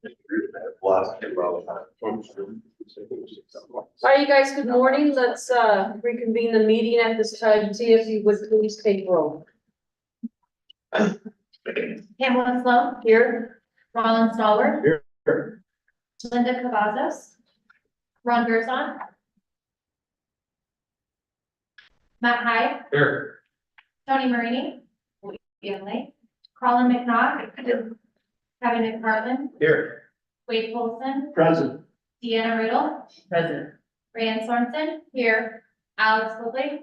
All right, you guys, good morning. Let's reconvene the meeting at this time. See if you would please take roll. Pamela Sloan, Here. Rollins Stallworth, Here. Linda Cavazos, Ron Gerzon, Matt Hyde, Here. Tony Marini, Colin McNaught, Kevin McPartlin, Here. Wade Polson, Present. Deanna Riddle, Present. Rand Sorensen, here, Alex Woodley,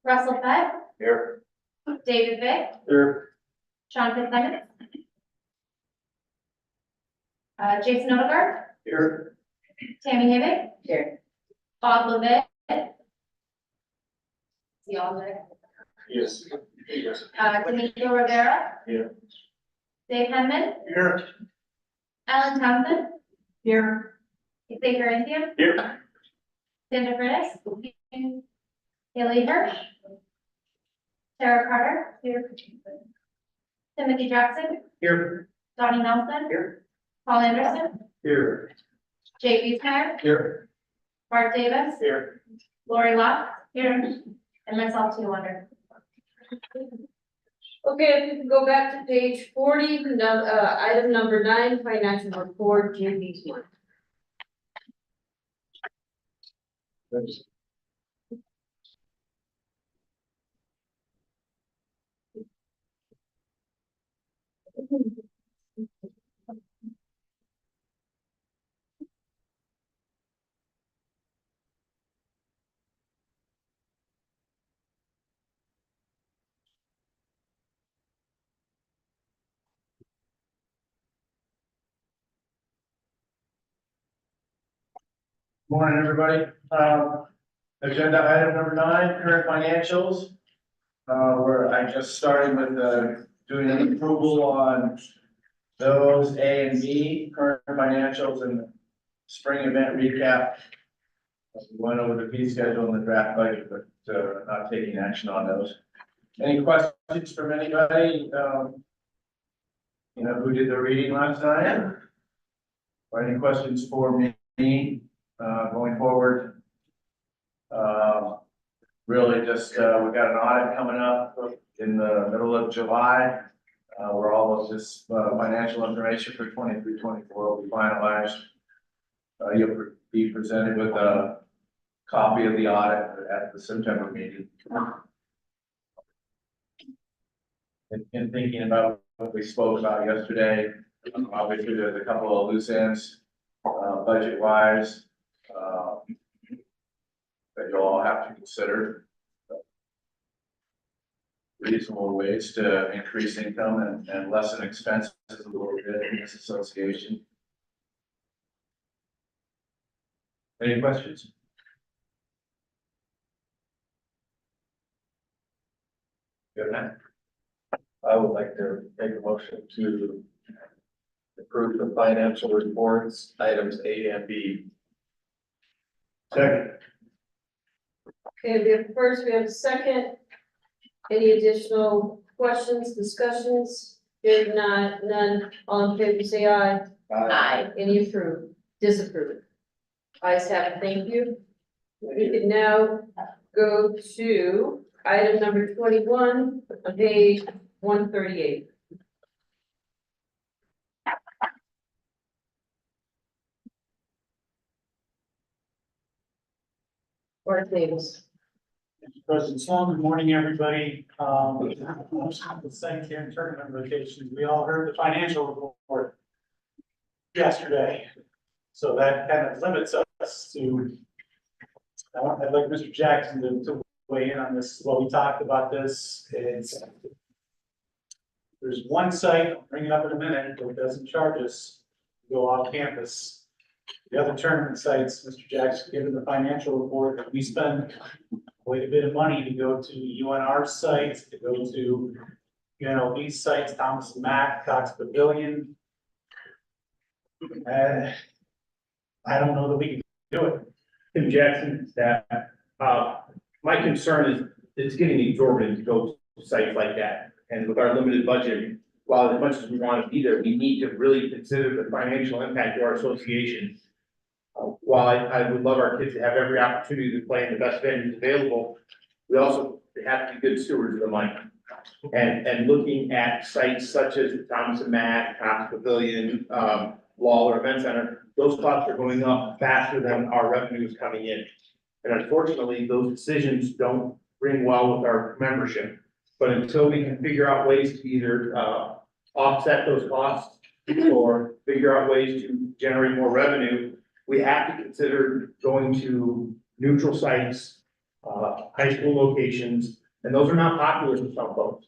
Russell Fett, Here. David Vick, Here. Sean Fitzsimmons, Jason Odegaard, Here. Tammy Hibbick, Here. Bob Levitt. See all there. Yes. D'Amico Rivera. Here. Dave Henman, Here. Ellen Townsend, Here. Xavier India, Here. Sandra Freitas, Haley Hirsch, Sarah Carter, here, Timothy Jackson, Here. Donnie Nelson, Here. Paul Anderson, Here. Jay Wiesmeyer, Here. Bart Davis, Here. Lori Locke, here, and myself, Tina Wonder. Okay, if we can go back to page 40, item number 9, financial report, JP's one. Morning, everybody. Agenda item number 9, current financials. Where I just started with doing an approval on those A and B, current financials and spring event recap. We went over the fee schedule and the draft budget, but not taking action on those. Any questions from anybody? You know, who did the reading last night? Or any questions for me going forward? Really just, we've got an audit coming up in the middle of July. Where all of this financial information for 23-24 will be finalized. You'll be presented with a copy of the audit at the September meeting. In thinking about what we spoke about yesterday, obviously there's a couple of loose ends, budget wise, that you'll all have to consider. Reasonable ways to increase income and lessen expenses a little bit in this association. Any questions? Good night. I would like to make a motion to approve the financial reports, items A and B. Second. Okay, we have first, we have a second. Any additional questions, discussions? Hearing none, all in favor, say aye. Aye. Any approve, disapprove? Ayes have it, thank you. We can now go to item number 21, on page 138. Bart Davis. President Sloan, good morning, everybody. Thank you and tournament rotations. We all heard the financial report yesterday. So that kind of limits us to, I'd like Mr. Jackson to weigh in on this. Well, we talked about this. There's one site, I'll bring it up in a minute, that doesn't charge us to go off campus. The other tournament sites, Mr. Jackson, given the financial report that we spend quite a bit of money to go to UNR sites, to go to UNLV sites, Thomas and Mack, Cox Pavilion. I don't know that we can do it. Tim Jackson, staff. My concern is it's getting exorbitant to go to sites like that. And with our limited budget, while as much as we want to be there, we need to really consider the financial impact to our association. While I would love our kids to have every opportunity to play in the best venues available, we also have to be good stewards of the money. And looking at sites such as the Thomas and Mack, Cox Pavilion, Lawler Event Center, those costs are going up faster than our revenue is coming in. And unfortunately, those decisions don't ring well with our membership. But until we can figure out ways to either, offset those costs or figure out ways to generate more revenue, we have to consider going to neutral sites, high school locations, and those are not popular with some folks.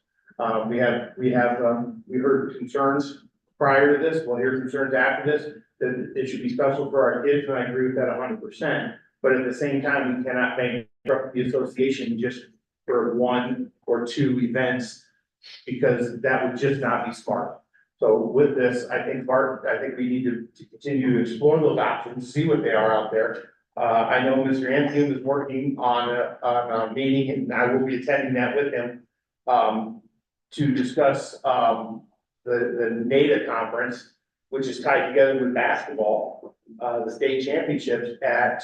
We heard concerns prior to this, we'll hear concerns after this, that it should be special for our kids, and I agree with that 100%. But at the same time, we cannot bankrupt the association just for 1 or 2 events, because that would just not be smart. So with this, I think we need to continue to explore those options, see what they are out there. I know Mr. Anthony is working on a meeting, and I will be attending that with him, to discuss, the NIAA conference, which is tied together with basketball, the state championships at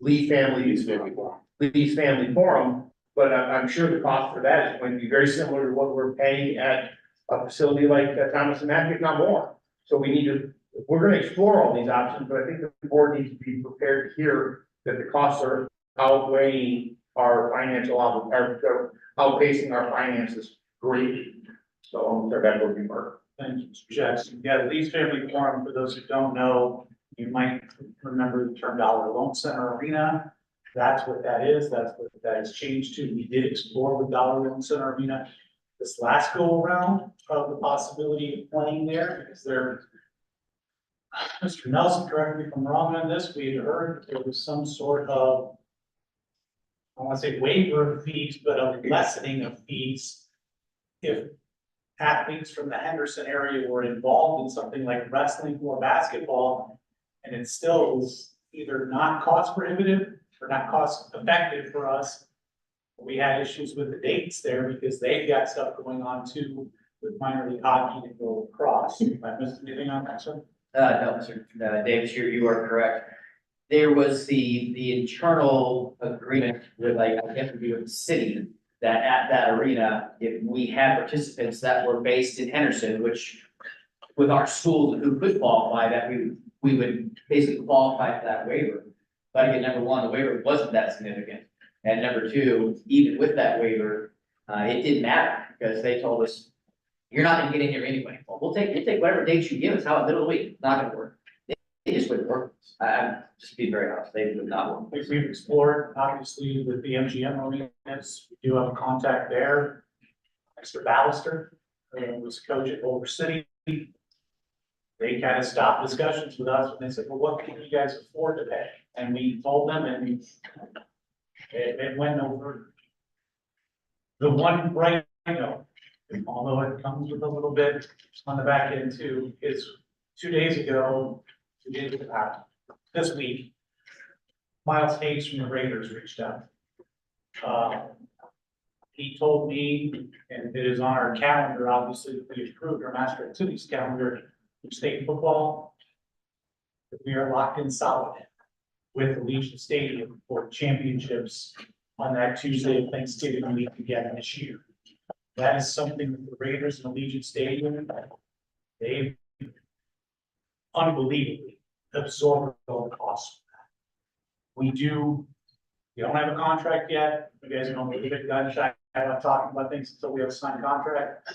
Lee's Family Forum. But I'm sure the cost for that is going to be very similar to what we're paying at a facility like Thomas and Mack, if not more. So we're gonna explore all these options, but I think the board needs to be prepared to hear that the costs are outweighing our outpacing our finances greatly. So I'll turn back over to you, Mark. Thank you, Mr. Jackson. Yeah, the Lee's Family Forum, for those who don't know, you might remember the term Dollar Loan Center Arena. That's what that is. That's what that has changed to. We did explore the Dollar Loan Center Arena this last go around of the possibility of playing there, because Mr. Nelson, correct me if I'm wrong on this, we had heard there was some sort of, I want to say waiver of fees, but a lessening of fees if athletes from the Henderson area were involved in something like wrestling or basketball, and it still was either not cost prohibitive or not cost effective for us. We had issues with the dates there because they've got stuff going on too with minor league hockey and go across. If I missed anything on that, sir? No, Mr. Davis, you are correct. There was the internal agreement with, like, I guess, with the city, that at that arena, if we had participants that were based in Henderson, which with our schools who could qualify, that we would basically qualify for that waiver. But again, number one, the waiver wasn't that significant. And number two, even with that waiver, it didn't matter, because they told us, you're not gonna get in here anyway. Well, we'll take whatever dates you give us, how in the middle of the week, it's not gonna work. They just wouldn't work. I'm just being very honest, they would not work. We've explored, obviously, with the MGM arenas, we do have a contact there. Mr. Ballister, who was coach at Boulder City. They kind of stopped discussions with us when they said, well, what can you guys afford to pay? And we told them, and it went over. The one right now, although it comes with a little bit on the back end too, is 2 days ago, this week, Miles Hayes from the Raiders reached out. He told me, and it is on our calendar, obviously, we approved our master activities calendar for state football, that we are locked in solid with Allegiant Stadium for championships on that Tuesday of Thanksgiving week again this year. That is something that the Raiders and Allegiant Stadium, they've unbelievably absorbed all the costs. We don't have a contract yet. You guys know, we're a bit gun shy about talking about things until we have a signed contract.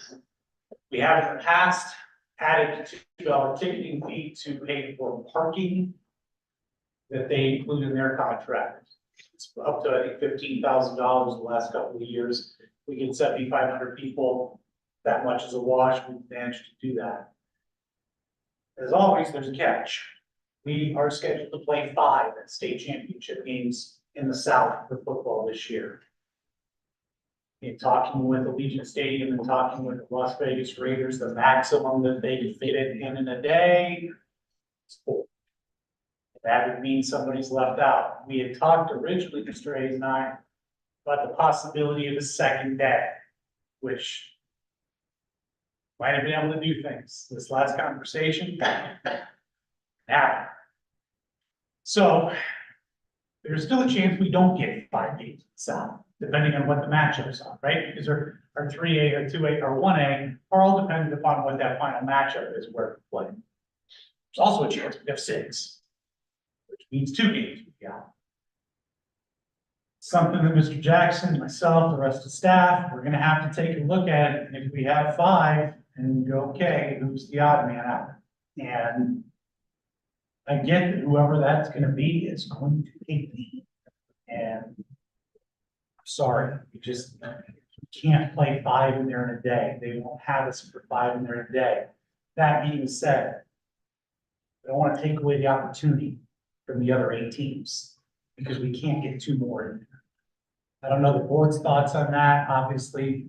We have in the past added $2 ticketing fee to pay for parking that they include in their contract. It's up to, I think, $15,000 the last couple of years. We get 7,500 people, that much is a wash, we managed to do that. As always, there's a catch. We are scheduled to play 5 state championship games in the South for football this year. In talking with Allegiant Stadium and talking with the Las Vegas Raiders, the maximum that they can fit it in a day is 4. That would mean somebody's left out. We had talked originally, Mr. Hayes and I, about the possibility of a second day, which Might have been able to do things. This last conversation. Now. So. There's still a chance we don't get 5 games in the South, depending on what the matchups are, right? Because our 3A or 2A or 1A are all dependent upon what that final matchup is, where we play. There's also a chance we have 6, which means 2 games we got. Something that Mr. Jackson, myself, the rest of the staff, we're gonna have to take a look at it, and if we have 5, and go, okay, who's the odd man out? And I get that whoever that's gonna be is going to hate me. And I'm sorry, you just can't play 5 in there in a day. They won't have us for 5 in there in a day. That being said, I don't want to take away the opportunity from the other 8 teams because we can't get 2 more in there. I don't know the board's thoughts on that. Obviously,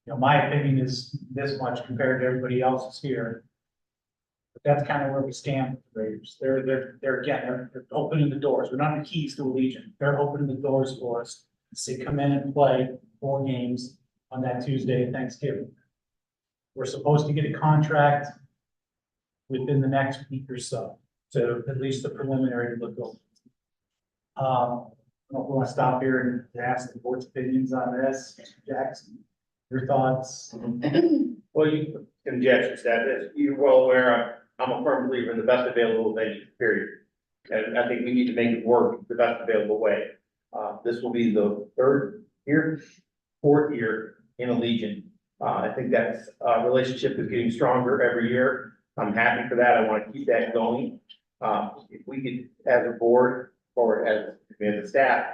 you know, my opinion is this much compared to everybody else's here. But that's kind of where we stand with the Raiders. They're opening the doors. We're not the keys to Allegiant. They're opening the doors for us to say, come in and play 4 games on that Tuesday of Thanksgiving. We're supposed to get a contract within the next week or so, at least the preliminary look over. I don't know if we want to stop here and ask the board's opinions on this. Mr. Jackson, your thoughts? Well, you, and Jackson said this, you're well aware, I'm a firm believer in the best available venue, period. And I think we need to make it work the best available way. This will be the 3rd year, 4th year in Allegiant. I think that relationship is getting stronger every year. I'm happy for that. I want to keep that going. If we could, as a board or as a staff,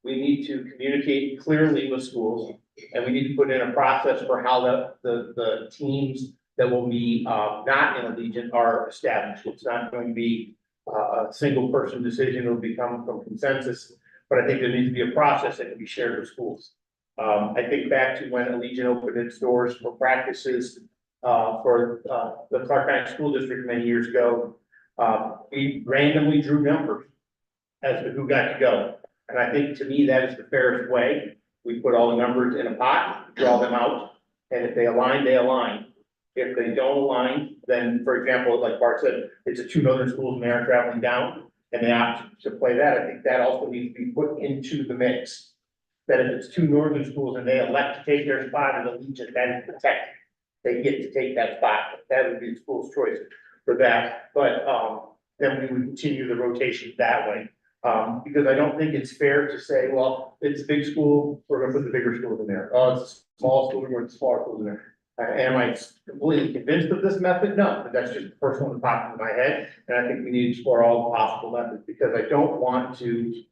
we need to communicate clearly with schools, and we need to put in a process for how the teams that will be not in Allegiant are established. It's not going to be a single person decision. It'll become from consensus, but I think there needs to be a process that can be shared with schools. I think back to when Allegiant opened its doors for practices for the Clark County School District many years ago. We randomly drew numbers as to who got to go. And I think to me, that is the fairest way. We put all the numbers in a pot, draw them out, and if they align, they align. If they don't align, then, for example, like Bart said, it's a 2 northern schools and they are traveling down, and they opt to play that. I think that also needs to be put into the mix. That if it's 2 northern schools and they elect to take their spot in Allegiant, that is protected. They get to take that spot. That would be the school's choice for that. But then we would continue the rotation that way. Because I don't think it's fair to say, well, it's a big school, we're gonna put the bigger schools in there. Oh, it's a small school, we're gonna put the smaller schools in there. Am I completely convinced of this method? No, but that's just the first one that popped into my head. And I think we need to explore all the possible methods, because I don't want to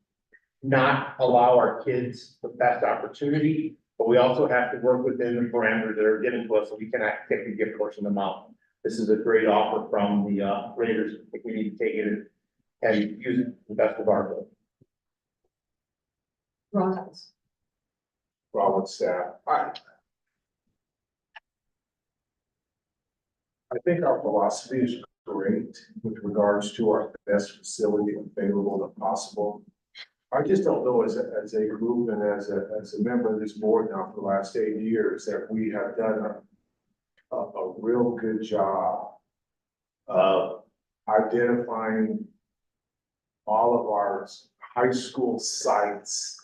not allow our kids the best opportunity, but we also have to work within the parameters that are given to us, so we can actually give a portion of them out. This is a great offer from the Raiders. I think we need to take it and use it to the best of our ability. Ron's. Robert staff. I think our philosophy is great with regards to our best facility available and possible. I just don't know as a group and as a member of this board now for the last 8 years that we have done a real good job of identifying all of our high school sites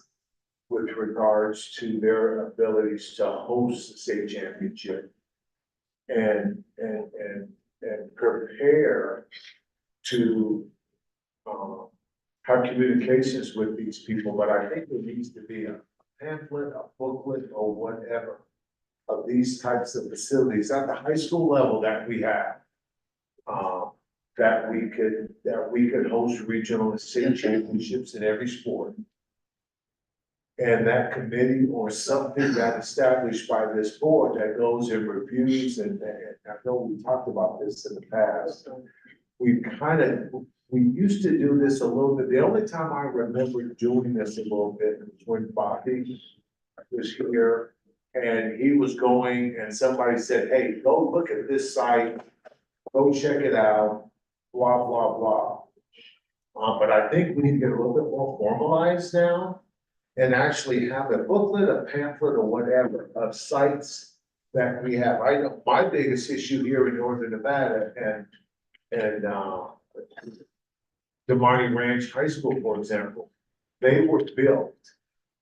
with regards to their abilities to host the state championship and prepare to have communications with these people. But I think there needs to be a pamphlet, a booklet, or whatever of these types of facilities at the high school level that we have. That we could host regional and state championships in every sport. And that committee or something that established by this board that goes and reviews, and I know we talked about this in the past. We used to do this a little bit. The only time I remember doing this a little bit was when Bobby was here and he was going and somebody said, hey, go look at this site, go check it out, blah, blah, blah. But I think we need to get a little bit more formalized now and actually have a booklet, a pamphlet, or whatever of sites that we have. I know my biggest issue here in northern Nevada and Demarty Ranch High School, for example, they were built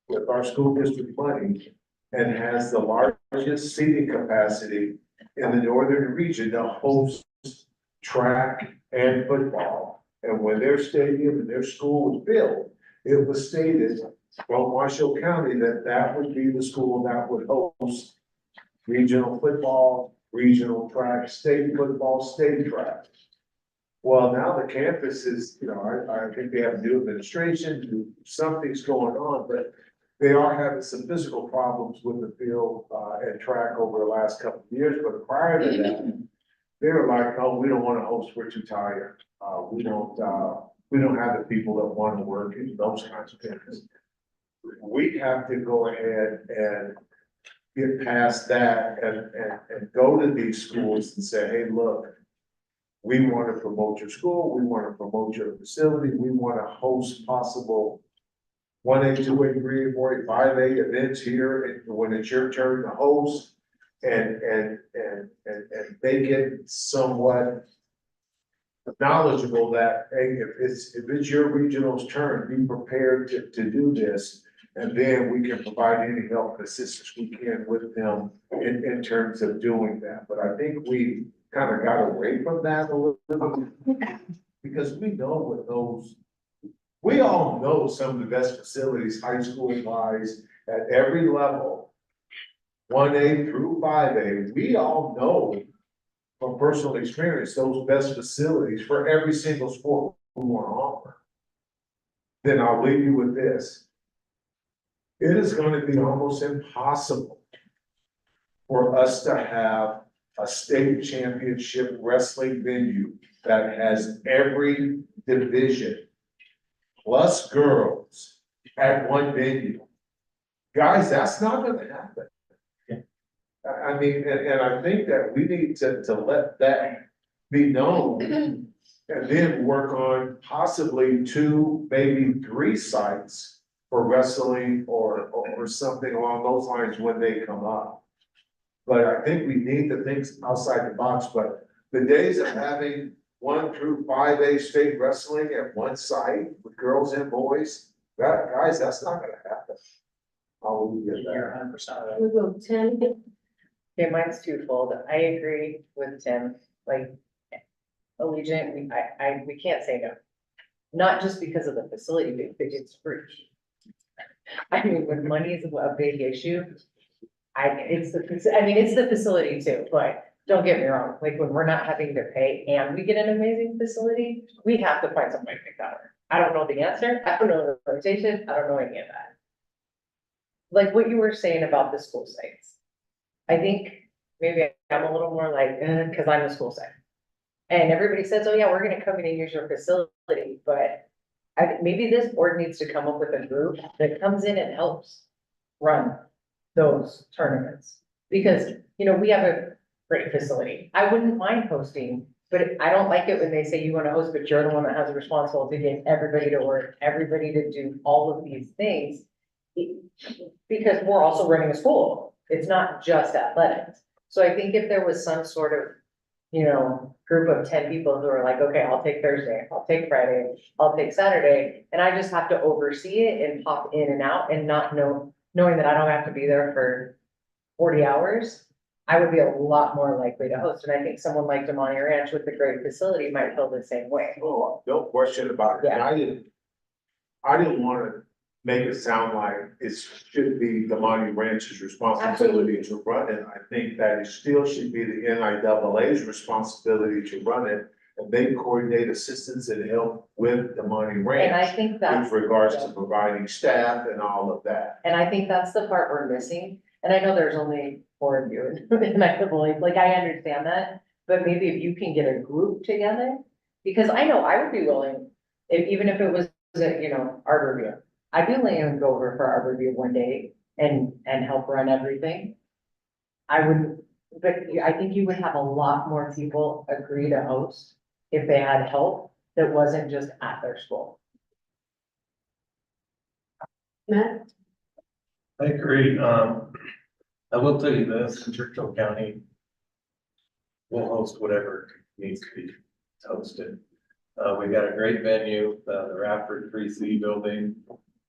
with our school district money and has the largest seating capacity in the northern region to host track and football. And when their stadium and their school was built, it was stated from Washoe County that that would be the school that would host regional football, regional track, state football, state track. Well, now the campus is, I think they have new administration, something's going on, but they are having some physical problems with the field, and track over the last couple of years, but prior to that, they were like, oh, we don't wanna host, we're too tired. We don't have the people that wanna work and those kinds of things. We have to go ahead and get past that and go to these schools and say, hey, look, we want to promote your school, we want to promote your facility, we want to host possible 1A, 2A, 3A, 4A, 5A events here, and when it's your turn to host, and make it somewhat knowledgeable that, hey, if it's your regional's turn, be prepared to do this. And then we can provide any help and assistance we can with them in terms of doing that. But I think we kind of got away from that a little bit. Because we know what those, we all know some of the best facilities, high school wise, at every level. 1A through 5A, we all know from personal experience, those best facilities for every single sport we want to offer. Then I'll leave you with this. It is going to be almost impossible for us to have a state championship wrestling venue that has every division plus girls at one venue. Guys, that's not going to happen. I mean, and I think that we need to let that be known and then work on possibly 2, maybe 3 sites for wrestling or something along those lines when they come up. But I think we need to think outside the box, but the days of having 1 through 5A state wrestling at one site with girls and boys, guys, that's not gonna happen. I'll leave it You're there. 100% right. We'll go 10. Okay, mine's twofold. I agree with Tim, like Allegiant, we can't say no. Not just because of the facility, but it's free. I mean, when money is a big issue, it's the facility too, but don't get me wrong, like when we're not having to pay and we get an amazing facility, we have to find some way to cover. I don't know the answer, I don't know the rotation, I don't know any of that. Like what you were saying about the school sites. I think maybe I'm a little more like, cause I'm a school site. And everybody says, oh yeah, we're gonna come in and use your facility, but maybe this board needs to come up with a group that comes in and helps run those tournaments. Because, we have a great facility. I wouldn't mind hosting, but I don't like it when they say you wanna host, but you're the one that has the responsibility to get everybody to work, everybody to do all of these things. Because we're also running a school. It's not just athletics. So I think if there was some sort of, group of 10 people who are like, okay, I'll take Thursday, I'll take Friday, I'll take Saturday, and I just have to oversee it and pop in and out and not knowing that I don't have to be there for 40 hours, I would be a lot more likely to host. And I think someone like Demonte Ranch with the great facility might feel the same way. Oh, no question about it. And I didn't wanna make it sound like it should be the Monty Ranch's responsibility to run it. I think that it still should be the NIAA's responsibility to run it. And they coordinate assistance and help with the Monty And I Ranch think that's. with regards to providing staff and all of that. And I think that's the part we're missing. And I know there's only 4 of you in I understand that, but maybe if you can get a group together, because I know I would be willing, even if it was, Arborview. I'd be willing to go over for Arborview one day and help run everything. I wouldn't, but I think you would have a lot more people agree to host if they had help that wasn't just at their school. Matt? I agree. I will tell you this, in Churchill County, we'll host whatever needs to be hosted. We've got a great venue, the Radford 3C building.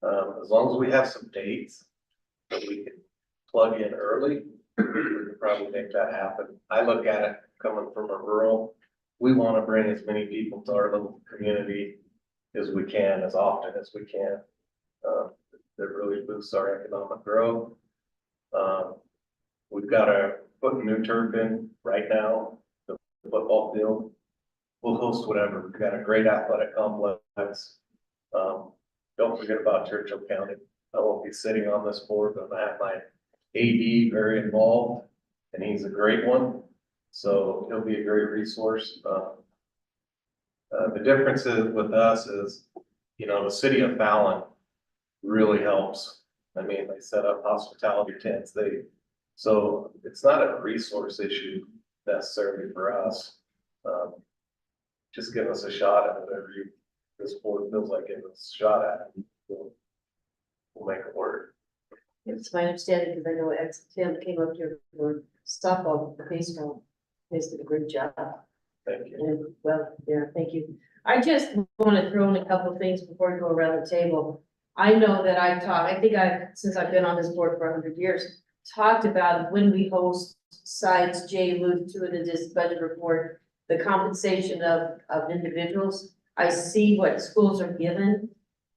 As long as we have some dates that we can plug in early, we can probably make that happen. I look at it coming from a rural, we want to bring as many people to our little community as we can, as often as we can. That really boosts our economic growth. We've got to put a new turf in right now, the football field. We'll host whatever. We've got a great athletic complex. Don't forget about Churchill County. I won't be sitting on this board, but I have my AD very involved, and he's a great one. So he'll be a great resource. The difference with us is, you know, the city of Fallon really helps. I mean, they set up hospitality tents. So it's not a resource issue necessarily for us. Just give us a shot at whatever this board feels like giving us a shot at. We'll make it work. It's my understanding, because I know Tim came up here for softball, the baseball, he's did a great job. Thank you. And, well, yeah, thank you. I just want to throw in a couple of things before we go around the table. I know that I think since I've been on this board for 100 years, talked about when we host sites, Jay alluded to it in this budget report, the compensation of individuals. I see what schools are given.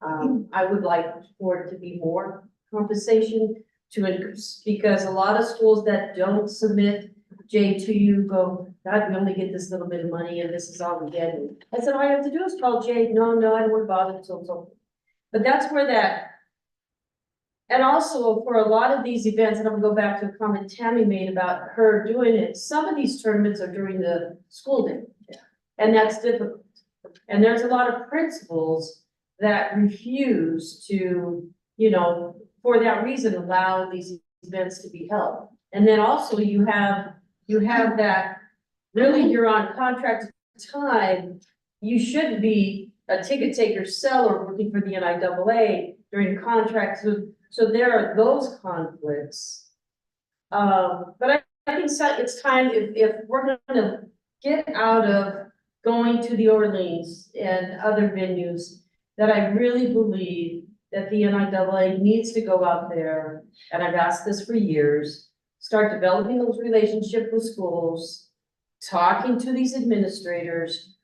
I would like for it to be more compensation because a lot of schools that don't submit Jay to you go, God, we only get this little bit of money and this is all we get. And I said, all I have to do is call Jay. No, I don't want to bother, so. But that's where that, and also for a lot of these events, and I'm gonna go back to a comment Tammy made about her doing it. Some of these tournaments are during the school day. And that's difficult. And there's a lot of principals that refuse to, you know, for that reason, allow these events to be held. And then also you have that, really, you're on contract time. You should be a ticket taker seller working for the NIAA during contracts. So there are those conflicts. But I think it's time, if we're gonna get out of going to the Orleans and other venues, that I really believe that the NIAA needs to go out there, and I've asked this for years, start developing those relationships with schools, talking to these administrators.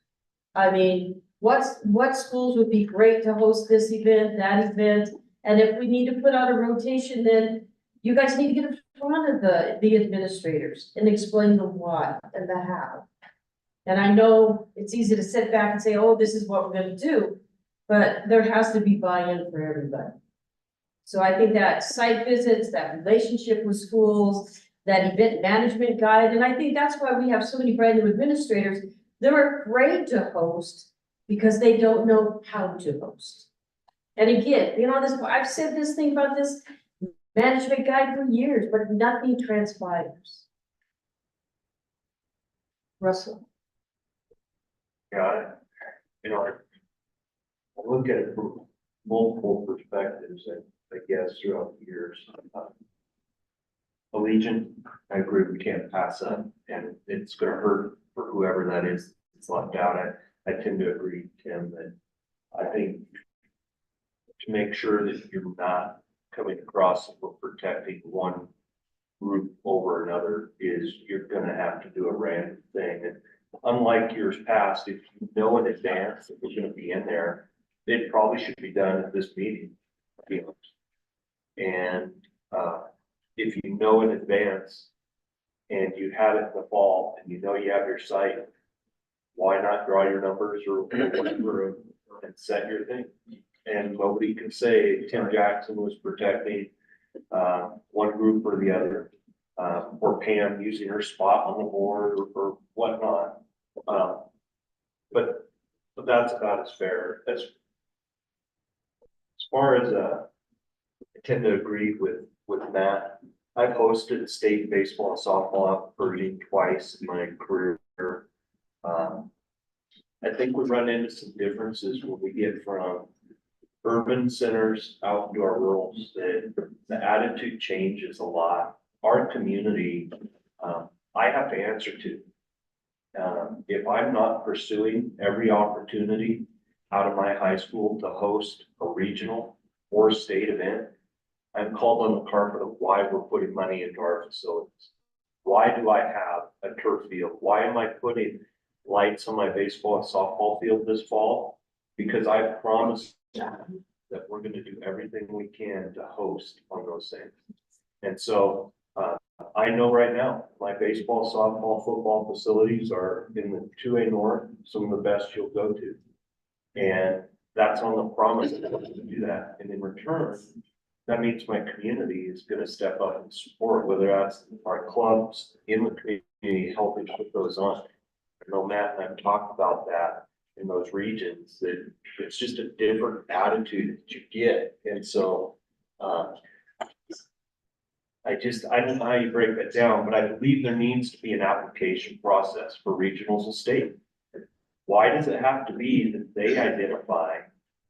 I mean, what schools would be great to host this event, that event? And if we need to put out a rotation, then you guys need to get in front of the administrators and explain the why and the how. And I know it's easy to sit back and say, oh, this is what we're gonna do, but there has to be buy-in for everybody. So I think that site visits, that relationship with schools, that event management guide, and I think that's why we have so many brand new administrators. They're afraid to host because they don't know how to host. And again, you know, I've said this thing about this management guide for years, but nothing transpires. Russell. Yeah, you know, I look at it from multiple perspectives, I guess, throughout the years. Allegiant, I agree, we can't pass up, and it's gonna hurt for whoever that is that's left out. I tend to agree, Tim, that I think to make sure that you're not coming across and we're protecting one group over another is you're gonna have to do a random thing. And unlike years past, if you know in advance that we're gonna be in there, it probably should be done at this meeting. To be honest. And if you know in advance and you have it in the fall and you know you have your site, why not draw your numbers or whatever and set your thing? And nobody can say Tim Jackson was protecting one group or the other, or Pam using her spot on the board or whatnot. But that's about as fair as far as I tend to agree with Matt. I've hosted state baseball and softball version twice in my career. I think we run into some differences when we get from urban centers out into our rurals. The attitude changes a lot our community, I have to answer to. If I'm not pursuing every opportunity out of my high school to host a regional or state event, I'm called on the carpet of why we're putting money into our facilities. Why do I have a turf field? Why am I putting lights on my baseball and softball field this fall? Because I promised that we're gonna do everything we can to host on those things. And so, I know right now, my baseball, softball, football facilities are in the 2A North, some of the best you'll go to. And that's on the promise that we're gonna do that. And in return, that means my community is gonna step up and support, whether that's our clubs in the community helping put those on. I know Matt and I've talked about that in those regions, that it's just a different attitude that you get. And so, I don't know how you break that down, but I believe there needs to be an application process for regionals and state. Why does it have to be that they identify?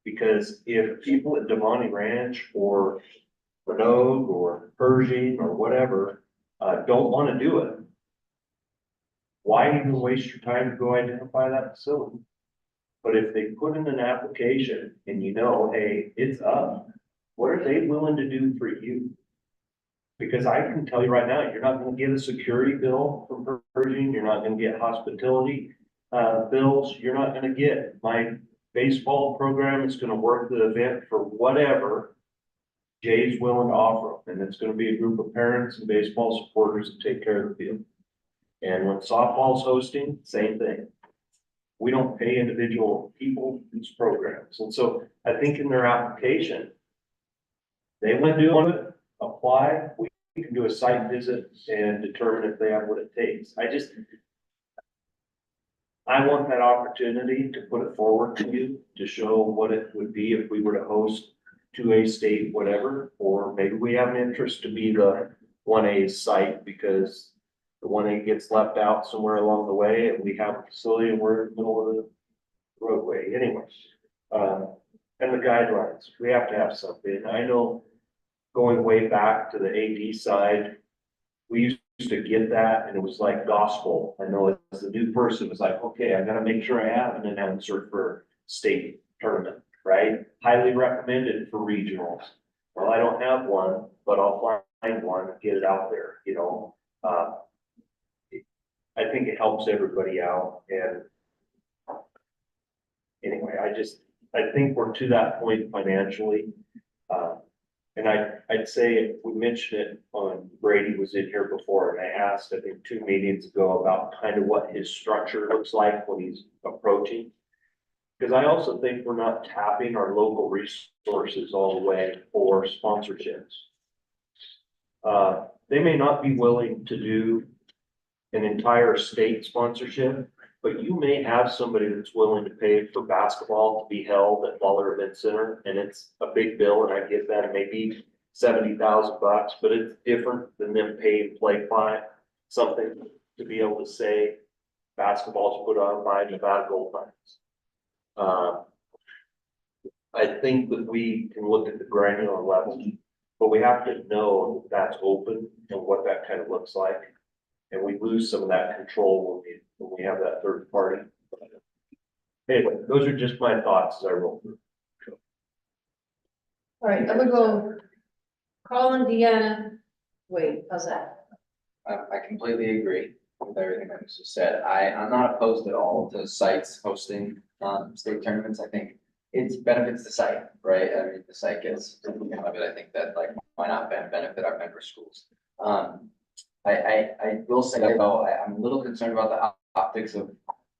Because if people at Devani Ranch or Renaud or Pershing or whatever, don't want to do it, why even waste your time to go identify that facility? But if they put in an application and you know, hey, it's up, what are they willing to do for you? Because I can tell you right now, you're not gonna get a security bill from Pershing, you're not gonna get hospitality bills, you're not gonna get my baseball program is gonna work the event for whatever Jay's willing to offer them, and it's gonna be a group of parents and baseball supporters to take care of the field. And when softball's hosting, same thing. We don't pay individual people these programs, and so I think in their application, they want to do it, apply, we can do a site visit and determine if they have what it takes. I want that opportunity to put it forward to you, to show what it would be if we were to host 2A state, whatever, or maybe we have an interest to be the 1A site because the 1A gets left out somewhere along the way and we have a facility and we're in the middle of the roadway anyway. And the guidelines, we have to have something. I know going way back to the AD side, we used to get that and it was like gospel. I know as a new person, it was like, okay, I gotta make sure I have an announcer for state tournament, right? Highly recommended for regionals. Well, I don't have one, but I'll find one and get it out there, you know? I think it helps everybody out, and anyway, I think we're to that point financially. And I'd say if we mentioned it on Brady was in here before, and I asked, I think 2 meetings ago about kind of what his structure looks like when he's approaching. Because I also think we're not tapping our local resources all the way for sponsorships. They may not be willing to do an entire state sponsorship, but you may have somebody that's willing to pay for basketball to be held at Waller Event Center, and it's a big bill, and I get that, it may be $70,000, but it's different than them paying play fine, something to be able to say basketball's put on by Nevada Gold Mines. I think that we can look at the granular level, but we have to know that that's open and what that kind of looks like. And we lose some of that control when we have that third party. Anyway, those are just my thoughts as I roll through. All right, I'm gonna go Colin, Deanna, wait, how's that? I completely agree with everything that was just said. I'm not opposed at all to sites hosting, state tournaments. I think it benefits the site, right? I mean, the site gets, something out of it. I think that like, why not benefit our member schools? I will say though, I'm a little concerned about the optics of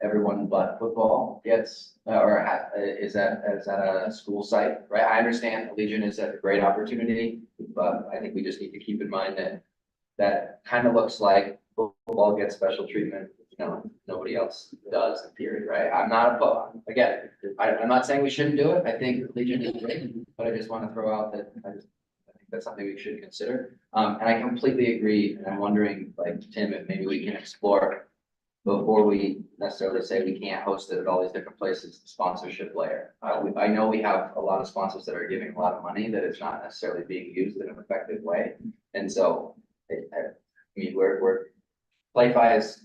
everyone but football gets, is that a school site, right? I understand Legion is a great opportunity, but I think we just need to keep in mind that kind of looks like football gets special treatment, you know, nobody else does in theory, right? I'm not opposed, again, I'm not saying we shouldn't do it. I think Legion is great, but I just want to throw out that I think that's something we should consider. And I completely agree. And I'm wondering, like, Tim, if maybe we can explore before we necessarily say we can't host it at all these different places, the sponsorship layer. I know we have a lot of sponsors that are giving a lot of money that it's not necessarily being used in an effective way. And so mean, we're, Playfi is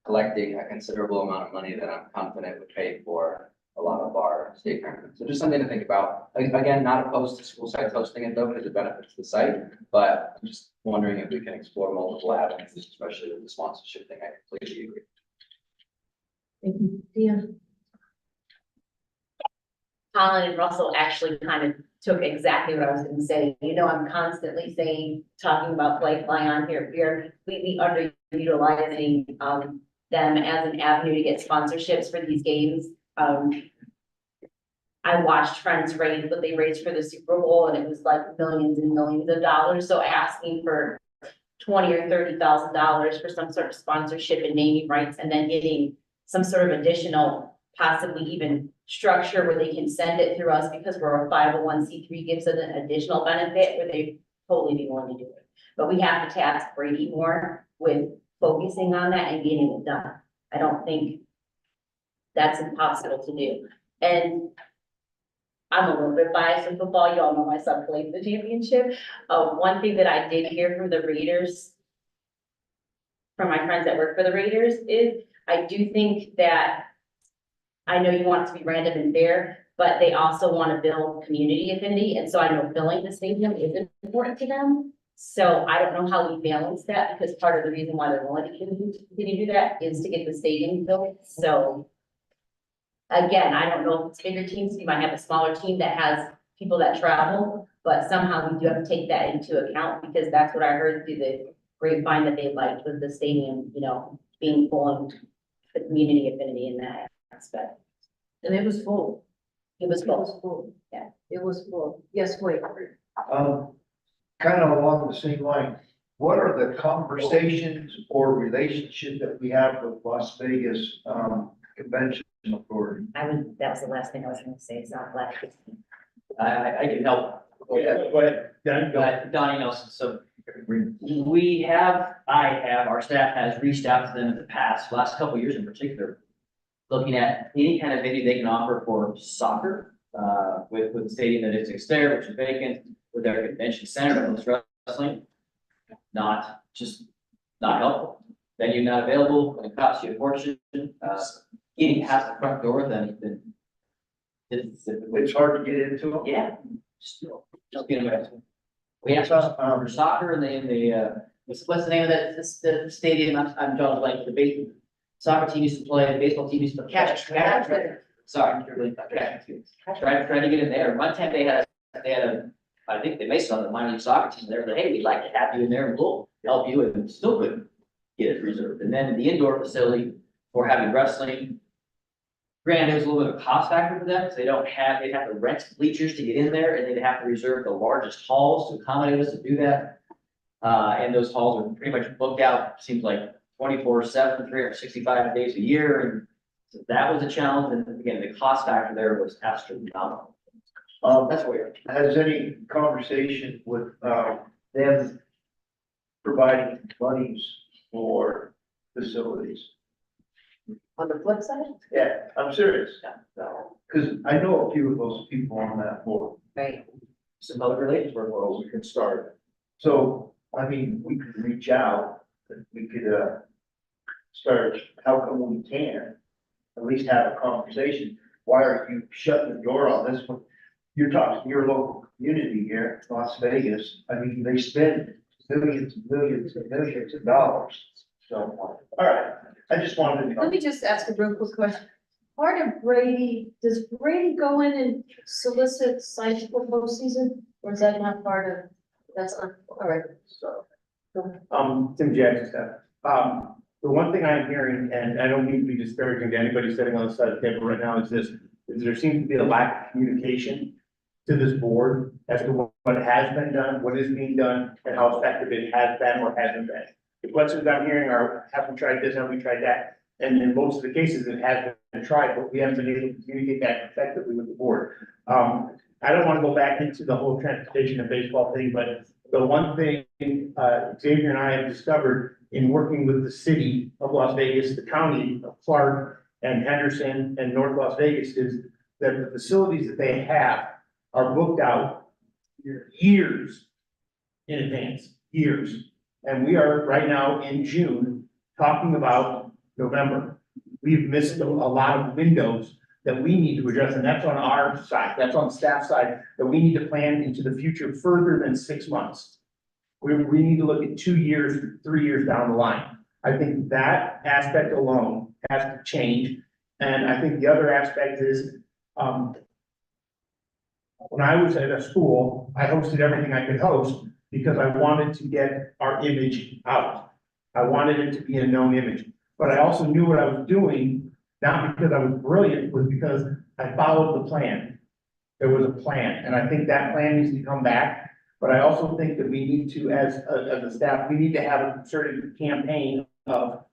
collecting a considerable amount of money that I'm confident would pay for a lot of our state tournaments. So just something to think about. Again, not opposed to school sites hosting it though, because it benefits the site, but I'm just wondering if we can explore multiple avenues, especially with the sponsorship thing. I completely agree. Thank you. Dan? Colin and Russell actually kind of took exactly what I was gonna say. You know, I'm constantly saying, talking about Playfly on here, we are completely underutilizing, them as an avenue to get sponsorships for these games. I watched friends raise what they raised for the Super Bowl, and it was like millions and millions of dollars. So asking for $20,000 or $30,000 for some sort of sponsorship and naming rights, and then getting some sort of additional, possibly even structure where they can send it through us because we're a 501c3 gives it an additional benefit where they totally be willing to do it. But we have to task Brady more with focusing on that and getting it done. I don't think that's impossible to do. And I'm a little bit biased in football. You all know my son played the championship. One thing that I did hear from the Raiders, from my friends that work for the Raiders, is I do think that, I know you want it to be random and fair, but they also want to build community affinity. And so I know filling the stadium is important to them. So I don't know how we balance that, because part of the reason why they're willing to continue to do that is to get the stadium built. So again, I don't know if it's bigger teams, you might have a smaller team that has people that travel, but somehow we do have to take that into account, because that's what I heard through the grapevine that they liked was the stadium, you know, being full and the community affinity in that aspect. And it was full. It was It was both. full. Yeah, it was full. Yes, wait. Kind of along the same line, what are the conversations or relationships that we have with Las Vegas, Convention Authority? That was the last thing I was gonna say, it's not black. I can help. Go ahead, Dan, go. Donnie Nelson, so our staff has reached out to them in the past, last couple of years in particular, looking at any kind of venue they can offer for soccer, with the stadium that is there, which is vacant, with their convention center, with wrestling. Not helpful. Venue not available, and it costs you a fortune, getting past the front door, then It's hard to get into them. yeah. Just get them. We have for soccer and what's the name of that, the stadium, I'm drawing a blank, the base, soccer team used to play, the baseball team used to catch. Sorry, trying to get in there. One time they had I think they based on the minor league soccer team, they were like, hey, we'd like to have you in there and we'll help you, and still couldn't get it reserved. And then the indoor facility for having wrestling, granted, there's a little bit of a cost factor for them, because they'd have to rent bleachers to get in there, and they'd have to reserve the largest halls to accommodate us to do that. And those halls are pretty much booked out, seems like 24/7, 365 days a year, and so that was a challenge, and again, the cost factor there was astronomical. That's weird. Has any conversation with, them providing monies for facilities? On the flip side, Yeah, I'm serious, no, because I know a few of those people on that board. right? Some other relations were, Well, we can start. So, I mean, we could reach out, we could, start, how come we can't? At least have a conversation. Why are you shutting the door on this one? You're talking to your local community here, Las Vegas. I mean, they spend millions and millions and millions of dollars. So, all right, I just wanted to. Let me just ask a real quick question. Part of Brady, does Brady go in and solicit sites for postseason, or is that not part of, that's not, all right, so. Tim Jackson, staff. The one thing I'm hearing, and I don't mean to be disparaging to anybody sitting on the side of the table right now, is there seems to be a lack of communication to this board as to what has been done, what is being done, and how effective it has been or hasn't been. The questions I'm hearing are, have we tried this, have we tried that? And in most of the cases, it has been tried, but we haven't been able to communicate that effectively with the board. I don't want to go back into the whole transportation and baseball thing, but the one thing, Xavier and I have discovered in working with the city of Las Vegas, the county of Clark and Henderson and North Las Vegas, is that the facilities that they have are booked out years in advance. years. And we are right now in June, talking about November. We've missed a lot of windows that we need to address, and that's on our side, that's on the staff side, that we need to plan into the future further than 6 months. We need to look at 2 years, 3 years down the line. I think that aspect alone has to change. And I think the other aspect is, when I was at a school, I hosted everything I could host because I wanted to get our image out. I wanted it to be a known image, but I also knew what I was doing, not because I was brilliant, was because I followed the plan. There was a plan, and I think that plan needs to come back. But I also think that we need to, as a staff, we need to have a concerted campaign of,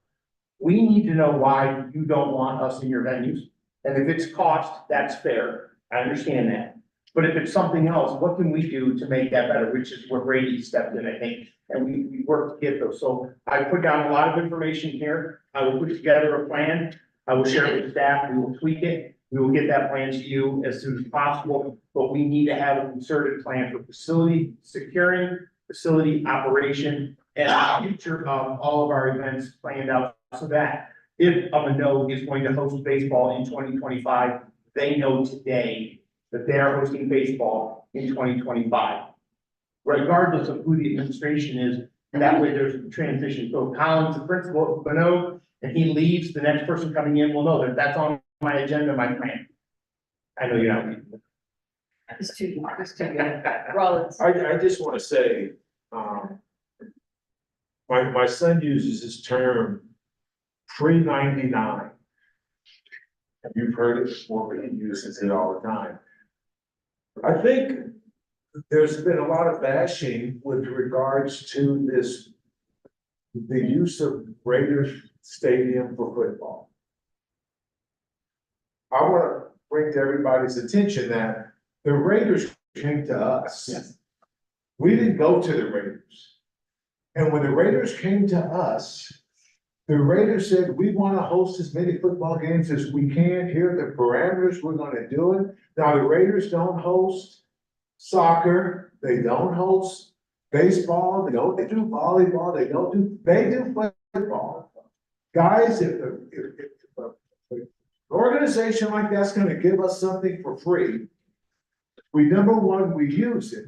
we need to know why you don't want us in your venues. And if it's cost, that's fair. I understand that. But if it's something else, what can we do to make that better? Which is where Brady stepped in, I think, and we worked to get those. So I put down a lot of information here. I will put together a plan. I will share it with staff. We will tweak it. We will get that plan to you as soon as possible, but we need to have a concerted plan for facility securing, facility operation, and the future of all of our events planned out so that if Amano is going to host baseball in 2025, they know today that they are hosting baseball in 2025. Regardless of who the administration is, and that way there's a transition. So if Colin's the principal at Amano and he leaves, the next person coming in will know that that's on my agenda, my plan. I know you're not. It's too good. Rollins. I just want to say, my son uses this term pre-99. You've heard it before, but he uses it all the time. I think there's been a lot of bashing with regards to the use of Raiders Stadium for football. I want to bring to everybody's attention that the Raiders came to us. Yes. We didn't go to the Raiders. And when the Raiders came to us, the Raiders said, we want to host as many football games as we can. Here are the parameters, we're going to do it. Now, the Raiders don't host soccer, they don't host baseball, they don't do volleyball, they do football. Guys, if an organization like that's going to give us something for free, number one, we use it.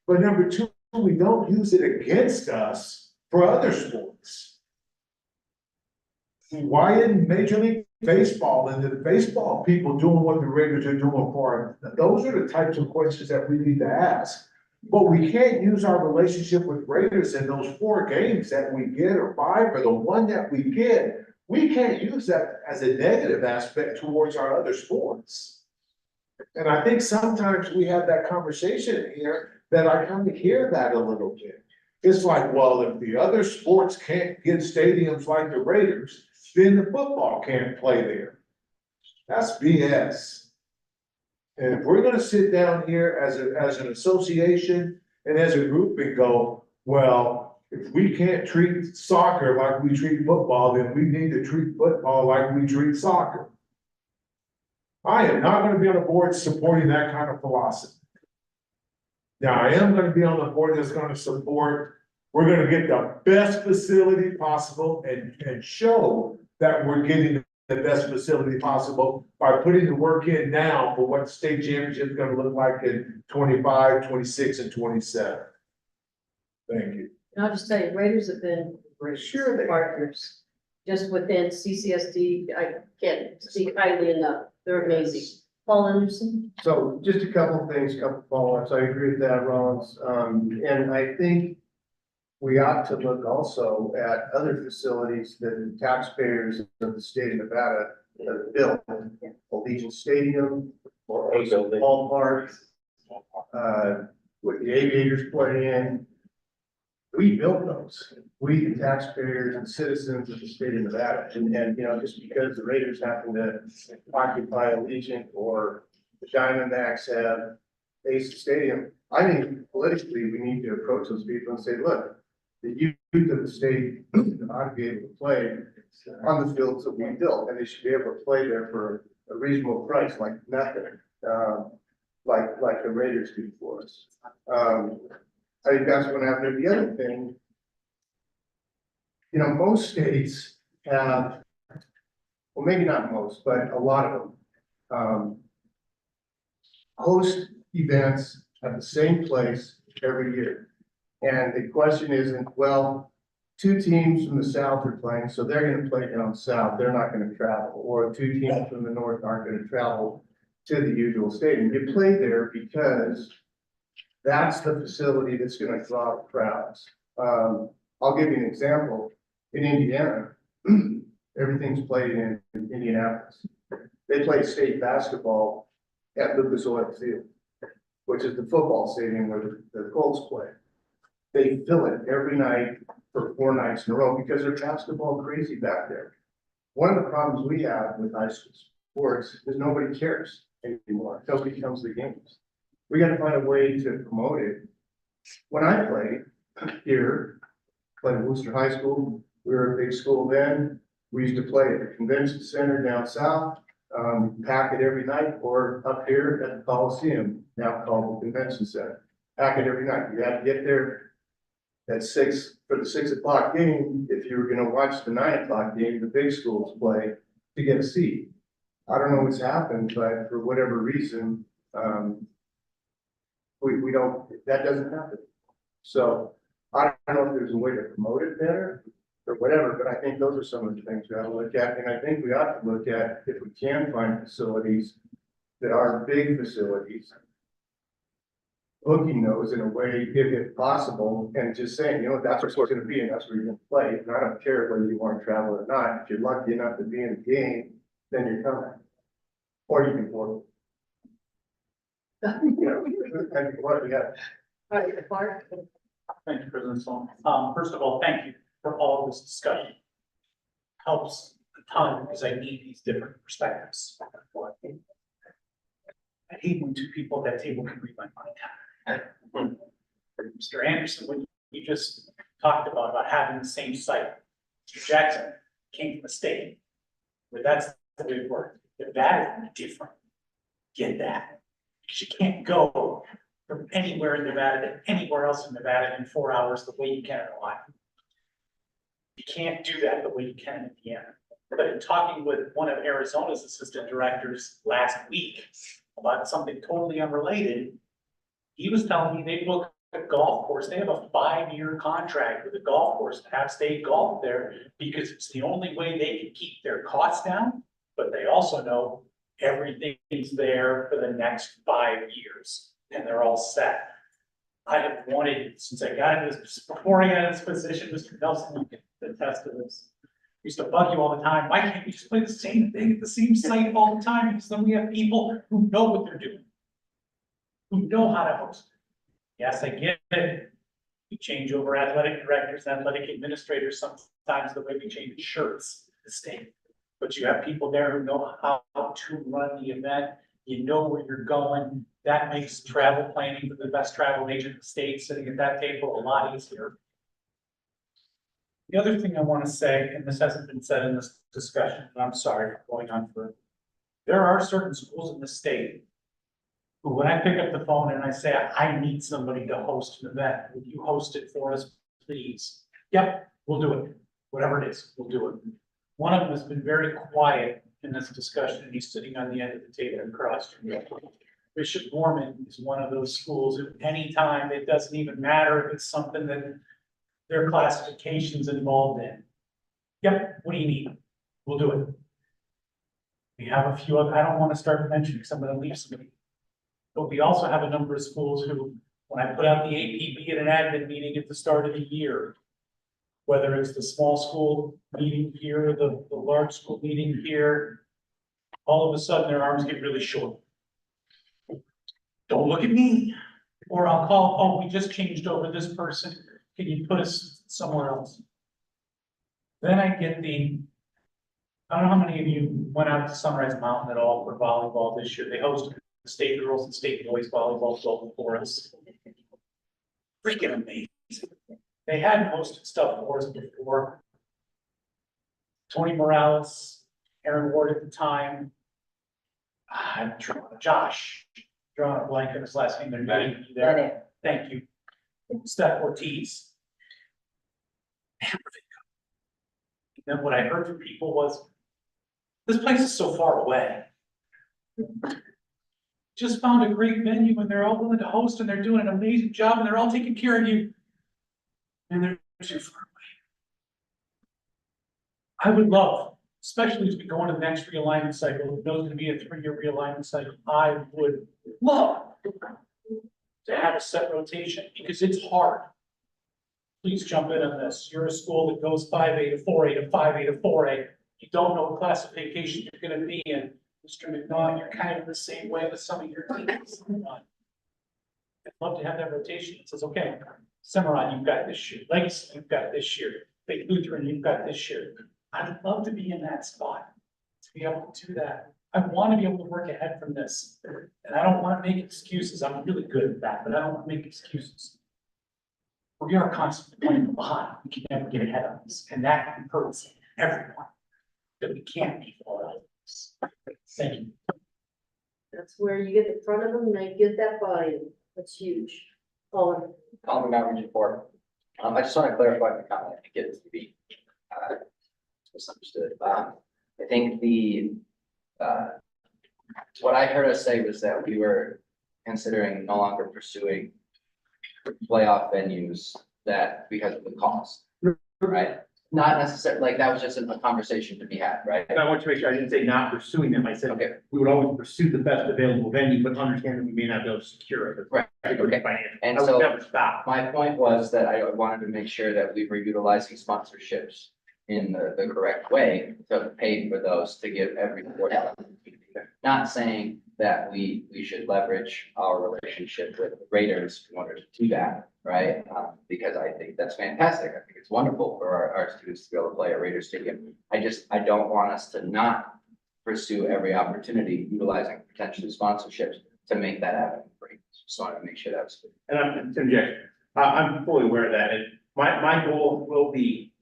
But number two, we don't use it against us for other sports. Why isn't Major League Baseball and the baseball people doing what the Raiders are doing for them? Those are the types of questions that we need to ask. But we can't use our relationship with Raiders in those 4 games that we get, or 5, or the one that we get. We can't use that as a negative aspect towards our other sports. And I think sometimes we have that conversation here that I kind of hear that a little bit. It's like, well, if the other sports can't get stadiums like the Raiders, then the football can't play there. That's BS. And if we're gonna sit down here as an association and as a group and go, well, if we can't treat soccer like we treat football, then we need to treat football like we treat soccer. I am not gonna be on a board supporting that kind of philosophy. Now, I am gonna be on the board that's gonna support, we're gonna get the best facility possible and show that we're getting the best facility possible by putting the work in now for what the state championship is gonna look like in 25, 26, and 27. Thank you. And I'll just tell you, Raiders have been great partners. Just within CCSD, I can't speak highly enough. They're amazing. Paul Anderson? So just a couple of things, couple of follow-ups. I agree with that, Rollins. And I think we ought to look also at other facilities that the taxpayers of the state of Nevada have built. Allegiant Stadium, or Ballpark, what the Aviators play in. We built those. We, the taxpayers and citizens of the state of Nevada. And you know, just because the Raiders happen to occupy Allegiant or the Diamondbacks have Ace Stadium, I think politically we need to approach those people and say, look, the youth of the state ought to be able to play on the fields that we built, and they should be able to play there for a reasonable price, like nothing, like the Raiders do for us. I think that's what happened. The other thing, most states have, well, maybe not most, but a lot of them, host events at the same place every year. And the question isn't, well, two teams from the south are playing, so they're gonna play down south, they're not gonna travel, or two teams from the north aren't gonna travel to the usual stadium. You play there because that's the facility that's gonna draw crowds. I'll give you an example. In Indiana, everything's played in Indianapolis. They play state basketball at Lucas Oil Field, which is the football stadium where the Colts play. They fill it every night for 4 nights in a row because they're basketball crazy back there. One of the problems we have with high school sports is nobody cares anymore. Nobody comes to the games. We gotta find a way to promote it. When I played here, played at Worcester High School, we were a big school then. We used to play at the convention center down south, pack it every night, or up here at the Coliseum, now called the Convention Center. Pack it every night. You had to get there at 6 for the 6 o'clock game. If you were gonna watch the 9 o'clock game, the big schools play, to get a seat. I don't know what's happened, but for whatever reason, we don't, that doesn't happen. So I don't know if there's a way to promote it better or whatever, but I think those are some of the things we ought to look at. And I think we ought to look at if we can find facilities that are big facilities, hooking those in a way, if possible, and just saying, that's where it's gonna be and that's where you're gonna play. And I don't care whether you want to travel or not. If you're lucky enough to be in the game, then you're coming. Or you can work. What we got? All right, Clark. Thank you, President Sloan. First of all, thank you for all of this discussion. Helps a ton because I need these different perspectives. I hate when two people at that table can read my mind. Mr. Anderson, what you just talked about having the same site. Mr. Jackson came from a state where that's the way it worked. If that is different, get that. Because you can't go from anywhere in Nevada to anywhere else in Nevada in 4 hours the way you can in Ohio. You can't do that the way you can in Indiana. But in talking with one of Arizona's assistant directors last week about something totally unrelated, he was telling me they booked a golf course. They have a 5-year contract with a golf course to have state golf there because it's the only way they can keep their costs down. But they also know everything's there for the next 5 years and they're all set. I have wanted, since I got into this, before I got in this position, Mr. Nelson, you can attest to this. I used to bug you all the time. Why can't we just play the same thing at the same site all the time? Because then we have people who know what they're doing, who know how to host. Yes, I get it. We change over athletic directors, athletic administrators, sometimes the way we change shirts, the state. But you have people there who know how to run the event. You know where you're going. That makes travel planning for the best travel agent in the state sitting at that table a lot easier. The other thing I want to say, and this hasn't been said in this discussion, and I'm sorry for going on for, there are certain schools in the state who, when I pick up the phone and I say, I need somebody to host an event, would you host it for us, please? Yep, we'll do it. Whatever it is, we'll do it. One of them has been very quiet in this discussion, and he's sitting on the end of the table across from me. Bishop Mormon is one of those schools, at any time, it doesn't even matter if it's something that their classification's involved in. Yep, what do you need? We'll do it. We have a few other, I don't want to start mentioning because I'm going to leave somebody. But we also have a number of schools who, when I put out the APB at an admin meeting at the start of the year, whether it's the small school meeting here, the large school meeting here, all of a sudden their arms get really short. Don't look at me, or I'll call, oh, we just changed over this person. Can you put us somewhere else? Then I get I don't know how many of you went out to Sunrise Mountain at all for volleyball this year. They hosted the state girls and state boys volleyball golden for us. Freaking amazing. They hadn't hosted stuff for us before. Tony Morales, Aaron Ward at the time. Josh, drawing a blank on his last name. They're meeting there. Thank you. Steph Ortiz. And then what I heard from people was, this place is so far away. Just found a great venue and they're all willing to host and they're doing an amazing job and they're all taking care of you. And they're too far away. I would love, especially as we go into the next realignment cycle, there's going to be a 3-year realignment cycle, I would love to have a set rotation because it's hard. Please jump in on this. You're a school that goes 5A to 4A to 5A to 4A. You don't know what classification you're gonna be in. Mr. McNaught, you're kind of the same way with some of your teams. I'd love to have that rotation. It says, okay, Cimarron, you've got this year. Legacy, you've got this year. Big Lutheran, you've got this year. I'd love to be in that spot, to be able to do that. I want to be able to work ahead from this. And I don't want to make excuses. I'm really good at that, but I don't want to make excuses. We are constantly playing behind. We can never get ahead of this, and that hurts everyone. That we can't be far out of this. Thank you. That's where you get the front of them and they get that buy-in. That's huge. Colin. Colin Mountain Region 4. I just want to clarify the comment, I get it to be misunderstood. I think what I heard us say was that we were considering no longer pursuing playoff venues that because of the cost, right? Not necessarily, like, that was just a conversation to be had, right? And I want to make sure I didn't say not pursuing them. I said, Okay. we would always pursue the best available venue, but understand that we may not be able to secure it. Right, okay. And And I so- would never stop. My point was that I wanted to make sure that we were utilizing sponsorships in the correct way to pay for those to give every sport. Not saying that we should leverage our relationship with the Raiders in order to do that, right? Because I think that's fantastic. I think it's wonderful for our students to be able to play at Raiders Stadium. I don't want us to not pursue every opportunity utilizing potentially sponsorships to make that happen. Just wanted to make sure that was clear. And I'm fully aware of that. And my goal will be,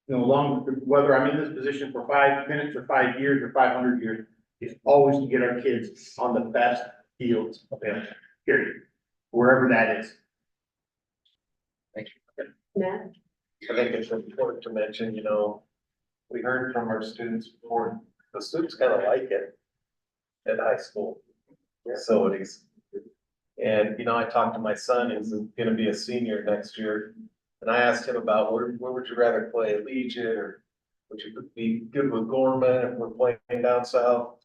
whether I'm in this position for 5 minutes or 5 years or 500 years, is always to get our kids on the best fields available, period, wherever that is. Thank you. Matt? I think it's important to mention, we heard from our students before, the students kind of like it at high school facilities. And, I talked to my son, who's gonna be a senior next year, and I asked him about where would you rather play, Legion, or would you be good with Gorman if we're playing down south?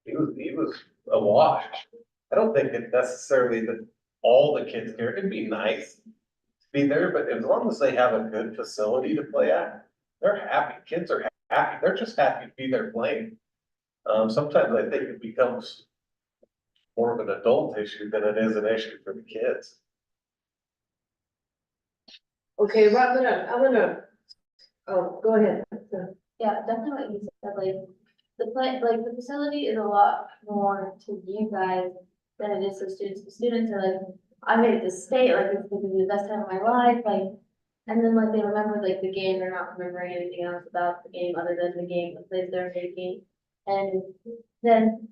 He was awash. I don't think it necessarily that all the kids there, it'd be nice to be there, but as long as they have a good facility to play at, they're happy. Kids are happy. They're just happy to be there playing. Sometimes I think it becomes more of an adult issue than it is an issue for the kids. Okay, wrap it up. Go ahead. Yeah, definitely what you said, the facility is a lot more to you guys than it is to students. The students are like, I made it to state, like, it's gonna be the best time of my life, like, and then like they remember like the game, they're not remembering anything else about the game other than the game that plays their game. And then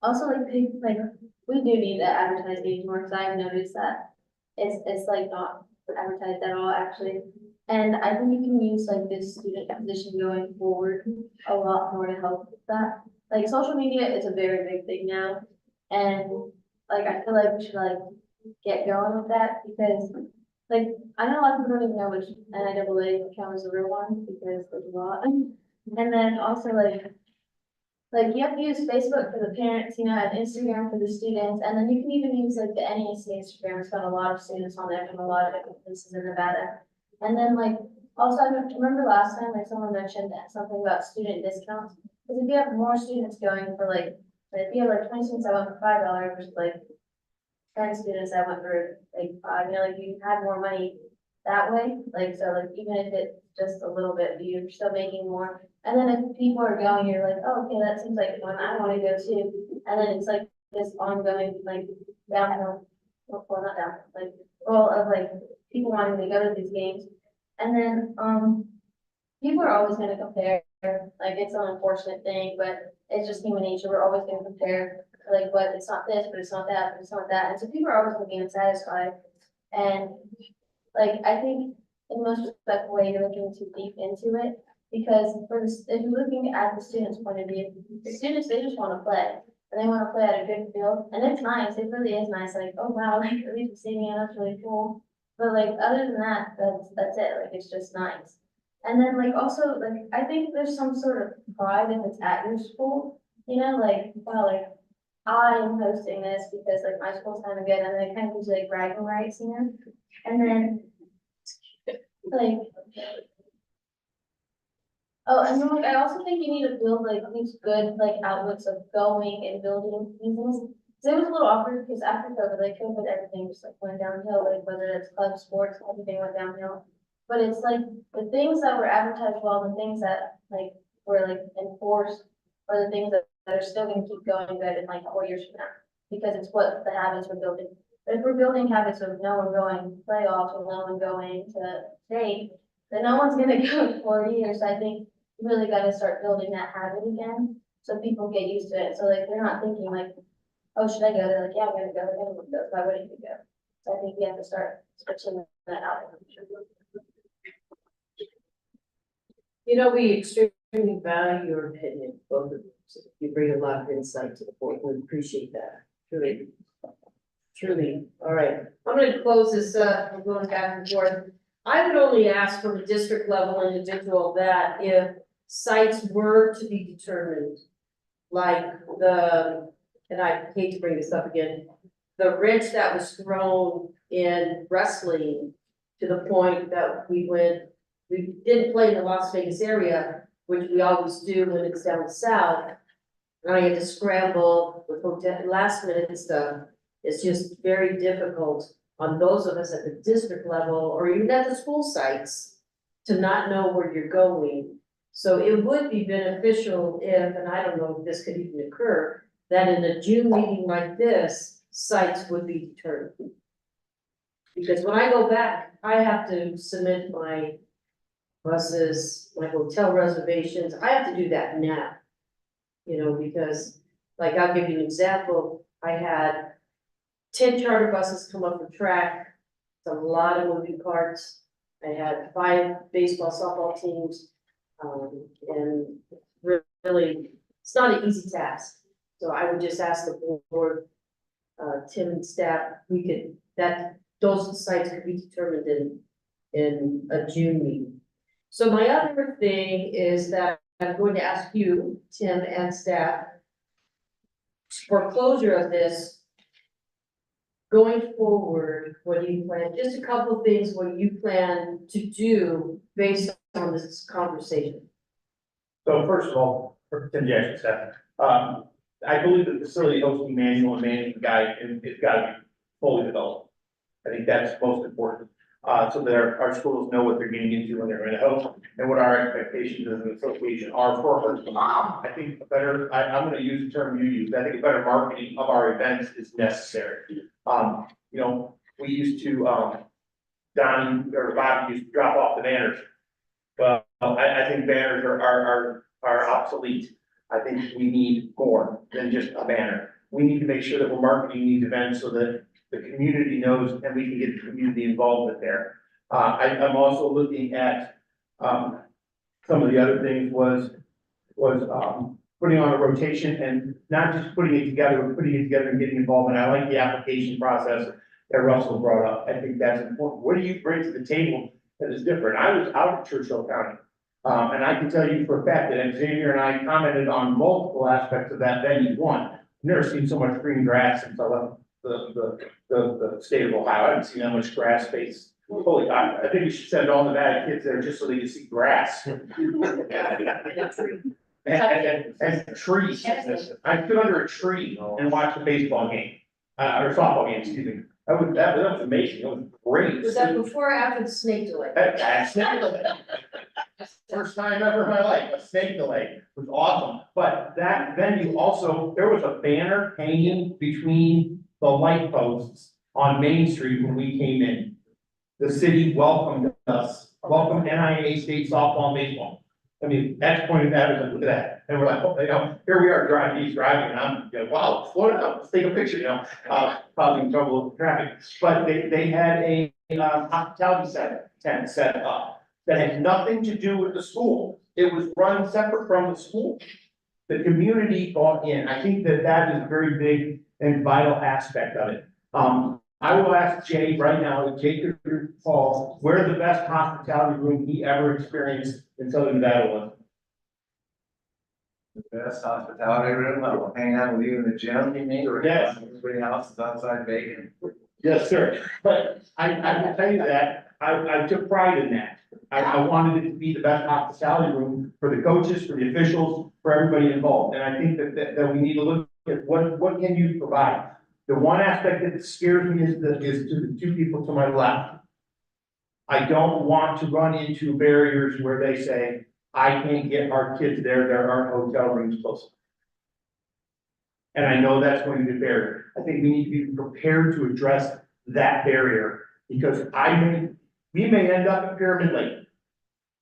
also we do need to advertise games more, because I've noticed that it's like not advertised at all, actually. And I think you can use like this student position going forward a lot more to help with that. Like social media is a very big thing now. And like, I feel like we should like get going with that, because like, I know a lot of people don't even know which NIAA account is the real one, because there's a lot. And then also like you have to use Facebook for the parents, and Instagram for the students, and then you can even use like the NEAA Instagram. It's got a lot of students on there from a lot of different places in Nevada. And then like, also, I remember last time, like someone mentioned something about student discounts. Because if you have more students going for like, if you have like 20 students that went for $5 versus like 10 students that went for like 5, like you had more money that way. Like, so like, even if it's just a little bit, you're still making more. And then if people are going, you're like, oh, okay, that seems like one I want to go to. And then it's like this ongoing, like downhill, well, not downhill, like roll of like people wanting to go to these games. And then, people are always gonna compare, like it's an unfortunate thing, but it's just human nature. We're always gonna compare, like, but it's not this, but it's not that, but it's not that. And so people are always gonna be unsatisfied. And like, I think in the most respectful way, you're looking too deep into it. Because for this, if you're looking at the student's point of view, the students, they just wanna play. And they wanna play at a good field, and it's nice, it really is nice, like, oh wow, like, at least seeing it, that's really cool. But like, other than that, that's it, like, it's just nice. And then like, also, like, I think there's some sort of pride if it's at your school, you know, like, well, like, I am hosting this because like my school's kind of good, and then it kind of gives you like bragging rights, you know? And then, like, oh, and then like, I also think you need to build like these good like outlets of going and building these things. So it was a little awkward because after COVID, like COVID, everything just like went downhill, like whether it's club sports, everything went downhill. But it's like the things that were advertised well, the things that like were like enforced, are the things that are still gonna keep going good in like 4 years from now. Because it's what the habits we're building. But if we're building habits of no one going to playoffs or no one going to state, then no one's gonna go in 4 years. I think you really gotta start building that habit again, so people get used to it. So like, they're not thinking like, oh, should I go? They're like, yeah, I'm gonna go, everyone goes, why wouldn't you go? So I think we have to start switching that out. You know, we extremely value your opinion, both of you. So you bring a lot of insight to the board. We appreciate that, truly. Truly. All right, I'm gonna close this up. We're going back and forth. I would only ask from a district level individual that if sites were to be determined, like and I hate to bring this up again, the wrench that was thrown in wrestling to the point that we didn't play in the Las Vegas area, which we always do when it's down south. And I had to scramble with hotel last minute stuff. It's just very difficult on those of us at the district level or even at the school sites to not know where you're going. So it would be beneficial if, and I don't know if this could even occur, that in a June meeting like this, sites would be determined. Because when I go back, I have to submit my buses, my hotel reservations, I have to do that now. You know, because, like, I'll give you an example, I had 10 charter buses come up the track, it's a lot of moving parts. I had 5 baseball, softball teams, and really, it's not an easy task. So I would just ask the board, Tim and staff, those sites could be determined in a June meeting. So my other thing is that I'm going to ask you, Tim and staff, for closure of this, going forward, what do you plan, just a couple of things, what you plan to do based on this conversation? So first of all, for Tim Jackson staff, I believe the facility hosting manual and management guide is gotta be fully developed. I think that's most important, so that our schools know what they're getting into when they're in a host and what our expectations as an association are for hosting. I think I'm gonna use the term you used, I think a better marketing of our events is necessary. You know, we used to, Don or Bob used to drop off the banners. Well, I think banners are obsolete. I think we need more than just a banner. We need to make sure that we're marketing these events so that the community knows and we can get the community involved there. I'm also looking at, some of the other things was putting on a rotation and not just putting it together, but putting it together and getting involved. And I like the application process that Russell brought up. I think that's important. What do you bring to the table that is different? I was out of Churchill County. And I can tell you for a fact that Xavier and I commented on multiple aspects of that venue. One, I've never seen so much green grass since I left the state of Ohio. I haven't seen that much grass space. Holy, I think we should send all the bad kids there just so they can see grass. And trees. I stood under a tree and watched a baseball game, or softball game, excuse me. That was amazing. It was great. Was that before or after the snake delay? Snake delay. First time ever in my life, a snake delay was awesome. But that venue also, there was a banner hanging between the light posts on Main Street when we came in. The city welcomed us, welcomed NIAA state softball and baseball. I mean, that's pointing at us, look at that, and we're like, oh, you know, here we are driving, and I'm, you know, wow, slow it down, let's take a picture, you know, causing trouble with traffic. But they had a, hospitality tent set up that had nothing to do with the school. It was run separate from the school. The community bought in. I think that that is a very big and vital aspect of it. I will ask Jay right now, if Jay could recall, where the best hospitality room he ever experienced in Southern Nevada was. The best hospitality room, I will hang out with you in the gym, you mean? Yes. Everybody else is outside baking. Yes, sir. But I will tell you that, I took pride in that. I wanted it to be the best hospitality room for the coaches, for the officials, for everybody involved. And I think that we need to look at what can you provide? The one aspect that scares me is to the two people to my left. I don't want to run into barriers where they say, I can't get our kids there aren't hotel rooms close. And I know that's going to be a barrier. I think we need to be prepared to address that barrier, because we may end up at Pyramid Lake.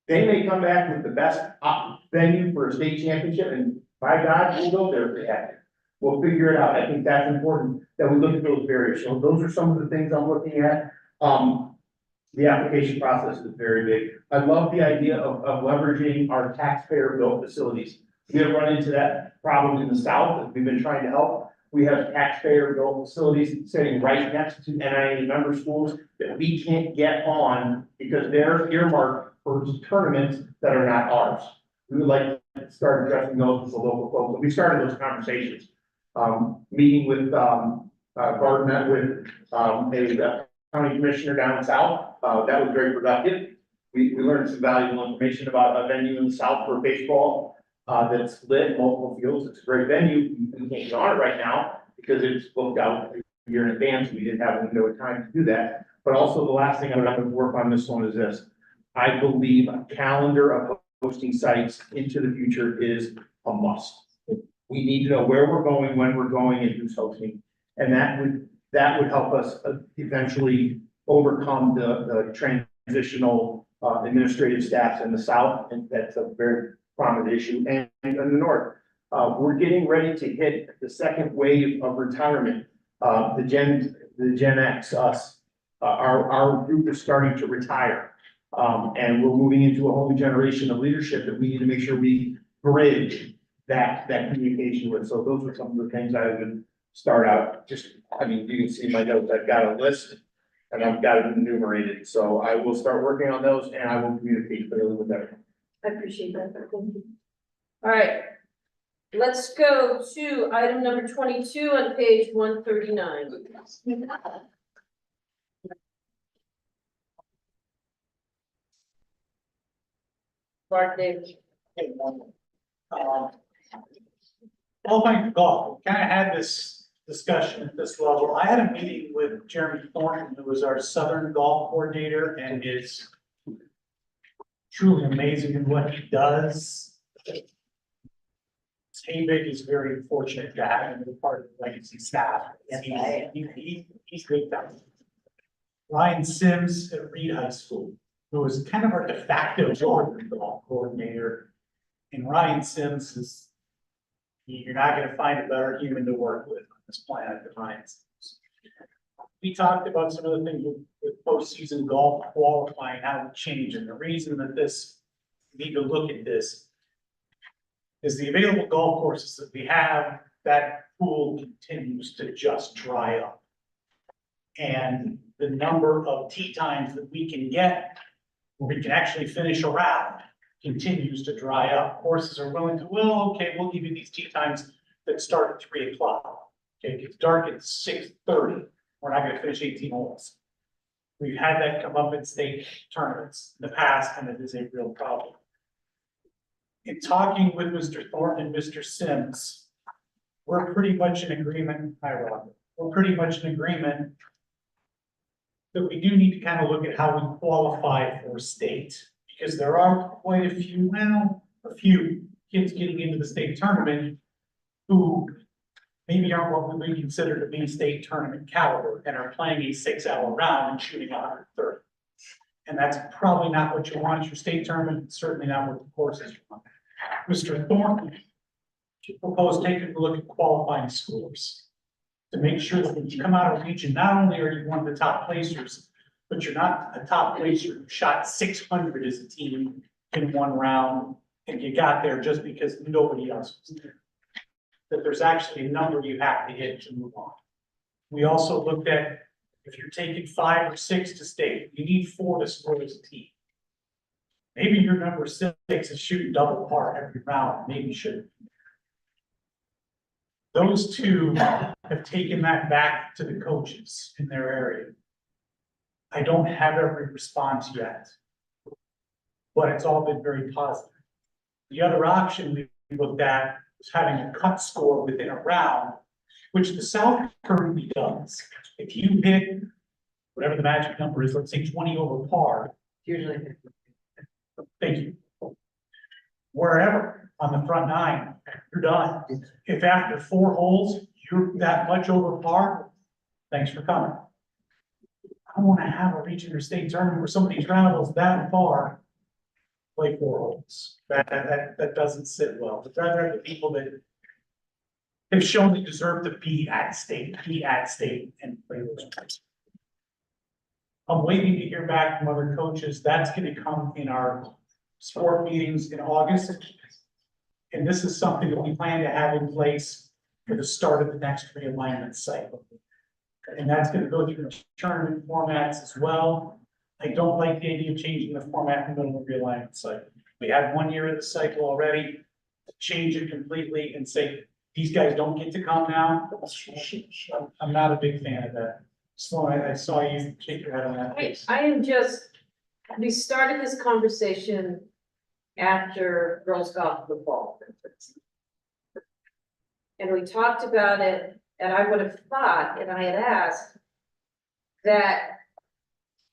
They may come back with the best venue for a state championship, and by God, we'll go there if they have to. We'll figure it out. I think that's important, that we look at those barriers. So those are some of the things I'm looking at. The application process is very big. I love the idea of leveraging our taxpayer-built facilities. We have run into that problem in the south, and we've been trying to help. We have taxpayer-built facilities sitting right next to NIAA member schools that we can't get on because they're earmarked for tournaments that are not ours. We would like to start addressing those with the local folks, but we started those conversations. Meeting with, Bart met with, a county commissioner down south, that was very productive. We learned some valuable information about a venue in the south for baseball, that's lit, multiple fields. It's a great venue. We can't get on it right now because it's booked out a year in advance. We didn't have a window of time to do that. But also the last thing I would have to work on this one is this. I believe a calendar of hosting sites into the future is a must. We need to know where we're going, when we're going, and who's hosting. And that would help us eventually overcome the transitional administrative staffs in the south, and that's a very prominent issue, and in the north. We're getting ready to hit the second wave of retirement. The Gen X, us, our group is starting to retire. And we're moving into a whole new generation of leadership that we need to make sure we bridge that communication with. So those are some of the things I would start out. I mean, you can see my notes, I've got a list and I've got it enumerated. So I will start working on those and I will communicate clearly with everyone. I appreciate that. Thank you. All right. Let's go to item number 22 on page 139. Mark Davis. Qualifying for golf, we kind of had this discussion at this level. I had a meeting with Jeremy Thornton, who was our Southern golf coordinator, and is truly amazing in what he does. Big is very fortunate to have him as part of the legacy staff. And he's great. Ryan Sims at Reed High School, who was kind of our de facto golf coordinator. And Ryan Sims is, you're not gonna find a better human to work with on this planet than Ryan Sims. We talked about some of the things with postseason golf qualifying, how it changed, and the reason that we need to look at this is the available golf courses that we have, that pool continues to just dry up. And the number of tee times that we can get, where we can actually finish a round, continues to dry up. Courses are willing to, well, okay, we'll give you these tee times that start at 3 o'clock. Okay, it gets dark at 6:30. We're not gonna finish 18 holes. We've had that come up in state tournaments in the past, and it is a real problem. In talking with Mr. Thornton and Mr. Sims, we're pretty much in agreement, hi Rob, we're pretty much in agreement that we do need to kind of look at how we qualify for state, because there are quite a few kids getting into the state tournament who maybe aren't what we would consider to be state tournament caliber and are playing a 6-hour round and shooting 130. And that's probably not what you want as your state tournament, and certainly not what the course is. Mr. Thornton proposed taking a look at qualifying scores to make sure that when you come out of region, not only are you one of the top placers, but you're not a top placer who shot 600 as a team in one round and you got there just because nobody else was there. That there's actually a number you have to hit to move on. We also looked at if you're taking 5 or 6 to state, you need 4 to score as a team. Maybe your number 6 is shooting double par every round, maybe shouldn't. Those two have taken that back to the coaches in their area. I don't have every response yet, but it's all been very positive. The other option we looked at was having a cut score within a round, which the South currently does. If you hit whatever the magic number is, let's say 20 over par. Usually. Thank you. Wherever on the front 9, you're done. If after 4 holes, you're that much over par, thanks for coming. I want to have a region or state tournament where somebody's travels that far, play 4 holes. That doesn't sit well. But rather the people that have shown they deserve to be at state and play those games. I'm waiting to hear back from other coaches. That's going to come in our sport meetings in August. And this is something that we plan to have in place for the start of the next realignment cycle. And that's going to go through tournament formats as well. I don't like the idea of changing the format in the middle of the realignment cycle. We had 1 year of the cycle already. Change it completely and say, these guys don't get to come now. I'm not a big fan of that. Sloan, I saw you shake your head on that. I am just, we started this conversation after girls golf football. And we talked about it, and I would have thought, and I had asked that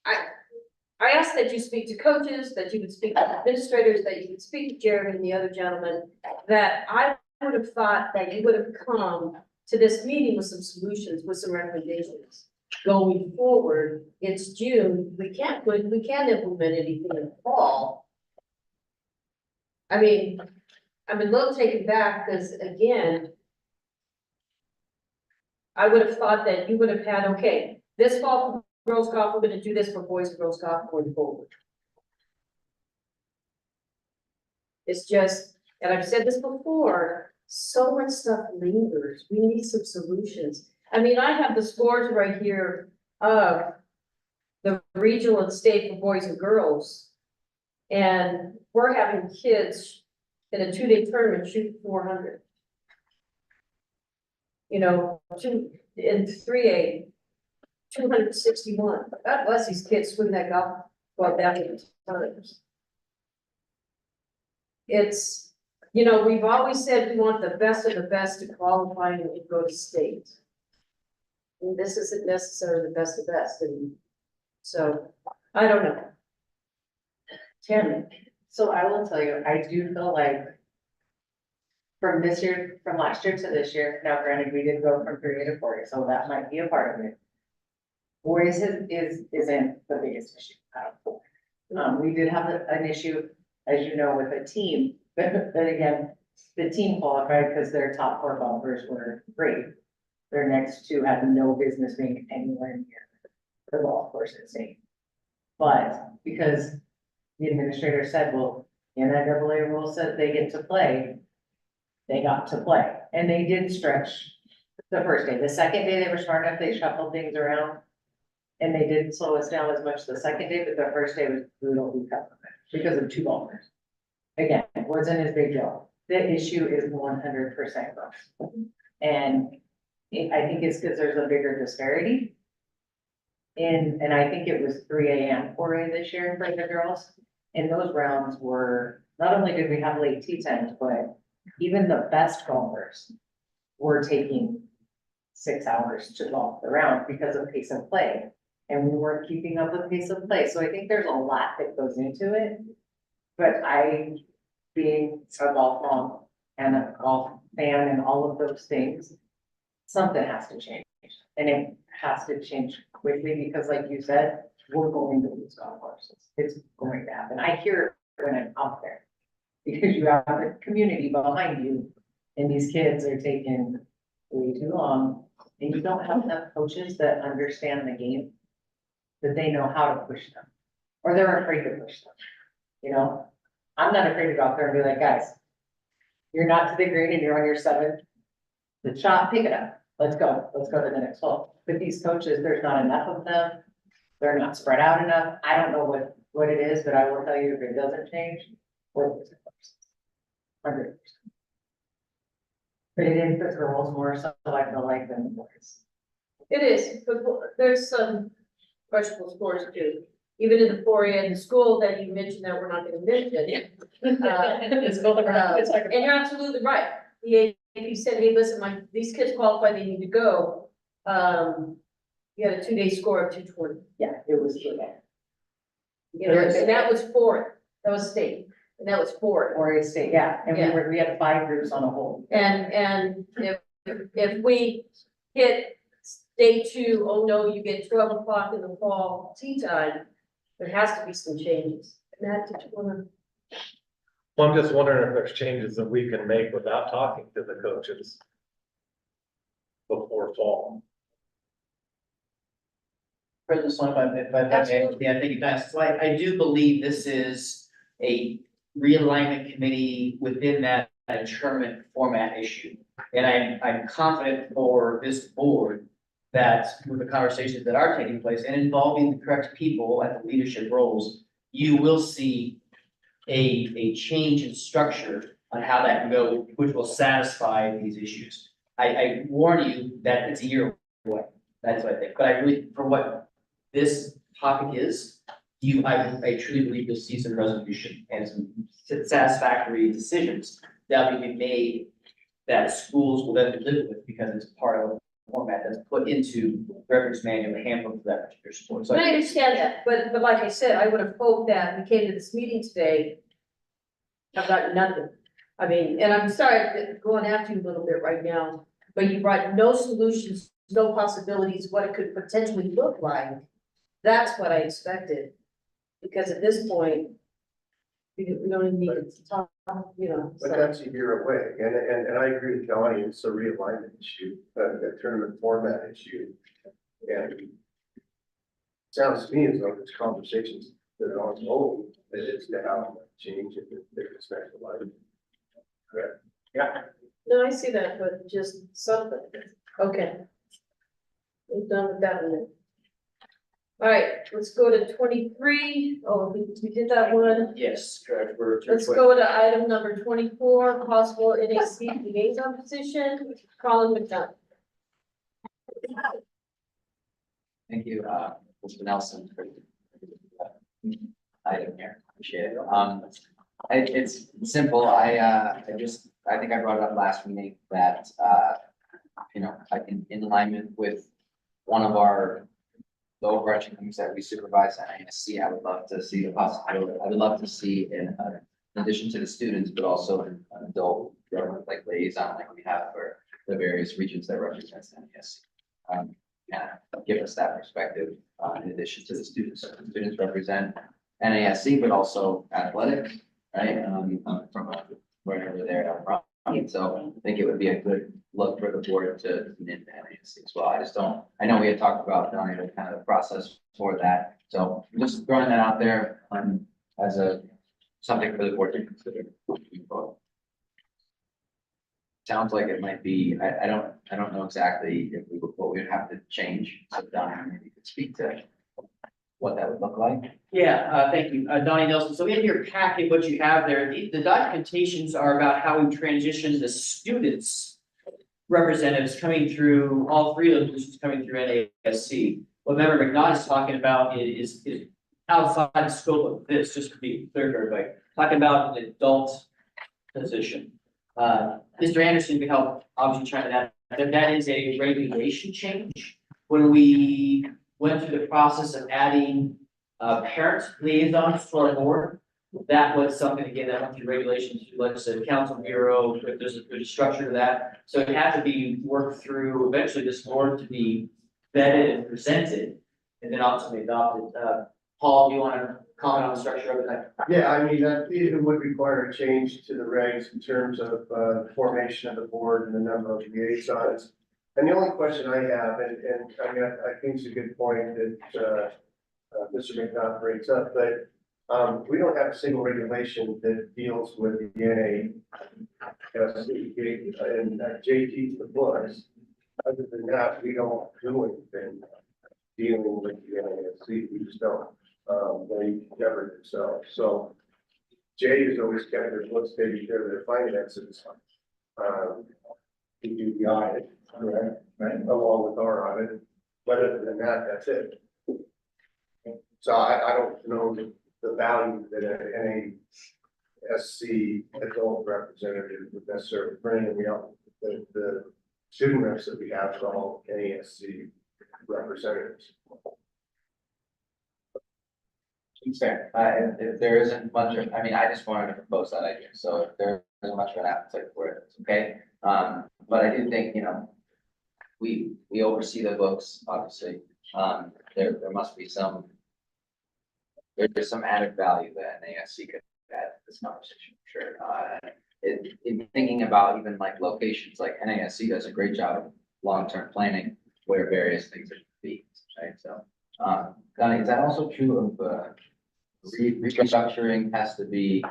I asked that you speak to coaches, that you would speak to administrators, that you would speak to Jeremy and the other gentleman, that I would have thought that you would have come to this meeting with some solutions, with some recommendations. Going forward, it's June, we can't implement anything in the fall. I mean, I'm a little taken back because again, I would have thought that you would have had, okay, this fall for girls golf, we're gonna do this for boys and girls golf going forward. It's just, and I've said this before, so much stuff lingers. We need some solutions. I mean, I have the scores right here of the regional and state for boys and girls. And we're having kids in a 2-day tournament shoot 400. You know, in 3A, 261. God bless these kids swing that golf ball that many times. It's, you know, we've always said we want the best of the best to qualify and go to state. And this isn't necessarily the best of the best, and so, I don't know. Tim, so I will tell you, I do feel like from last year to this year, now granted, we did go from 3 to 4, so that might be a part of it. Boys isn't the biggest issue. We did have an issue, as you know, with a team, but again, the team qualified because their top 4 golfers were great. Their next 2 had no business being anywhere near the golf course at state. But because the administrator said, well, NIAA rule said they get to play, they got to play. And they did stretch the first day. The second day, they were smart enough, they shuffled things around. And they didn't slow us down as much the second day, but the first day was brutal because of 2 golfers. Again, it wasn't his big deal. The issue is 100% gross. And I think it's because there's a bigger disparity. And I think it was 3 a.m. 4 a.m. this year for the girls. And those rounds were, not only did we have late tee times, but even the best golfers were taking 6 hours to golf the round because of pace of play. And we weren't keeping up with pace of play. So I think there's a lot that goes into it. But I, being a golf mom and a golf fan and all of those things, something has to change. And it has to change quickly because like you said, we're going to lose golf courses. It's going to happen. I hear it when I'm out there. Because you have a community behind you and these kids are taking way too long. And you don't have enough coaches that understand the game, that they know how to push them, or they're afraid to push them. You know, I'm not afraid to go out there and be like, guys, you're not to the green and you're on your seventh. The shot, pick it up. Let's go to the next hole. But these coaches, there's not enough of them. They're not spread out enough. I don't know what it is, but I will tell you if it doesn't change, we're losing courses. 100%. But it is the girls more so I feel like than the boys. It is, but there's some questionable scores too. Even in the 4A in the school that you mentioned that we're not gonna mention. It's both of our- it's like- And you're absolutely right. The AP said, hey, listen, these kids qualify, they need to go. You had a 2-day score of 220. Yeah, it was good. You know, and that was for, that was state, and that was for. Or a state, yeah, and Yeah. we had 5 groups on a whole. And if we hit day 2, oh no, you get 12 o'clock in the fall tea time, there has to be some changes. And that did you wanna? Well, I'm just wondering if there's changes that we can make without talking to the coaches before fall. President Sloan, if I may, Absolutely. yeah, thank you, guys. So I do believe this is a realignment committee within that tournament format issue. And I'm confident for this board that with the conversations that are taking place and involving the correct people at the leadership roles, you will see a change in structure on how that can go, which will satisfy these issues. I warn you that it's a year away. That's what I think. But I really, for what this topic is, I truly believe you'll see some resolution and some satisfactory decisions that will be made that schools will then live with because it's part of a format that's put into the reference manual, the handbook for that particular sport. So I understand that, but like I said, I would have hoped that we came to this meeting today. I've got nothing. I mean, and I'm sorry, going after you a little bit right now, but you brought no solutions, no possibilities, what it could potentially look like. That's what I expected. Because at this point, we don't even need to talk, you know. But so. that's a year away, and I agree with Donnie, it's a realignment issue, a tournament format issue. And sounds to me as though it's conversations that are ongoing, that it's now change if it's specialized. Correct. Yeah. No, I see that, but just something, okay. We're done with that one. All right, let's go to 23. Oh, we did that one. yes, correct. We're Let's go to item number 24, possible NAC liaison position, Colin McDonough. Thank you, Mr. Nelson, for the item here. Appreciate it. It's simple. I think I brought it up last meeting that, I think in alignment with one of the overarching things that we supervise at NIAA, I would love to see the possibility. I would love to see in addition to the students, but also an adult government like liaison like we have for the various regions that represents NIAA. Give us that perspective, in addition to the students. So the students represent NASC, but also athletics, right? From wherever they're from. So I think it would be a good look for the board to lean into NASC as well. I know we had talked about kind of the process for that. So just throwing that out there, as something for the board to consider. Sounds like it might be, I don't know exactly what we would have to change. So Don, maybe you could speak to what that would look like. Yeah, thank you, Donnie Nelson. So in your packet, what you have there, the documentations are about how we transition the students representatives coming through, all 3 of those positions coming through NASC. What Member McNaught is talking about is outside the scope of this, just to be clear for everybody, talking about an adult position. Mr. Anderson can help obviously try that is a regulation change. When we went through the process of adding parent liaisons to our board, that was something, again, that went through regulations, through legislative council bureau, there's a structure to that. So it had to be worked through eventually this board to be vetted and presented. and then ultimately adopted. Paul, do you want to comment on the structure of it? Yeah, I mean, that it would require a change to the regs in terms of, formation of the board and the number of liaisons. And the only question I have, and I mean, I think it's a good point that, Mr. McDonald brings up, but, we don't have a single regulation that deals with the NA. And JT the books. Other than that, we don't do anything dealing with the NASC, we just don't. They govern themselves, so Jay has always kept their books taking care of their finances. We do the audit, correct, right, along with our audit, but other than that, that's it. So I don't know the value that a NASC adult representative would necessarily bring, and we all, the student reps that we have are all NASC representatives. It's fair. If there isn't much of, I mean, I just wanted to propose that idea, so if there isn't much of an appetite for it, it's okay. But I do think, you know, we oversee the books, obviously. There must be some, there's some added value that NASC could add to this conversation, for sure. In thinking about even like locations, like NASC does a great job of long-term planning where various things are to be, right? So, Connie, is that also true of, restructuring has to be,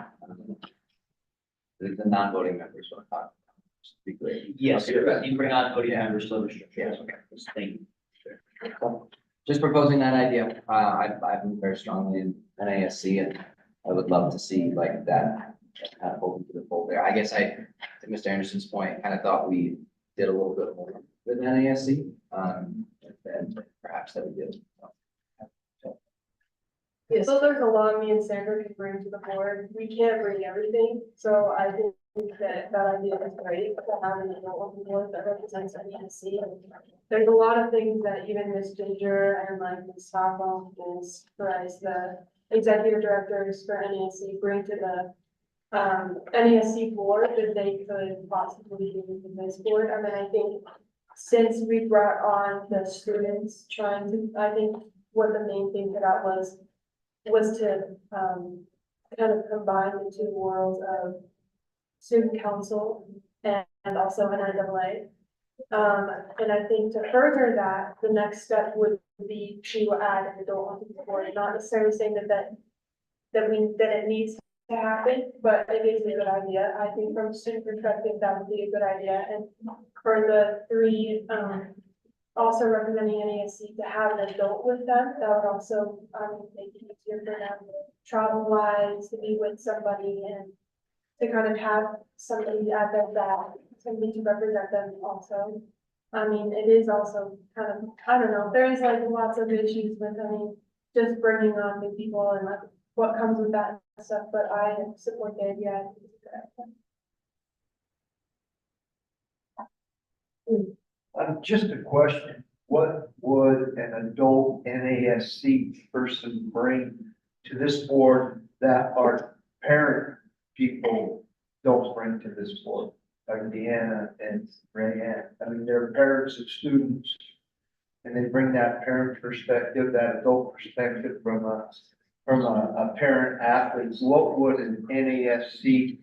the non-voting members want to talk about, just to be clear. Yes, Okay. you bring on voting members, still restricted. Yes. Okay, just thank you. So, just proposing that idea, I believe very strongly in NASC, and I would love to see like that kind of open to the fold there. I guess to Mr. Anderson's point, kind of thought we did a little bit more with NASC, and perhaps that we did. Yes, So there's a lot me and Sandra can bring to the board. We can't bring everything, so I think that idea is great to have an adult on the board that represents NESC. There's a lot of things that even Ms. Ginger and like Ms. Stockholm and Ms. Price, the executive directors for NESC, bring to the NESC board that they could possibly do with this board. I mean, I think since we brought on the students trying to, I think what the main thing for that was to kind of combine the two worlds of student council and also NIAA. And I think to further that, the next step would be to add an adult onto the board, not necessarily saying that it needs to happen, but it is a good idea. I think from a student perspective, that would be a good idea. And for the three, also representing NASC, to have an adult with them, that would also, make it easier for them travel wise, to be with somebody and to kind of have somebody at their back, somebody to represent them also. I mean, it is also kind of, I don't know, there is like lots of issues with, I mean, just bringing on new people and like what comes with that and stuff, but I support the idea. I think it's a good idea. Just a question, what would an adult NASC person bring to this board that our parent people don't bring to this board? Like Deanna and Rayanne, I mean, they're parents of students. And they bring that parent perspective, that adult perspective from a parent athlete. What would an NASC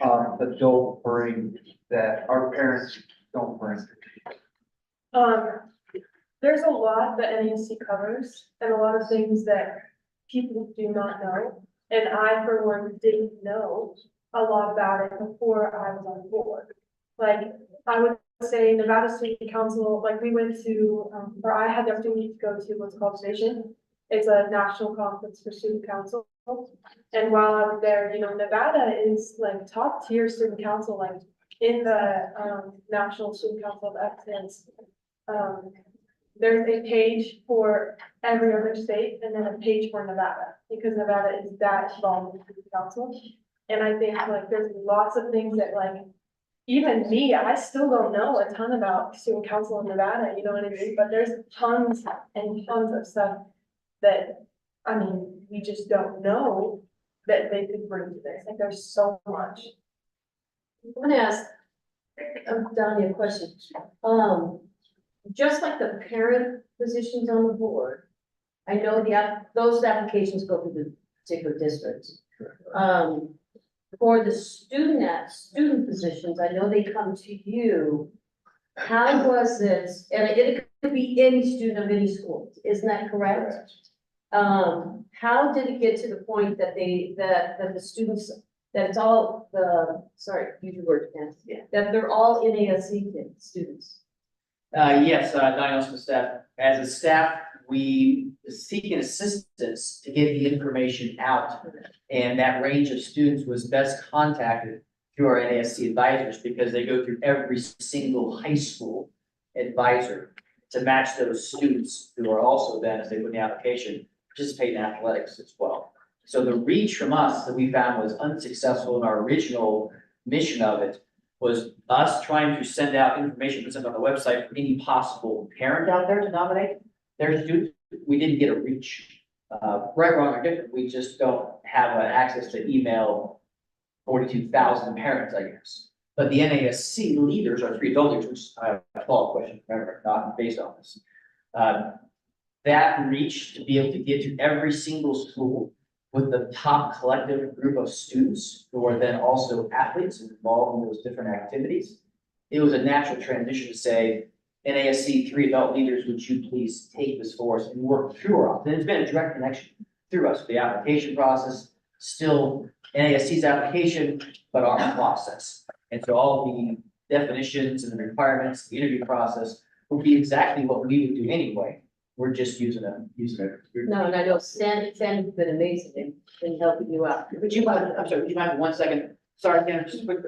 adult bring that our parents don't bring? There's a lot that NESC covers and a lot of things that people do not know. And I, for one, didn't know a lot about it before I was on board. Like, I would say Nevada State Council, like we went to, or I had the opportunity to go to what's called Station. It's a national conference for student council. And while I was there, you know, Nevada is like top tier student council, like in the National Student Council of Excellence. There's a page for every other state and then a page for Nevada, because Nevada is that involved in student council. And I think like there's lots of things that like, even me, I still don't know a ton about student council in Nevada, you know what I mean? But there's tons and tons of stuff that, I mean, we just don't know that they could bring to this. Like there's so much. I'm gonna ask, Donnie a question. Just like the parent positions on the board, I know those applications go to the particular districts. For the student positions, I know they come to you. How was it, and it could be any student of any school, isn't that correct? How did it get to the point that that the students, that it's all use your word, Ken. Yeah. That they're all NASC kids, students? Yes, Diane Smith staff, as a staff, we seek an assistance to get the information out. And that range of students was best contacted through our NASC advisors because they go through every single high school advisor to match those students who are also then, as they put in the application, participate in athletics as well. So the reach from us that we found was unsuccessful in our original mission of it was us trying to send out information, put something on the website for any possible parent out there to nominate their student. We didn't get a reach. Right, wrong, or different, we just don't have access to email 42,000 parents, I guess. But the NASC leaders are 3 adult leaders, which I have a follow-up question, remember, not based on this. That reach to be able to get to every single school with the top collective group of students who are then also athletes involved in those different activities. It was a natural transition to say, NASC 3 adult leaders, would you please take this for us and work through our office? And it's been a direct connection through us, the application process, still NASC's application, but our process. And so all the definitions and the requirements, the interview process will be exactly what we would do anyway. We're just using a. No, and I know Sandy's been amazing in helping you out. Would you mind, I'm sorry, would you mind 1 second? Sorry, Ken, just a quick,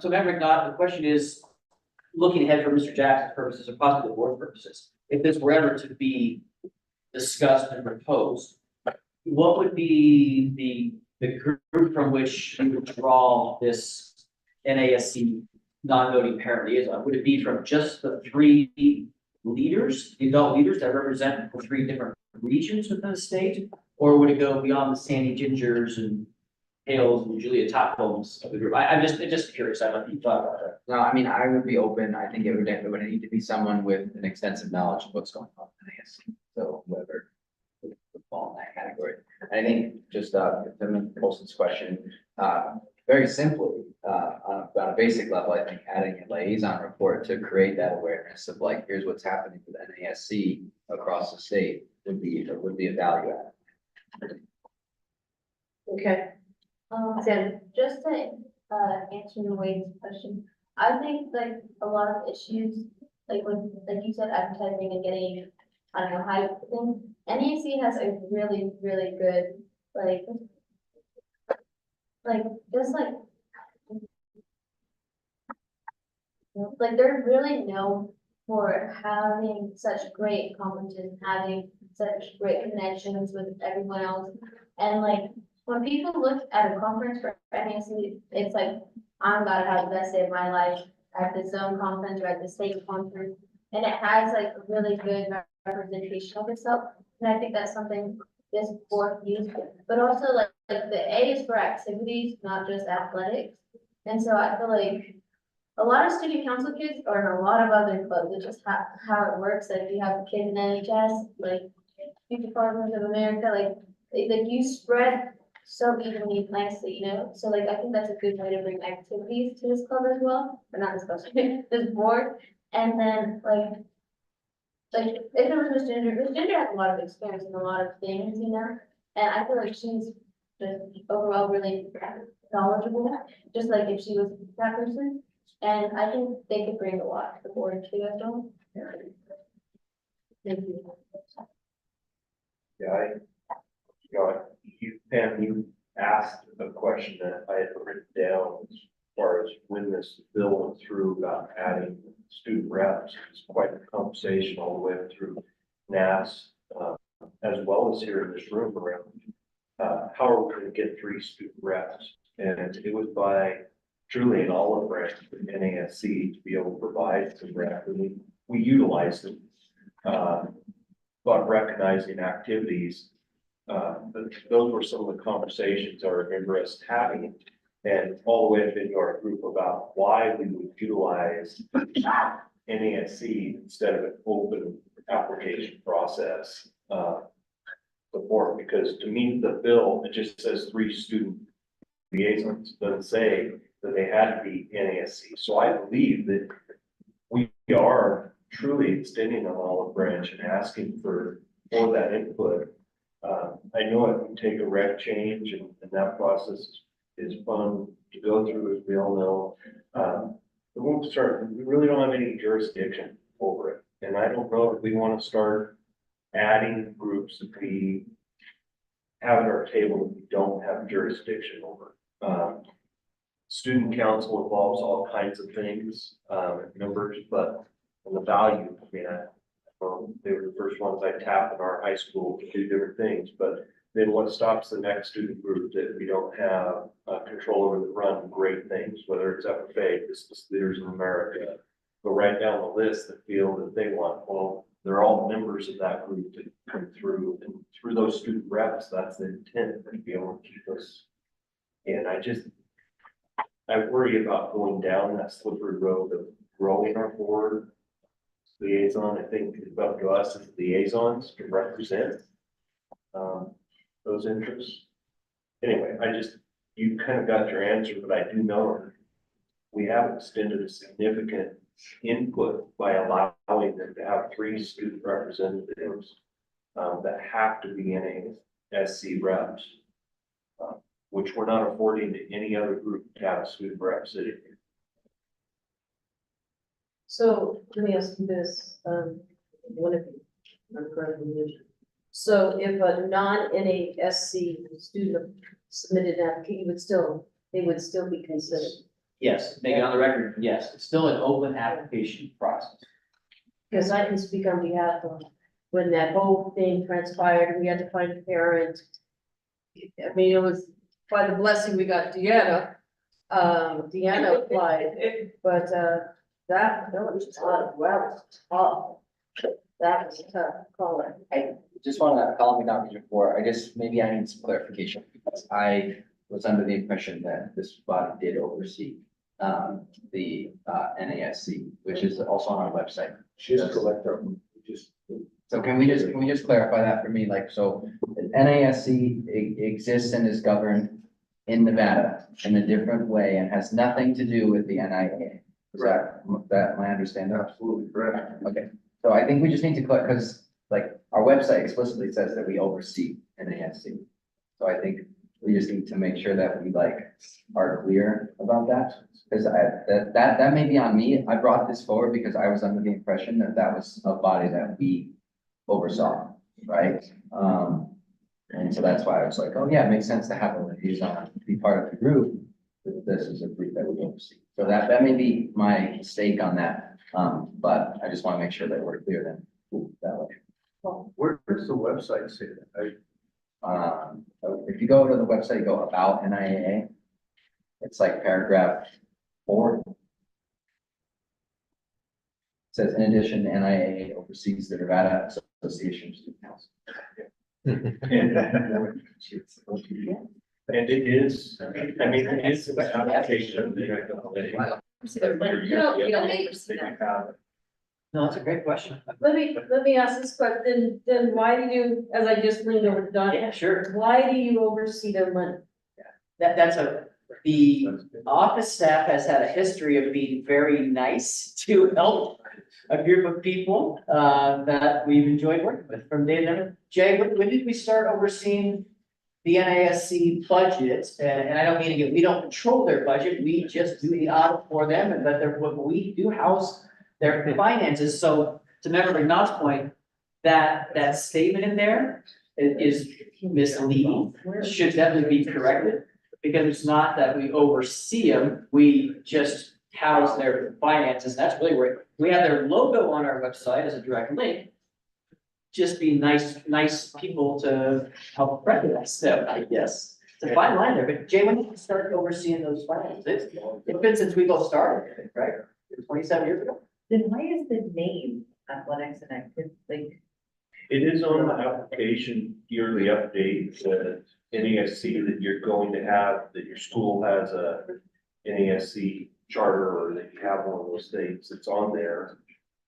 so Maverick, not, the question is, looking ahead for Mr. Jackson's purposes or possibly the board purposes, if this were ever to be discussed and proposed, what would be the group from which you would draw this NASC non-voting parent liaison? Would it be from just the 3 leaders, the adult leaders that represent the 3 different regions within the state? Or would it go beyond the Sandy Gingers and Hales and Julia Topholmes of the group? I'm just curious, I don't know if you thought about that. No, I mean, I would be open. I think it would need to be someone with an extensive knowledge of what's going on in NASC. So whoever would fall in that category. I think just, to Colson's question, very simply, on a basic level, I think adding a liaison report to create that awareness of like, here's what's happening with NASC across the state would be a value add. Okay, Sandy. Just to, answer the Wade's question, I think like a lot of issues, like you said, advertising and getting, I don't know, hype thing. NEC has a really, really good, they're really known for having such great conferences, having such great connections with everyone else. And like, when people look at a conference for NAC, it's like, I'm about to have the best day of my life at the zone conference or at the state conference. And it has like a really good representation of itself. And I think that's something this board used, but also like the A is for activities, not just athletics. And so I feel like a lot of student council kids are in a lot of other clubs. It's just how it works. Like you have a kid in NHS, like Future Farmers of America, like you spread so evenly nicely, you know? So like, I think that's a good way to bring activities to this club as well, or not this club, this board. And then like if it was Miss Ginger has a lot of experience in a lot of things, you know? And I feel like she's just overall really knowledgeable, just like if she was that person. And I think they could bring a lot to the board too, as well. Thank you. Yeah, Pam, you asked a question that I had written down as far as when this bill went through about adding student reps. It's quite a conversation all the way through NAS, as well as here in this room around, how are we going to get 3 student reps? And it was by truly an olive branch from NASC to be able to provide some rep, and we utilized them. But recognizing activities, those were some of the conversations I remember us having, and all the way up into our group about why we would utilize NASC instead of an open application process. the board, because to me, the bill, it just says 3 student liaisons, doesn't say that they had to be NASC. So I believe that we are truly extending an olive branch and asking for that input. I know it can take a rec change and that process is fun to go through, as we all know. We won't start, we really don't have any jurisdiction over it. And I don't know if we want to start adding groups that we have at our table that we don't have jurisdiction over. Student council involves all kinds of things, numbers, but and the value, I mean, they were the first ones I tapped in our high school to do different things, but then what stops the next student group that we don't have control over that run great things, whether it's FFA, Business Leaders in America, go right down the list that feel that they want, well, they're all members of that group that come through, and through those student reps, that's the intent, to be able to keep us. And I worry about going down that slippery road of growing our board liaison. I think it's up to us as liaisons to represent those interests. Anyway, you kind of got your answer, but I do know we have extended a significant input by allowing them to have 3 student representatives that have to be NASC reps, which we're not affording to any other group to have a student rep sitting here. So let me ask you this, one of you, I'm correctly. So if a non-NASC student submitted an application, they would still be considered? Yes, make it on the record, yes, it's still an open application process. Because I can speak on behalf of, when that whole thing transpired, we had to find a parent. I mean, it was by the blessing we got Deanna. Deanna applied, but, that was tough, that was tough, call it. I just want to call me down before, maybe I need some clarification, because I was under the impression that this body did oversee the NASC, which is also on our website. Just collect our, just. So can we just clarify that for me, like, so NASC exists and is governed in Nevada in a different way and has nothing to do with the NIAA? Is that my understanding? Absolutely correct. Okay, so I think we just need to click, because like our website explicitly says that we oversee NASC. So I think we just need to make sure that we are clear about that. Because that may be on me. I brought this forward because I was under the impression that that was a body that we oversaw, right? And so that's why I was like, oh yeah, it makes sense to have a liaison be part of the group. This is a group that we oversee. So that may be my mistake on that. But I just want to make sure that we're clear then. That way. Where's the website say that? If you go to the website, go about NIAA. It's like paragraph 4. It says, in addition, NIAA oversees the Nevada Association of Student Council. And it is, I mean, it is an application. You don't make us see that. No, that's a great question. Let me ask this question, then why do you, as I just leaned over to Don, Yeah, sure. why do you oversee their money? The office staff has had a history of being very nice to help a group of people that we've enjoyed working with from day to day. Jay, when did we start overseeing the NASC budget? And I don't mean, again, we don't control their budget, we just do the audit for them, and but we do house their finances. So to Member McNaught's point, that statement in there is misleading, should definitely be corrected. Because it's not that we oversee them, we just house their finances. That's really where we have their logo on our website as a direct link. Just be nice people to help recognize them, I guess. It's a fine line there, but Jay, when did you start overseeing those finances? It's been since we both started, I think, right? 27 years ago. Then why is the name athletics and activity, It is on the application yearly update, NASC that you're going to have, that your school has a NASC charter, or that you have one of those things, it's on there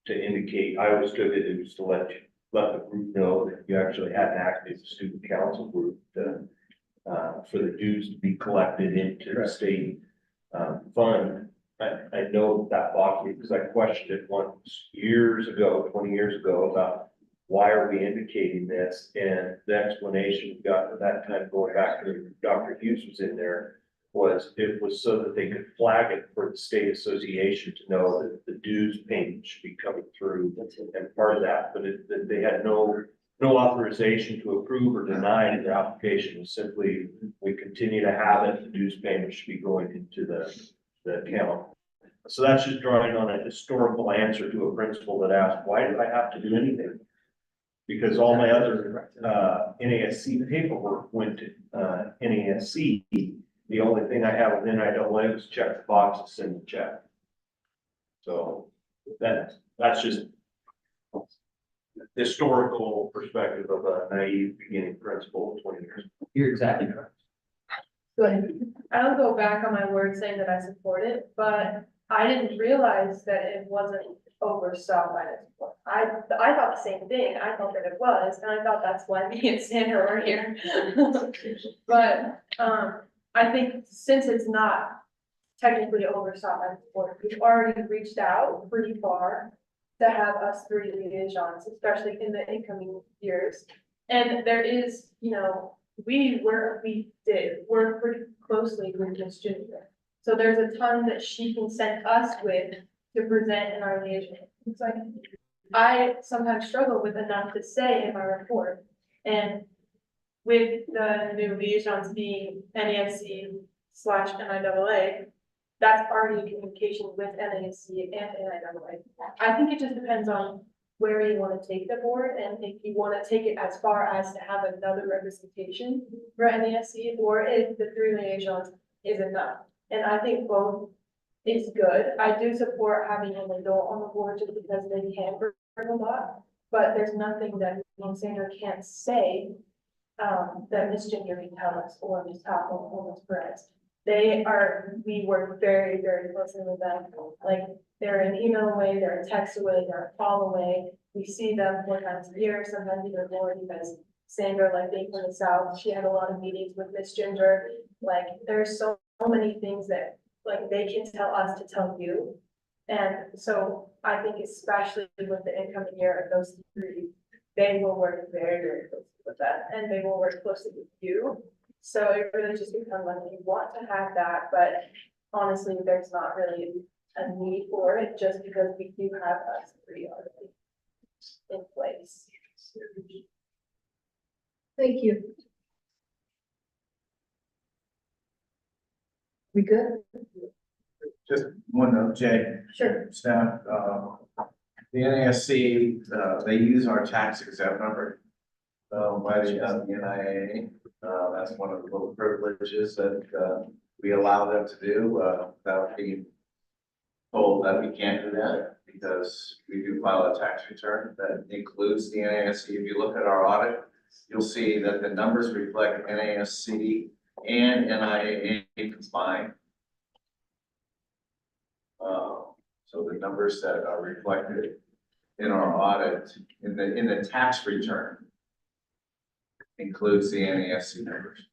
to indicate. I always took it, was to let let the group know that you actually had an active student council group to, for the dues to be collected into the state, fund. I know that box because I questioned it once years ago, 20 years ago, about why are we indicating this? And the explanation we got at that time, going back to Dr. Hughes was in there, was it was so that they could flag it for the state association to know that the dues payment should be coming through and part of that, but that they had no authorization to approve or deny their application. Was simply, we continue to have it, the dues payment should be going into the account. So that's just drawing on a historical answer to a principal that asked, why do I have to do anything? Because all my other NASC paperwork went to NASC. The only thing I have with NIAA was check the box and send the check. So that's just historical perspective of a naive beginning principal of 20 years. You're exactly correct. Go ahead. I'll go back on my word saying that I support it, but I didn't realize that it wasn't oversaw by the board. I thought the same thing. I thought that it was, and I thought that's why me and Sandra were here. But, I think since it's not technically oversaw by the board, we've already reached out pretty far to have us three liaisons, especially in the incoming years. And there is, you know, we did work pretty closely with Ms. Ginger. So there's a ton that she can send us with to present in our liaison. It's like, I sometimes struggle with enough to say in my report. And with the new liaisons being NASC/NIAA, that's already communication with NASC and NIAA. I think it just depends on where you want to take the board, and if you want to take it as far as to have another representation for NASC, or if the three liaisons is enough. And I think both is good. I do support having an adult on the board just because they can bring a lot, but there's nothing that Sandra can't say that Ms. Ginger can tell us, or Ms. Topple, or Ms. Perez. We work very, very closely with them. Like, they're an email away, they're a text away, they're a call away. We see them 4 times a year, sometimes even more, because Sandra, like being from the South, she had a lot of meetings with Ms. Ginger. Like, there's so many things that, like, they can tell us to tell you. And so I think especially with the incoming year of those three, they will work very, very closely with that, and they will work closely with you. So it really just becomes like you want to have that, but honestly, there's not really a need for it, just because we do have us three already in place. Thank you. We good? Just one note, Jay, Sure. staff, the NASC, they use our tax exempt number. By the NIAA, that's one of the little privileges that, we allow them to do, without being told that we can't do that, because we do file a tax return that includes the NASC. If you look at our audit, you'll see that the numbers reflect NASC and NIAA combined. So the numbers that are reflected in our audit, in the tax return, includes the NASC numbers.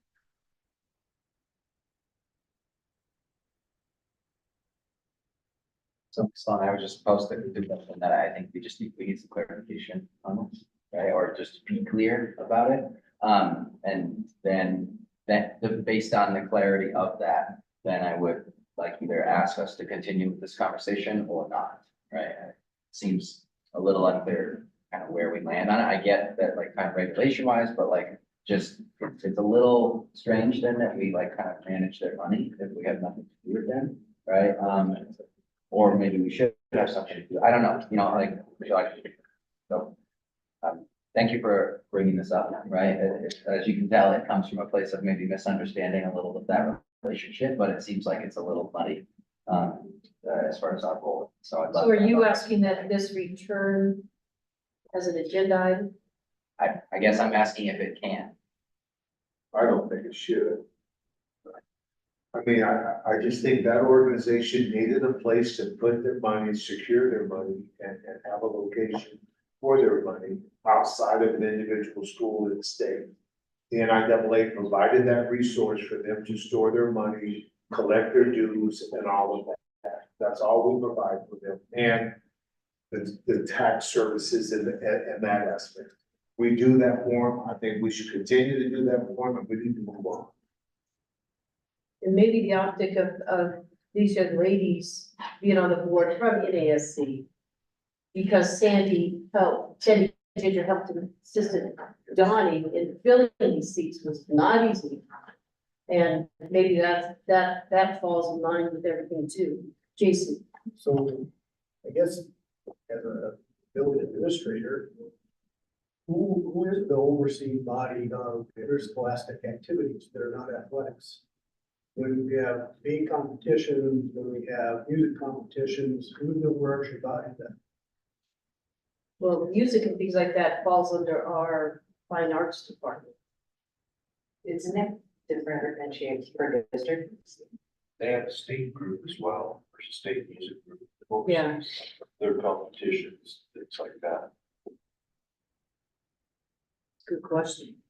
So, I was just supposed to do something that I think we need some clarification on, right, or just be clear about it. And then based on the clarity of that, then I would like either ask us to continue with this conversation or not, right? It seems a little unclear kind of where we land on it. I get that, like, kind of regulation wise, but like, just, it's a little strange then that we like kind of manage their money if we have nothing to do with them, right? Or maybe we should have something to do. I don't know, you know, like, so, thank you for bringing this up, right? As you can tell, it comes from a place of maybe misunderstanding a little of that relationship, but it seems like it's a little muddy, as far as our goal. So I'd love. So are you asking that this return as an agenda item? I guess I'm asking if it can. I don't think it should. I mean, I just think that organization needed a place to put their money, secure their money, and have a location for their money outside of an individual school in the state. The NIAA provided that resource for them to store their money, collect their dues and all of that. That's all we provide for them. And the tax services and that aspect. We do that for them. I think we should continue to do that for them, and we need to move on. And maybe the optic of these young ladies being on the board from NASC. Because Sandy Ginger helped assistant Donnie in filling these seats was not easy. And maybe that falls in line with everything too. Jason, So I guess as a building administrator, who is the overseeing body of interscholastic activities that are not athletics? When we have big competitions, when we have music competitions, who's the overarching body that? well, music and things like that falls under our fine arts department. Isn't it differentiates per district? They have a state group as well, there's a state music group. that Yeah. oversees Their competitions, things like that. Good question.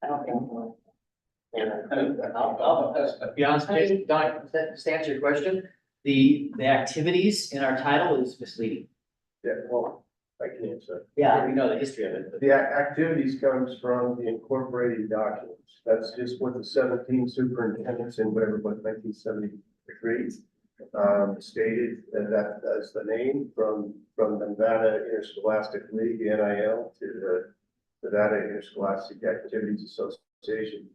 I don't know. I'll be honest, Jason, Don, to answer your question, the activities in our title is misleading. Yeah, well, I can answer. Yeah, we know the history of it, but The activities comes from the incorporated documents. That's just what the 17 superintendents in whatever, but 1973 stated, and that's the name from the Nevada Interscholastic League, the NIL, to the Nevada Interscholastic Activities Association.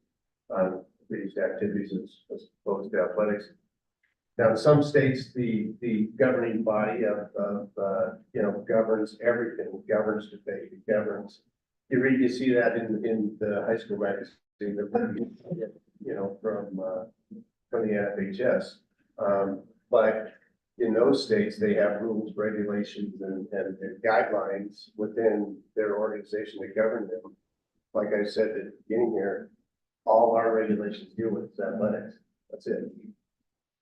These activities as opposed to athletics. Now, in some states, the governing body of governs everything, governs debate, governs. You see that in the high school magazine, from the NFHS. But in those states, they have rules, regulations, and guidelines within their organization that govern them. Like I said at the beginning here, all our regulations deal with athletics. That's it.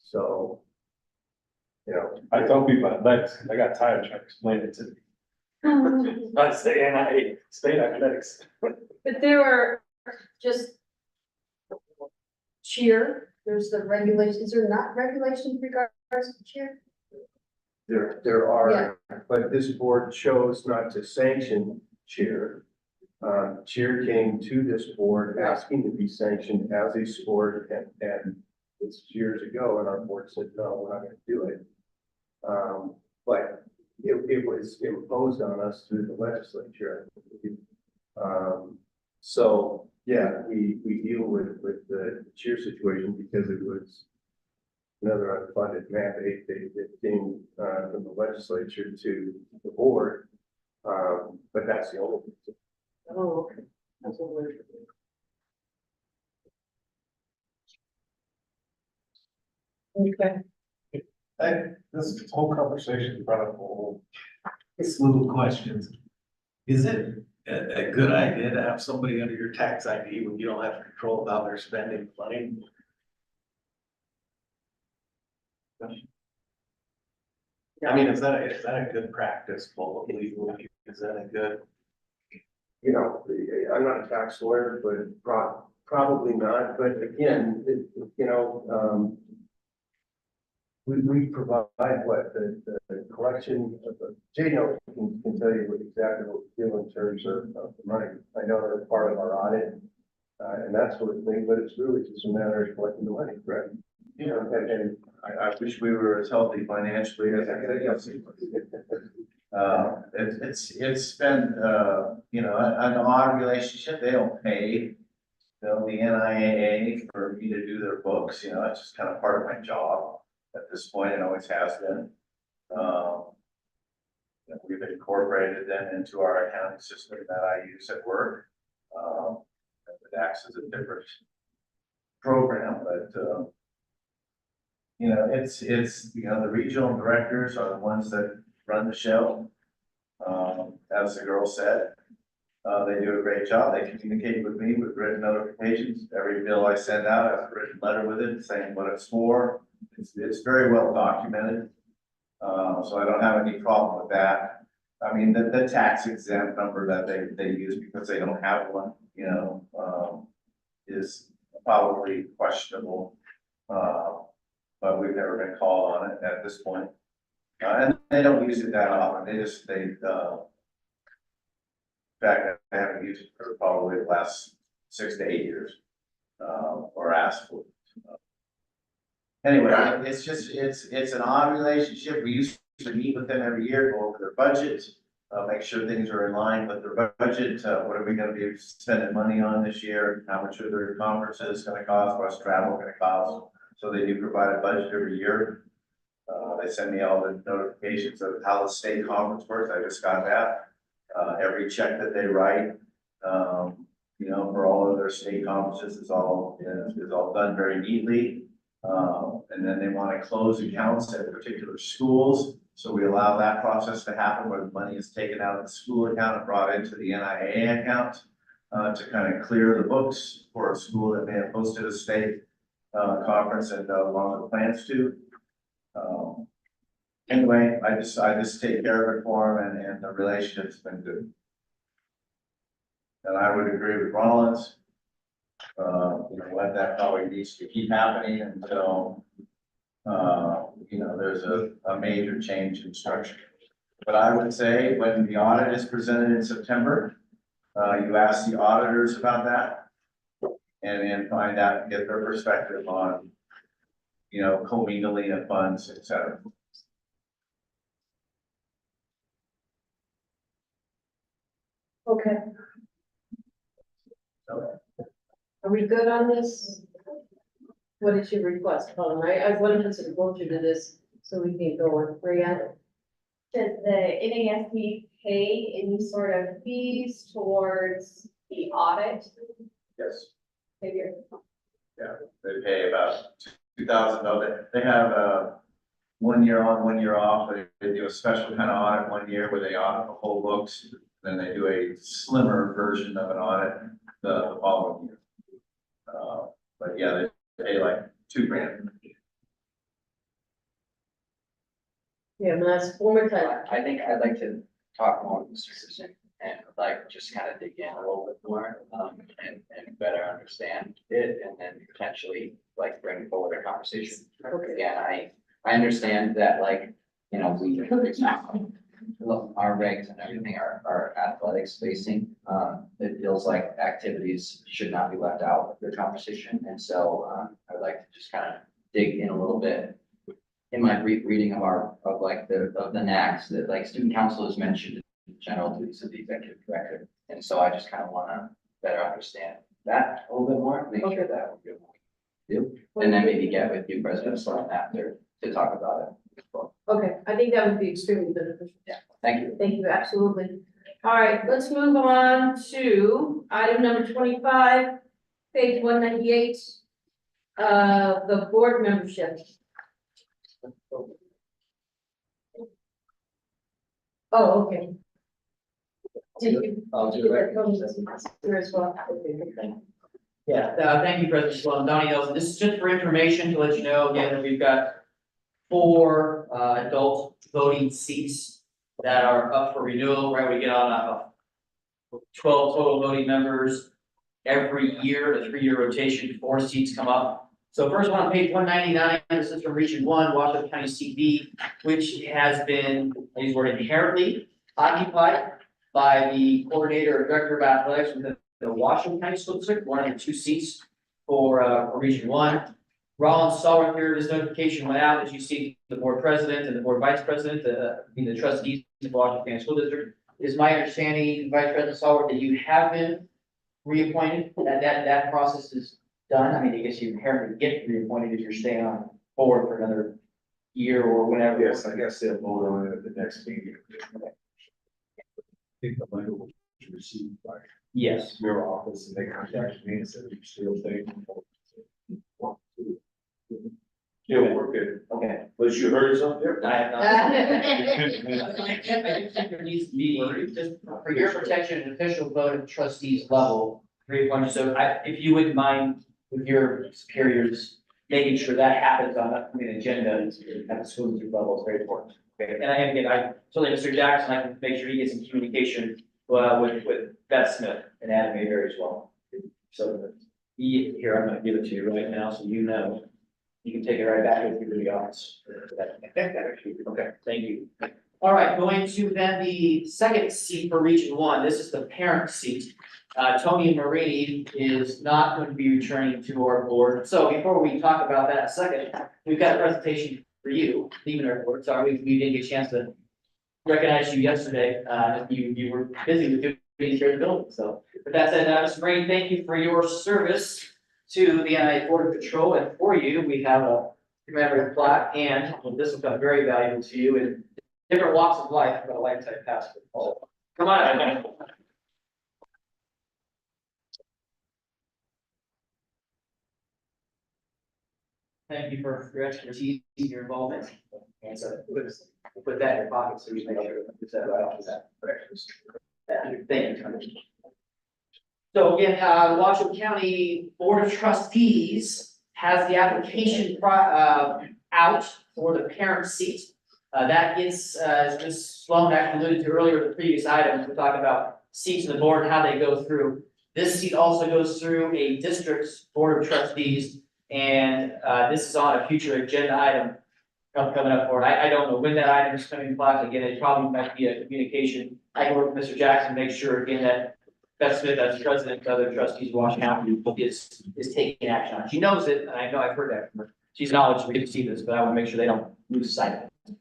So, I tell people athletics, I got tired of trying to explain it to them. I say NIAA, state athletics. But there are just cheer, there's the regulations, are not regulations regards to cheer? there are, but this board chose not to sanction cheer. Cheer came to this board asking to be sanctioned as a sport, and it's years ago, and our board said, no, we're not gonna do it. But it was imposed on us through the legislature. So, yeah, we deal with the cheer situation because it was another unfunded mandate that came from the legislature to the board. But that's the only. Oh, okay. That's what we're. Okay. This whole conversation brought up a whole slew of questions. Is it a good idea to have somebody under your tax ID when you don't have control of how they're spending money? I mean, is that a good practice, both legally? Is that a good? I'm not a tax lawyer, but probably not, but again, we provide what the collection of J-Note can tell you what exactly what we do in terms of the money. I know that it's part of our audit, and that sort of thing, but it's really just a matter of collecting the money, right? And I wish we were as healthy financially as I could. It's been, an odd relationship. They don't pay, the NIAA for me to do their books, it's just kind of part of my job at this point. It always has been. We've incorporated them into our accounting system that I use at work. The DAX is a different program, but, it's, the regional directors are the ones that run the show. As the girl said, they do a great job. They communicate with me with written notifications. Every bill I send out, I have a written letter with it saying what it's for. It's very well documented. So I don't have any problem with that. I mean, the tax exempt number that they use because they don't have one, you know, is probably questionable. But we've never been called on it at this point. And they don't use it that often, in fact, I haven't used it for probably the last 6 to 8 years, or asked for it. Anyway, it's an odd relationship. We used to meet with them every year, go over their budget, make sure things are in line with their budget. What are we gonna be spending money on this year? How much are their conferences gonna cost? What's travel gonna cost? So they do provide a budget every year. They send me all the notifications of how the state conference works. I just got that. Every check that they write, you know, for all of their state conferences is all done very neatly. And then they want to close accounts at particular schools. So we allow that process to happen where the money is taken out of the school account and brought into the NIAA account to kind of clear the books for a school that may have hosted a state conference and no longer plans to. Anyway, I just take care of it for them and the relationship's been good. And I would agree with Rollins. You know, what that probably needs to keep happening until, you know, there's a major change in structure. But I would say when the audit is presented in September, you ask the auditors about that. And then find out, get their perspective on, you know, commingling of funds, et cetera. Okay. Are we good on this? What is your request, Colin? I wanted us to go through to this so we can go on. Brianna? Does the NASB pay any sort of fees towards the audit Yes. figure? Yeah, they pay about $2,000. They have 1 year on, 1 year off. They do a special kind of audit 1 year where they audit the whole books. Then they do a slimmer version of an audit the following year. But yeah, they pay like $2,000. Yeah, last one more time. I think I'd like to talk more with Mr. Susan and like just kind of dig in a little bit more, and better understand it and then potentially like bring forward a conversation. Okay. Again, I understand that like, you know, look, our regs and everything are athletics facing. It feels like activities should not be left out of the conversation. And so, I'd like to just kind of dig in a little bit. In my brief reading of the NACs, that like student council is mentioned in general duties of the executive director. And so I just kind of want to better understand that a little bit more, make sure that we're good. Do, and then maybe get with you, President Sloan, after to talk about it. Okay, I think that would be extremely beneficial. Yeah, thank you. Thank you, absolutely. All right, let's move on to item number 25, page 198. The board membership. Oh, okay. Did you? I'll do it. Here as well. Yeah, thank you, President Sloan. Donnie Nelson, this is just for information to let you know, again, that we've got 4 adult voting seats that are up for renewal, right? We get on 12 total voting members every year, a 3-year rotation, 4 seats come up. So first one on page 199, this is from Region 1, Washington County CB, which has been, I use the word inherently occupied by the coordinator or director of athletics within the Washington County School District, one of the 2 seats for Region 1. Rollins saw here, this notification went out, as you see, the board president and the board vice president, the trustees of Washington County School District. It is my understanding, Vice President Sawyer, that you have been reappointed, that process is done. I mean, I guess you inherently get reappointed if you're staying on board for another year or whatever. Yes, I guess they'll vote on it at the next meeting. I think the letter was received by Yes. your office and they contacted me and said, you still think? Yeah, we're good. Okay. But you heard something? I have not. I do think there needs to be, just for your protection, an official vote at trustees level, reappointment. So if you wouldn't mind with your superiors, making sure that happens on the upcoming agenda at the school district level is very important. Okay, and again, I told Mr. Jackson, I can make sure he gets in communication, with Beth Smith and Adam Mayberry as well. So, here, I'm gonna give it to you right now, so you know. You can take it right back with you to the office. Okay, thank you. All right, going to then the second seat for Region One, this is the parent seat. Tony Marini is not going to be returning to our board, so before we talk about that a second, we've got a presentation for you, leaving our board, sorry, we didn't get a chance to recognize you yesterday, you were busy with doing here in the building, so. With that said, Mr. Marini, thank you for your service to the NIAA Board of Control, and for you, we have a commemorative plaque, and this will become very valuable to you in different walks of life, but a lifetime past. Come on. Thank you for your expertise, your involvement, and so we'll put that in your pocket, so you make sure that it's right off the bat. Thank you. So again, the Washoe County Board of Trustees has the application out for the parent seat. That gets, as Ms. Sloan actually alluded to earlier in the previous items, we're talking about seats on the board and how they go through. This seat also goes through a district's Board of Trustees, and this is on a future agenda item coming up for it. I don't know when that item is coming to class. Again, it probably might be a communication. I can work with Mr. Jackson, make sure again that Beth Smith, as president of the trustees of Washington County, is taking action on it. She knows it, and I know I've heard that from her. She's acknowledged we didn't see this, but I want to make sure they don't lose sight of it.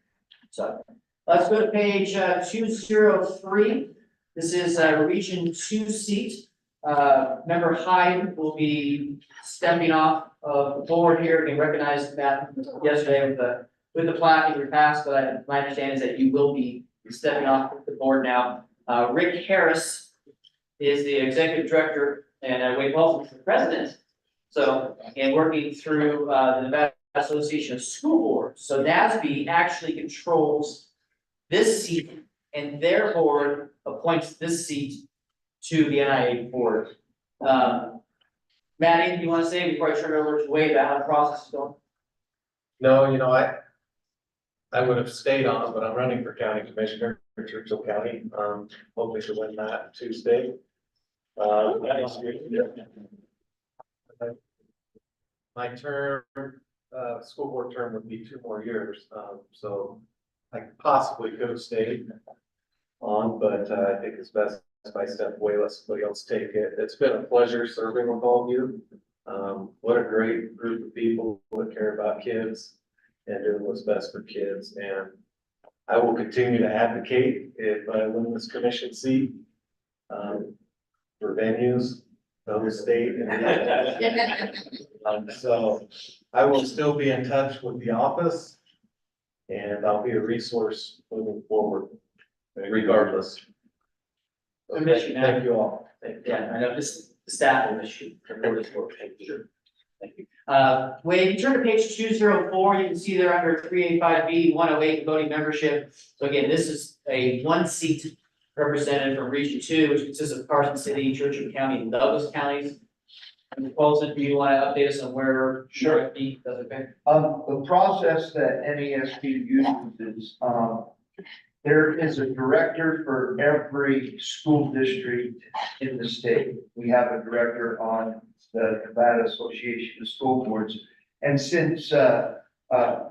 So let's go to page 203. This is a Region 2 seat. Member Hyde will be stepping off of the board here. We recognized that yesterday with the plaque in your past, but my understanding is that you will be stepping off the board now. Rick Harris is the executive director, and Wade Paulson is the president. So, and working through the Nevada Association of School Boards. So NASB actually controls this seat, and their board appoints this seat to the NIAA board. Matt, anything you want to say before I turn it over to Wade about how the process is going? No, I would have stayed on, but I'm running for county commissioner for Churchill County, hoping to win that Tuesday. My term, school board term would be 2 more years, so I possibly could have stayed on, but I think it's best if I step away, let somebody else take it. It's been a pleasure serving with all of you. What a great group of people that care about kids and doing what's best for kids, and I will continue to advocate if I win this commission seat. For venues of the state. So I will still be in touch with the office, and I'll be a resource moving forward regardless. I miss you, Matt. Thank you all. Yeah, I know this, the staff will miss you. Thank you. Thank you. Wade, you turn to page 204, you can see there under 385B 108 voting membership. So again, this is a 1 seat represented from Region 2, which consists of Carson City, Churchill County, and Douglas counties. And Paulson, do you want to update us on where? Sure. Does it fit? The process that NESB uses is, there is a director for every school district in the state. We have a director on the Nevada Association of School Boards. And since,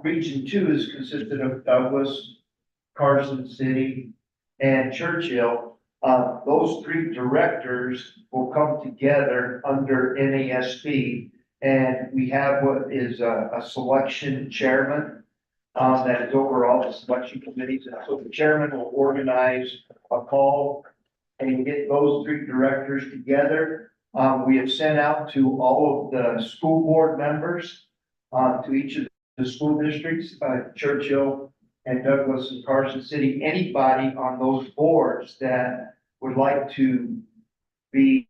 Region 2 is consisted of Douglas, Carson City, and Churchill, those 3 directors will come together under NASB, and we have what is a selection chairman that is over all the selection committees, and so the chairman will organize a call and get those 3 directors together. We have sent out to all of the school board members, to each of the school districts, Churchill, and Douglas and Carson City, anybody on those boards that would like to be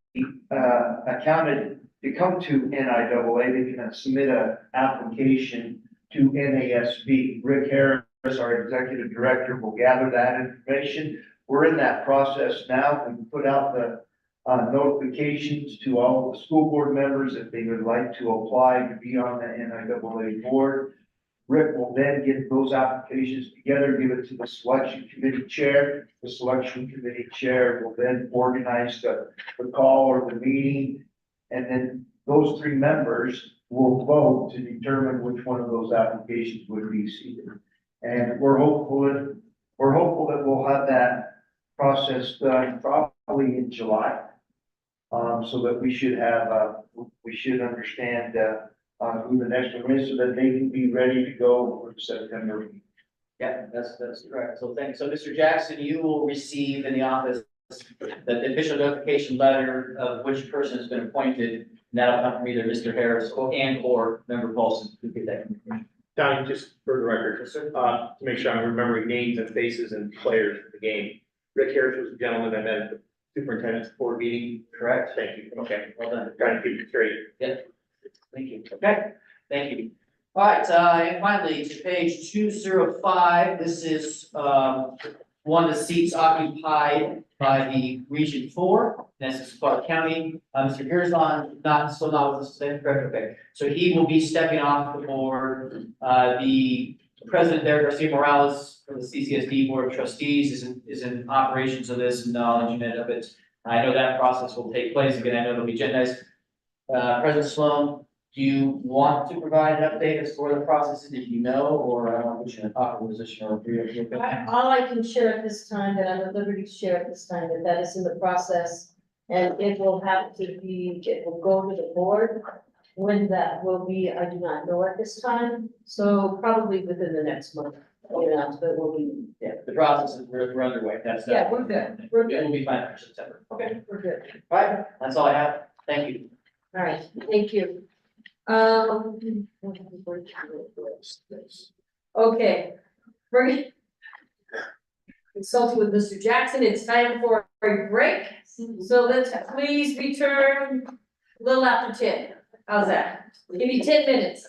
accounted to come to NIAA, they can submit an application to NASB. Rick Harris, our executive director, will gather that information. We're in that process now. We put out the notifications to all of the school board members if they would like to apply to be on the NIAA board. Rick will then get those applications together, give it to the selection committee chair. The selection committee chair will then organize the call or the meeting. And then those three members will vote to determine which one of those applications would be seated. And we're hopeful that we'll have that process done probably in July. So that we should have, we should understand, who the next one is so that they can be ready to go for the September meeting. Yeah, that's correct. So so Mr. Jackson, you will receive in the office the official notification letter of which person has been appointed. And that'll come from either Mr. Harris or Member Paulson to get that information. Donnie, just for the record, to make sure I'm remembering names and faces and players of the game. Rick Harris was the gentleman I met at the superintendent's board meeting. Correct? Thank you. Okay. Well done. Trying to keep it straight. Thank you. Okay, thank you. All right, and finally, to page 205, this is, one of the seats occupied by the Region 4, this is Clark County. Mr. Gersson, not with us today, correct? Okay. So he will be stepping off the board. The president there, Garcia Morales, from the CCSD Board of Trustees is in operations of this, acknowledgement of it. I know that process will take place. Again, I know it'll be agendized. President Sloan, do you want to provide an update as for the processes, if you know, or I don't want to put you in a awkward position or agree? All I can share at this time, that I'm at liberty to share at this time, that is in the process. And it will go to the board. When that will be, I do not know at this time, so probably within the next month. But we'll be, Yeah, the process is, we're underway, that's. yeah, we're good, we're It good, will be fine for September. Okay, we're good. all right, that's all I have. Thank you. All right, thank you. Okay. We're consulting with Mr. Jackson, it's time for a break, so let's please return a little after 10. How's that? Give me 10 minutes.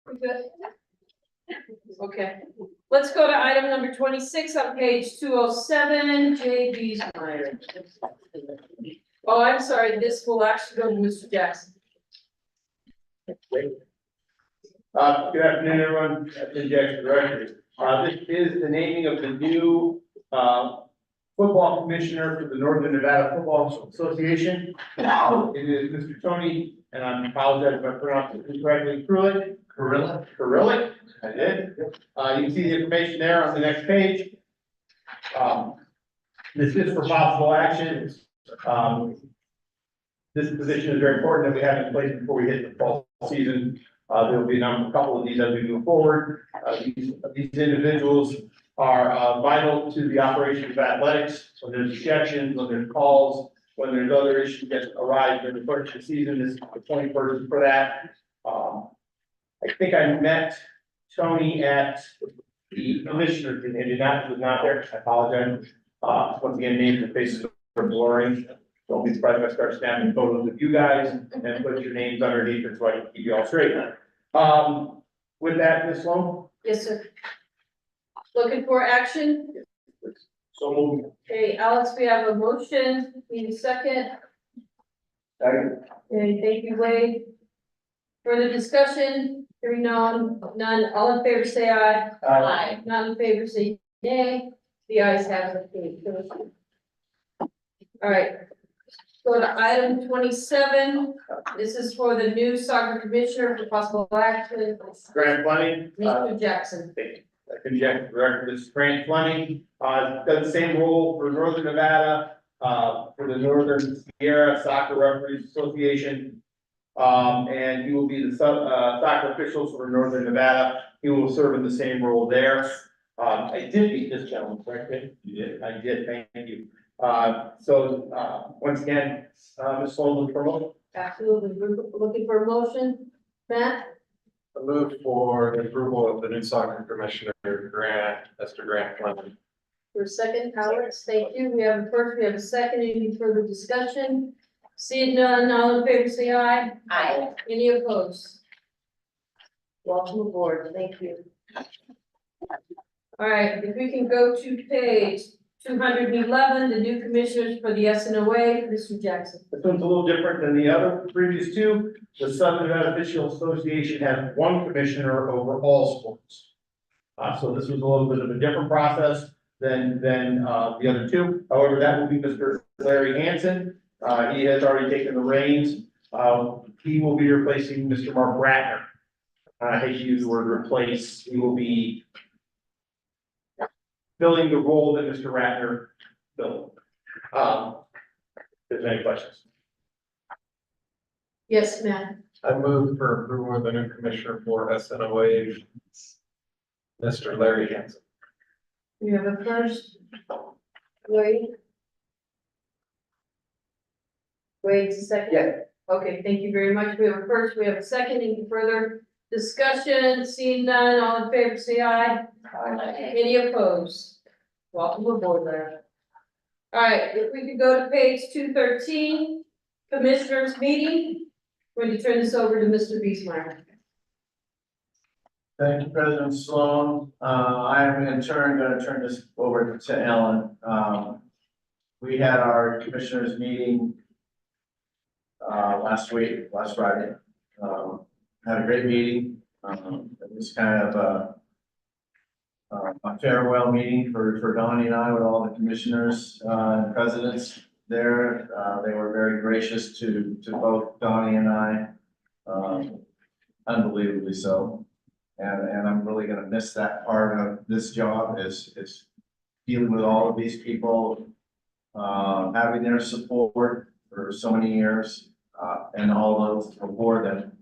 We good? Okay, let's go to item number 26 on page 207, J.B. Meyer. Oh, I'm sorry, this will actually go to Mr. Jackson. Good afternoon, everyone. Tim Jackson, Director. This is the naming of the new, football commissioner for the Northern Nevada Football Association. It is Mr. Tony, and I apologize if I pronounced it incorrectly, Kurillik. I did. You can see the information there on the next page. This is for possible action. This position is very important that we have in place before we hit the fall season. There will be a couple of these as we move forward. These individuals are vital to the operation of athletics. When there's ejections, when there's calls, when there's other issues that arise during the course of the season, this is the point person for that. I think I met Tony at the commissioner, and did not, was not there. I apologize. Once again, names and faces are blurring. Don't be surprised if I start snapping photos of you guys and put your names underneath it so I can keep you all straight. With that, Ms. Sloan? Yes, sir. Looking for action? So moved. Okay, Alex, we have a motion, need a second? Second. Okay, thank you, Wade. Further discussion, hearing none, all in favor say aye. Aye. None in favor say nay, the ayes have it. All right. Go to item 27, this is for the new soccer commissioner for possible action, Grant Fleming. Mr. Jackson. Conjecture Director, this is Grant Fleming, does the same role for Northern Nevada, for the Northern Sierra Soccer Referees Association. And he will be the soccer officials for Northern Nevada. He will serve in the same role there. I did meet this gentleman, correct? You did. I did, thank you. Once again, Ms. Sloan, look for a motion. Absolutely, we're looking for a motion, Matt? I move for the approval of the new soccer commissioner, Mr. Grant Fleming. For a second, Alex, thank you. We have a first, we have a second. Any further discussion? Seeing none, all in favor, say aye. Aye. Any opposed? Welcome aboard. Thank you. All right, if we can go to page 211, the new commissioners for the SNOA, Mr. Jackson. This one's a little different than the other previous two. The Southern Nevada Official Association has one commissioner over all sports. So this was a little bit of a different process than the other two. However, that will be Mr. Larry Hansen. He has already taken the reins. He will be replacing Mr. Mark Ratner. I hate to use the word replace. He will be filling the role that Mr. Ratner filled. If there's any questions. Yes, Matt. I move for approval of the new commissioner for SNOA, Mr. Larry Hansen. We have a first. Wade. Wade's a second? Yeah. Okay, thank you very much. We have a first, we have a second. Any further discussion? Seeing none, all in favor, say aye. Any opposed? Welcome aboard, Larry. All right, if we could go to page 213, Commissioners Meeting. We're going to turn this over to Mr. Biesmeyer. Thank you, President Sloan. I am in turn going to turn this over to Ellen. We had our commissioners meeting last Friday. Had a great meeting. It was kind of a farewell meeting for Donnie and I with all the commissioners and presidents there. They were very gracious to both Donnie and I, unbelievably so. And I'm really gonna miss that part of this job is dealing with all of these people, having their support for so many years, and all those before them.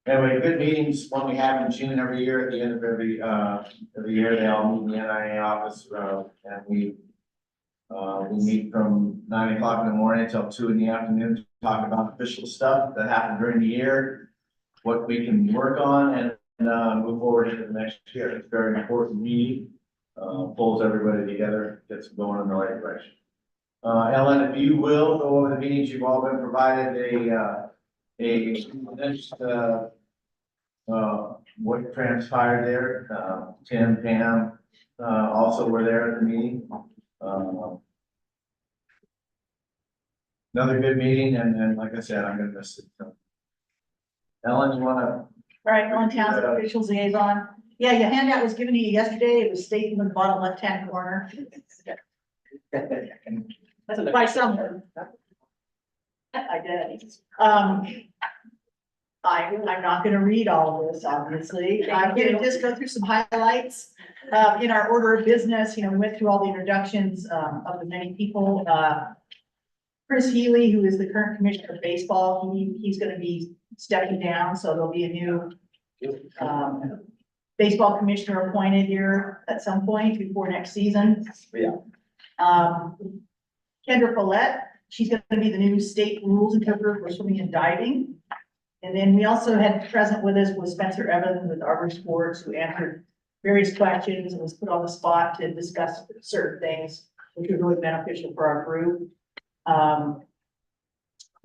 Anyway, good meetings, one we have in June every year, at the end of every year, they all meet in the NIAA office, and we meet from 9 o'clock in the morning until 2 in the afternoon to talk about official stuff that happened during the year, what we can work on and move forward into the next year. It's a very important meeting, pulls everybody together, gets them going in the right direction. Ellen, if you will go over the meetings, you've all been provided a next, what transpired there, Tim, Pam, also were there at the meeting. Another good meeting, and like I said, I'm gonna miss it. Ellen, you wanna? All right, Ellen Townsend, officials liaison. Yeah, your handout was given to you yesterday. It was stated in the bottom left-hand corner. By someone. I did. I'm not gonna read all of this, obviously. I'm gonna just go through some highlights. In our order of business, went through all the introductions, of the many people. Chris Healy, who is the current commissioner of baseball, he's gonna be stepping down, so there'll be a new, baseball commissioner appointed here at some point before next season. Yeah. Kendra Follette, she's gonna be the new state rules interpreter for swimming and diving. And then we also had present with us was Spencer Evans with Arbor Sports, who answered various questions and was put on the spot to discuss certain things, which was really beneficial for our group.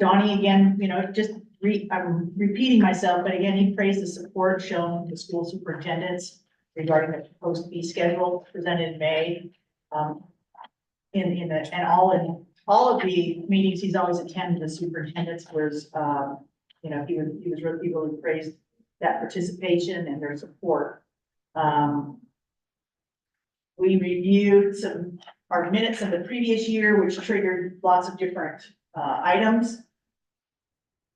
Donnie, again, I'm repeating myself, but again, he praised the support shown to school superintendents regarding the proposed fee schedule presented in May. And all of the meetings, he's always attended, the superintendents was, he was really praised that participation and their support. We reviewed our minutes of the previous year, which triggered lots of different, items.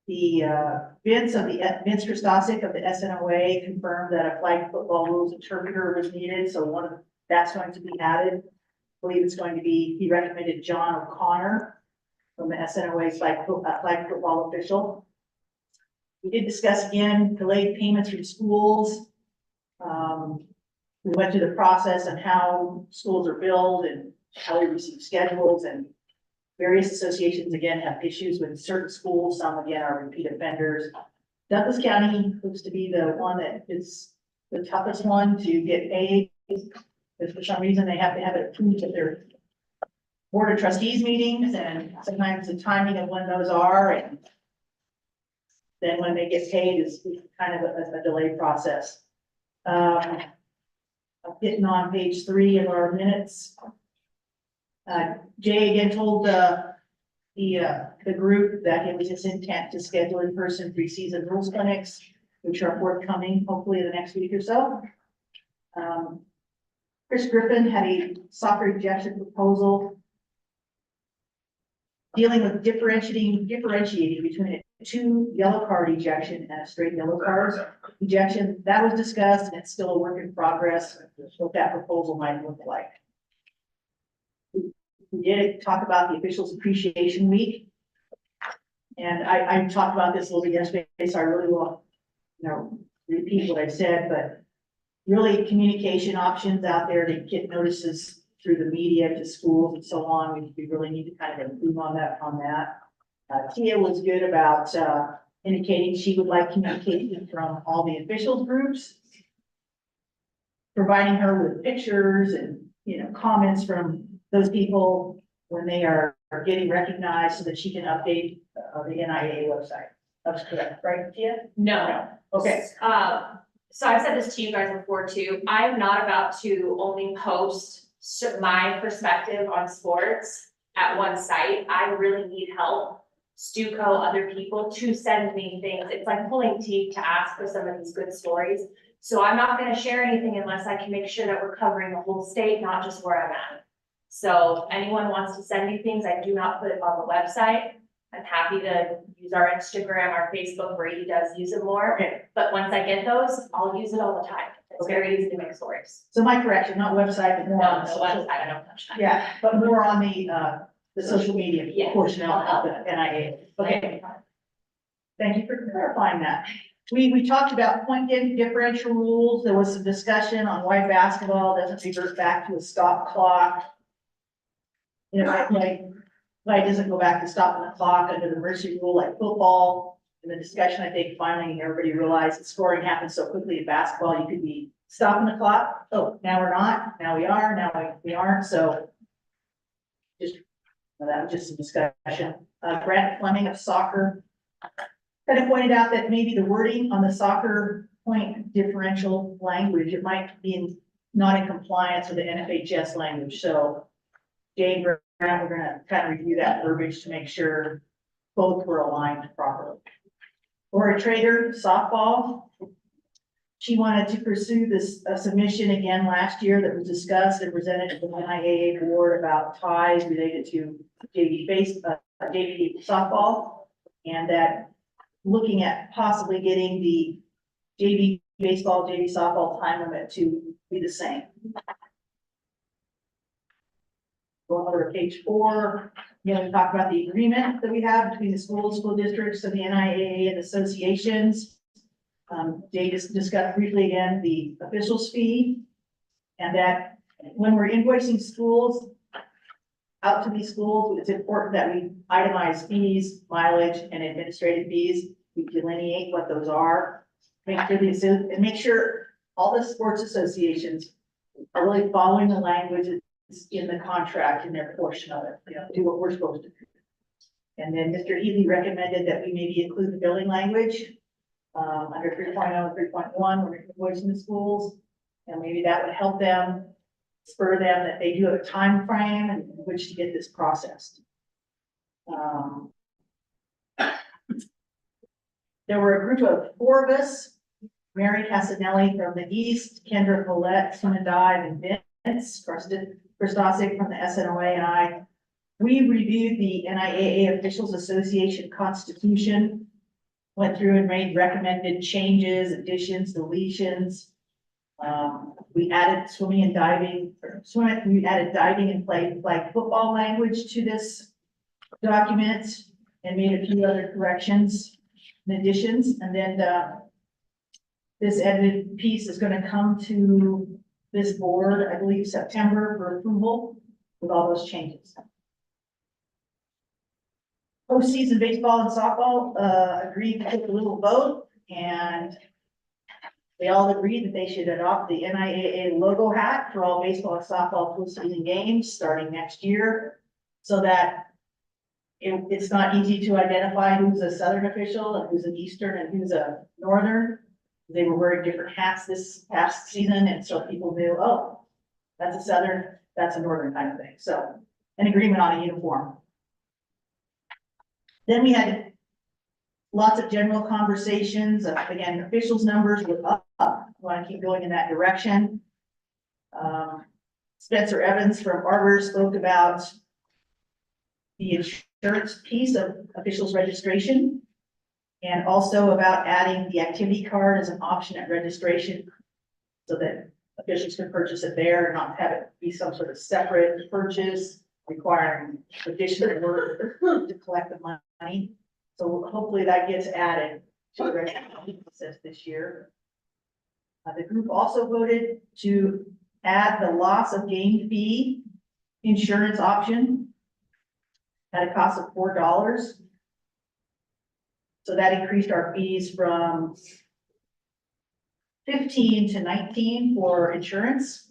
The, Vince Rostasic of the SNOA confirmed that a flag football rules interpreter was needed, so that's going to be added. I believe it's going to be, he recommended John O'Connor from the SNOA flag football official. We did discuss again delayed payments from schools. We went through the process on how schools are billed and how we receive schedules, and various associations again have issues with certain schools. Some again are repeat offenders. Douglas County looks to be the one that is the toughest one to get paid. If for some reason they have to have it approved at their board of trustees meetings, and sometimes the timing of when those are, and then when they get paid is kind of a delayed process. I'm getting on page 3 of our minutes. Jay again told the group that it was his intent to schedule in-person pre-season rules clinics, which are forthcoming hopefully in the next week or so. Chris Griffin had a soccer ejection proposal dealing with differentiating between a 2 yellow card ejection and a straight yellow card ejection. That was discussed, and it's still a work in progress, what that proposal might look like. We did talk about the Officials Appreciation Week. And I talked about this a little bit yesterday, so I really will, repeat what I said, but really communication options out there to get notices through the media to schools and so on. We really need to kind of improve on that. Tia was good about indicating she would like communication from all the officials groups, providing her with pictures and, comments from those people when they are getting recognized so that she can update the NIAA website. That's correct, right, Tia? No. Okay. So I've said this to you guys before too. I'm not about to only post my perspective on sports at one site. I really need help, Stuco, other people to send me things. It's like pulling teeth to ask for some of these good stories. So I'm not gonna share anything unless I can make sure that we're covering the whole state, not just where I'm at. So anyone wants to send me things, I do not put it on the website. I'm happy to use our Instagram, our Facebook, Brady does use it more. Okay. But once I get those, I'll use it all the time. It's very easy to make stories. So my correction, not website, but more on No, the the social. website, I don't touch that. Yeah, but more on the social media Yeah. portion of the NIA. Okay. Thank you for clarifying that. We talked about point differential rules. There was some discussion on why basketball doesn't revert back to a stop clock. Why it doesn't go back to stopping the clock under the mercy rule like football. In the discussion, I think finally everybody realized that scoring happens so quickly in basketball, you could be stopping the clock. Oh, now we're not, now we are, now we aren't, so. That was just some discussion. Brad Fleming of soccer kind of pointed out that maybe the wording on the soccer point differential language, it might be not in compliance with the NFHS language, so Jane Grant, we're gonna kind of review that verbiage to make sure both were aligned properly. Laura Trader, softball. She wanted to pursue this submission again last year that was discussed and presented to the NIAA board about ties related to JV softball. And that looking at possibly getting the JV baseball, JV softball time limit to be the same. Going over to page 4, we talk about the agreement that we have between the schools, school districts, and the NIAA and associations. Dave discussed briefly again the officials fee, and that when we're invoicing schools out to these schools, it's important that we itemize fees, mileage, and administrative fees. We delineate what those are, make sure all the sports associations are really following the language in the contract in their portion of it, do what we're supposed to do. And then Mr. Ely recommended that we maybe include the billing language under 3.0 and 3.1 when we're invoicing the schools, and maybe that would help them, spur them that they do have a time frame in which to get this processed. There were a group of 4 of us: Mary Casanelli from the East, Kendra Collette, Swim and Dive, and Vince Christosic from the SNOA, and I. We reviewed the NIAA Officials Association Constitution, went through and made recommended changes, additions, deletions. We added swimming and diving, we added diving and flag football language to this document and made a few other corrections and additions. And then this edited piece is going to come to this board, I believe, September for approval with all those changes. Postseason baseball and softball agreed to take a little vote, and they all agreed that they should adopt the NIAA logo hat for all baseball and softball postseason games starting next year, so that it's not easy to identify who's a Southern official and who's an Eastern and who's a Northern. They were wearing different hats this past season, and so people knew, oh, that's a Southern, that's a Northern kind of thing. So an agreement on a uniform. Then we had lots of general conversations. Again, officials' numbers were up. Want to keep going in that direction. Spencer Evans from Arbor spoke about the insurance piece of officials' registration, and also about adding the activity card as an option at registration so that officials can purchase it there and not have it be some sort of separate purchase requiring additional work to collect the money. So hopefully that gets added to the registration process this year. The group also voted to add the loss of game fee insurance option at a cost of $4. So that increased our fees from 15 to 19 for insurance.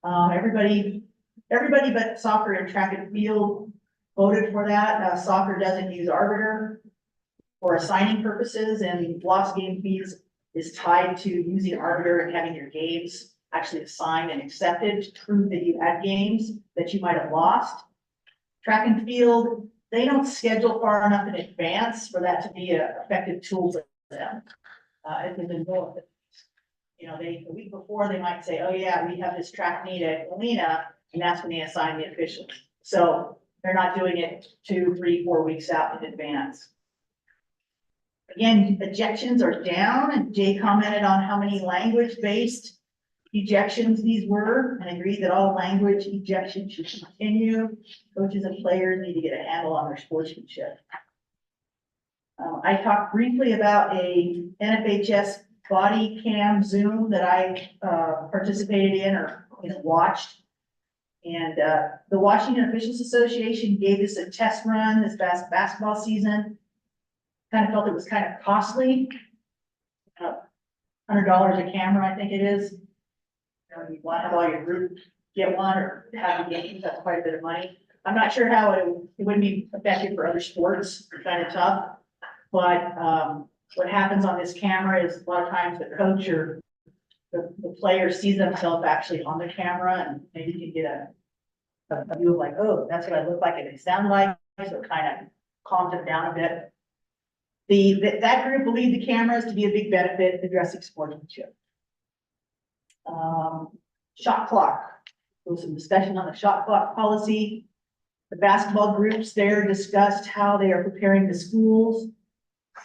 Everybody but soccer and track and field voted for that. Soccer doesn't use Arbiter for assigning purposes, and lost game fees is tied to using Arbiter and having your games actually assigned and accepted to prove that you had games that you might have lost. Track and field, they don't schedule far enough in advance for that to be an effective tool for them. If they've been going, the week before they might say, oh yeah, we have this track meet at Alena, and that's when they assign the officials. So they're not doing it 2, 3, 4 weeks out in advance. Again, ejections are down, and Jay commented on how many language-based ejections these were and agreed that all language ejections should continue. Coaches and players need to get a handle on their sportsmanship. I talked briefly about a NFHS body cam Zoom that I participated in or watched. And the Washington Officials Association gave us a test run this past basketball season. Kind of felt it was kind of costly. $100 a camera, I think it is. You want to have all your group get one or have the games, that's quite a bit of money. I'm not sure how it wouldn't be effective for other sports, kind of tough. But what happens on this camera is a lot of times the coach or the player sees themselves actually on the camera and maybe you can get a view of like, oh, that's what I look like and it sound like, so it kind of calms it down a bit. That group believed the cameras to be a big benefit addressing sportsmanship. Shot clock. There was some discussion on the shot clock policy. The basketball groups there discussed how they are preparing the schools,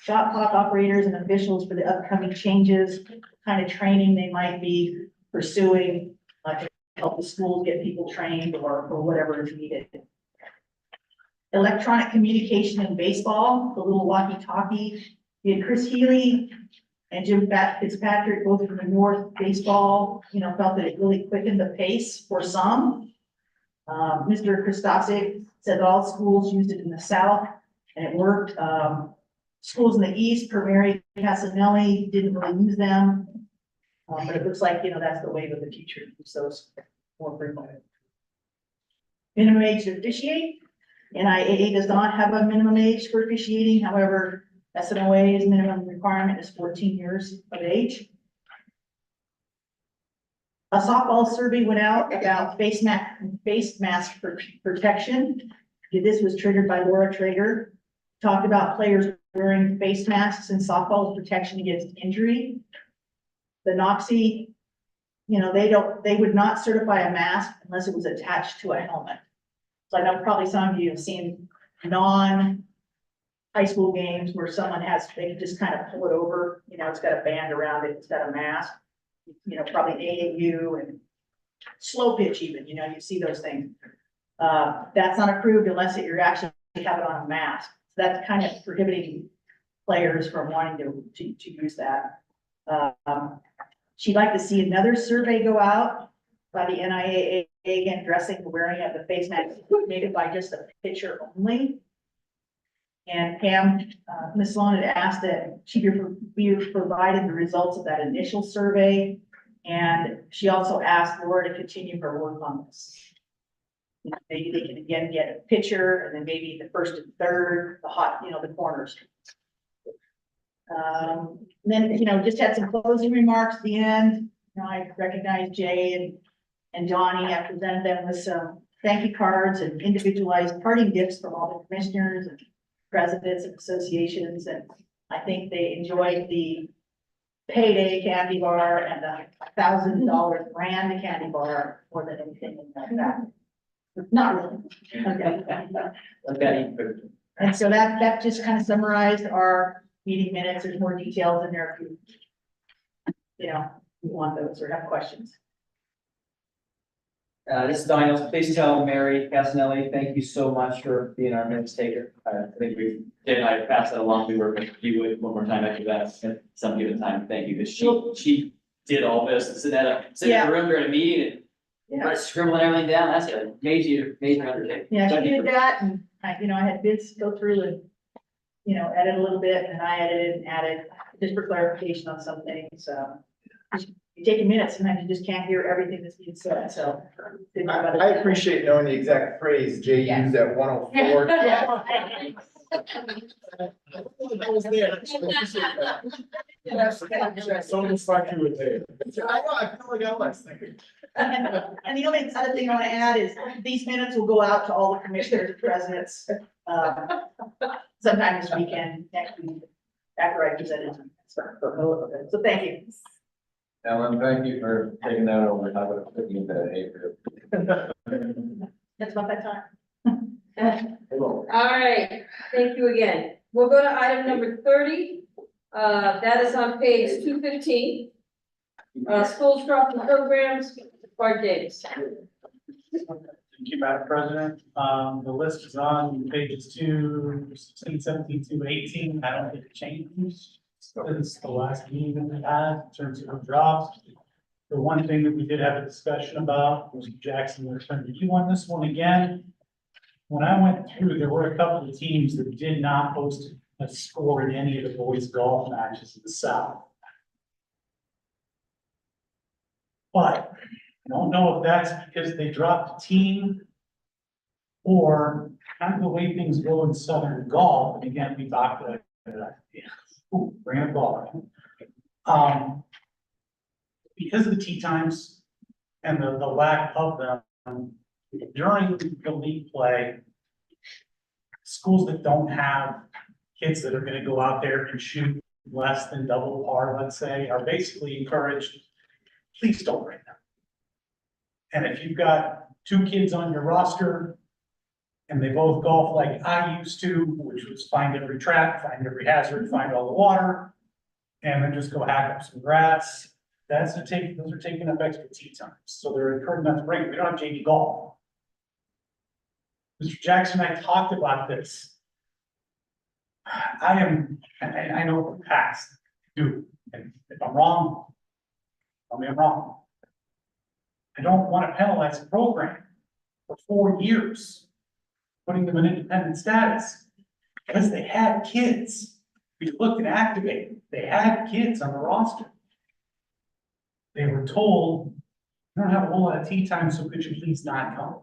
shot clock operators and officials for the upcoming changes, kind of training they might be pursuing, to help the schools get people trained or whatever is needed. Electronic communication in baseball, the little walkie-talkie. We had Chris Healy and Jim Fitzpatrick, both from the North baseball, felt that it really quickened the pace for some. Mr. Christosic said that all schools used it in the South and it worked. Schools in the East, Primary, Casanelli, didn't really use them. But it looks like, that's the wave of the future, use those more frequently. Minimum age to officiate. NIAA does not have a minimum age for officiating. However, SNOA's minimum requirement is 14 years of age. A softball survey went out about face mask protection. This was triggered by Laura Traeger. Talked about players wearing face masks and softball protection against injury. The NOXI, they would not certify a mask unless it was attached to a helmet. So I know probably some of you have seen non-high school games where they can just kind of pull it over, it's got a band around it, it's got a mask, probably AAU and slow pitch even, you see those things. That's not approved unless you're actually have it on a mask. So that's kind of prohibiting players from wanting to use that. She'd like to see another survey go out by the NIAA, again, addressing the wearing of the face mask, made by just a picture only. And Pam, Ms. Sloan had asked that she be provided the results of that initial survey. And she also asked Laura to continue her work on this. Maybe they can again get a picture and then maybe the first and third, the corners. Then, just had some closing remarks at the end. I recognize Jay and Johnny. I presented them with some thank you cards and individualized parting gifts from all the commissioners and presidents and associations. And I think they enjoyed the payday candy bar and the $1,000 brand candy bar more than anything like that. Not really. Okay. And so that just kind of summarized our meeting minutes. There's more details in there if you want those or have questions. This is Daniel. Please tell Mary Casanelli, thank you so much for being our minutes taker. I think we did. I passed that along to her, but if you would one more time after that at some given time, thank you. Because she did all this, sit in the room during a meeting and start scribbling everything down. That's a major undertaking. Yeah, she did that, and I had Vince go through and edit a little bit, and I edited and added just for clarification on some things. You take a minute, sometimes you just can't hear everything that's being said, so. I appreciate knowing the exact phrase Jay used at 104. I was there. It's almost like you were there. I know, I feel like I was thinking. And the only other thing I want to add is these minutes will go out to all the commissioners and presidents sometime this weekend, next week, after I present it. So thank you. Ellen, thank you for taking that over. I would have put you in that hay. That's about that time. All right, thank you again. We'll go to item number 30. That is on page 215. School structure programs, Bart Davis. Thank you, Madam President. The list is on pages 216, 17, 218. I don't think it changed since the last meeting that we had in terms of drops. The one thing that we did have a discussion about was Jackson returned to you on this one again. When I went through, there were a couple of teams that did not post a score in any of the boys golf matches in the South. But I don't know if that's because they dropped a team or kind of the way things go in Southern golf. And again, we talked about Ooh, bring it ball. Because of the tea times and the lack of them, during the league play, schools that don't have kids that are gonna go out there and shoot less than double par, let's say, are basically encouraged, please don't bring them. And if you've got 2 kids on your roster and they both golf like I used to, which was find every trap, find every hazard, find all the water, and then just go hack up some grass, those are taking up extra tee times. So they're encouraged not to bring it. We don't have JV golf. Mr. Jackson and I talked about this. I know the past, do, and if I'm wrong, tell me I'm wrong. I don't want to penalize the program for 4 years, putting them in independent status, because they had kids. We looked and activated, they had kids on the roster. They were told, you don't have a whole lot of tea time, so could you please not come?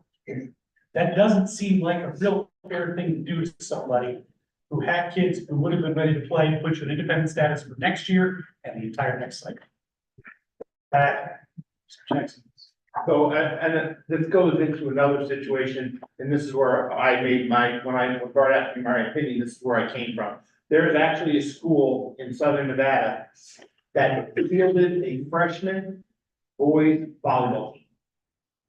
That doesn't seem like a real fair thing to do to somebody who had kids who would have been ready to play, put you in independent status for next year and the entire next cycle. Mr. Jackson. So, and this goes into another situation, and this is where I made when I brought out my opinion, this is where I came from. There is actually a school in southern Nevada that fielded a freshman boys volleyball team.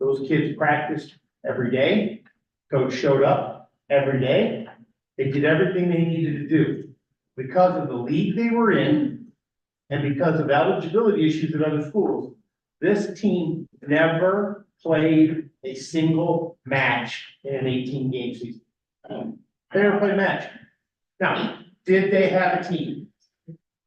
Those kids practiced every day, coach showed up every day, they did everything they needed to do. Because of the league they were in, and because of eligibility issues at other schools, this team never played a single match in an 18-game season. They never played a match. Now, did they have a team?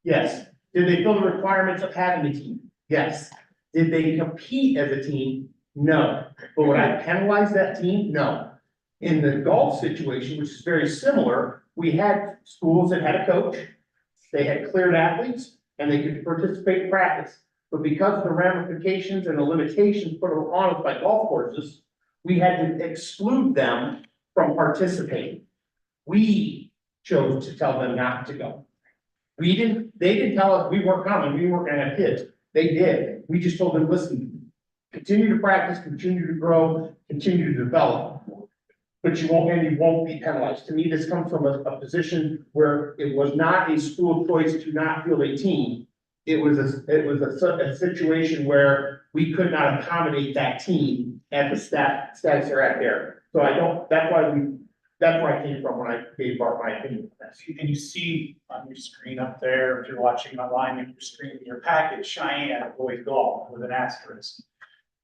Yes. Did they fill the requirements of having a team? Yes. Did they compete as a team? No. But would I penalize that team? No. In the golf situation, which is very similar, we had schools that had a coach, they had cleared athletes, and they could participate in practice. But because of the ramifications and the limitations put on us by golf courses, we had to exclude them from participating. We chose to tell them not to go. They didn't tell us we weren't coming, we weren't gonna have kids. They did. We just told them, listen, continue to practice, continue to grow, continue to develop. But you won't be penalized. To me, this comes from a position where it was not a school choice to not field a team. It was a situation where we could not accommodate that team at the status they're at there. So that's where I came from when I gave Bart my opinion. And you see on your screen up there, if you're watching online, in your screen, your package, Cheyenne boys golf with an asterisk.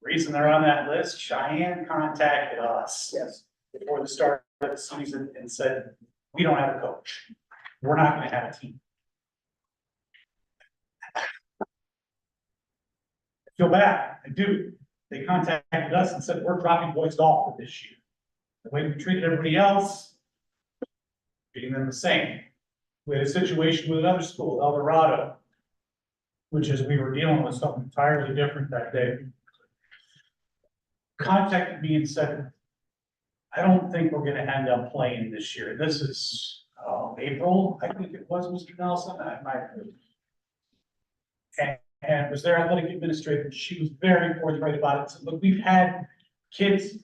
Reason they're on that list, Cheyenne contacted us. Yes. Before the start of the season and said, we don't have a coach. We're not gonna have a team. I feel bad, I do. They contacted us and said, we're dropping boys golf for this year. The way we treated everybody else, treating them the same. We had a situation with another school, El Dorado, which is we were dealing with something entirely different that day. Contacted me and said, I don't think we're gonna end up playing this year. This is April, I think it was, Mr. Nelson, and was their athletic administrator. She was very forthright about it. So look, we've had kids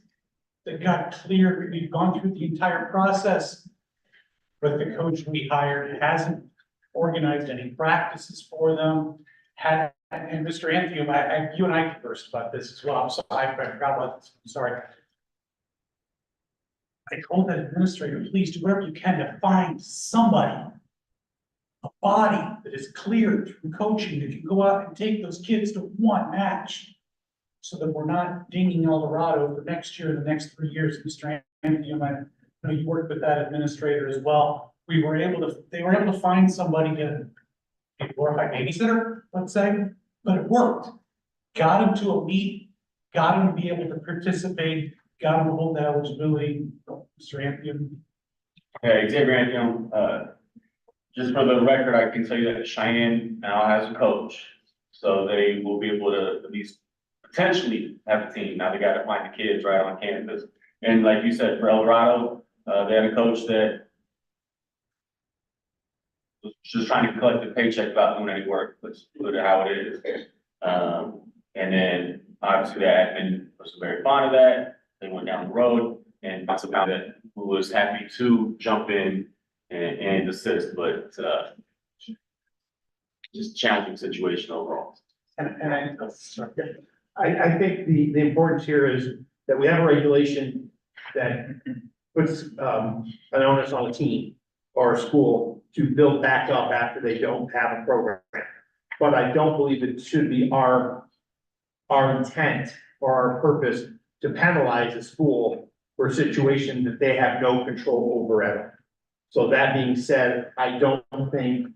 that got cleared, we've gone through the entire process. But the coach we hired hasn't organized any practices for them. And Mr. Anthony, you and I conversed about this as well. So I forgot about this, I'm sorry. I told that administrator, please do whatever you can to find somebody, a body that is cleared through coaching that can go out and take those kids to one match. So that we're not dinging El Dorado for next year, the next 3 years. Mr. Anthony, I know you worked with that administrator as well. They were able to find somebody to be a glorified babysitter, let's say, but it worked. Got him to a meet, got him to be able to participate, got him to hold that eligibility. Mr. Anthony. Okay, Xavier Anthony, just for the record, I can tell you that Cheyenne now has a coach. So they will be able to at least potentially have a team. Now they got to find the kids right on campus. And like you said, for El Dorado, they had a coach that just trying to collect the paycheck without doing any work, let's put it how it is. And then obviously the admin was very fond of that, they went down the road, and that's about it, who was happy to jump in and assist, but, just challenging situation overall. And I think the importance here is that we have a regulation that puts, an onus on a team or a school to build back up after they don't have a program. But I don't believe it should be our intent or our purpose to penalize a school for a situation that they have no control over at all. So that being said, I don't think,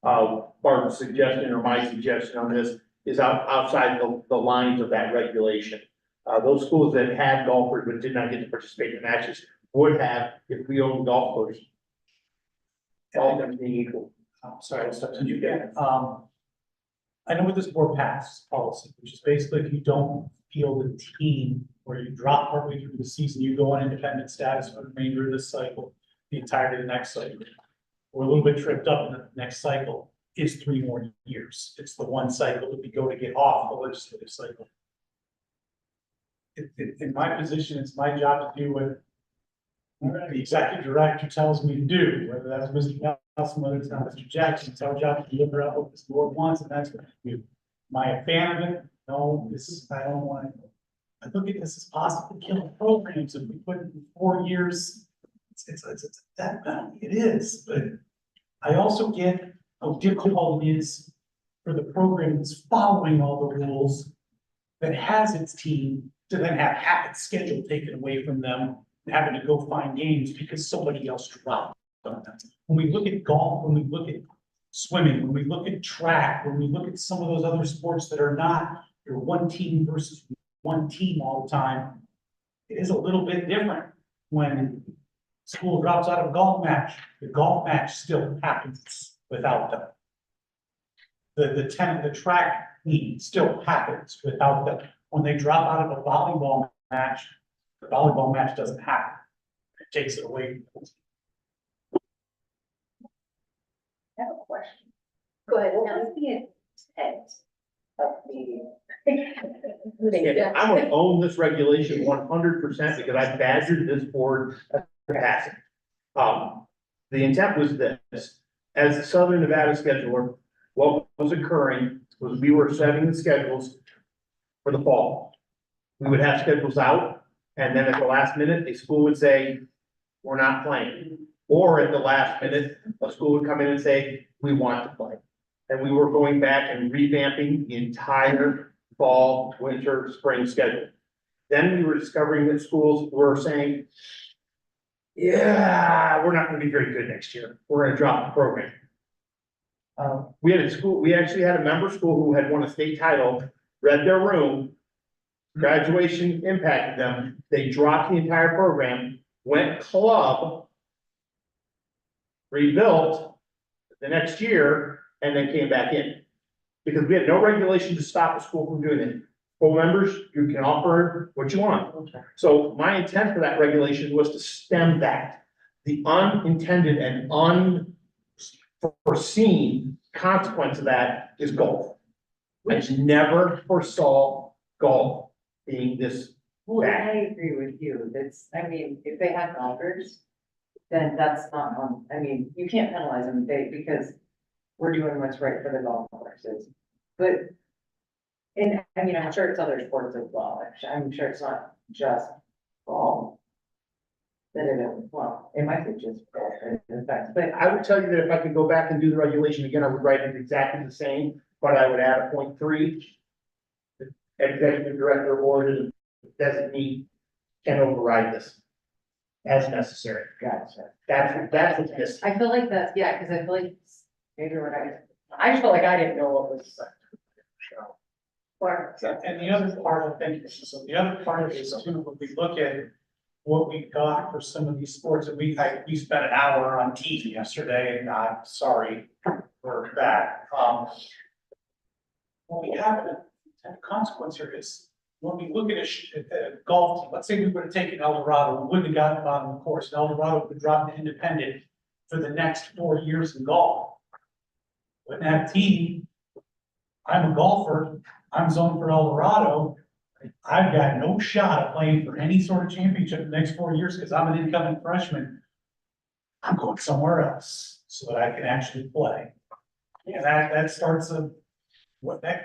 Bart's suggestion or my suggestion on this is outside the lines of that regulation. Those schools that had golfers but did not get to participate in matches would have if we owned golf courses. All things being equal. Sorry, I'll step to you again. I know what this board passed policy, which is basically if you don't field a team or you drop partway through the season, you go on independent status for the remainder of this cycle, the entirety of the next cycle. We're a little bit tripped up in the next cycle is 3 more years. It's the one cycle that we go to get off the legislative cycle. In my position, it's my job to do what the executive director tells me to do, whether that's Mr. Nelson, whether it's not Mr. Jackson. It's our job to deliver out what this board wants, and that's what we do. Am I a fan of it? No, I don't want it. I look at this as possibly killing programs if we put it in 4 years. It's a death penalty. It is, but I also get how difficult it is for the program that's following all the rules, that has its team, to then have its schedule taken away from them, and having to go find games because somebody else dropped on them. When we look at golf, when we look at swimming, when we look at track, when we look at some of those other sports that are not your one team versus one team all the time, it is a little bit different when school drops out of a golf match. The golf match still happens without them. The track meet still happens without them. When they drop out of a volleyball match, the volleyball match doesn't happen. It takes it away. I have a question. Go ahead. What was the intent of the? Yeah, I would own this regulation 100% because I badgered this board to pass it. The intent was this: as the Southern Nevada scheduler, what was occurring was we were setting the schedules for the fall. We would have schedules out, and then at the last minute, a school would say, we're not playing. Or at the last minute, a school would come in and say, we want to play. And we were going back and revamping the entire fall, winter, spring schedule. Then we were discovering that schools were saying, yeah, we're not gonna be very good next year. We're gonna drop the program. We actually had a member school who had won a state title, read their room, graduation impacted them. They dropped the entire program, went club, rebuilt the next year, and then came back in. Because we had no regulation to stop a school from doing it. School members, you can offer what you want. So my intent for that regulation was to stem that. The unintended and unforeseen consequence of that is golf. I just never foresaw golf being this Well, bad. I agree with you. It's, I mean, if they have golfers, then that's not, I mean, you can't penalize them because we're doing what's right for the golf courses. But, and I mean, I'm sure it's other sports as well. I'm sure it's not just golf. That it might be just golf, in fact, but I would tell you that if I could go back and do the regulation again, I would write it exactly the same, but I would add a point 3. The executive director or the designee can override this as necessary. gotcha. That's what this. I feel like that's, yeah, because I feel like maybe what I feel like I didn't know what was. And the other part of things, so the other part of this too, when we look at what we got for some of these sports, and we spent an hour on TV yesterday, and I'm sorry for that. What we have a consequence here is, when we look at a golf team, let's say we would have taken El Dorado, we wouldn't have gotten bottom of the course, and El Dorado would drop to independent for the next 4 years in golf. When that team, I'm a golfer, I'm zoned for El Dorado, I've got no shot at playing for any sort of championship in the next 4 years because I'm an incoming freshman. I'm going somewhere else so that I can actually play. And that starts that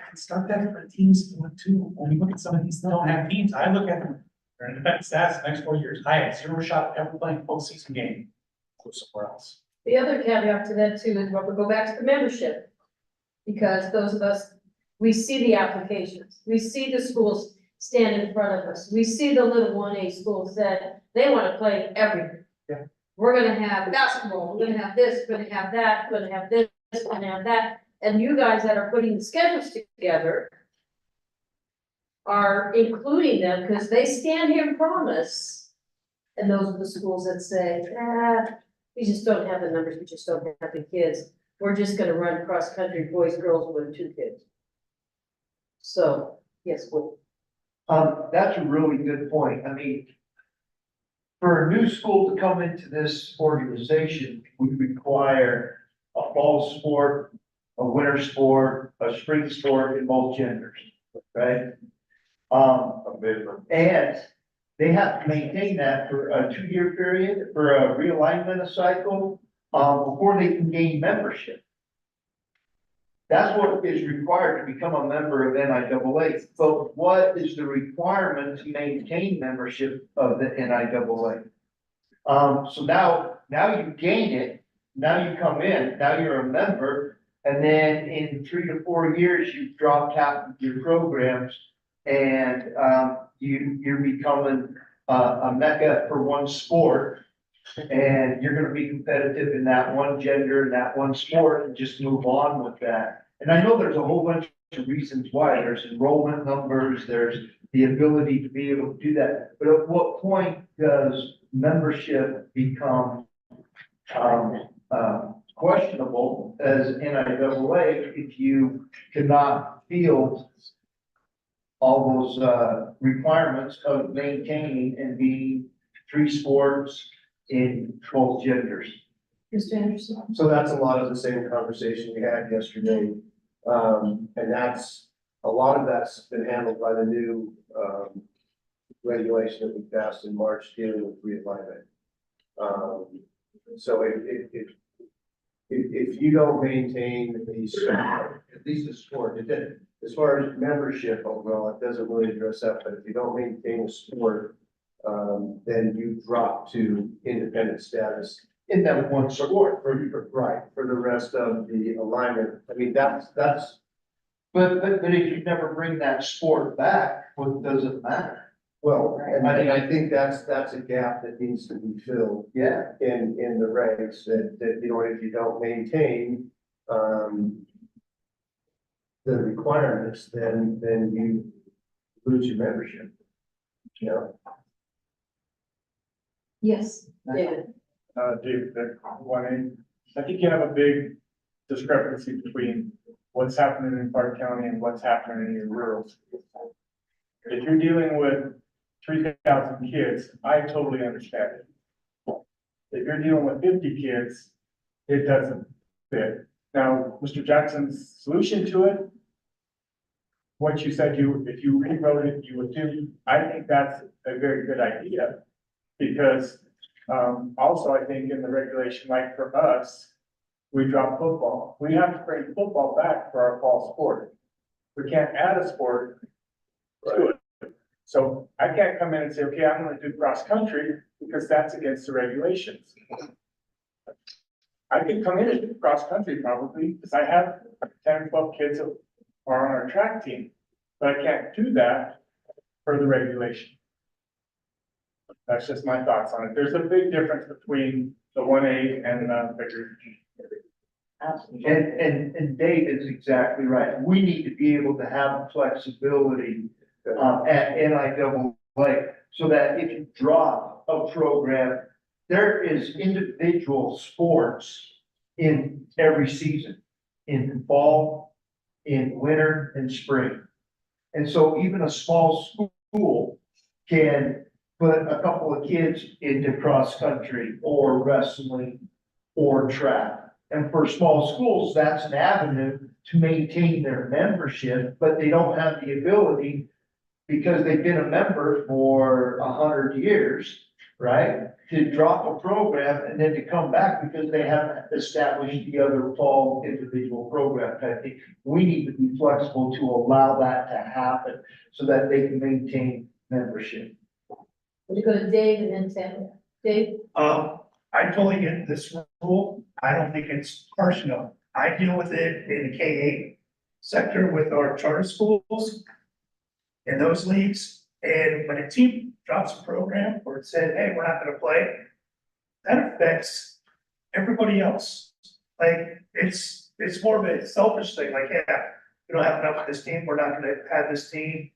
can start that for teams too. When you look at some of these that don't have teams, I look at them, they're independent stats the next 4 years. I have zero shot at ever playing a postseason game. Go somewhere else. The other caveat to that too is, we go back to the membership. Because those of us, we see the applications, we see the schools stand in front of us, we see the little 1A schools that they want to play everything. Yeah. We're gonna have basketball, we're gonna have this, we're gonna have that, we're gonna have this, we're gonna have that, and you guys that are putting the schedules together are including them, because they stand here and promise, and those are the schools that say, we just don't have the numbers, we just don't have the kids. We're just gonna run cross-country, boys, girls with 2 kids. So, yes, well, That's a really good point. I mean, for a new school to come into this organization, we require a fall sport, a winter sport, a spring sport in both genders, right? And they have to maintain that for a 2-year period, for a realignment of cycle, before they can gain membership. That's what is required to become a member of NIAA. But what is the requirement to maintain membership of the NIAA? So now you gain it, now you come in, now you're a member, and then in 3 to 4 years, you've dropped half of your programs, and you're becoming a mecca for one sport. And you're gonna be competitive in that one gender, and that one sport, and just move on with that. And I know there's a whole bunch of reasons why. There's enrollment numbers, there's the ability to be able to do that. But at what point does membership become questionable as NIAA if you cannot field all those requirements of maintaining and being 3 sports in both genders? Mr. Anderson? So that's a lot of the same conversation we had yesterday. And a lot of that's been handled by the new, regulation that we passed in March dealing with realignment. So if you don't maintain these, at least the sport, as far as membership overall, it doesn't really address that, but if you don't maintain a sport, then you drop to independent status in that one sport for the rest of the alignment. I mean, that's. But if you never bring that sport back, what does it matter? Well, I think that's a gap that needs to be filled. Yeah. In the ranks that, you know, if you don't maintain, the requirements, then you lose your membership. You know? Yes, David. David, I think you have a big discrepancy between what's happening in Clark County and what's happening in your rural schools. If you're dealing with 3,000 kids, I totally understand it. If you're dealing with 50 kids, it doesn't fit. Now, Mr. Jackson's solution to it, what you said if you rewrote it, you would do, I think that's a very good idea. Because also, I think in the regulation, like for us, we drop football. We have to bring football back for our fall sport. We can't add a sport to it. So I can't come in and say, okay, I'm gonna do cross country because that's against the regulations. I can come in and do cross country probably, because I have 10 or 12 kids that are on our track team, but I can't do that for the regulation. That's just my thoughts on it. There's a big difference between the 1A and the bigger. And Dave is exactly right. We need to be able to have flexibility at NIAA so that if you drop a program, there is individual sports in every season, in fall, in winter, and spring. And so even a small school can put a couple of kids into cross country or wrestling or track. And for small schools, that's an avenue to maintain their membership, but they don't have the ability because they've been a member for 100 years, right? To drop a program and then to come back because they haven't established the other fall individual program type thing. We need to be flexible to allow that to happen so that they can maintain membership. Would you go to Dave and then Sam? Dave? I totally get this rule. I don't think it's harsh enough. I deal with it in the K-8 sector with our charter schools in those leagues. And when a team drops a program or it said, hey, we're not gonna play, that affects everybody else. Like, it's more of a selfish thing, like, yeah, we don't have enough of this team, we're not gonna have this team.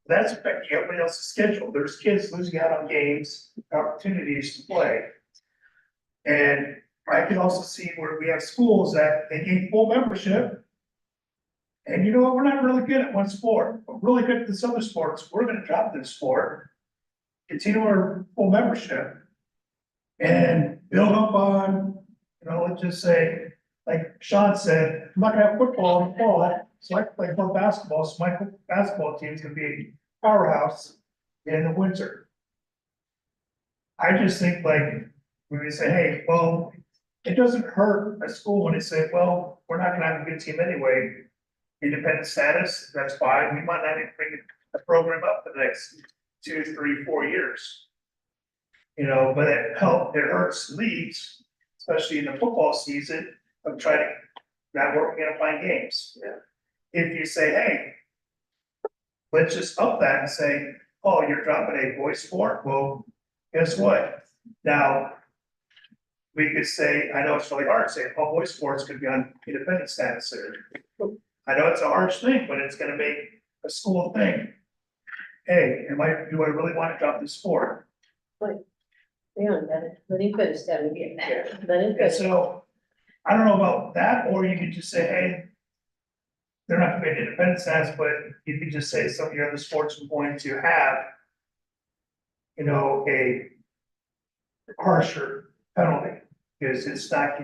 That's affecting everybody else's schedule. There's kids losing out on games, opportunities to play. And I can also see where we have schools that they gain full membership. And you know what, we're not really good at one sport, we're really good at this other sports, we're gonna drop this sport. Continue our full membership. And build up on, you know, let's just say, like Sean said, I'm not gonna have football in the fall, so I can play club basketball, so my basketball team's gonna be a powerhouse in the winter. I just think like, when we say, hey, well, it doesn't hurt a school when they say, well, we're not gonna have a good team anyway. Independent status, that's fine, we might not even bring the program up for the next 2, 3, 4 years. You know, but it hurts leagues, especially in the football season, of trying to, not working gonna find games. If you say, hey, let's just up that and say, oh, you're dropping a boys sport, well, guess what? Now, we could say, I know it's really hard to say, oh, boys sports could be on independent status there. I know it's a harsh thing, but it's gonna make a school think, hey, do I really want to drop this sport? Yeah, let him finish, Devin, yeah. Let him And finish. so, I don't know about that, or you could just say, hey, they're not gonna be an independent status, but you could just say some of your other sports are going to have, you know, a harsher penalty, because it's not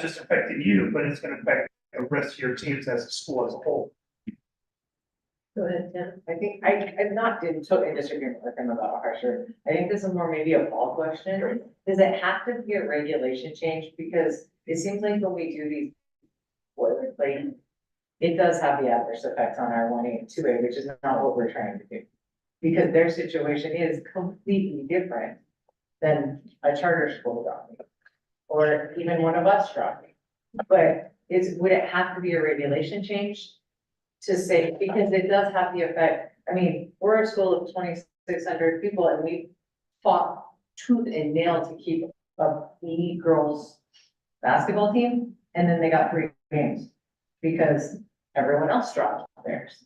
just affecting you, but it's gonna affect the rest of your teams as a school as a whole. Go ahead, Tim. I think, I'm not in totally disagreeing with him about harsher. I think this is more maybe a fall question. Does it have to be a regulation change? Because it seems like when we do these boilerplate, it does have the adverse effects on our 1A and 2A, which is not what we're trying to do. Because their situation is completely different than a charter school dropping, or even one of us dropping. But would it have to be a regulation change? To say, because it does have the effect, I mean, we're a school of 2,600 people and we fought tooth and nail to keep a B girls basketball team, and then they got 3 games because everyone else dropped theirs.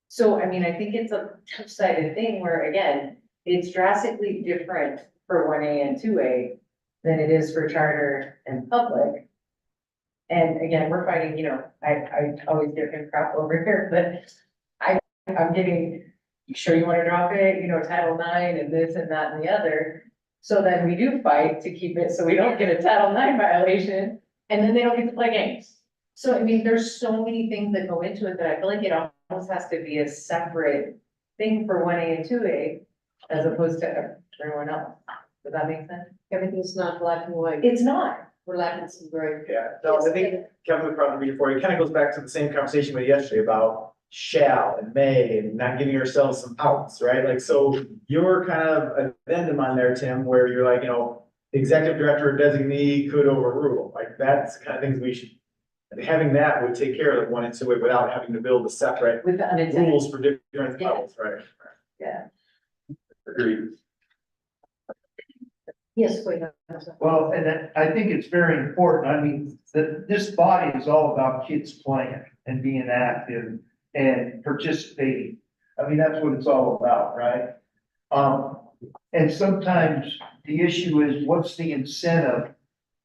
So, I mean, I think it's a two-sided thing where, again, it's drastically different for 1A and 2A than it is for charter and public. And again, we're fighting, you know, I always give him crap over here, but I'm getting, you sure you wanna drop it, you know, Title IX and this and that and the other. So then we do fight to keep it, so we don't get a Title IX violation, and then they don't get to play games. So, I mean, there's so many things that go into it that I feel like it almost has to be a separate thing for 1A and 2A as opposed to everyone else. Does that make sense? Everything's not black and white. It's not. We're lacking some gray. Yeah, no, I think Kevin would probably be before, it kind of goes back to the same conversation we had yesterday about shall and may and not giving ourselves some outs, right? Like, so your kind of addendum on there, Tim, where you're like, you know, the executive director or designee could overrule, like that's the kind of things we should, having that would take care of the 1 and 2 without having to build a separate With the unintended. rules for different Yeah. levels, right? Yeah. Agreed. Yes, wait. Well, and I think it's very important. I mean, this body is all about kids playing and being active and participating. I mean, that's what it's all about, right? And sometimes the issue is, what's the incentive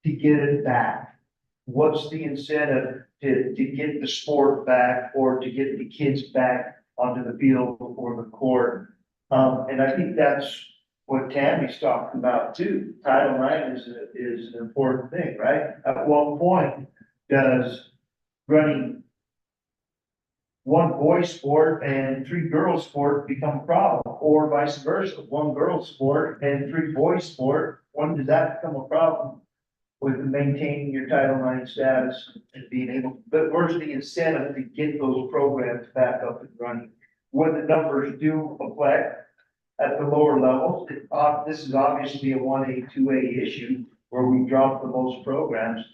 to get it back? What's the incentive to get the sport back or to get the kids back onto the field or the court? And I think that's what Tammy's talking about too. Title IX is an important thing, right? At what point does running one boys sport and 3 girls sport become a problem, or vice versa, 1 girls sport and 3 boys sport? When does that become a problem with maintaining your Title IX status and being able, but where's the incentive to get those programs back up and running? When the numbers do reflect at the lower levels, this is obviously a 1A, 2A issue where we drop the most programs.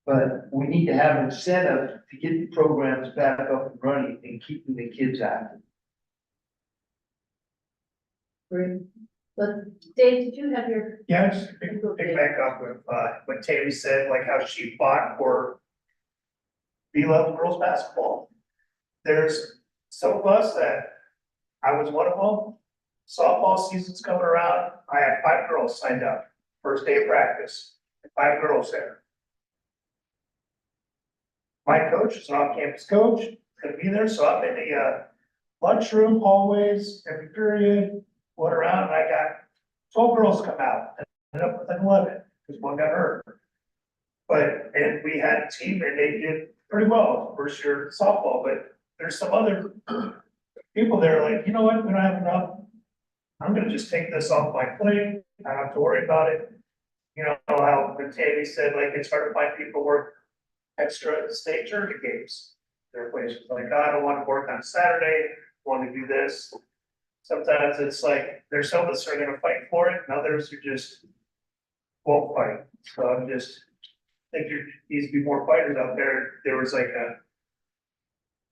But we need to have incentive to get the programs back up and running and keeping the kids active. Great. But Dave, did you have your? Yeah, just to pick back up with, what Tammy said, like how she fought for B-level girls basketball. There's some of us that, I was one of them, softball season's coming around, I had 5 girls signed up, first day of practice, 5 girls there. My coach is an on-campus coach, gonna be there, so I'm in the, lunchroom, hallways, every period, went around, and I got 12 girls come out, ended up with an 11, because one got hurt. But, and we had a team, and they did pretty well, first year softball, but there's some other people there like, you know what, we don't have enough. I'm gonna just take this off my plate, I don't have to worry about it. You know how Tammy said, like, it's hard to find people who work extra at the state tournament games. There are places like, I don't want to work on Saturday, want to do this. Sometimes it's like, there's some of us are gonna fight for it, and others who just won't fight. So I'm just, think there needs to be more fighters out there. There was like a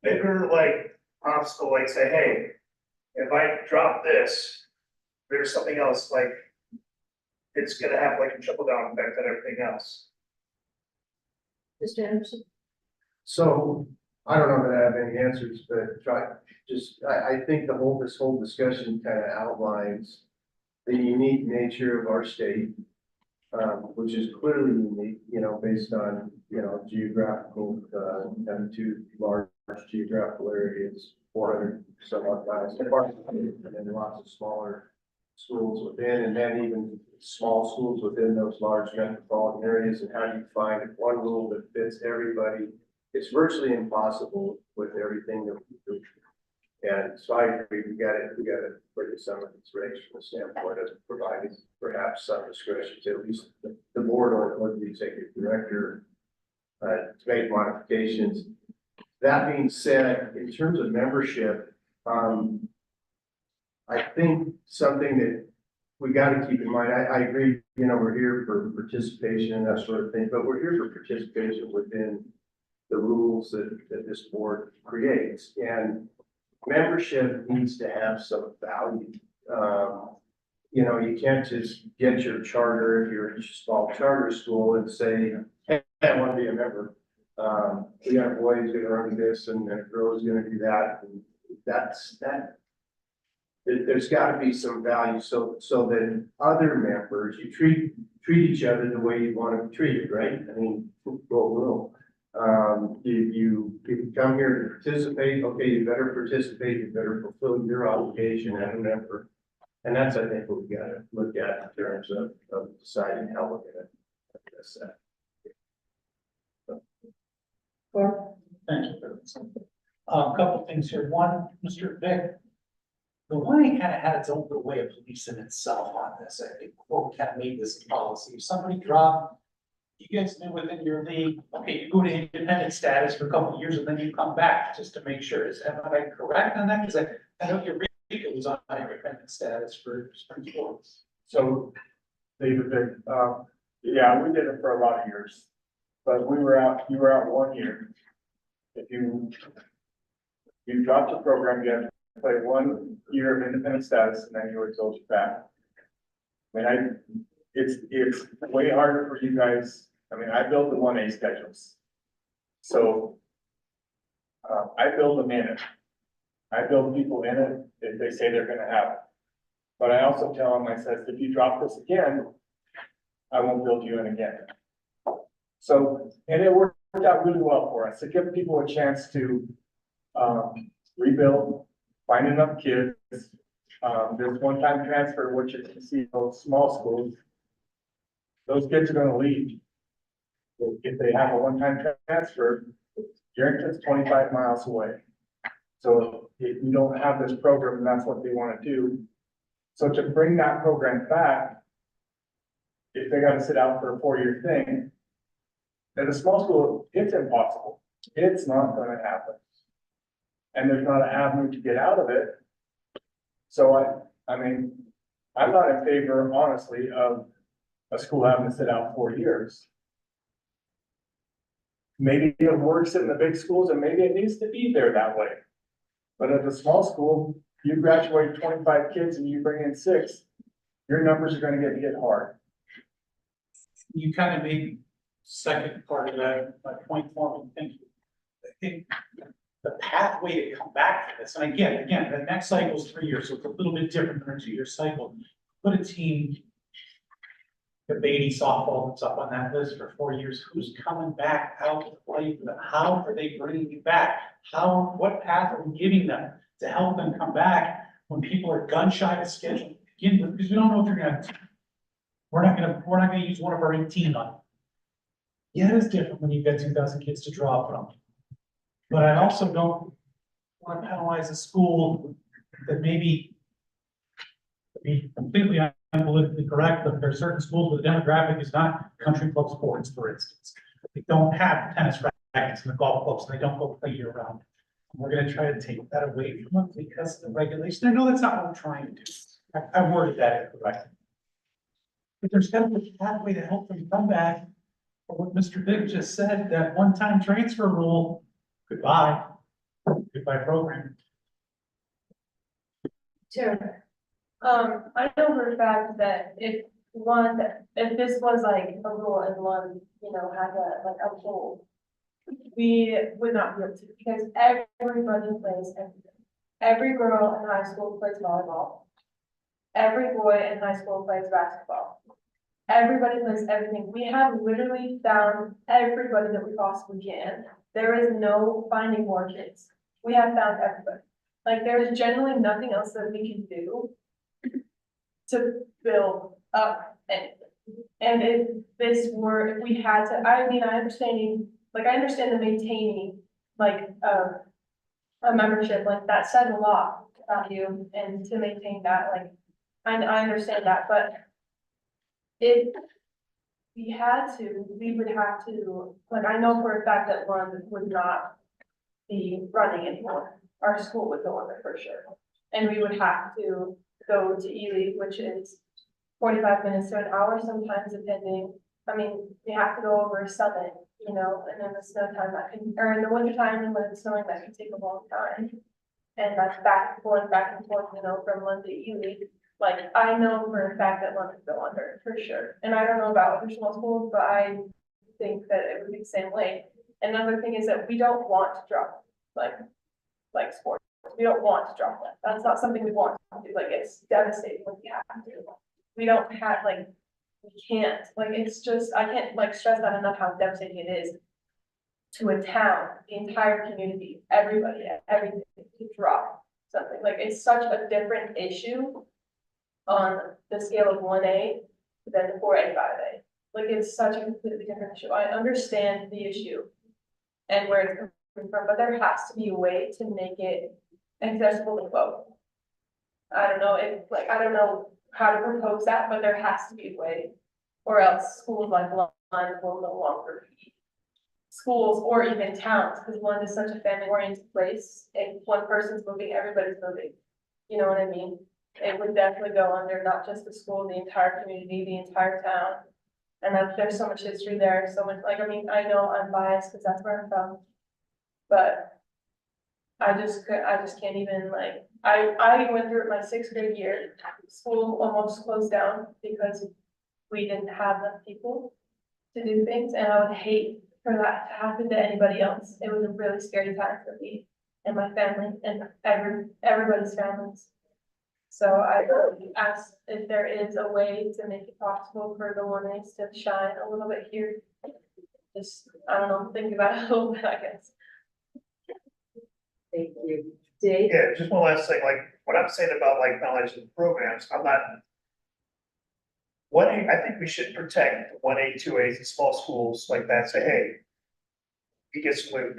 bigger like obstacle, like say, hey, if I drop this, there's something else, like, it's gonna have like a trickle down effect on everything else. Mr. Anderson? So, I don't know that I have any answers, but I think this whole discussion kind of outlines the unique nature of our state, which is clearly unique, you know, based on, you know, geographical, and 2 large geographical areas, 400 some odd guys, and then lots of smaller schools within, and then even small schools within those large metropolitan areas. And how do you find one rule that fits everybody? It's virtually impossible with everything that we do. And so I agree, we gotta look at some of these regs from the standpoint of providing perhaps some discretion to at least the board or the executive director to make modifications. That being said, in terms of membership, I think something that we gotta keep in mind, I agree, you know, we're here for participation and that sort of thing, but we're here for participation within the rules that this board creates. And membership needs to have some value. You know, you can't just get your charter if you're a small charter school and say, hey, I want to be a member. We got a boy who's gonna run this and a girl who's gonna do that. And that's that. There's gotta be some value so that other members, you treat each other the way you want to be treated, right? I mean, rule. You come here to participate, okay, you better participate, you better fulfill your obligation as a member. And that's, I think, what we gotta look at in terms of deciding how we're gonna address that. Thank you. A couple things here. One, Mr. Vic, the Y kind of had its own little way of policing itself on this, I think, before we kind of made this policy. If somebody dropped, you guys knew within your league, okay, you go to independent status for a couple of years and then you come back just to make sure. Am I correct on that? Because I know your league was on independent status for spring sports. So, David, yeah, we did it for a lot of years, but you were out 1 year. If you dropped the program, you had to play 1 year of independent status and then you were told you back. I mean, it's way harder for you guys. I mean, I build the 1A schedules. So, I build them in it. I build people in it if they say they're gonna have it. But I also tell them, I says, if you drop this again, I won't build you in again. So, and it worked out really well for us. It gives people a chance to rebuild, find enough kids, This one-time transfer, which you can see those small schools, those kids are gonna leave. If they have a one-time transfer, Yarrington's 25 miles away. So if you don't have this program, and that's what they wanna do. So to bring that program back, if they gotta sit out for a 4-year thing, at a small school, it's impossible. It's not gonna happen. And there's not an avenue to get out of it. So I mean, I'm not in favor, honestly, of a school having to sit out 4 years. Maybe it works in the big schools and maybe it needs to be there that way. But at the small school, you graduate 25 kids and you bring in 6, your numbers are gonna get hit hard. You kind of made second part of that, my point for me, thank you. I think the pathway to come back to this, and again, the next cycle is 3 years, so it's a little bit different than a 2-year cycle. Put a team, the baby softball that's up on that list for 4 years, who's coming back out to play for them? How are they bringing you back? What path are we giving them to help them come back when people are gun shy to schedule? Again, because we don't know if they're gonna, we're not gonna use one of our 18 on. Yeah, it's different when you've got 2,000 kids to draw from. But I also don't want to penalize a school that maybe, to be completely unpolitically correct, but there are certain schools where the demographic is not country club sports, for instance. They don't have tennis rackets and the golf clubs, and they don't go play year round. We're gonna try to take that away from them because of the regulation. I know that's not what I'm trying to do. I worded that incorrectly. But there's got to be a pathway to help them come back. Or what Mr. Dick just said, that one-time transfer rule, goodbye program. Sure. I know for a fact that if this was like a rule and one, had a whole, we would not be able to, because everybody plays everything. Every girl in high school plays volleyball. Every boy in high school plays basketball. Everybody plays everything. We have literally found everybody that we possibly can. There is no finding more kids. We have found everybody. Like, there is generally nothing else that we can do to build up anything. And if we had to, I understand the maintaining, a membership, like, that says a lot about you, and to maintain that, like, I understand that, but if we had to, we would have to, like, I know for a fact that one would not be running anymore. Our school would go under for sure. And we would have to go to Ely, which is 45 minutes to an hour sometimes, depending. I mean, we have to go over Summit, and in the snow time or in the winter time, and when it's snowing, that can take a long time. And that's back and forth, from London to Ely. Like, I know for a fact that one could go under, for sure. And I don't know about other small schools, but I think that it would be the same way. Another thing is that we don't want to drop, like sports. We don't want to drop that. That's not something we want to do. Like, it's devastating when we have to. We don't have, we can't, it's just, I can't, stress that enough how devastating it is to a town, the entire community, everybody, everything to drop something. Like, it's such a different issue on the scale of 1A than the 4A, 5A. Like, it's such a completely different issue. I understand the issue and where it's coming from, but there has to be a way to make it accessible to both. I don't know how to propose that, but there has to be a way, or else schools like Lund will no longer be schools, or even towns, because Lund is such a family-oriented place. If one person's moving, everybody's moving. You know what I mean? It would definitely go under not just the school, the entire community, the entire town. And there's so much history there, so much, I know I'm biased because that's where I'm from. But I just can't even, I went through it my 6th grade year. School almost closed down because we didn't have enough people to do things, and I would hate for that to happen to anybody else. It was a really scary time for me and my family and everybody's families. So I would ask if there is a way to make it possible for the 1As to shine a little bit here. Just, I don't know, think about it a little bit, I guess. Thank you. Dave? Yeah, just one last thing, like, what I'm saying about like knowledge and programs, I'm not. I think we should protect 1A, 2As and small schools like that, say, hey. You get some,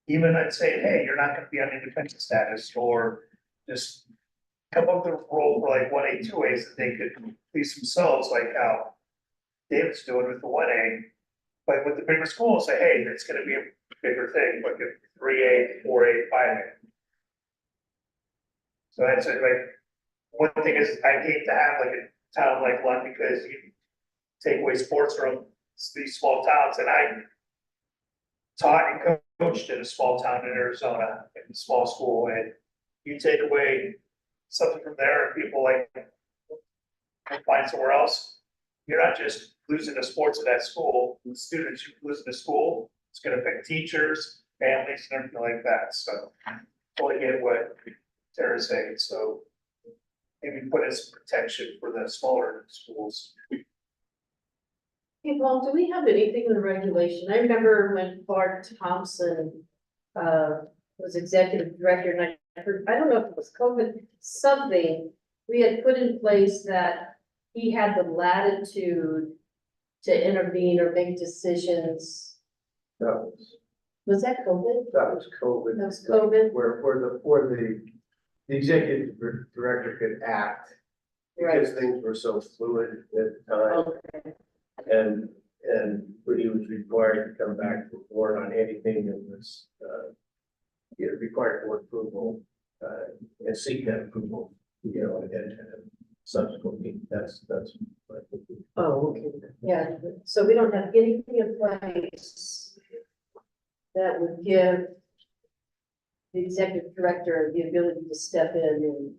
even I'd say, hey, you're not gonna be on independent status, or just. Come up with a role for like 1A, 2As that they could police themselves, like how. David's doing with the 1A. But with the bigger schools, say, hey, it's gonna be a bigger thing, like a 3A, 4A, 5A. So that's it, like, one thing is, I hate to have like a town like Lund, because you take away sports from these small towns, and I. Taught and coached in a small town in Arizona, in a small school, and you take away something from there, and people like. Find somewhere else, you're not just losing the sports at that school, the students, you're losing the school, it's gonna affect teachers, families, and everything like that, so. Totally get what Tara's saying, so. Maybe put in some protection for the smaller schools. Hey, Paul, do we have anything in the regulation? I remember when Bart Thompson was executive director, and I heard, I don't know if it was COVID, something we had put in place that he had the latitude to intervene or make decisions. Was that COVID? That was COVID. That was COVID? Where the executive director could act. Because things were so fluid at the time. Okay. And he was required to come back to the board on anything that was, required board approval, and seek that approval, and subsequently, that's. Oh, okay, yeah, so we don't have anything in place that would give the executive director the ability to step in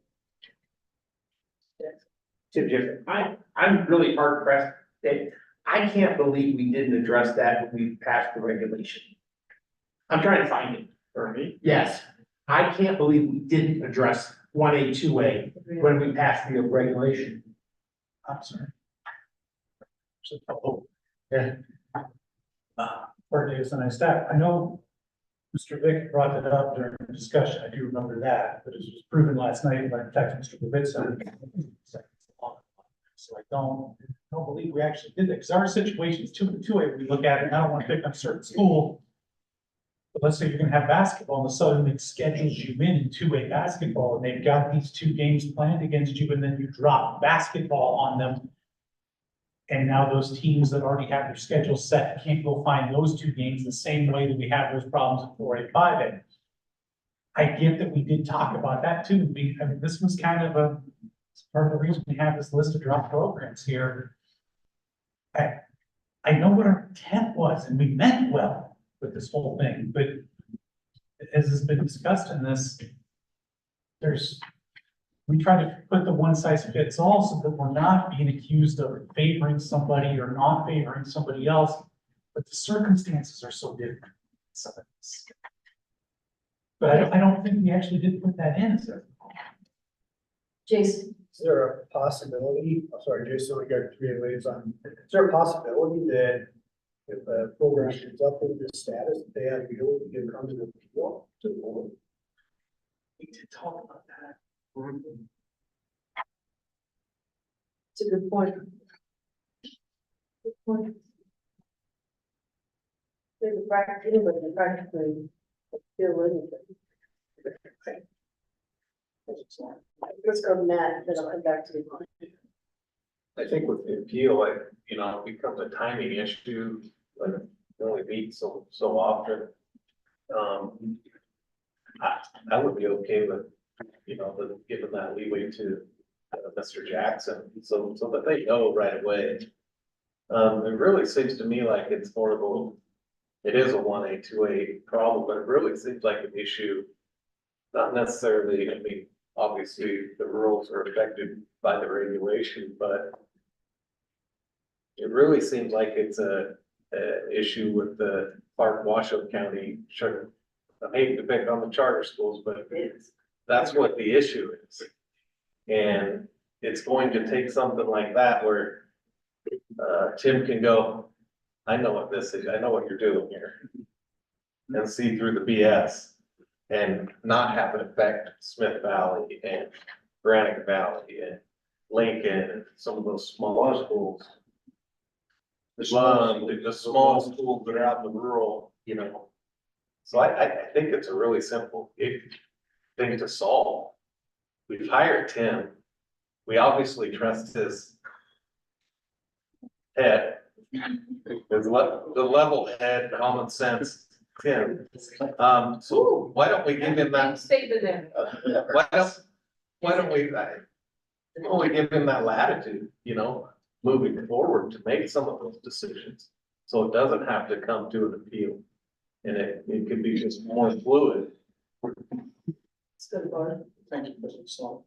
Jim, I'm really hard pressed, that I can't believe we didn't address that when we passed the regulation. I'm trying to find it. For me, Yes, I can't believe we didn't address 1A, 2A when we passed the regulation. I'm sorry. Yeah. For Davis and I staff, I know Mr. Vick brought it up during the discussion, I do remember that, but it was proven last night by the fact Mr. Levitz said. So I don't believe we actually did that, because our situation is 2A, we look at it, and I don't want to pick on a certain school. But let's say you're gonna have basketball, and the Southern League schedules you in 2A basketball, and they've got these 2 games planned against you, and then you drop basketball on them. And now those teams that already have their schedule set can't go find those 2 games the same way that we have those problems at 4A, 5A. I get that we did talk about that too. I mean, this was kind of it's part of the reason we have this list of drop programs here. I know what our intent was, and we meant well with this whole thing, but as has been discussed in this, we try to put the one size fits all so that we're not being accused of favoring somebody or not favoring somebody else, but the circumstances are so different. But I don't think we actually did put that in, so. Jason. Is there a possibility, I'm sorry, Jason, we got 3 liaison, is there a possibility that if a program comes up with this status, they have the ability to come to the appeal to the board? We did talk about that. It's a good point. Good point. There's a practice, anybody can practically feel anything. Let's go to Matt, then I'll come back to you. I think with the appeal, it becomes a timing issue, like, we only meet so often. I would be okay with, giving that leeway to Mr. Jackson, so that they know right away. It really seems to me like it's more of it is a 1A, 2A problem, but it really seems like an issue. Not necessarily, obviously the rules are affected by the regulation, but it really seems like it's a issue with the Clark-Washoe County. Sure, I hate to pick on the charter schools, but that's what the issue is. And it's going to take something like that where Tim can go, I know what this is, I know what you're doing here, and see through the BS. and not have it affect Smith Valley and Granite Valley and Lincoln and some of those smaller schools. The small schools that are out in the rural, you know. So I think it's a really simple thing to solve. We've hired Tim. We obviously trust his head. His the level head, common sense, Tim. So why don't we give him that? Statement there. Why don't we give him that latitude, you know, moving forward to make some of those decisions? So it doesn't have to come to an appeal and it can be just more fluid. It's good, Barb. Thank you, Mr. Sloan.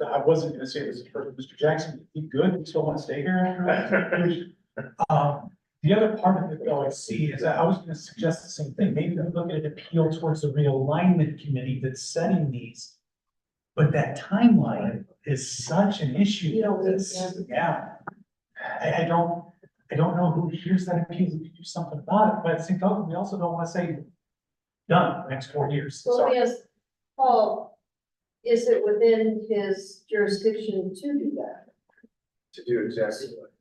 I wasn't gonna say this for Mr. Jackson, you good? You still want to stay here after that? The other part of it though I see is that I was gonna suggest the same thing. Maybe we look at an appeal towards the realignment committee that's setting these. But that timeline is such an issue. Yeah. I don't know who hears that appeal, who can do something about it, but at the same time, we also don't want to say done the next 4 years. Well, Sorry. yes, Paul, is it within his jurisdiction to do that? To do exactly what.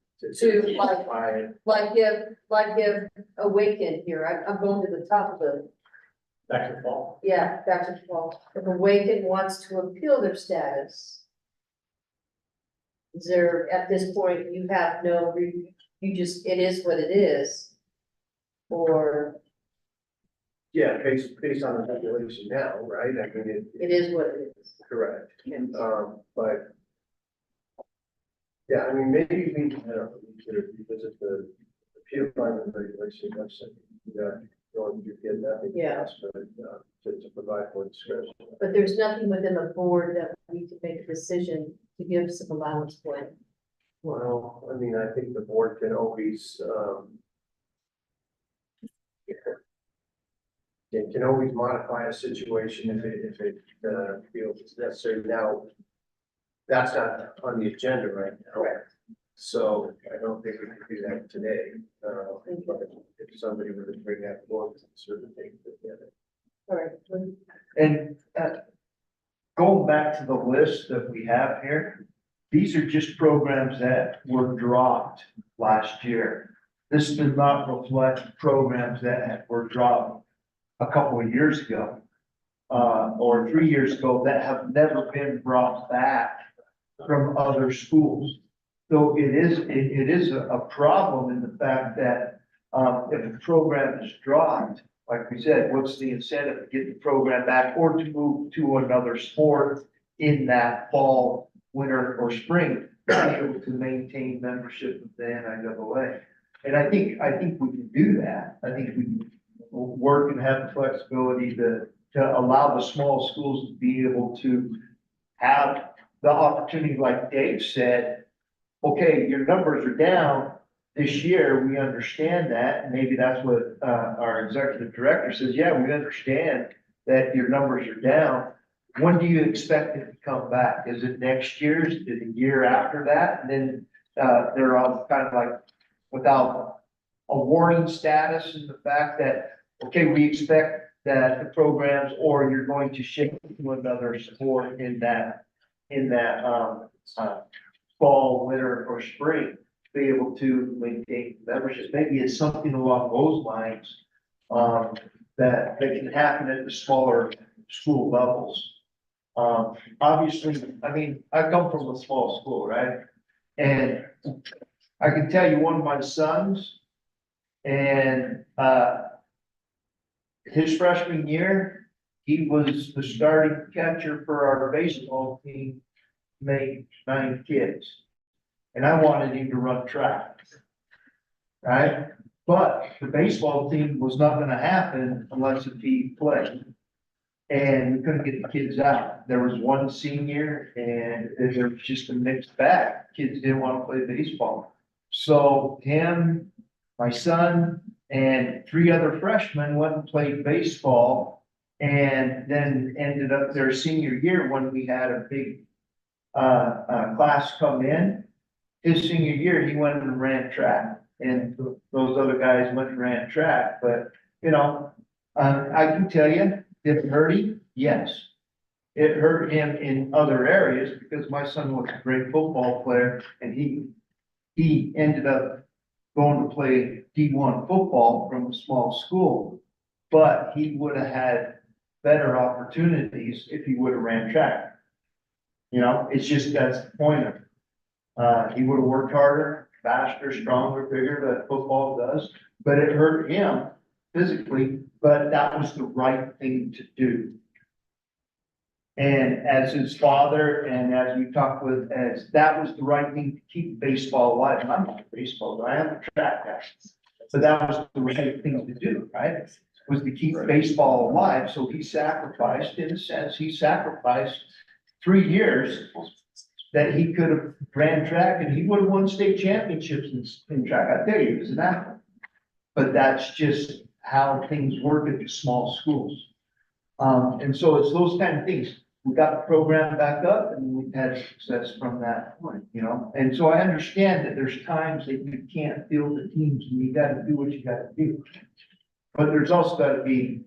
Like if Awaken here, I'm going to the top of the, Back to Paul. yeah, Dr. Paul, if Awaken wants to appeal their status. Is there, at this point, you have no, you just, it is what it is? Or Yeah, based on the regulation now, right? I mean, it is what it is? correct. But. Yeah, I mean, maybe we can, we could revisit the appeal line and regulation, that's, going to get that. Yeah. But, to provide more discretion. But there's nothing within the board that we can make a decision to give some allowance for it. Well, I mean, I think the board can always, it can always modify a situation if it feels it's necessary. Now, that's not on the agenda right now. Correct. So I don't think we can do that today. But if somebody were to bring that forward, certain things together. All right. And going back to the list that we have here, these are just programs that were dropped last year. This does not reflect programs that were dropped a couple of years ago, or 3 years ago that have never been brought back from other schools. So it is a problem in the fact that if a program is dropped, like we said, what's the incentive to get the program back or to move to another sport in that fall, winter, or spring, to be able to maintain membership with the NIAA. And I think we can do that. I think we can work and have the flexibility to allow the small schools to be able to have the opportunity, like Dave said, okay, your numbers are down this year, we understand that, and maybe that's what our executive director says, yeah, we understand that your numbers are down. When do you expect it to come back? Is it next year? Is it a year after that? And then they're all kind of like without a warning status and the fact that, okay, we expect that the programs, or you're going to shift to another sport in that fall, winter, or spring, to be able to maintain membership. Maybe it's something along those lines that can happen at the smaller school levels. Obviously, I mean, I come from a small school, right? And I can tell you one of my sons, and his freshman year, he was the starting catcher for our baseball team, made 9 kids. And I wanted him to run track, right? But the baseball team was not gonna happen unless if he played. And we couldn't get the kids out. There was one senior and there was just a mixed bag. Kids didn't want to play baseball. So him, my son, and 3 other freshmen went and played baseball, and then ended up their senior year when we had a big class come in. His senior year, he went and ran track, and those other guys went and ran track. But, you know, I can tell you, Did it hurt him? Yes. It hurt him in other areas because my son was a great football player and he ended up going to play D1 football from a small school. But he would have had better opportunities if he would have ran track. You know, it's just, that's the point of it. He would have worked harder, faster, stronger, bigger, that football does, but it hurt him physically, but that was the right thing to do. And as his father, and as we talked with, as that was the right thing to keep baseball alive. And I'm not a baseball guy, I'm a track guy. So that was the right thing to do, right? Was to keep baseball alive. So he sacrificed, in a sense, he sacrificed 3 years that he could have ran track and he would have won state championships in track. I tell you, he was an athlete. But that's just how things work at the small schools. And so it's those kind of things. We got the program back up and we've had success from that point, you know? And so I understand that there's times that you can't field the teams and you gotta do what you gotta do. But there's also gotta be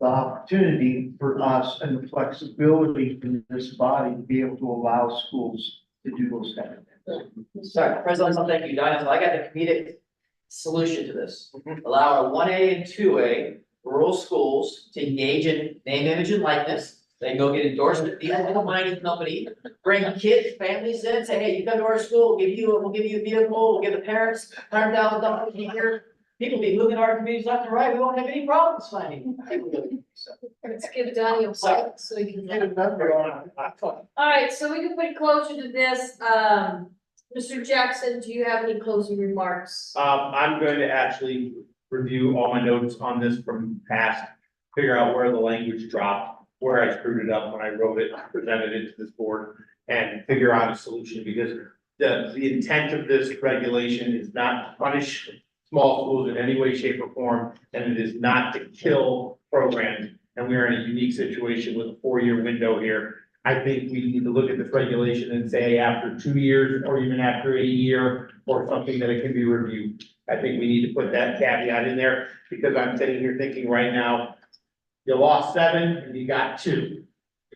the opportunity for us and the flexibility in this body to be able to allow schools to do those kind of things. Sorry, President, thank you, Diana. So I got the comedic solution to this. Allow our 1A and 2A rural schools to engage in name, image, and likeness. They go get endorsement deals with a mining company, bring kids, families in, say, hey, you come to our school, we'll give you a vehicle, we'll give the parents $100,000 a year. People be moving our communities left and right, we won't have any problems finding. Let's give Donnie a bite so he can get a number on. All right, so we can put closer to this. Mr. Jackson, do you have any closing remarks? I'm going to actually review all my notes on this from past, figure out where the language dropped, where I screwed it up when I wrote it, presented it to this board, and figure out a solution, because the intent of this regulation is not to punish small schools in any way, shape, or form, and it is not to kill programs. And we're in a unique situation with a 4-year window here. I think we need to look at this regulation and say after 2 years, or even after a year, or something that it can be reviewed. I think we need to put that caveat in there, because I'm sitting here thinking right now, you lost 7 and you got 2. You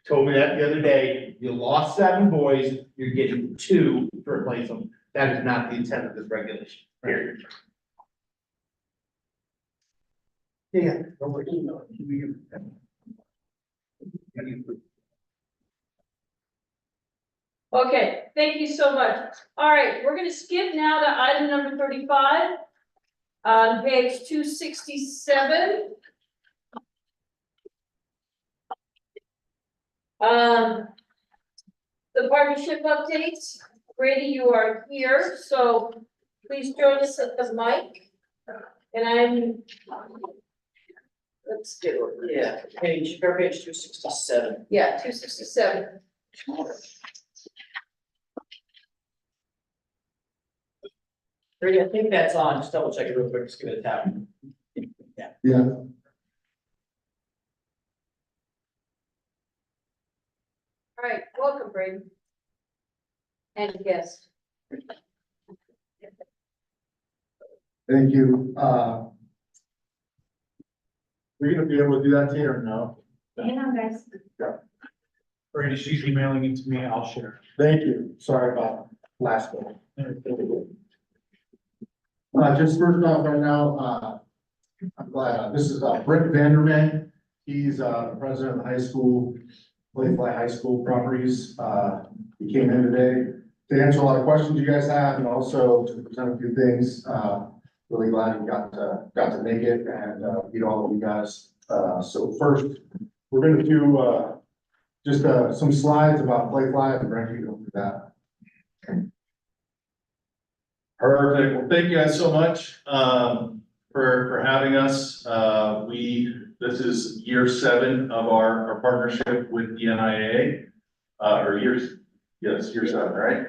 told me that the other day, you lost 7 boys, you're getting 2 to replace them. That is not the intent of this regulation, period. Yeah. Okay, thank you so much. All right, we're gonna skip now to item number 35. On page 267. The partnership updates. Brady, you are here, so please join us at the mic. And let's do it. Yeah, page 267. Yeah, 267. Brady, I think that's on, just double check it real quick, just give it a tap. Yeah. All right, welcome, Brady. And guest. Thank you. We're gonna be able to do that today or no? Hang on, guys. Brady, she's emailing it to me, I'll share. Thank you. Sorry about last one. Just first off right now, I'm glad, this is Brent Vanderman. He's the president of the high school, Playfly High School Properties. He came in today to answer a lot of questions you guys have and also to present a few things. Really glad he got to make it and meet all of you guys. So first, we're gonna do just some slides about Playfly and Brent, you can do that. Perfect. Well, thank you guys so much, for having us. This is year 7 of our partnership with the NIAA, year 7, right?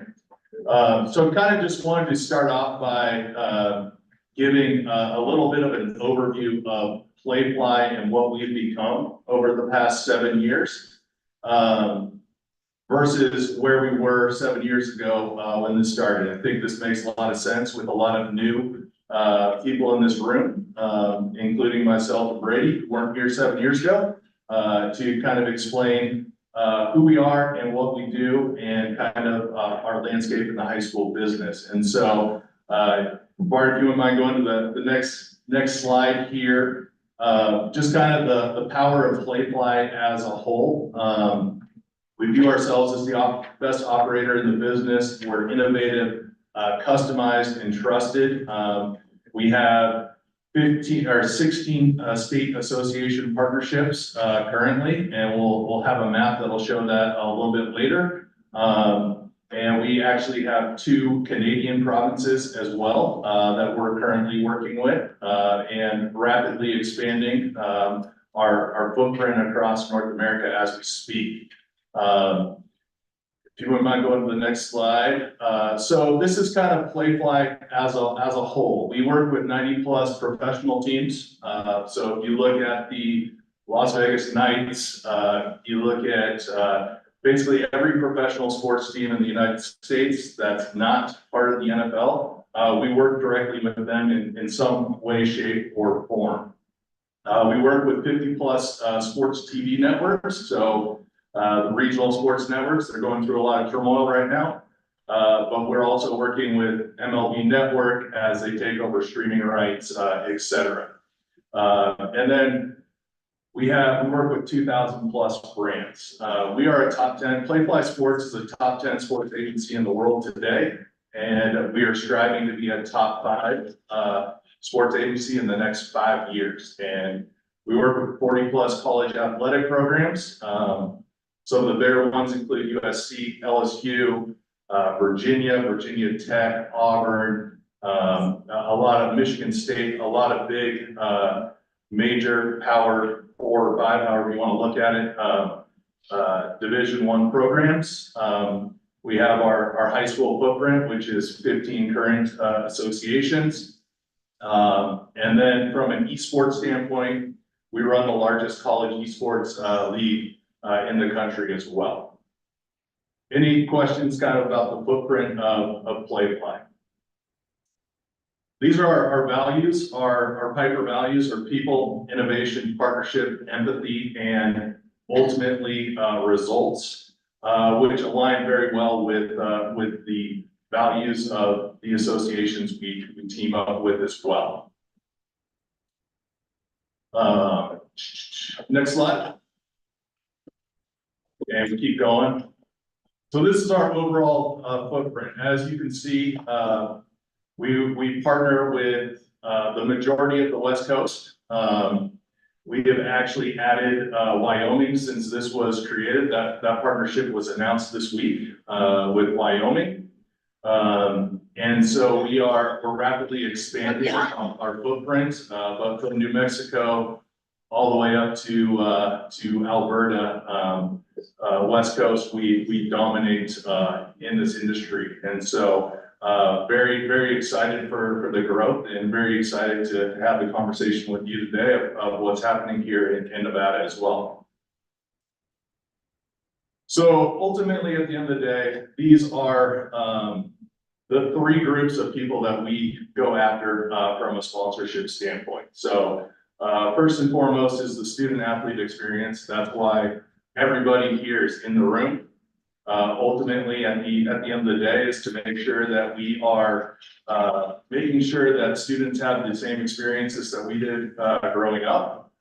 So kind of just wanted to start off by, giving a little bit of an overview of Playfly and what we've become over the past 7 years. Versus where we were 7 years ago, when this started. I think this makes a lot of sense with a lot of new, people in this room, including myself and Brady, who weren't here 7 years ago. to kind of explain who we are and what we do and kind of our landscape in the high school business. And so, Bart, if you wouldn't mind going to the next slide here, just kind of the power of Playfly as a whole. We view ourselves as the best operator in the business. We're innovative, customized, and trusted. We have 16 state association partnerships currently, and we'll have a map that'll show that a little bit later. And we actually have 2 Canadian provinces as well that we're currently working with and rapidly expanding our footprint across North America as we speak. If you wouldn't mind going to the next slide. So this is kind of Playfly as a whole. We work with 90+ professional teams. So if you look at the Las Vegas Knights, you look at basically every professional sports team in the United States that's not part of the NFL, we work directly with them in some way, shape, or form. We work with 50+ sports TV networks. So the regional sports networks, they're going through a lot of turmoil right now. But we're also working with MLB Network as they take over streaming rights, et cetera. And then we work with 2,000+ brands. We are a top 10, Playfly Sports is a top 10 sports agency in the world today. And we are striving to be a top 5 sports agency in the next 5 years. And we work with 40+ college athletic programs. Some of the bigger ones include USC, LSU, Virginia Tech, Auburn, a lot of Michigan State, a lot of big major Power 4 or 5, however you want to look at it, Division I programs. We have our high school footprint, which is 15 current associations. And then from an esports standpoint, we run the largest college esports league in the country as well. Any questions kind of about the footprint of Playfly? These are our values. Our Piper values are people, innovation, partnership, empathy, and ultimately results, which align very well with the values of the associations we team up with as well. Next slide. And we keep going. So this is our overall footprint. As you can see, we partner with the majority of the West Coast. We have actually added Wyoming since this was created. That partnership was announced this week with Wyoming. And so we're rapidly expanding our footprint, but from New Mexico all the way up to Alberta, West Coast, we dominate in this industry. And so very, very excited for the growth and very excited to have the conversation with you today of what's happening here in Nevada as well. So ultimately, at the end of the day, these are the 3 groups of people that we go after from a sponsorship standpoint. So first and foremost is the student athlete experience. That's why everybody here is in the room. Ultimately, at the end of the day, is to make sure that we are making sure that students have the same experiences that we did growing up.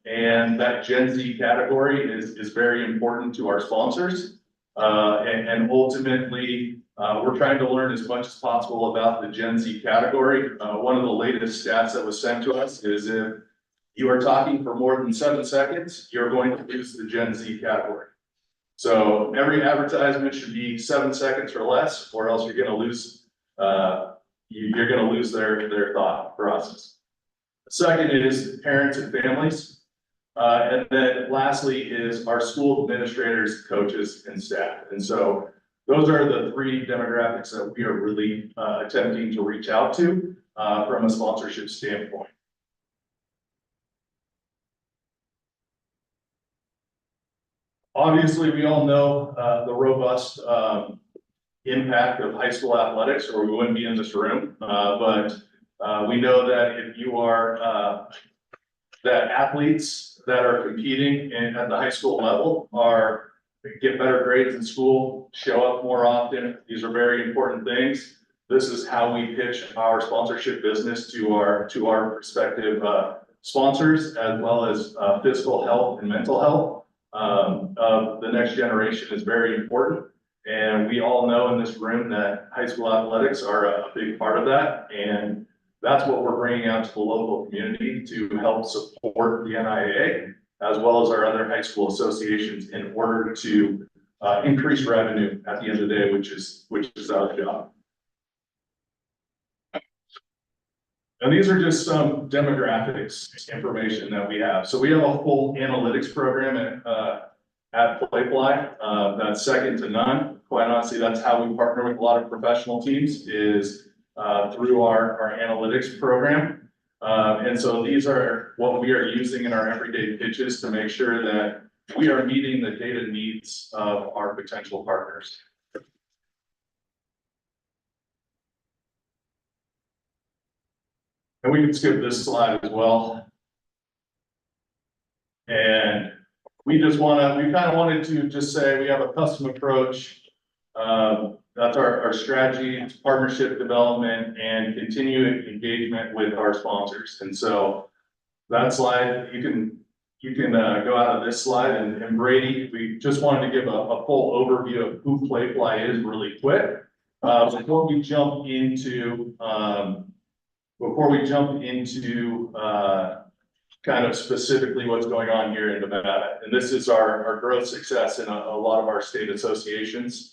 And that Gen Z category is very important to our sponsors. And ultimately, we're trying to learn as much as possible about the Gen Z category. One of the latest stats that was sent to us is if you are talking for more than 7 seconds, you're going to lose the Gen Z category. So every advertisement should be 7 seconds or less, or else you're going to lose their thought process. Second is parents and families. And then lastly is our school administrators, coaches, and staff. And so those are the 3 demographics that we are really attempting to reach out to from a sponsorship standpoint. Obviously, we all know the robust impact of high school athletics, or we wouldn't be in this room. But we know that if you are that athletes that are competing at the high school level get better grades in school, show up more often. These are very important things. This is how we pitch our sponsorship business to our prospective sponsors, as well as physical health and mental health of the next generation is very important. And we all know in this room that high school athletics are a big part of that. And that's what we're bringing out to the local community to help support the NIAA, as well as our other high school associations, in order to increase revenue at the end of the day, which is our job. And these are just some demographics information that we have. So we have a full analytics program at Playfly, that's second to none. Quite honestly, that's how we partner with a lot of professional teams, is through our analytics program. And so these are what we are using in our everyday pitches to make sure that we are meeting the data needs of our potential partners. And we can skip this slide as well. And we kind of wanted to just say we have a custom approach. That's our strategy, it's partnership development and continuing engagement with our sponsors. And so that slide, you can go out of this slide, and Brady, we just wanted to give a full overview of who Playfly is really quick. Before we jump into kind of specifically what's going on here in Nevada. And this is our growth success in a lot of our state associations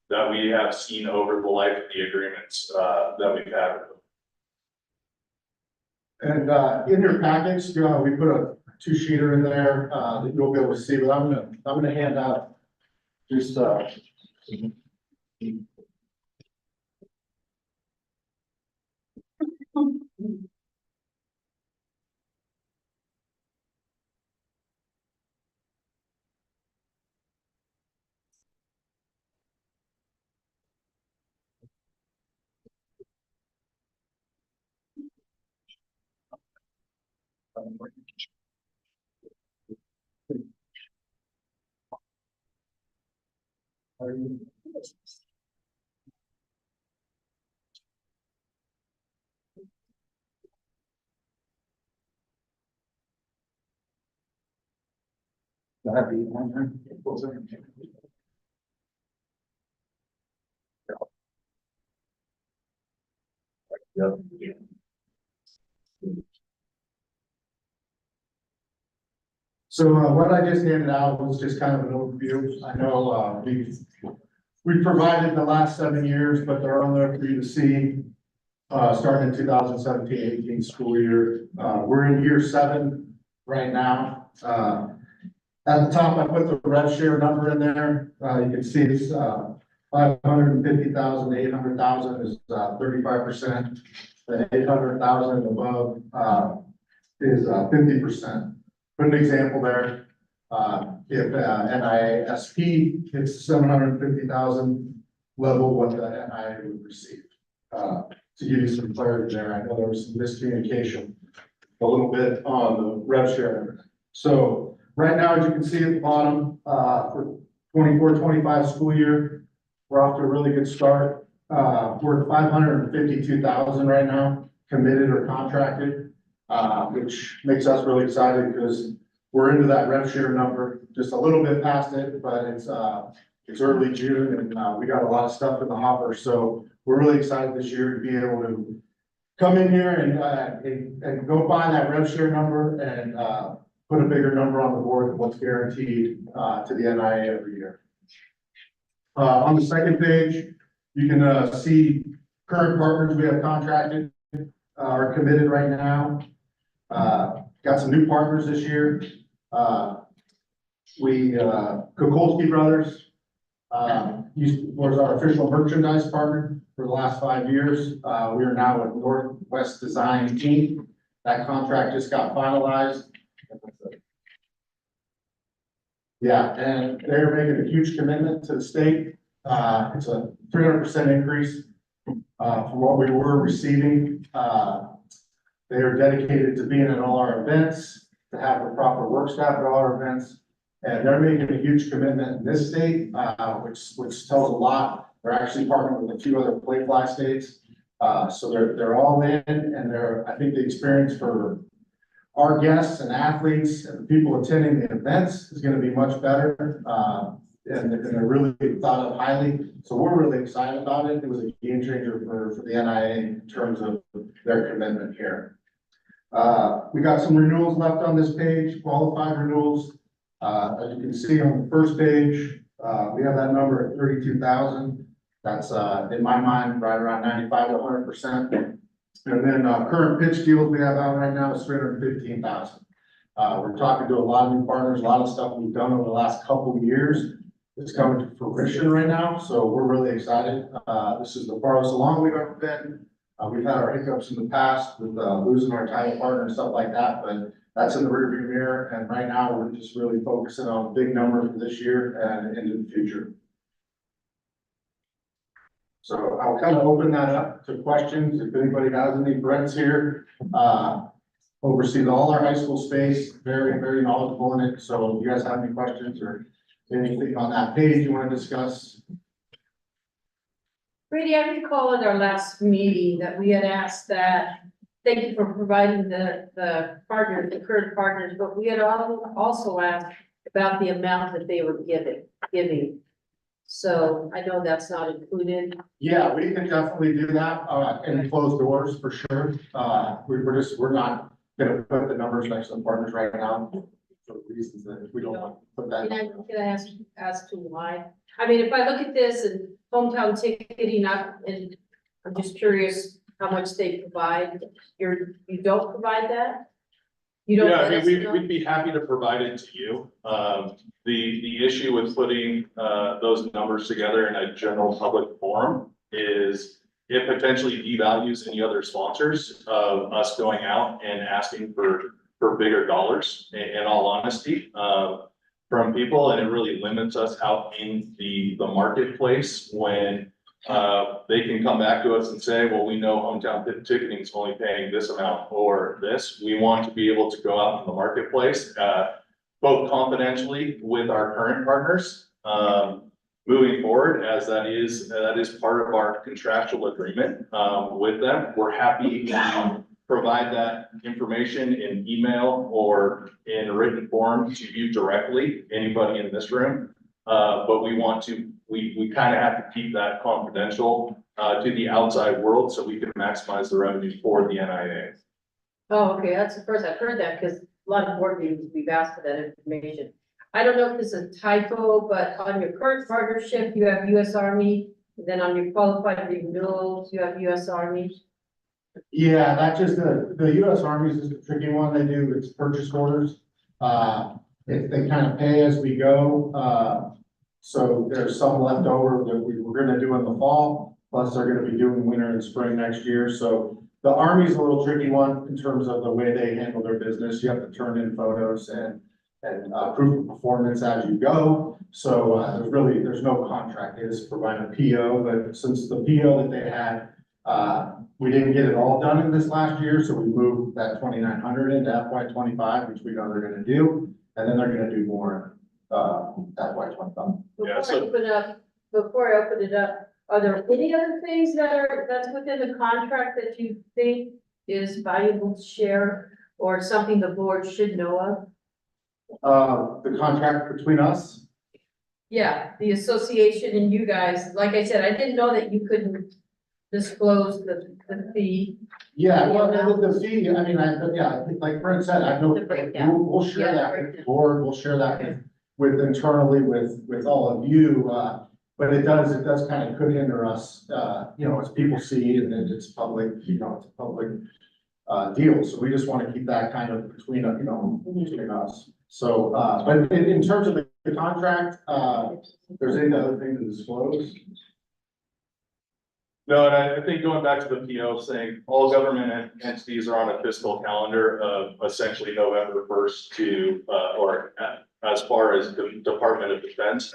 that we have seen over the life of the agreements that we've had with them. And in your package, we put a two-sheeter in there that you'll be able to see, but I'm gonna hand out just So what I just handed out was just kind of an overview. I know we've provided the last 7 years, but they're on there for you to see, starting in 2017-18 school year. We're in year 7 right now. At the top, I put the rev share number in there. You can see it's 550,000 to 800,000 is 35%. The 800,000 above is 50%. Put an example there. If NIASP hits 750,000 level, what the NIA would receive. To give you some clarity there, I know there was some miscommunication a little bit on the rev share. So right now, as you can see at the bottom, for 24-25 school year, we're off to a really good start. We're at 552,000 right now, committed or contracted. Which makes us really excited because we're into that rev share number, just a little bit past it, but it's early June and we got a lot of stuff in the hopper. So we're really excited this year to be able to come in here and go find that rev share number and put a bigger number on the board than what's guaranteed to the NIA every year. On the second page, you can see current partners we have contracted are committed right now. Got some new partners this year. Kukolski Brothers was our official merchandise partner for the last 5 years. We are now with Northwest Design Team. That contract just got finalized. Yeah, and they're making a huge commitment to the state. It's a 300% increase from what we were receiving. They are dedicated to being at all our events, to have the proper work staff at all our events. And they're making a huge commitment in this state, which tells a lot. They're actually partnering with a few other play fly states. So they're all in, and I think the experience for our guests and athletes and the people attending the events is gonna be much better. And they're really thought of highly. So we're really excited about it. It was a game changer for the NIA in terms of their commitment here. We got some renewals left on this page, qualified renewals. As you can see on the first page, we have that number at 32,000. That's, in my mind, right around 95 to 100%. And then, current pitch deals we have out right now is 315,000. We're talking to a lot of new partners, a lot of stuff we've done over the last couple of years. It's coming to fruition right now, so we're really excited. This is the farthest along we've ever been. We've had our hiccups in the past with, losing our title partner and stuff like that, but that's in the rearview mirror. And right now, we're just really focusing on big numbers for this year and into the future. So I'll kind of open that up to questions. If anybody has any. Brett's here, oversees all our high school space, very, very knowledgeable in it. So if you guys have any questions or anything on that page you want to discuss? Brady, I recall at our last meeting that we had asked that, thank you for providing the partners, the current partners, but we had also asked about the amount that they were giving. So I know that's not included. Yeah, we can definitely do that, and close doors for sure. We're not gonna put the numbers next to the partners right now for reasons that we don't want to put that. Can I ask to why? I mean, if I look at this and hometown ticketing up, and I'm just curious how much they provide. You don't provide that? You don't Yeah, let I us mean, know? we'd be happy to provide it to you. The issue with putting, those numbers together in a general public forum is it potentially devalues any other sponsors of us going out and asking for bigger dollars, in all honesty, from people, and it really limits us out in the marketplace when they can come back to us and say, well, we know hometown ticketing is only paying this amount or this. We want to be able to go out in the marketplace, both confidentially with our current partners, moving forward, as that is part of our contractual agreement, with them. We're happy to provide that information in email or in written form to you directly, anybody in this room. But we kind of have to keep that confidential to the outside world so we can maximize the revenue for the NIA. Oh, okay, that's the first I've heard that, because a lot of board meetings, we've asked for that information. I don't know if this is a typo, but on your current partnership, you have US Army, then on your qualified renewals, you have US Army. Yeah, that just, the US Army is just a tricky one. They do, it's purchase orders. They kind of pay as we go. So there's some left over that we're gonna do in the fall, plus they're gonna be doing winter and spring next year. So the Army's a little tricky one in terms of the way they handle their business. You have to turn in photos and proof of performance as you go. So there's no contract. They just provide a PO, but since the PO that they had, we didn't get it all done in this last year, so we moved that 2,900 into FY25, which we know they're gonna do, and then they're gonna do more, FY25. Before I open it up, are there any other things that's within the contract that you think is valuable to share, or something the board should know of? The contract between us? Yeah, the association and you guys, like I said, I didn't know that you couldn't disclose the fee. Yeah, well, the fee, I mean, I think like Brent said, I know, we'll share that with the board, we'll share that with internally with all of you, but it does kind of could hinder us, as people see it and it's public, it's a public deal, so we just want to keep that kind of between us. So, but in terms of the contract, there's any other thing to disclose? No, and I think going back to the PO saying all government entities are on a fiscal calendar of essentially November 1st to, or as far as the Department of Defense,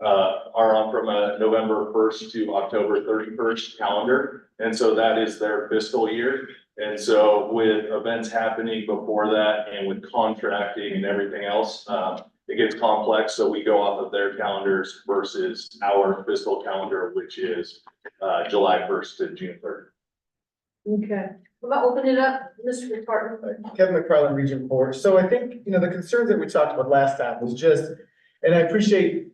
are on from a November first to October 31st calendar. And so that is their fiscal year. And so with events happening before that and with contracting and everything else, it gets complex. So we go off of their calendars versus our fiscal calendar, which is July 1st to June 3rd. Okay, we'll open it up, Mr. McPartland. Kevin McFarland, Region 4. So I think, the concerns that we talked about last time was just, and I appreciate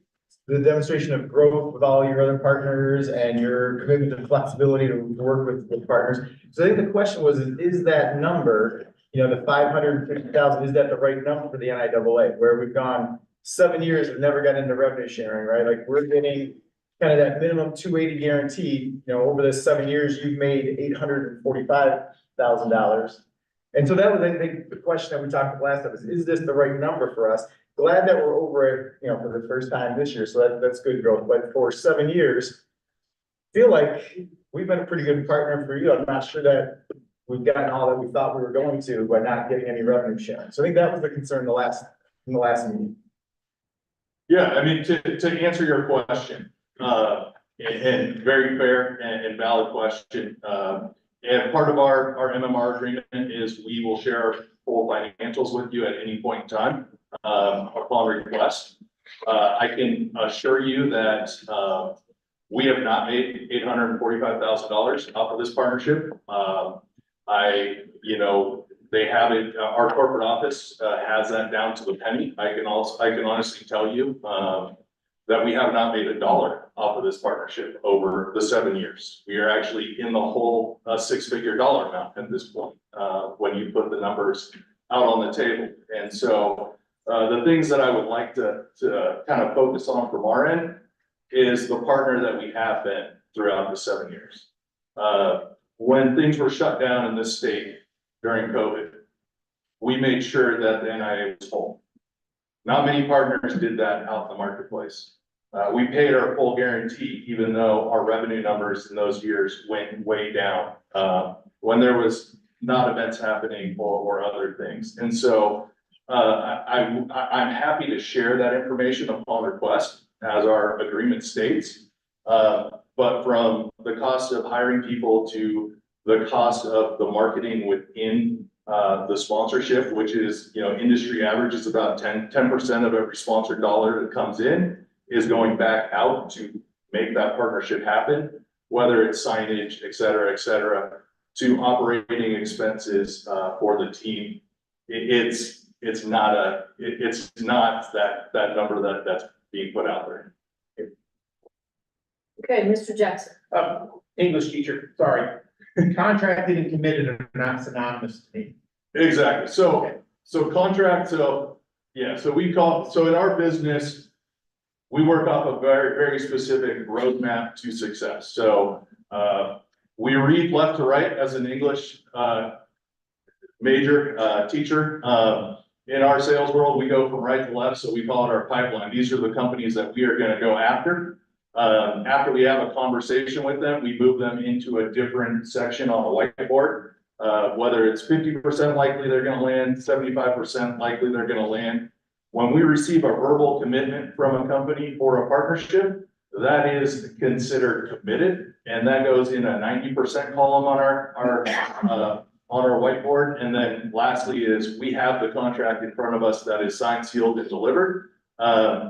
the demonstration of growth with all your other partners and your commitment to flexibility to work with partners. So I think the question was, is that number, the 550,000, is that the right number for the NIAA? Where we've gone 7 years and never got into revenue sharing, right? Like we're getting kind of that minimum 280 guarantee, over the 7 years, you've made $845,000. And so that was, I think, the question that we talked about last time is this the right number for us? Glad that we're over it, for the first time this year, so that's good growth, but for 7 years, feel like we've been a pretty good partner for you. I'm not sure that we've gotten all that we thought we were going to by not getting any revenue sharing. So I think that was the concern in the last meeting. Yeah, I mean, to answer your question, and very fair and valid question. And part of our MMR agreement is we will share full financials with you at any point in time, upon request. I can assure you that, we have not made $845,000 off of this partnership. They have it, our corporate office, has that down to the penny. I can honestly tell you, that we have not made $1 off of this partnership over the 7 years. We are actually in the whole six-figure dollar amount at this point, when you put the numbers out on the table. And so the things that I would like to kind of focus on from our end is the partner that we have been throughout the 7 years. When things were shut down in this state during COVID, we made sure that the NIA was whole. Not many partners did that out in the marketplace. We paid our full guarantee, even though our revenue numbers in those years went way down, when there was not events happening or other things. And so, I'm happy to share that information upon request, as our agreement states. But from the cost of hiring people to the cost of the marketing within the sponsorship, which is, industry average is about 10% of every sponsored dollar that comes in is going back out to make that partnership happen, whether it's signage, et cetera, to operating expenses for the team. It's not that number that's being put out there. Okay, Mr. Jackson. English teacher, sorry. Contracted and committed are not synonymous to me. Exactly. So contract, so in our business, we work off a very, very specific roadmap to success. So, we read left to right as an English, major, teacher. In our sales world, we go from right to left, so we call it our pipeline. These are the companies that we are gonna go after. After we have a conversation with them, we move them into a different section on the whiteboard. Whether it's 50% likely they're gonna land, 75% likely they're gonna land. When we receive a verbal commitment from a company for a partnership, that is considered committed, and that goes in a 90% column on our whiteboard. And then lastly is we have the contract in front of us that is signed, sealed, and delivered.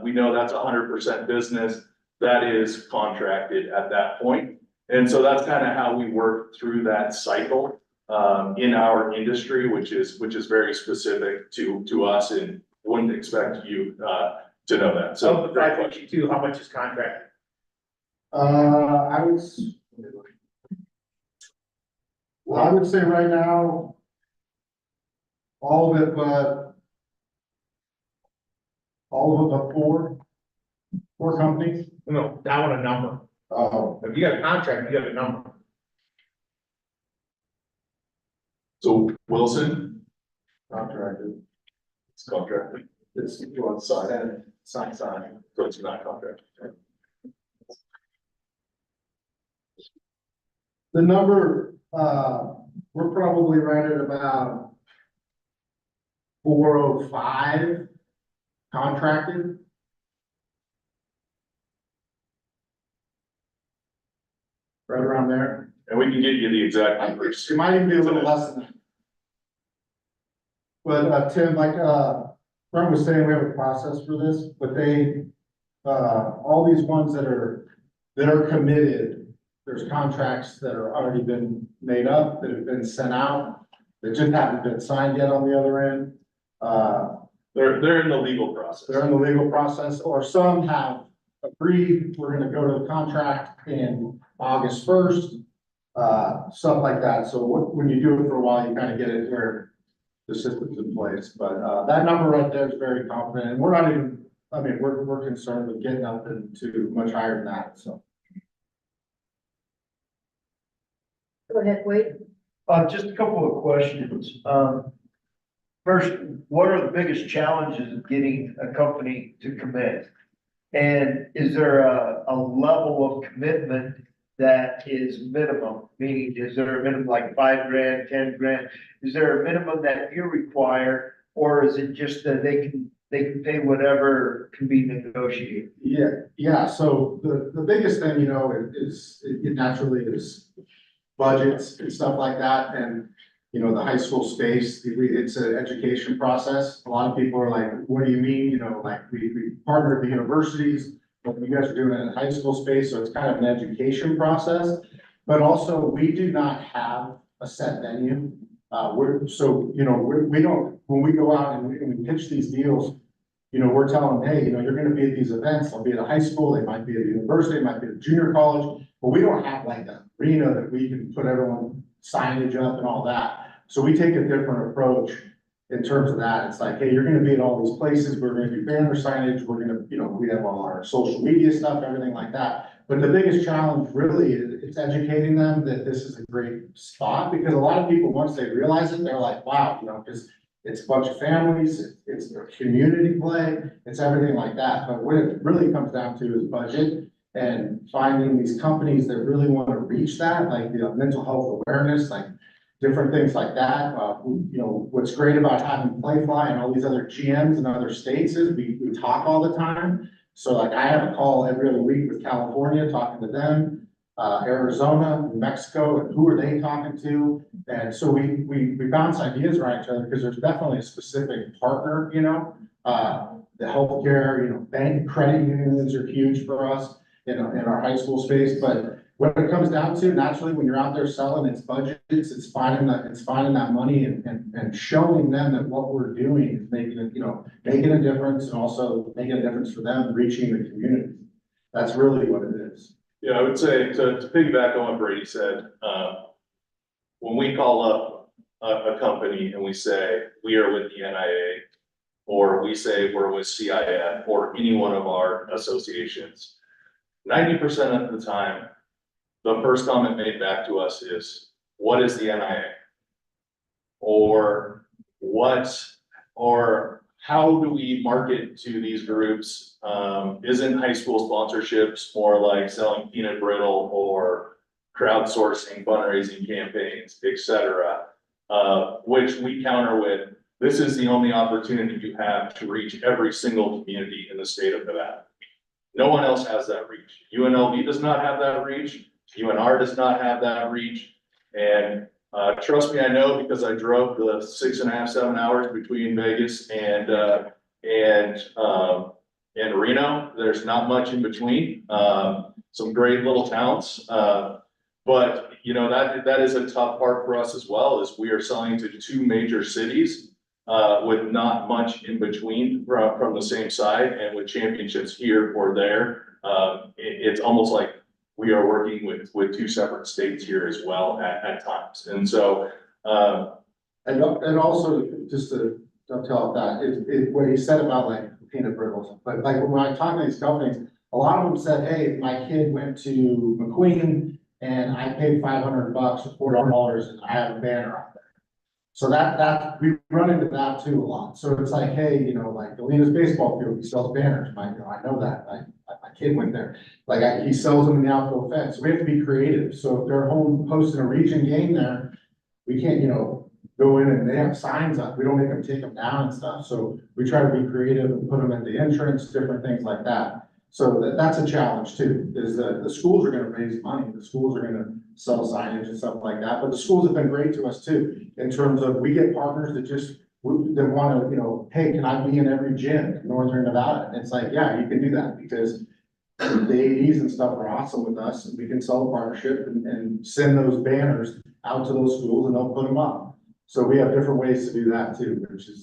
We know that's 100% business that is contracted at that point. And so that's kind of how we work through that cycle in our industry, which is very specific to us, and wouldn't expect you to know that. So Of the 552, how much is contracted? I would say right now, all of it, but all of the four companies. No, I want a number. If you got a contract, you got a number. So Wilson, Contracted. it's contracted. It's on side. Sign, so it's not contracted. The number, we're probably right at about 405 contracted. right around there. And we can get you the exact numbers. It might even be a little less than that. But, Tim, like, Brent was saying, we have a process for this, but they, all these ones that are committed, there's contracts that are already been made up, that have been sent out, that just haven't been signed yet on the other end. They're in the legal process. They're in the legal process, or some have agreed, we're gonna go to the contract in August first, stuff like that. So when you do it for a while, you kind of get it where the system's in place. But, that number right there is very confident, and we're not even, I mean, we're concerned with getting up into much higher than that, so. Go ahead, Wade. Just a couple of questions. First, what are the biggest challenges of getting a company to commit? And is there a level of commitment that is minimum? Meaning, is there a minimum like $5,000, $10,000? Is there a minimum that you require, or is it just that they can pay whatever can be negotiated? Yeah, so the biggest thing, you know, is it naturally is budgets and stuff like that, and, you know, the high school space, it's an education process. A lot of people are like, what do you mean? You know, like, we partner with the universities, but you guys are doing it in high school space, so it's kind of an education process. But also, we do not have a set venue. We don't, when we go out and we pitch these deals, you know, we're telling them, hey, you know, you're gonna be at these events, they'll be at a high school, they might be at a university, it might be at a junior college, but we don't have like an arena that we can put everyone signage up and all that. So we take a different approach in terms of that. It's like, hey, you're gonna be at all these places, we're gonna do banner signage, we're gonna, you know, we have all our social media stuff, everything like that. But the biggest challenge really is it's educating them that this is a great spot, because a lot of people, once they realize it, they're like, wow, you know, because it's a bunch of families, it's a community play, it's everything like that. But what it really comes down to is budget and finding these companies that really want to reach that, like, you know, mental health awareness, like different things like that. You know, what's great about having Playfly and all these other GMs in other states is we talk all the time. So like I have a call every other week with California, talking to them, Arizona, New Mexico, and who are they talking to? And so we bounce ideas around each other, because there's definitely a specific partner, you know, the healthcare, you know, bank credit unions are huge for us in our high school space. But what it comes down to, naturally, when you're out there selling, it's budgets, it's finding that money and showing them that what we're doing is making it, you know, making a difference, and also making a difference for them, reaching the community. That's really what it is. Yeah, I would say to piggyback on what Brady said, when we call up a company and we say, we are with the NIAA, or we say we're with CIF, or any one of our associations, 90% of the time, the first comment made back to us is, what is the NIAA? Or how do we market to these groups? Isn't high school sponsorships more like selling peanut brittle or crowdsourcing fundraising campaigns, et cetera? Which we counter with, this is the only opportunity you have to reach every single community in the state of Nevada. No one else has that reach. UNLV does not have that reach. UNR does not have that reach. And trust me, I know, because I drove the 6.5, 7 hours between Vegas and Reno. There's not much in between. Some great little towns. But you know, that is a tough part for us as well, is we are selling to 2 major cities with not much in between from the same side, and with championships here or there. It's almost like we are working with 2 separate states here as well at times. And so, and also just to dovetail that, what he said about like peanut brittles, but like when I talk to these companies, a lot of them said, hey, my kid went to McQueen and I paid $500 or $400 and I have a banner out there. So that we run into that too a lot. So it's like, hey, you know, like Alina's baseball field, he sells banners. I know that. My kid went there. Like he sells them in the outfield fence. So we have to be creative. So if they're home hosting a region game there, we can't, you know, go in and they have signs up. We don't make them take them down and stuff. So we try to be creative and put them at the entrance, different things like that. So that's a challenge too, is that the schools are gonna raise money, the schools are gonna sell signage and stuff like that, but the schools have been great to us too, in terms of, we get partners that just, that wanna, you know, hey, can I be in every gym in Northern Nevada? And it's like, yeah, you can do that, because the ADs and stuff are awesome with us, and we can sell a partnership and send those banners out to those schools and they'll put them up. So we have different ways to do that too, which is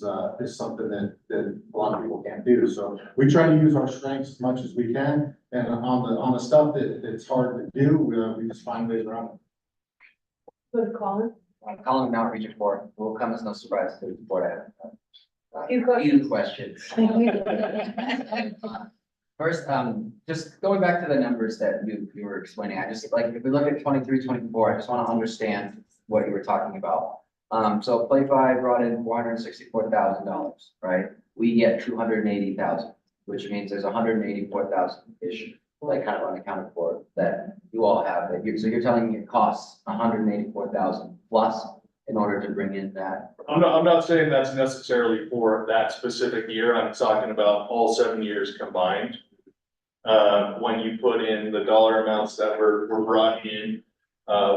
something that a lot of people can't do. So we try to use our strengths as much as we can, and on the stuff that it's hard to do, we just find ways around it. Good, Colin. Calling now Region 4 will come as no surprise to the board. I have Few a few questions. First, just going back to the numbers that you were explaining, I just like, if we look at 23, 24, I just want to understand what you were talking about. So Play 5 brought in $464,000, right? We get 280,000, which means there's 184,000-ish, like kind of unaccounted for, that you all have. So you're telling me it costs 184,000 plus in order to bring in that? I'm not saying that's necessarily for that specific year. I'm talking about all 7 years combined. When you put in the dollar amounts that were brought in,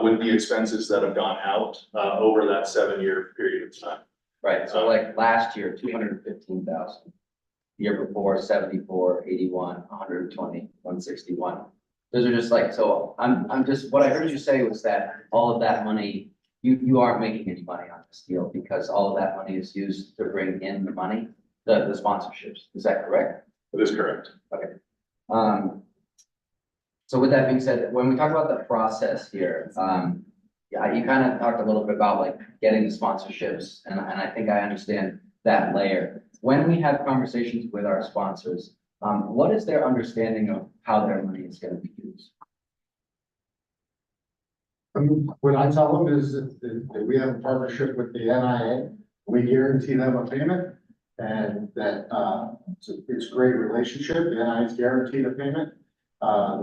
with the expenses that have gone out, over that 7-year period of time. Right, so like last year, 215,000. Year before, 74, 81, 120, 161. Those are just like, so I'm just, what I heard you say was that all of that money, you aren't making any money on this deal because all of that money is used to bring in the money, the sponsorships. Is that correct? That is correct. Okay. So with that being said, when we talk about the process here, yeah, you kind of talked a little bit about like getting the sponsorships, and I think I understand that layer. When we have conversations with our sponsors, what is their understanding of how their money is going to be used? What I tell them is that we have a partnership with the NIA, we guarantee them a payment, and that it's a great relationship. The NIA is guaranteed a payment.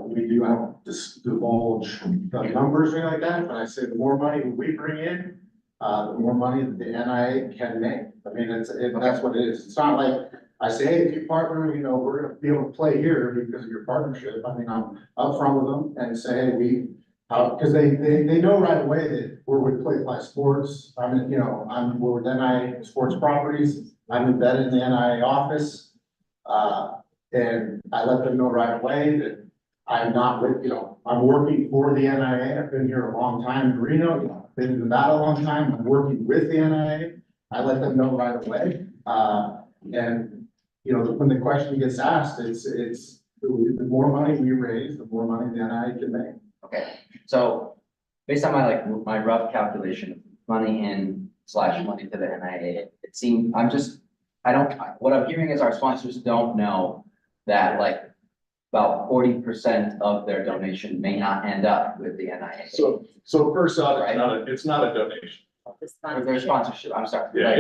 We do, I don't just divulge the numbers or anything like that, but I say the more money we bring in, the more money that the NIA can make. I mean, that's what it is. It's not like I say, hey, if you partner, you know, we're gonna be able to play here because of your partnership. I mean, I'm upfront with them and say, hey, because they know right away that we're with Play Fly Sports. I mean, you know, we're with NIA Sports Properties. I'm embedded in the NIA office. And I let them know right away that I'm not with, you know, I'm working for the NIA. I've been here a long time in Reno, you know, been in Nevada a long time. I'm working with the NIA. I let them know right away. And, you know, when the question gets asked, it's the more money we raise, the more money the NIA can make. Okay, so based on my rough calculation of money in / money to the NIA, it seemed, what I'm hearing is our sponsors don't know that like about 40% of their donation may not end up with the NIA. So first off, it's not a donation. Or their sponsorship, I'm sorry. Yeah,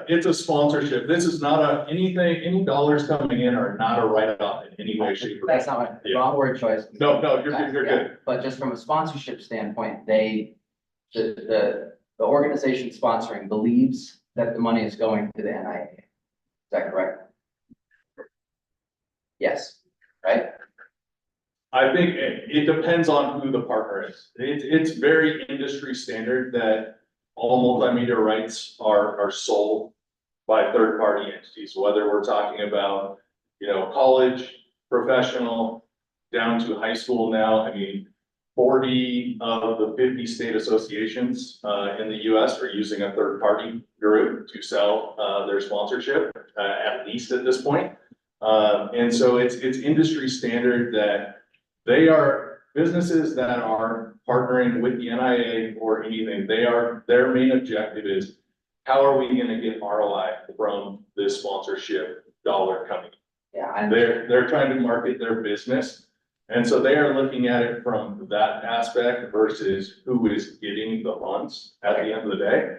it's a sponsorship. This is not any dollars coming in are not a write-off in any way, shape, or form. That's not my wrong word choice. No, you're good. But just from a sponsorship standpoint, the organization sponsoring believes that the money is going to the NIA. Is that correct? Yes, right? I think it depends on who the partner is. It's very industry standard that all multimedia rights are sold by third-party entities, whether we're talking about, you know, college, professional, down to high school now. I mean, 40 of the 50 state associations in the US are using a third-party group to sell their sponsorship, at least at this point. And so it's industry standard that they are businesses that are partnering with the NIA or anything. Their main objective is, how are we gonna get ROI from this sponsorship dollar coming? Yeah. They're trying to market their business. And so they are looking at it from that aspect versus who is getting the funds at the end of the day.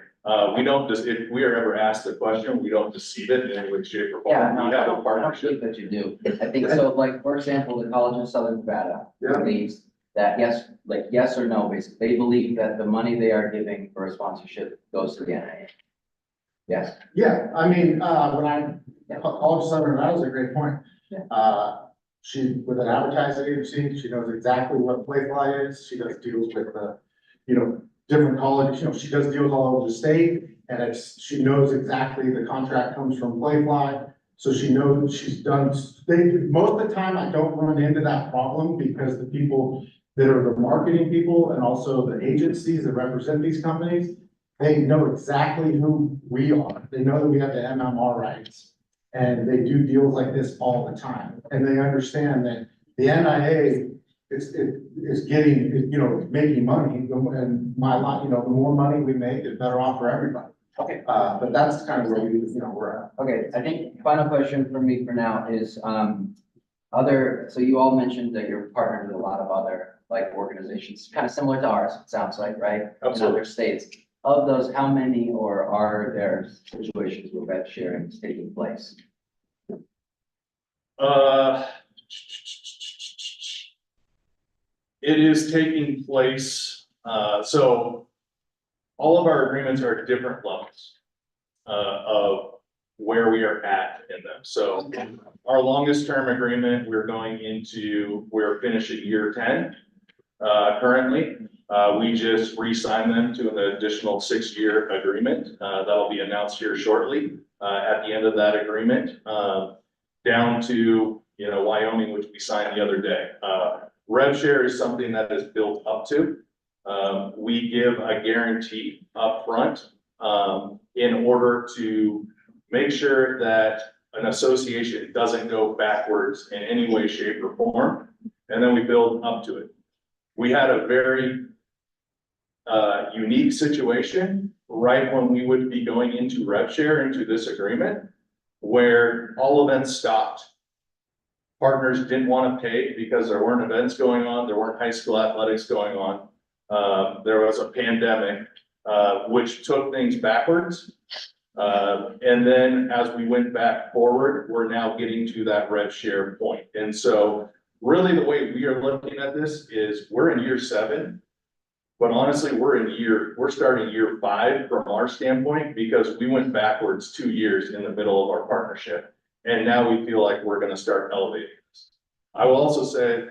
We don't just, if we are ever asked the question, we don't deceive it in any way, shape, or form. Yeah, no, We have a I don't partnership. believe that you do. I think so, like, for example, the College of Southern Nevada believes that yes or no, basically, they believe that the money they are giving for a sponsorship goes to the NIA. Yes. Yeah, I mean, College of Southern Nevada is a great point. with an advertising agency, she knows exactly what Playfly is, she does deals with the, different colleges, she does deals all over the state, and she knows exactly the contract comes from Playfly, so she knows she's done, most of the time I don't run into that problem because the people that are the marketing people and also the agencies that represent these companies, they know exactly who we are. They know that we have the MMR rights. And they do deals like this all the time. And they understand that the NIA is getting, making money. And the more money we make, the better off for everybody. Okay. But that's kind of where we're at. Okay, I think final question from me for now is, so you all mentioned that you're partnered with a lot of other like organizations, kind of similar to ours, it sounds like, right? Absolutely. In other states. Of those, how many or are there situations where rev sharing is taking place? It is taking place, so all of our agreements are at different levels of where we are at in them. So our longest term agreement, we're finishing year 10 currently. We just re-signed them to an additional 6-year agreement. That'll be announced here shortly at the end of that agreement, down to, Wyoming, which we signed the other day. Rev share is something that is built up to. We give a guarantee upfront in order to make sure that an association doesn't go backwards in any way, shape, or form, and then we build up to it. We had a very unique situation right when we would be going into rev share into this agreement, where all events stopped. Partners didn't want to pay because there weren't events going on, there weren't high school athletics going on. There was a pandemic, which took things backwards. And then as we went back forward, we're now getting to that rev share point. And so really the way we are looking at this is we're in year 7, but honestly, we're starting year 5 from our standpoint because we went backwards 2 years in the middle of our partnership. And now we feel like we're gonna start elevating this. I will also say,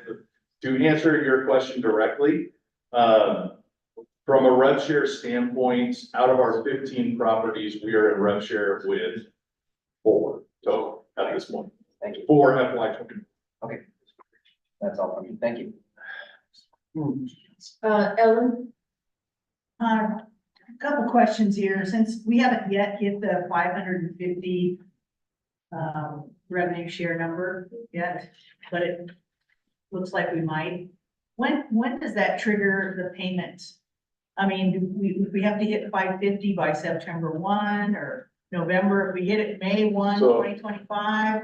to answer your question directly, from a rev share standpoint, out of our 15 properties, we are in rev share with 4 total at this point. Thank you. 4 FY20. Okay. That's all from me. Thank you. Ellen? A couple questions here, since we haven't yet hit the 550 revenue share number yet, but it looks like we might. When does that trigger the payment? I mean, do we have to hit 550 by September 1 or November? If we hit it May 1, 2025?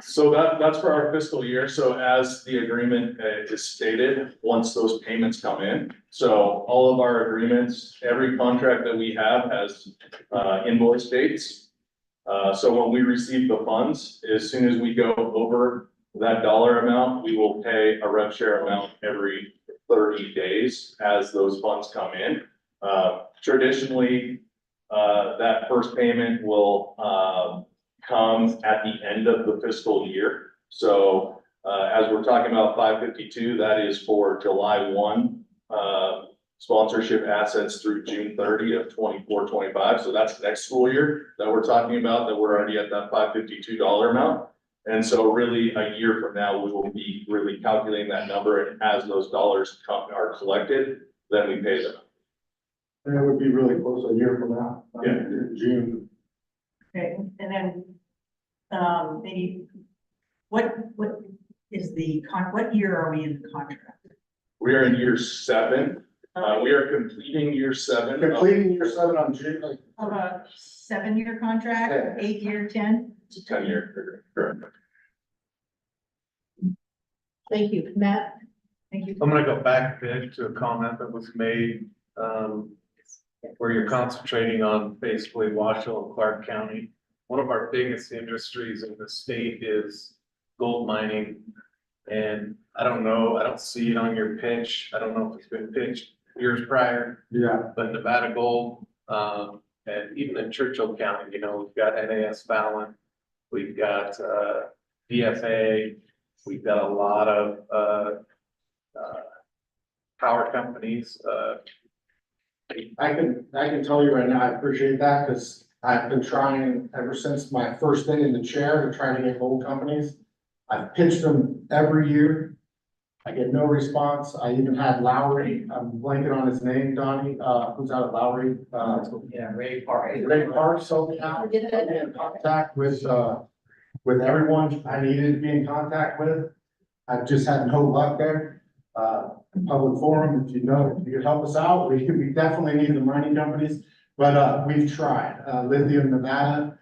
So that's for our fiscal year. So as the agreement is stated, once those payments come in, so all of our agreements, every contract that we have has invoice dates. So when we receive the funds, as soon as we go over that dollar amount, we will pay a rev share amount every 30 days as those funds come in. Traditionally, that first payment will come at the end of the fiscal year. So as we're talking about 552, that is for July 1 sponsorship assets through June 30 of 24-25. So that's next school year that we're talking about, that we're already at that $552 amount. And so really a year from now, we will be really calculating that number, and as those dollars are collected, then we pay them. And it would be really close a year from now. Yeah. June. Okay, and then, maybe, what is what year are we in the contract? We are in year 7. We are completing year 7. Completing year 7 on June. Of a 7-year contract, 8-year, 10? It's a 10-year, correct. Thank you. Matt? Thank you. I'm gonna go back a bit to a comment that was made, where you're concentrating on basically Washoe and Clark County. One of our biggest industries in the state is gold mining. And I don't know, I don't see it on your pitch. I don't know if it's been pitched years prior. Yeah. But Nevada Gold, and even in Churchill County, we've got NAS Fallon, we've got, DFA, We've got a lot of, power companies, I can tell you right now, I appreciate that, because I've been trying ever since my first day in the chair to try to get gold companies. I've pitched them every year. I get no response. I even had Lowry, I'm blanking on his name, Donnie, who's out of Lowry, Yeah, Ray Park. Ray Park, so now get in contact with everyone I needed to be in contact with. I've just had no luck there. Public forum, if you could help us out, we definitely need the mining companies, but, we've tried, Lithium Nevada,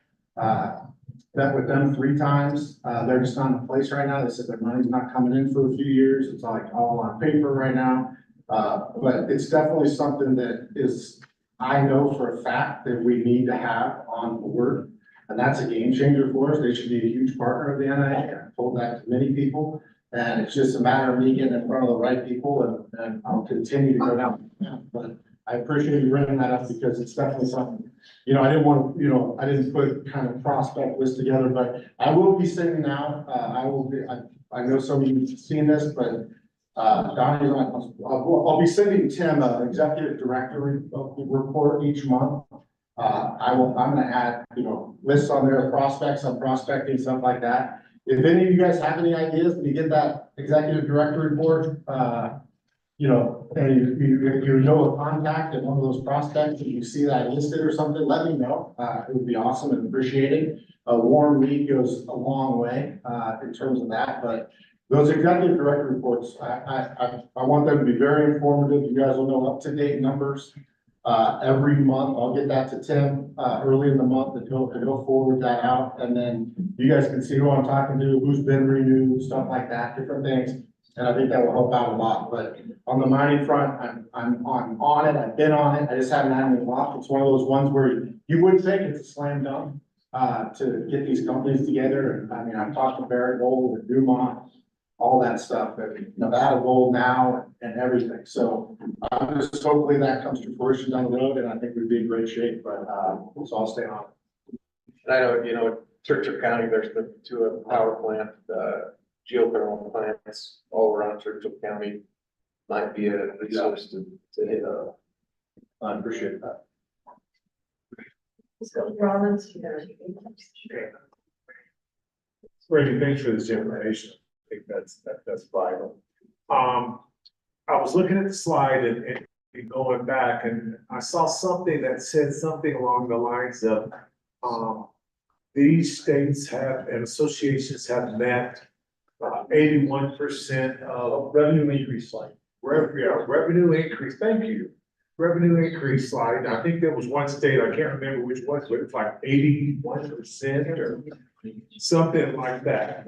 met with them 3 times, they're just not in a place right now, they said their money's not coming in for a few years, it's like all on paper right now. But it's definitely something that is, I know for a fact that we need to have on board, and that's a game changer for us, they should be a huge partner of the NIA, I've told that to many people. And it's just a matter of me getting in front of the right people and I'll continue to go down. But I appreciate you bringing that up because it's definitely something, I didn't want to, I didn't put kind of prospect list together, but I will be sending out, I know some of you have seen this, but Donnie's on, I'll be sending Tim an executive director report each month. I'm gonna add, lists on there, prospects, on prospecting, stuff like that. If any of you guys have any ideas, when you get that executive director report, and you know a contact at one of those prospects, and you see that listed or something, let me know. It would be awesome and appreciated. A warm lead goes a long way, in terms of that, but those executive director reports, I want them to be very informative. You guys will know up-to-date numbers. Every month, I'll get that to Tim, early in the month, and he'll forward that out, and then you guys can see who I'm talking to, who's been renewed, stuff like that, different things. And I think that will help out a lot, but on the mining front, I'm on it, I've been on it, I just haven't had any luck. It's one of those ones where you would think it's a slam dunk, to get these companies together, and I mean, I've talked to Barrett Gold and Dumont, all that stuff, and Nevada Gold now and everything. So just hopefully that comes to fruition down the road, and I think we'd be in great shape, but so I'll stay on. and I know, Churchill County, there's the 2 power plant, geothermal plants all around Churchill County. Might be a resource to hit up. I appreciate that. Let's go, Rollins. Randy, thanks for this information. I think that's vital. I was looking at the slide and going back, and I saw something that said something along the lines of, these states have, and associations have met 81% of Revenue increase slide. revenue increase, thank you. Revenue increase slide, I think there was one state, I can't remember which one, but it's like 81% or something like that.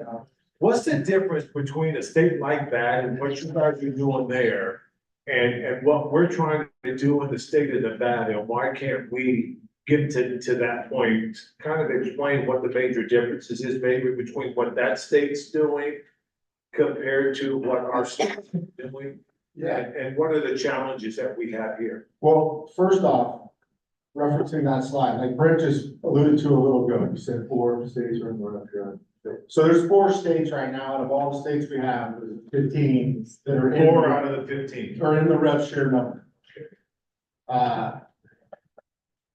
What's the difference between a state like that and what you guys are doing there? And what we're trying to do in the state of Nevada, and why can't we get to that point? Kind of explain what the major differences is maybe between what that state's doing compared to what our state's doing? Yeah. And what are the challenges that we have here? Well, first off, referencing that slide, like Brent just alluded to a little ago, you said 4 states are in the North Carolina. So there's 4 states right now, and of all the states we have, there's 15 that are in. 4 out of the 15. Are in the rev share number.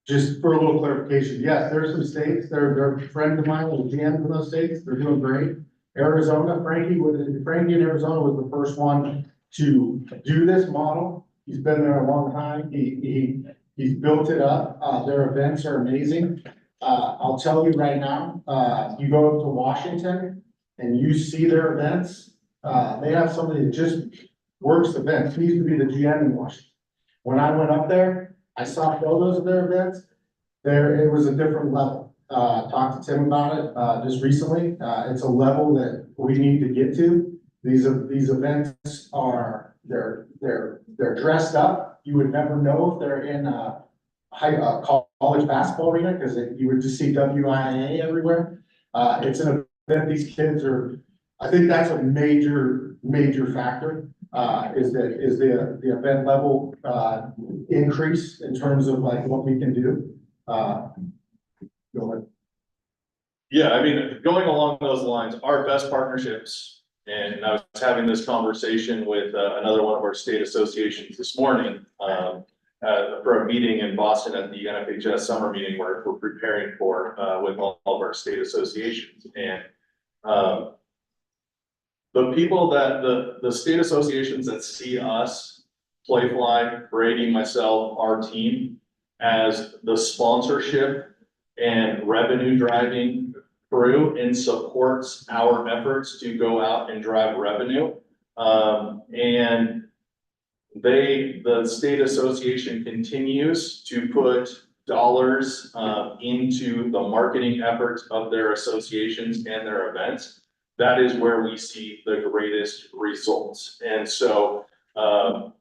Just for a little clarification, yes, there's some states, they're friends of mine, little GMs in those states, they're doing great. Arizona, Frankie in Arizona was the first one to do this model. He's been there a long time. He's built it up. Their events are amazing. I'll tell you right now, you go up to Washington and you see their events. They have somebody that just works events. He used to be the GM in Washington. When I went up there, I saw photos of their events. It was a different level. Talked to Tim about it, just recently. It's a level that we need to get to. These events are, they're dressed up. You would never know if they're in a college basketball arena, because you would just see WIA everywhere. It's an event these kids are, I think that's a major factor, is the event level, increase in terms of like what we can do. Go ahead. Yeah, I mean, going along those lines, our best partnerships And I was having this conversation with another one of our state associations this morning, for a meeting in Boston at the NFHS summer meeting where we're preparing for, with all of our state associations. And the people that, the state associations that see us, Playfly, Brady, myself, our team, as the sponsorship and revenue driving through and supports our efforts to go out and drive revenue. And the state association continues to put dollars into the marketing efforts of their associations and their events. That is where we see the greatest results. And so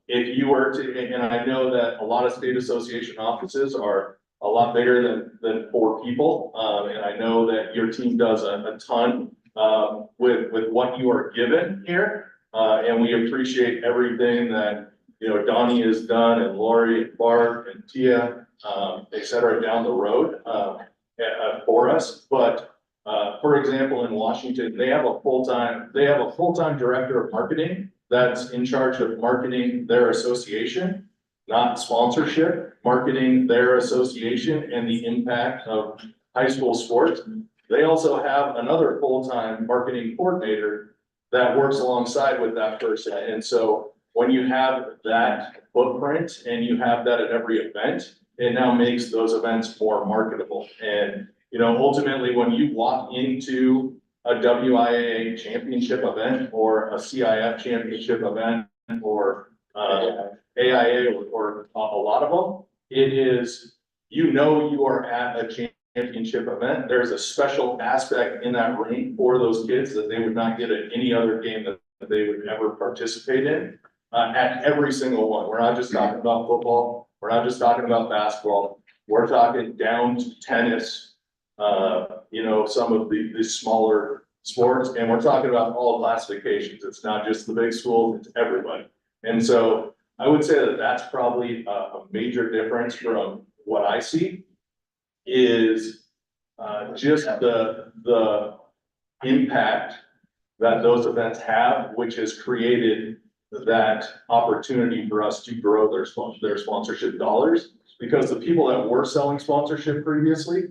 if you were to, and I know that a lot of state association offices are a lot bigger than 4 people. And I know that your team does a ton with what you are given here. And we appreciate everything that, you know, Donnie has done, and Lori and Bart and Tia, et cetera, down the road for us. But for example, in Washington, they have a full-time director of marketing that's in charge of marketing their association, not sponsorship, marketing their association and the impact of high school sports. They also have another full-time marketing coordinator that works alongside with that person. And so when you have that footprint and you have that at every event, it now makes those events more marketable. And, you know, ultimately, when you walk into a WIAA championship event or a CIF championship event or AIA or a lot of them, it is, you know, you are at a championship event. There's a special aspect in that ring for those kids that they would not get at any other game that they would ever participate in, at every single one. We're not just talking about football. We're not just talking about basketball. We're talking down to tennis, you know, some of the smaller sports, and we're talking about all classifications. It's not just the big schools, it's everybody. And so I would say that that's probably a major difference from what I see is just the impact that those events have, which has created that opportunity for us to grow their sponsorship dollars, because the people that were selling sponsorship previously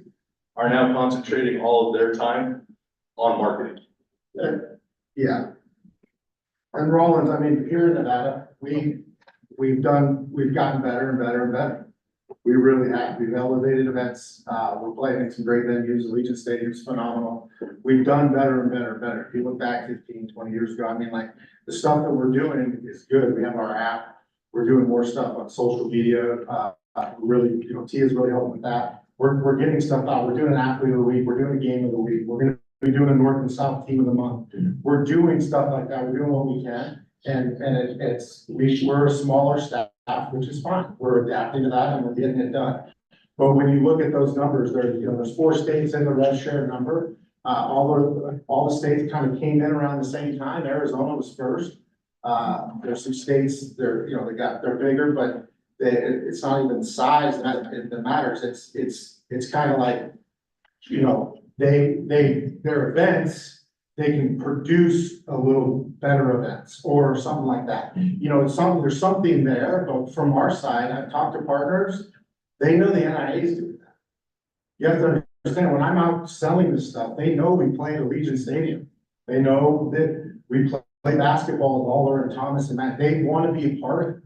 are now concentrating all of their time on marketing. Yeah. And Rollins, I mean, here in Nevada, we've gotten better and better and better. We really have. We've elevated events. We're playing in some great venues. Allegiant Stadium's phenomenal. We've done better and better and better. If you look back 15, 20 years ago, I mean, like, the stuff that we're doing is good. We have our app. We're doing more stuff on social media. Really, you know, Tia's really helping with that. We're getting stuff out. We're doing an athlete of the week. We're doing a game of the week. We're gonna be doing a North and South team of the month. We're doing stuff like that. We're doing what we can. And we're a smaller staff, which is fine. We're adapting to that and we're getting it done. But when you look at those numbers, there's 4 states in the rev share number. All the states kind of came in around the same time. Arizona was first. There's some states, they're bigger, but it's not even size that matters. It's kind of like, you know, their events, they can produce a little better events or something like that. You know, there's something there, but from our side, I've talked to partners, they know the NIA is doing that. You have to understand, when I'm out selling this stuff, they know we play at Allegiant Stadium. They know that we play basketball with Lawler and Thomas and Matt. They want to be a part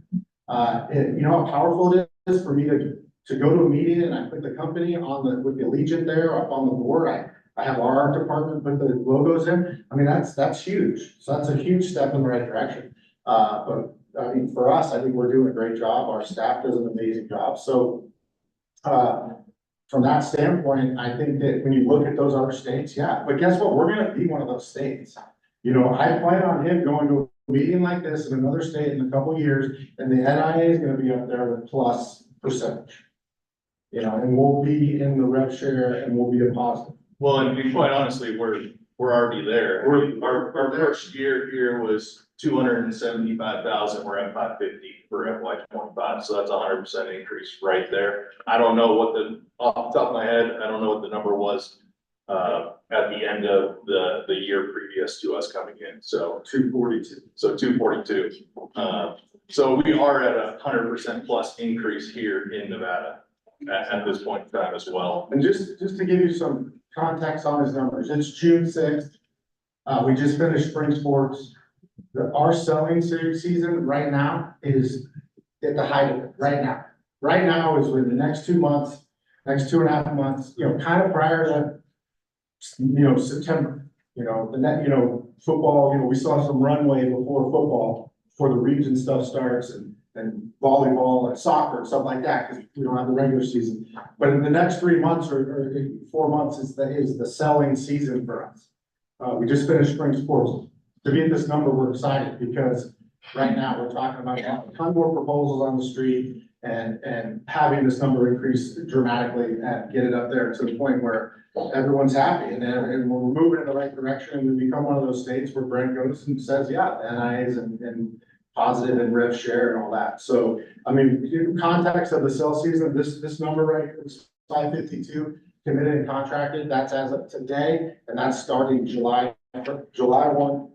of it. You know how powerful it is for me to go to a meeting and I put the company with the Allegiant there up on the board. I have our art department put the logos in. I mean, that's huge. So that's a huge step in the right direction. But I mean, for us, I think we're doing a great job. Our staff does an amazing job. So from that standpoint, I think that when you look at those other states, yeah, but guess what? We're gonna be one of those states. You know, I plan on him going to a meeting like this in another state in a couple of years, and the NIA is gonna be up there with plus percentage. You know, and we'll be in the rev share and we'll be a positive. Well, and to be quite honestly, we're already there. Our first year here was 275,000. We're at 550 for FY25. So that's a 100% increase right there. I don't know off the top of my head, I don't know what the number was at the end of the year previous to us coming in, so. 242. So 242. So we are at 100% plus increase here in Nevada at this point in time as well. And just to give you some context on his numbers, it's June 6th. We just finished spring sports. Our selling season right now is at the height of it, right now. Right now is within the next 2 months, next 2.5 months, kind of prior to, September. The net, football, we saw some runway before football, before the region stuff starts and volleyball and soccer and stuff like that, because we don't have the regular season. But in the next 3 months or 4 months is the selling season for us. We just finished spring sports. To be at this number, we're excited because right now we're talking about a ton more proposals on the street and having this number increase dramatically and get it up there to the point where everyone's happy and we're moving in the right direction and we become one of those states where Brent goes and says, yeah, NIAs and positive and rev share and all that. So, in context of the sales season, this number right here is 552 committed and contracted. That's as of today, and that's starting July 1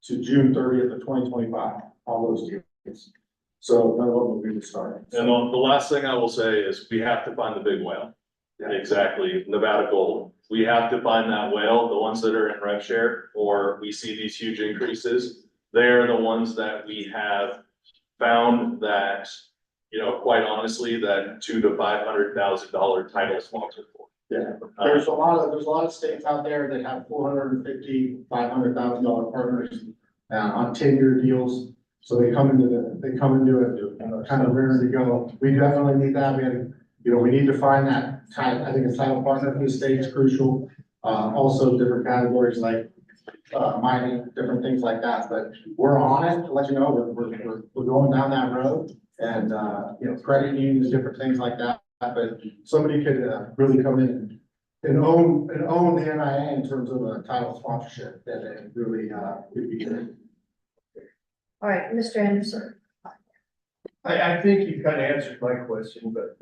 to June 30th of 2025, all those deals. So none of them will be starting. And the last thing I will say is we have to find the big whale. Yeah. Exactly, Nevada Gold. We have to find that whale, the ones that are in rev share, or we see these huge increases. They're the ones that we have found that, quite honestly, that $200,000 to $500,000 title sponsored for. Yeah, there's a lot of states out there that have $450,000, $500,000 partners on 10-year deals. So they come into it kind of ready to go. We definitely need that. We need to find that I think a title partner for the state is crucial. Also different categories like mining, different things like that. But we're on it to let you know we're going down that road and credit unions, different things like that. But somebody could really come in and own the NIA in terms of a title sponsorship that really would be good. All right, Mr. Anderson. I think you kind of answered my question, but,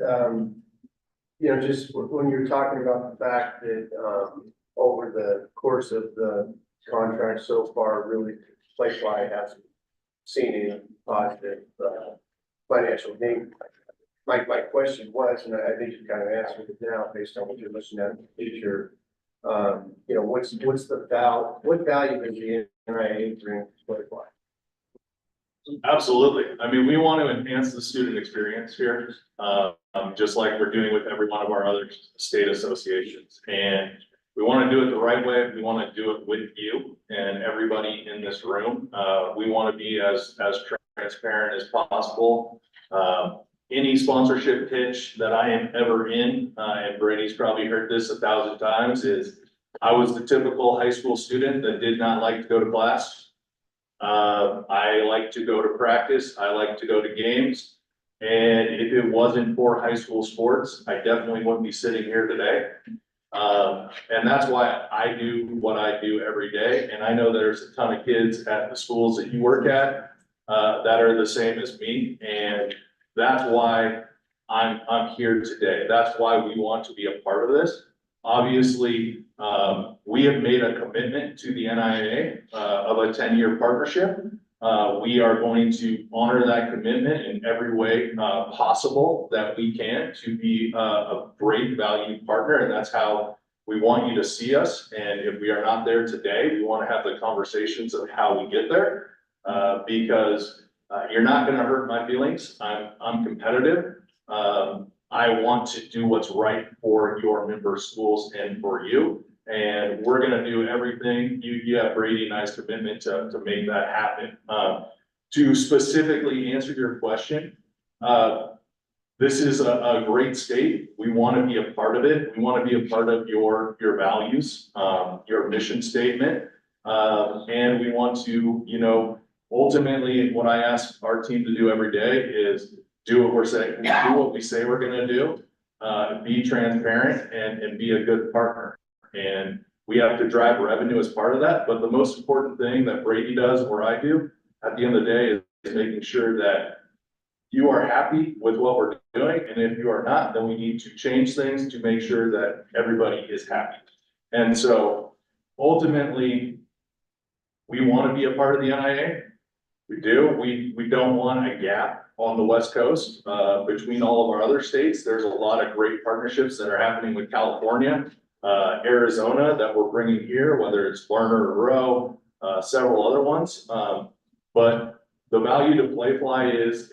just when you're talking about the fact that, over the course of the contract so far, really, Playfly hasn't seen any positive, financial gain. My question was, and I think you kind of answered it now based on what you're looking at in the future. What value does the NIA bring to Playfly? Absolutely. We want to enhance the student experience here, just like we're doing with every one of our other state associations. And we want to do it the right way. We want to do it with you and everybody in this room. We want to be as transparent as possible. Any sponsorship pitch that I am ever in, and Brady's probably heard this 1,000 times, is I was the typical high school student that did not like to go to class. I like to go to practice. I like to go to games. And if it wasn't for high school sports, I definitely wouldn't be sitting here today. And that's why I do what I do every day. And I know there's a ton of kids at the schools that you work at, that are the same as me. And that's why I'm here today. That's why we want to be a part of this. Obviously, we have made a commitment to the NIAA of a 10-year partnership. We are going to honor that commitment in every way possible that we can to be a great valued partner, and that's how we want you to see us. And if we are not there today, we want to have the conversations of how we get there, because you're not going to hurt my feelings. I'm competitive. I want to do what's right for your member schools and for you. And we're gonna do everything. You have Brady and I's commitment to make that happen. To specifically answer your question, this is a great state. We want to be a part of it. We want to be a part of your values, your mission statement. And we want to, ultimately what I ask our team to do every day is do what we're saying, do what we say we're gonna do, be transparent and be a good partner. And we have to drive revenue as part of that. But the most important thing that Brady does or I do at the end of the day is making sure that you are happy with what we're doing. And if you are not, then we need to change things to make sure that everybody is happy. And so ultimately, we want to be a part of the NIA. We do. We don't want a gap on the West Coast, between all of our other states. There's a lot of great partnerships that are happening with California, Arizona that we're bringing here, whether it's Lerner or Rowe, several other ones. But the value to Playfly is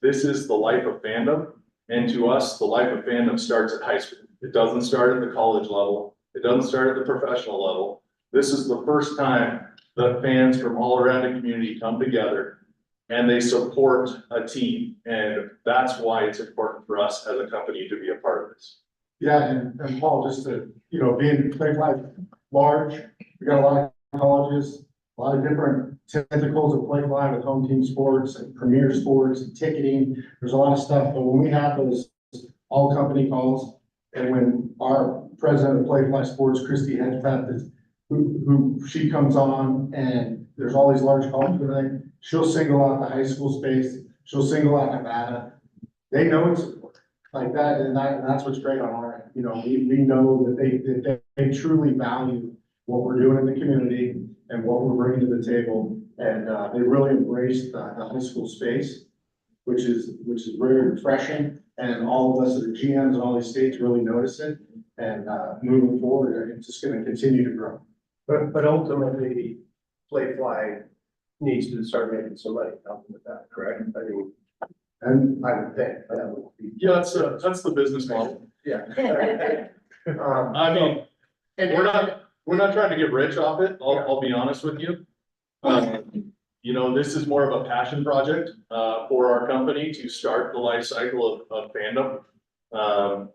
this is the life of fandom. And to us, the life of fandom starts at high school. It doesn't start at the college level. It doesn't start at the professional level. This is the first time that fans from all around the community come together and they support a team. And that's why it's important for us as a company to be a part of this. Yeah, and Paul, just to, being Playfly large, we got a lot of colleges, a lot of different tentacles of Playfly with home team sports and premier sports and ticketing. There's a lot of stuff, but when we have those all company calls, and when our president of Playfly Sports, Christy Hedgepeth, who she comes on and there's all these large calls and everything, she'll single out the high school space, she'll single out Nevada. They know it's like that, and that's what's great on our end. We know that they truly value what we're doing in the community and what we're bringing to the table. And they really embrace the high school space, which is very refreshing. And all of us that are GMs in all these states really notice it. And moving forward, it's just going to continue to grow. But ultimately, Playfly needs to start making some money helping with that, correct? I mean, and I would think that would be. Yeah, that's the business model. Yeah. I mean, we're not trying to get rich off it. I'll be honest with you. This is more of a passion project, for our company to start the life cycle of fandom,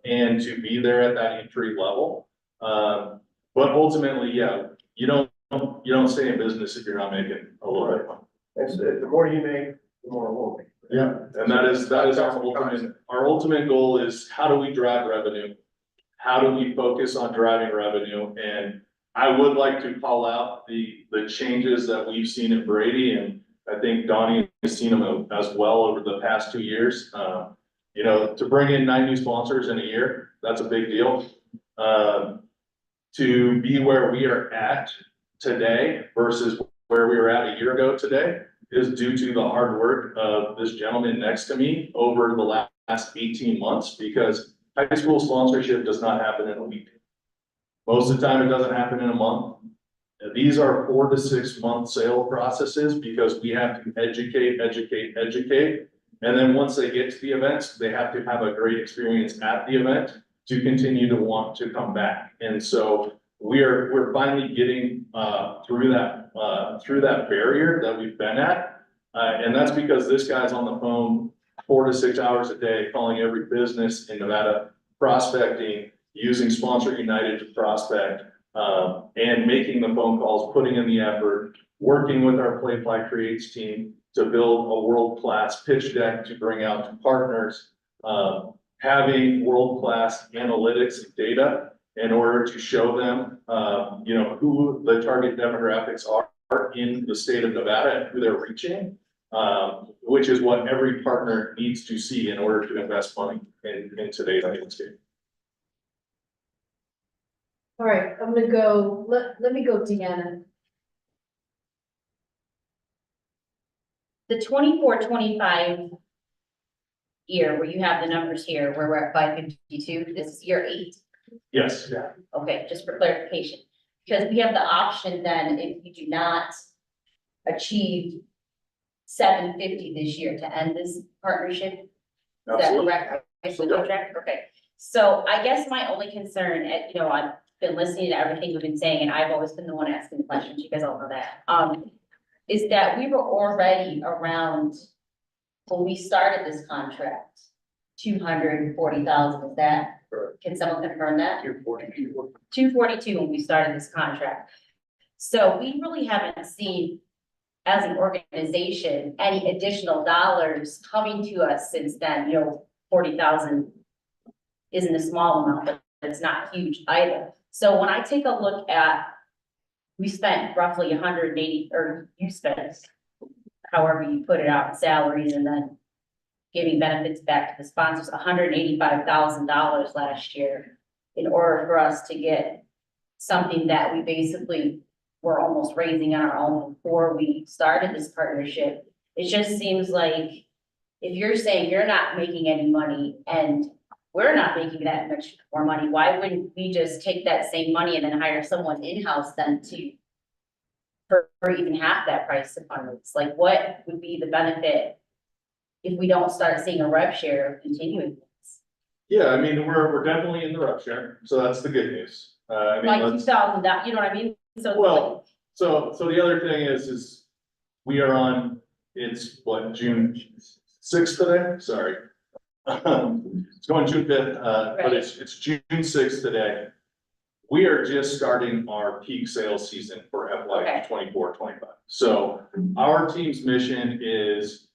and to be there at that entry level. But ultimately, yeah, you don't stay in business if you're not making a little bit of money. That's it. The more you make, the more we'll make. Yeah, and that is our ultimate goal is how do we drive revenue? How do we focus on driving revenue? And I would like to call out the changes that we've seen in Brady, and I think Donnie has seen them as well over the past 2 years. To bring in 9 new sponsors in a year, that's a big deal. To be where we are at today versus where we were at a year ago today is due to the hard work of this gentleman next to me over the last 18 months, because high school sponsorship does not happen in a week. Most of the time, it doesn't happen in a month. These are 4 to 6 month sale processes because we have to educate. And then once they get to the events, they have to have a great experience at the event to continue to want to come back. And so we're finally getting through that barrier that we've been at. And that's because this guy's on the phone 4 to 6 hours a day, calling every business in Nevada, prospecting, using Sponsor United to prospect, and making the phone calls, putting in the effort, working with our Playfly Creates team to build a world-class pitch deck to bring out to partners, having world-class analytics and data in order to show them, who the target demographics are in the state of Nevada and who they're reaching, which is what every partner needs to see in order to invest money in today's landscape. All right, I'm gonna go, let me go, Deanna. The 24-25 year where you have the numbers here, where we're at 552, this is year 8. Yes. Yeah. Okay, just for clarification, because we have the option then, if you do not achieve 750 this year, to end this partnership. Is that correct? Contract? Okay, so I guess my only concern, I've been listening to everything you've been saying, and I've always been the one asking the questions, you guys all know that. Is that we were already around, when we started this contract, 240,000, is that, can someone confirm that? 242 when we started this contract. So we really haven't seen, as an organization, any additional dollars coming to us since then. 40,000 isn't a small amount, but it's not huge either. So when I take a look at, we spent roughly 180, or you spent, however you put it out, in salaries and then giving benefits back to the sponsors, $185,000 last year in order for us to get something that we basically were almost raising on our own before we started this partnership. It just seems like if you're saying you're not making any money and we're not making that much more money, why wouldn't we just take that same money and then hire someone in-house then to for even half that price of funds? Like, what would be the benefit if we don't start seeing a rev share of continuing this? Yeah, I mean, we're definitely in the rev share, so that's the good news. I mean, Like let's. 2,000, you know what I mean? So Well, so the other thing is we are on, it's what, June 6th today? Sorry. It's going June 5th, but it's June 6th today. We are just starting our peak sales season for FY 24-25. So our team's mission is,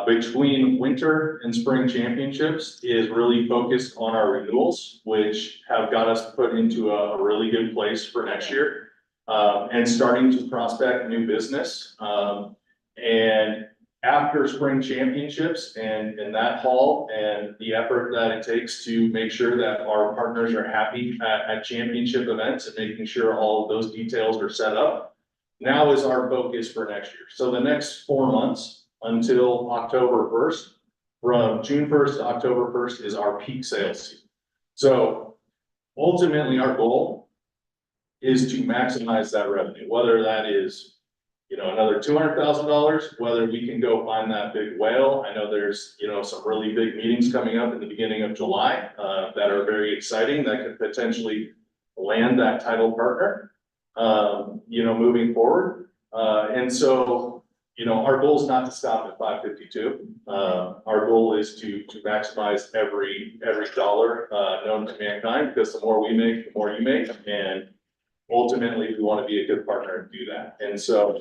between winter and spring championships, is really focused on our renewals, which have got us put into a really good place for next year. And starting to prospect new business. And after spring championships and that haul and the effort that it takes to make sure that our partners are happy at championship events and making sure all of those details are set up, now is our focus for next year. So the next 4 months until October 1st, from June 1st to October 1st is our peak sales season. So ultimately our goal is to maximize that revenue, whether that is, you know, another $200,000, whether we can go find that big whale. I know there's, you know, some really big meetings coming up at the beginning of July, that are very exciting, that could potentially land that title partner, you know, moving forward. And so, you know, our goal is not to stop at 552. Our goal is to maximize every dollar, known to mankind, because the more we make, the more you make. And ultimately, we want to be a good partner and do that. And so,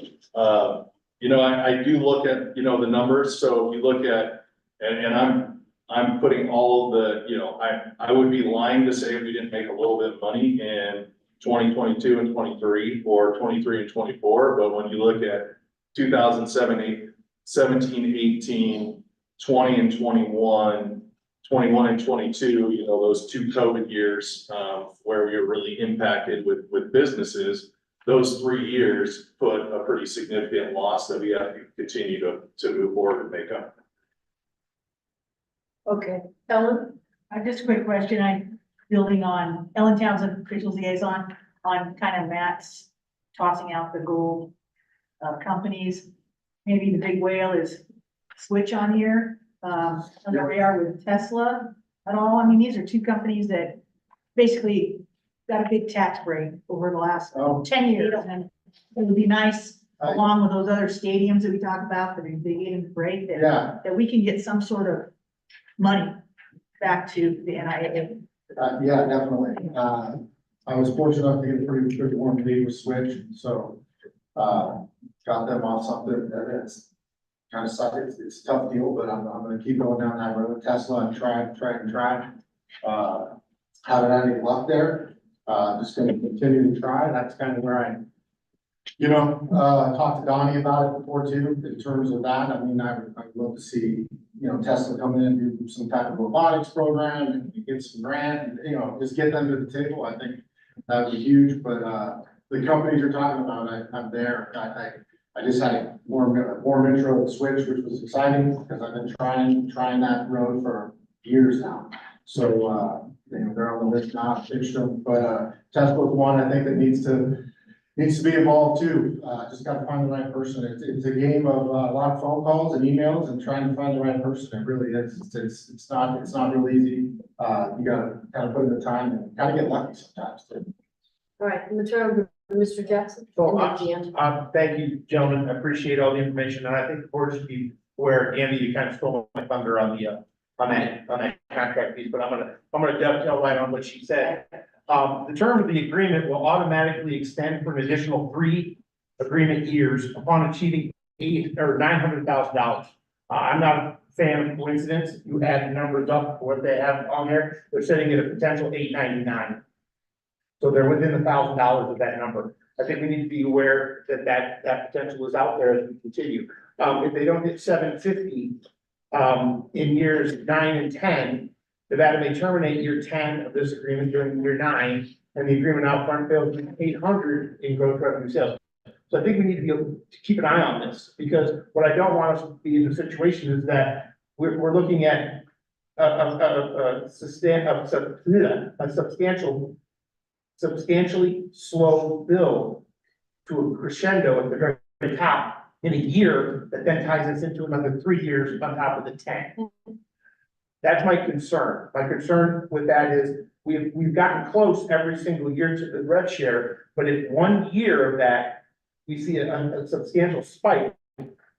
you know, I do look at, you know, the numbers. So you look at, and I'm putting all of the, you know, I would be lying to say we didn't make a little bit of money in 2022 and 23 or 23 and 24. But when you look at 2017, 18, 20 and 21, 21 and 22, you know, those two COVID years, where we were really impacted with businesses, those 3 years put a pretty significant loss that we have to continue to move forward and make up. Okay, Ellen? Just a quick question, building on Ellen Townsend, officials liaison, on kind of Matt's tossing out the gold companies. Maybe the big whale is Switch on here. I don't know where we are with Tesla at all. I mean, these are two companies that basically got a big tax break over the last 10 years. And it would be nice, along with those other stadiums that we talk about, that are getting the break, that we can get some sort of money back to the NIAA. Yeah, definitely. I was fortunate enough to get a pretty warm date with Switch, so, got them off something that is kind of suck. It's a tough deal, but I'm gonna keep going down that road. Tesla and try. Haven't had any luck there. Just gonna continue to try. That's kind of where I, you know, talked to Donnie about it before too, in terms of that. I mean, I'd love to see, you know, Tesla come in and do some type of robotics program and get some grant and, you know, just get them to the table. I think that would be huge, but, the companies you're talking about, I'm there. I just had a warm intro with Switch, which was exciting because I've been trying that road for years now. So, you know, they're on the list now, pitched them, but, Tesla's one I think that needs to be involved too. Just got to find the right person. It's a game of a lot of phone calls and emails and trying to find the right person. It really is. It's not real easy. You gotta kind of put in the time and kind of get lucky sometimes too. All right, I'm gonna turn over to Mr. Jackson. So, And then Deanne. thank you, gentlemen. I appreciate all the information, and I think the board should be aware, Andy, you kind of stole my thunder on that contract piece, but I'm gonna dovetail right on what she said. The term of the agreement will automatically extend for an additional 3 agreement years upon achieving $900,000. I'm not a fan of coincidence. You add the numbers up for what they have on there, they're sitting at a potential $899. So they're within $1,000 of that number. I think we need to be aware that potential is out there as we continue. If they don't hit 750, in years 9 and 10, Nevada may terminate year 10 of this agreement during year 9 and the agreement out front fails, 800 in gross revenue sales. So I think we need to be able to keep an eye on this, because what I don't want us to be in a situation is that we're looking at a substantially slow build to a crescendo at the very top in a year that then ties us into another 3 years on top of the 10. That's my concern. My concern with that is we've gotten close every single year to the rev share, but if 1 year of that, we see a substantial spike,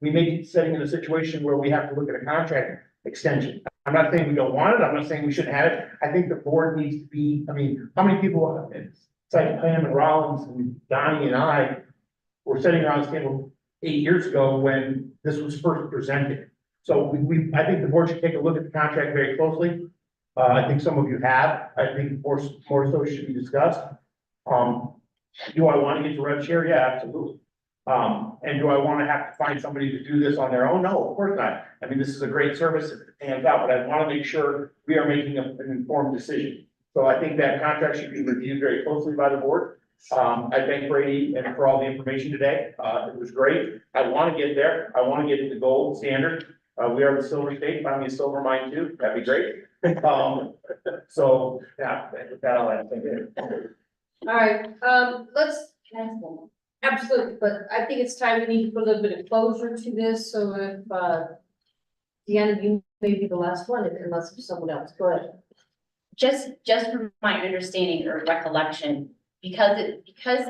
we may be setting in a situation where we have to look at a contract extension. I'm not saying we don't want it, I'm not saying we shouldn't have it, I think the board needs to be, I mean, how many people, it's like Pam and Rollins and Donnie and I were sitting around this table 8 years ago when this was first presented. So I think the board should take a look at the contract very closely. I think some of you have, I think more so should be discussed. Do I want to get to rev share? Yeah, absolutely. And do I want to have to find somebody to do this on their own? No, of course not. I mean, this is a great service, it pans out, but I want to make sure we are making an informed decision. So I think that contract should be reviewed very closely by the board. I thank Brady and for all the information today. It was great. I want to get there. I want to get to the gold standard. We are the silver state, find me a silver mine too. That'd be great. So, yeah, with that, I'll have to think it. All right, let's, absolutely, but I think it's time we need to put a little bit of closure to this, so if, Deanna, you may be the last one, unless there's someone else, go ahead. Just from my understanding or recollection, because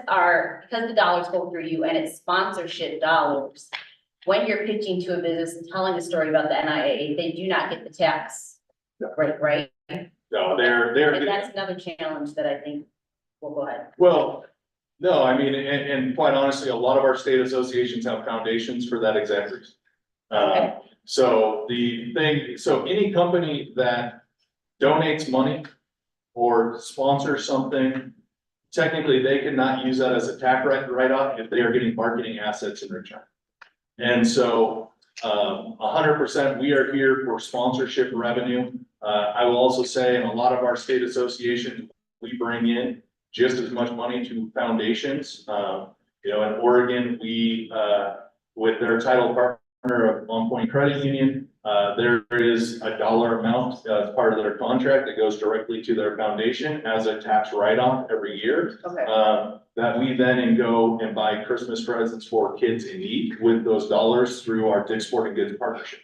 the dollars go through you and it's sponsorship dollars, when you're pitching to a business and telling a story about the NIAA, they do not get the tax rate, right? No, they're. And that's another challenge that I think, well, go ahead. Well, no, I mean, and quite honestly, a lot of our state associations have foundations for that exact reason. Okay. So any company that donates money or sponsors something, technically they cannot use that as a tax write-off if they are getting marketing assets in return. And so, 100%, we are here for sponsorship revenue. I will also say in a lot of our state associations, we bring in just as much money to foundations. In Oregon, we, with their title partner of On Point Credit Union, there is a dollar amount as part of their contract that goes directly to their foundation as a tax write-off every year. Okay. That we then go and buy Christmas presents for kids in need with those dollars through our Dick's Sporting Goods partnership.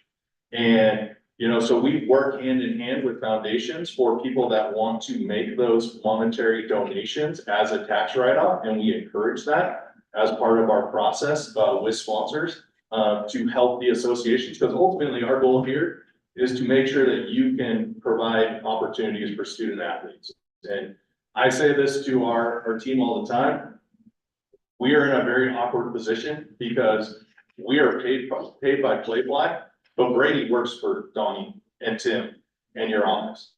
And, so we work hand in hand with foundations for people that want to make those monetary donations as a tax write-off, and we encourage that as part of our process with sponsors to help the associations, because ultimately our goal here is to make sure that you can provide opportunities for student athletes. And I say this to our team all the time. We are in a very awkward position because we are paid by Playfly, but Brady works for Donnie and Tim and your office.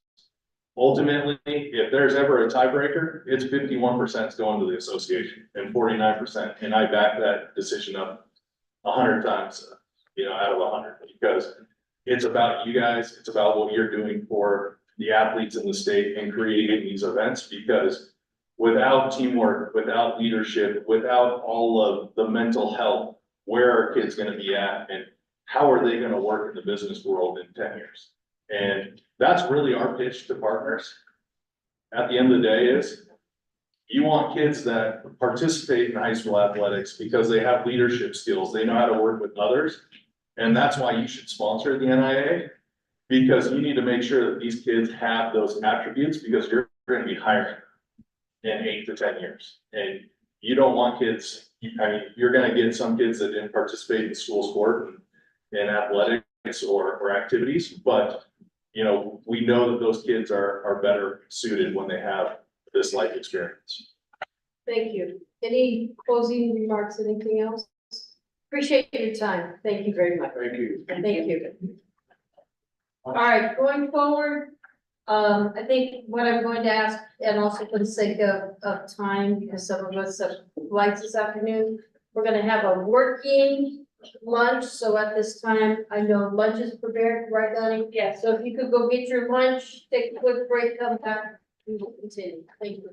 Ultimately, if there's ever a tiebreaker, it's 51% going to the association and 49%. And I back that decision up 100 times, out of 100, because it's about you guys. It's about what you're doing for the athletes in the state and creating these events, because without teamwork, without leadership, without all of the mental health, where are kids going to be at and how are they going to work in the business world in 10 years? And that's really our pitch to partners. At the end of the day is you want kids that participate in high school athletics because they have leadership skills. They know how to work with others. And that's why you should sponsor the NIAA, because you need to make sure that these kids have those attributes, because you're going to be hiring in 8 to 10 years. And you don't want kids, you're going to get some kids that didn't participate in school sport and athletics or activities, but we know that those kids are better suited when they have this life experience. Thank you. Any closing remarks, anything else? Appreciate your time. Thank you very much. Thank you. Thank you. All right, going forward, I think what I'm going to ask, and also for the sake of time, because some of us have flights this afternoon, we're gonna have a working lunch, so at this time, I know lunch is prepared, right, Donnie? Yes. So if you could go get your lunch, take a quick break, come back, we will continue. Thank you.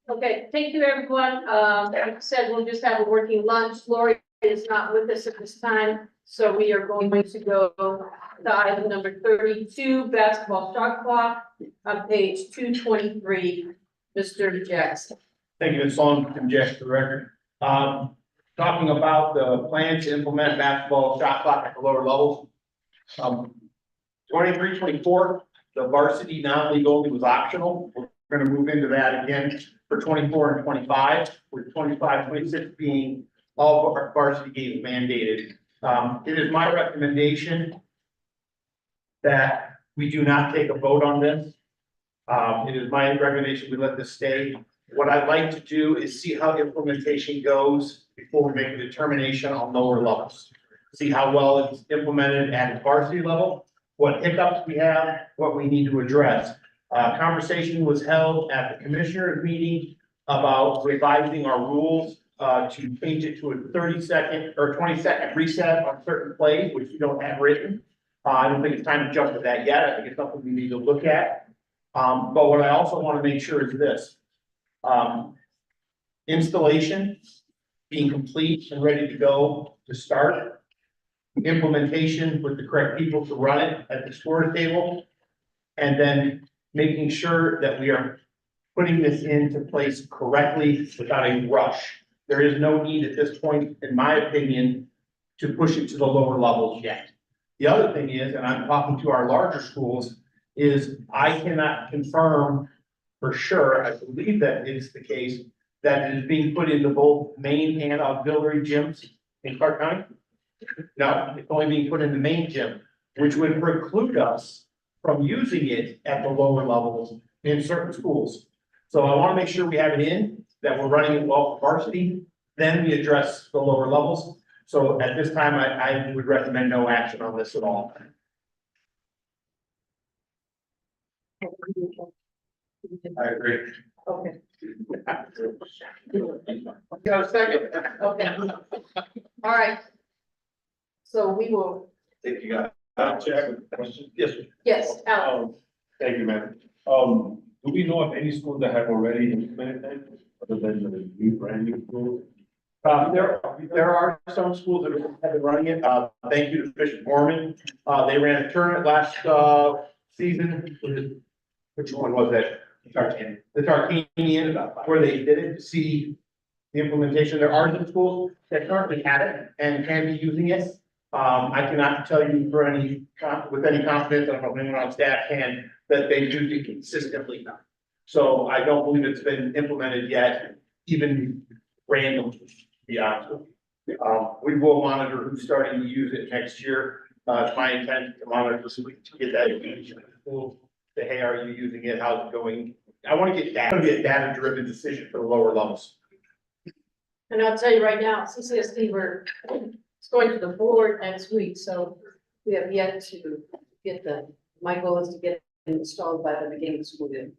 Okay, thank you, everyone. Like I said, we'll just have a working lunch. Lori is not with us at this time, so we are going to go to item number 32, basketball shot clock on page 223. Mr. Jackson. Thank you, Ms. Long, Tim Jackson for the record. Talking about the plan to implement basketball shot clock at the lower levels. 23-24, the varsity non-league only was optional. We're gonna move into that again for 24 and 25, with 25-26 being all of our varsity games mandated. It is my recommendation that we do not take a vote on this. It is my recommendation we let this stay. What I'd like to do is see how implementation goes before we make a determination on lower levels. See how well it's implemented at the varsity level, what hiccups we have, what we need to address. Conversation was held at the commissioners meeting about revising our rules to change it to a 30-second or 20-second reset on certain plays, which we don't have written. I don't think it's time to jump to that yet. I think it's something we need to look at. But what I also want to make sure is this. Installation being complete and ready to go to start. Implementation with the correct people to run it at the score table. And then making sure that we are putting this into place correctly without a rush. There is no need at this point, in my opinion, to push it to the lower levels yet. The other thing is, and I'm talking to our larger schools, is I cannot confirm for sure, I believe that is the case, that it is being put into both main and auxiliary gyms in Clark County. No, it's only being put in the main gym, which would preclude us from using it at the lower levels in certain schools. So I want to make sure we have it in, that we're running it well for varsity, then we address the lower levels. So at this time, I would recommend no action on this at all. I agree. Okay. Got a second? Okay. All right. So we will, If you got, check, question? Yes, sir. yes, Alan. Thank you, ma'am. Do we know of any schools that have already implemented that, other than the new brand new schools? There are some schools that have been running it. Thank you to Bishop Mormon. They ran a tournament last, season. Which one was that? The Tarkanian, where they did it to see the implementation. There are some schools that currently have it and can be using it. I cannot tell you with any confidence, I don't know if anyone on staff can, that they do it consistently now. So I don't believe it's been implemented yet, even randomly, to be honest with you. We will monitor who's starting to use it next year. It's my intent to monitor this week to get that information to the schools. Say, hey, are you using it? How's it going? I want to get that, it's going to be a data-driven decision for the lower levels. And I'll tell you right now, CCSD, it's going to the board next week, so we have yet to get my goal is to get it installed by the beginning of the school year.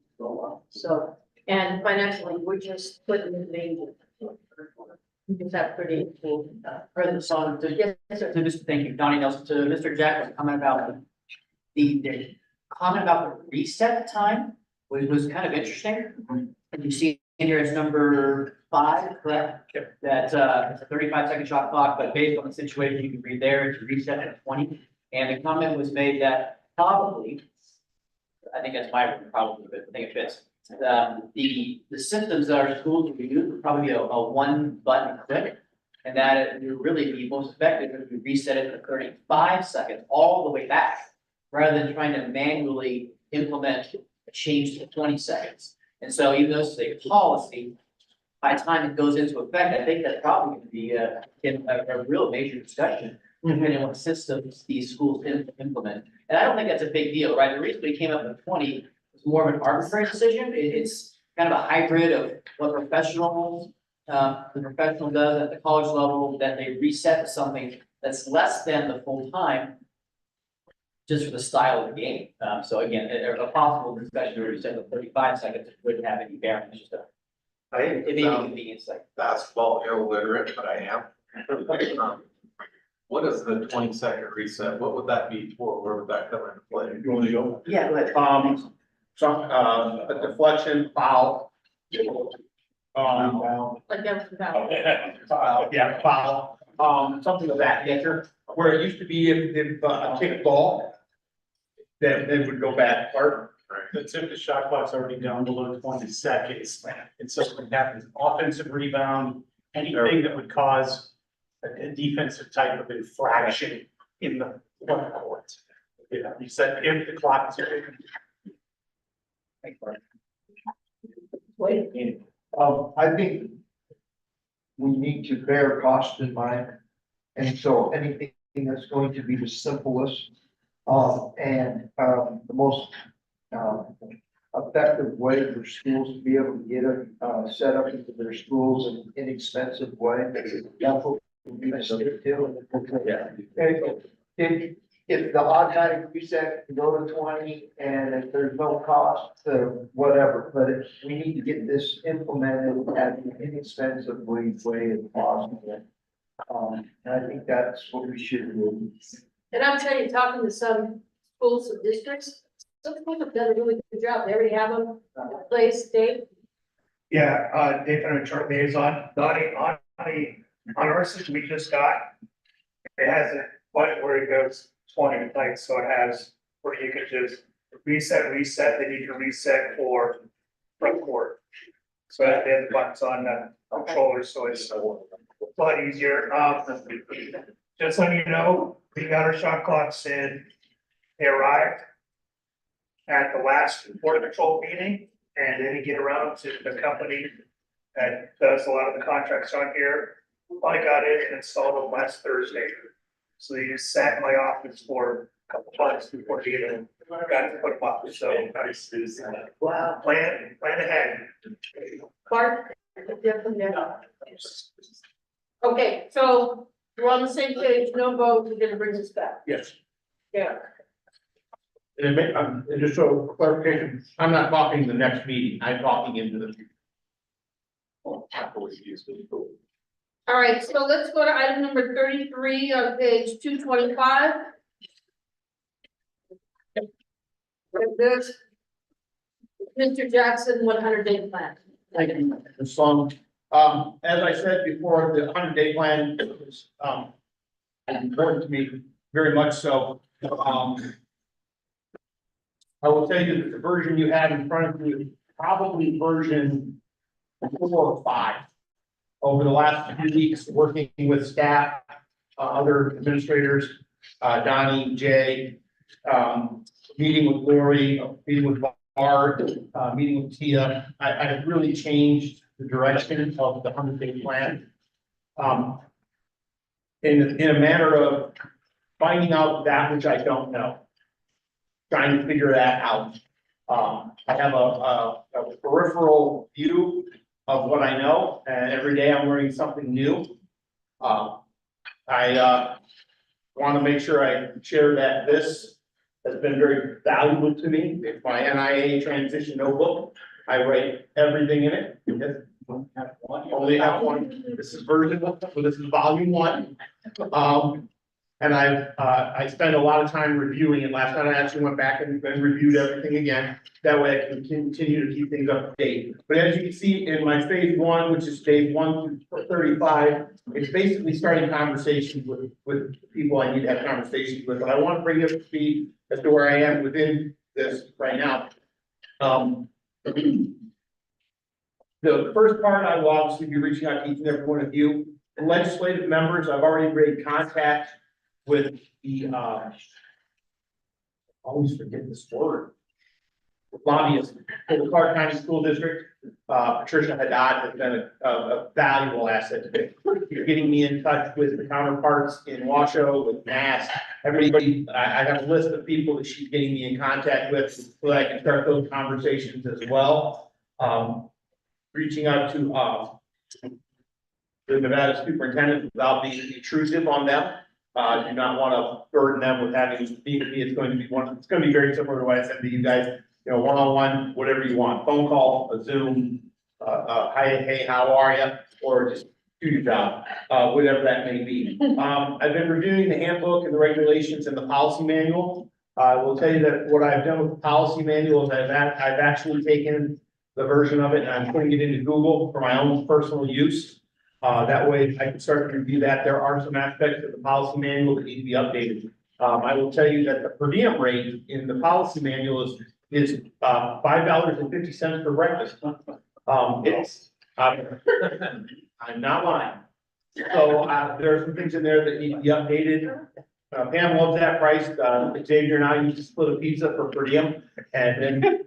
So, and financially, we're just putting the main. Is that pretty cool? Or the song, yes, sir. Thank you, Donnie Nelson, to Mr. Jackson's comment about the comment about the reset time was kind of interesting. And you see in here it's number 5, correct? Yep. That, it's a 35-second shot clock, but based on the situation, you can read there, it's reset at 20. And the comment was made that probably, I think that's my word, probably, but I think it fits. The systems that our schools will use would probably be a one-button click. And that it would really be most effective if we reset it to 35 seconds all the way back, rather than trying to manually implement a change to 20 seconds. And so even though it's a policy, by the time it goes into effect, I think that's probably going to be a real major discussion, depending on what systems these schools implement. And I don't think that's a big deal, right? The reason we came up with 20 was more of an arbitrary decision. It's kind of a hybrid of what the professional does at the college level, that they reset to something that's less than the full time, just for the style of the game. So again, a possible discussion where we said the 35 seconds wouldn't have any bearing. It's just it may be convenience like basketball illiterate, but I am. What is the 20-second reset? What would that be for? Where would that come into play? You want to go? Yeah, go ahead. a deflection foul. Like that was about. Foul, something of that nature, where it used to be if a kick ball, then it would go back, or The tip of the shot clock's already down below 20 seconds. And so what happens, offensive rebound, anything that would cause a defensive type of infraction in the front court. Yeah, you said if the clock is. I think we need to bear cost in mind. And so anything that's going to be the simplest, the most, effective way for schools to be able to get it, set up into their schools in an inexpensive way. That's what we need to stick to. If the automatic reset can go to 20 and if there's no cost to whatever, but we need to get this implemented at an inexpensive way as possible. And I think that's what we should do. And I'm telling you, talking to some schools and districts, some schools have done a really good job. They already have them in place, Dave. Yeah, Dave, I'm a chart liaison, Donnie, on our system we just got, it has a button where it goes 20, like, so it has, where you can just reset, they need to reset for front court. So they have the buttons on the controller, so it's a lot easier. Just letting you know, we got our shot clocks in, they arrived at the last border control meeting, and then you get around to the company that does a lot of the contracts on here. I got it and installed them last Thursday. So they just sat in my office for a couple times before they even got to put them up, so. Wow. Plan ahead. Bart? Okay, so we're on the same page, no vote, we're gonna bring this back. yes. Yeah. And just so clarification, I'm not talking the next meeting, I'm talking into the future. All right, so let's go to item number 33 on page 225. This, Mr. Jackson, 100-day plan. Thank you, Ms. Sloan. As I said before, the 100-day plan is, important to me, very much so. I will tell you that the version you have in front of you is probably version 4 or 5. Over the last few weeks, working with staff, other administrators, Donnie, Jay, meeting with Lori, meeting with Bart, meeting with Tia, I have really changed the direction of the 100-day plan. In a manner of finding out that which I don't know, trying to figure that out. I have a peripheral view of what I know, and every day I'm learning something new. I want to make sure I share that this has been very valuable to me. It's my NIAA transition notebook. I write everything in it. Only have one. This is version 1, so this is volume 1. And I spend a lot of time reviewing it. Last night I actually went back and reviewed everything again. That way I can continue to keep things up to date. But as you can see in my phase 1, which is phase 1 through 35, it's basically starting conversations with people I need to have conversations with. But I want to bring you up to speed as to where I am within this right now. The first part, I will obviously be reaching out to each and every one of you. The legislative members, I've already made contact with the, always forget this word. Lobbyists for the Clark County School District. Patricia Haddad has been a valuable asset to me. You're getting me in touch with the counterparts in Washoe, with Mass, everybody. I have a list of people that she's getting me in contact with so that I can start those conversations as well. Reaching out to the Nevada superintendent without being intrusive on them. Do not want to burden them with having to speak with me. It's going to be very similar to what I said to you guys, one-on-one, whatever you want, phone call, a Zoom, hi, hey, how are you? Or just do your job, whatever that may be. I've been reviewing the handbook and the regulations and the policy manual. I will tell you that what I've done with the policy manual is I've actually taken the version of it and I'm putting it into Google for my own personal use. That way I can start to review that. There are some aspects of the policy manual that need to be updated. I will tell you that the per diem rate in the policy manual is $5.50 for breakfast. I'm not lying. So, there are some things in there that need to be updated. Pam loves that price. Xavier and I used to split a pizza for per diem and then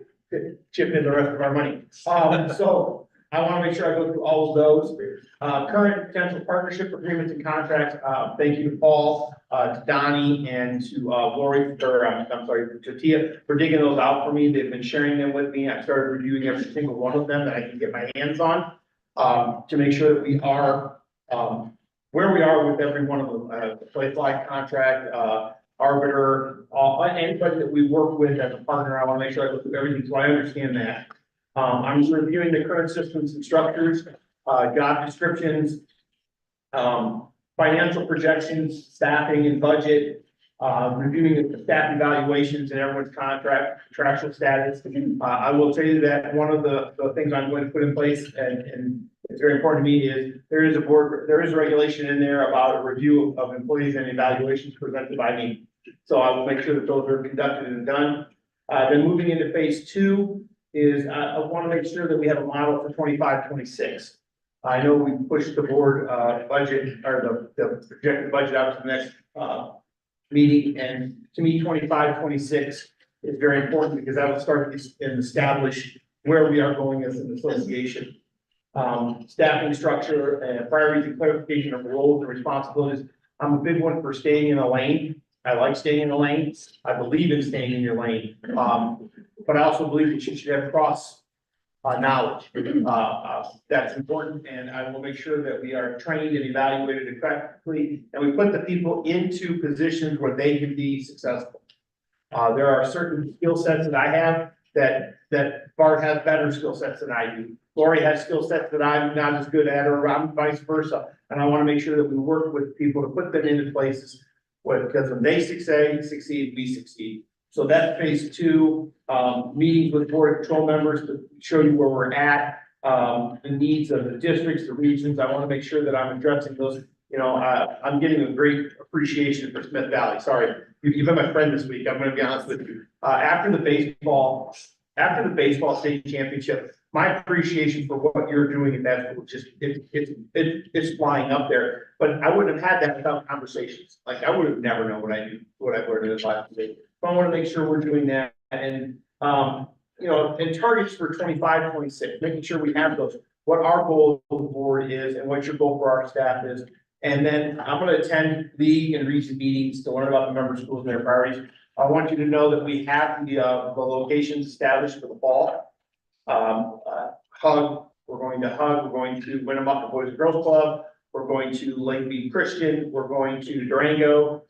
chip in the rest of our money. So I want to make sure I go through all of those. Current potential partnership agreements and contracts. Thank you to Paul, to Donnie and to Lori to Tia for digging those out for me. They've been sharing them with me. I started reviewing every single one of them that I can get my hands on to make sure that we are where we are with every one of them, the play flag contract, arbiter, anybody that we work with as a partner, I want to make sure I look at everything, so I understand that. I'm just reviewing the current systems and structures, job descriptions, financial projections, staffing and budget, reviewing the staff evaluations and everyone's contractual status. I will tell you that one of the things I'm going to put in place and it's very important to me is there is a regulation in there about a review of employees and evaluations presented by me. So I will make sure that those are conducted and done. Then moving into phase 2 is I want to make sure that we have a model for 25-26. I know we pushed the board budget or the projected budget out to the next meeting, and to me, 25-26 is very important because that will start and establish where we are going as an association. Staffing structure and priorities and clarification of roles and responsibilities. I'm a big one for staying in a lane. I like staying in a lane. I believe in staying in your lane. But I also believe that you should have cross knowledge. That's important, and I will make sure that we are trained and evaluated effectively, and we put the people into positions where they can be successful. There are certain skill sets that I have that Bart has better skill sets than I do. Lori has skill sets that I'm not as good at, or I'm vice versa. And I want to make sure that we work with people to put them into places where, because when they succeed, we succeed. So that's phase 2, meetings with board of control members to show you where we're at, the needs of the districts, the regions. I want to make sure that I'm addressing those. You know, I'm getting a great appreciation for Smith Valley. Sorry, you've been my friend this week. I'm going to be honest with you. After the baseball state championship, my appreciation for what you're doing at that school, just, it's flying up there. But I wouldn't have had that without conversations. Like, I would have never known what I've learned in this life today. So I want to make sure we're doing that. And, you know, and targets for 25-26, making sure we have those, what our goal of the board is and what your goal for our staff is. And then I'm going to attend league and region meetings to learn about the member schools and their priorities. I want you to know that we have the locations established for the fall. We're going to Winnemucca Boys and Girls Club, we're going to Lake Mead Christian, we're going to Durango.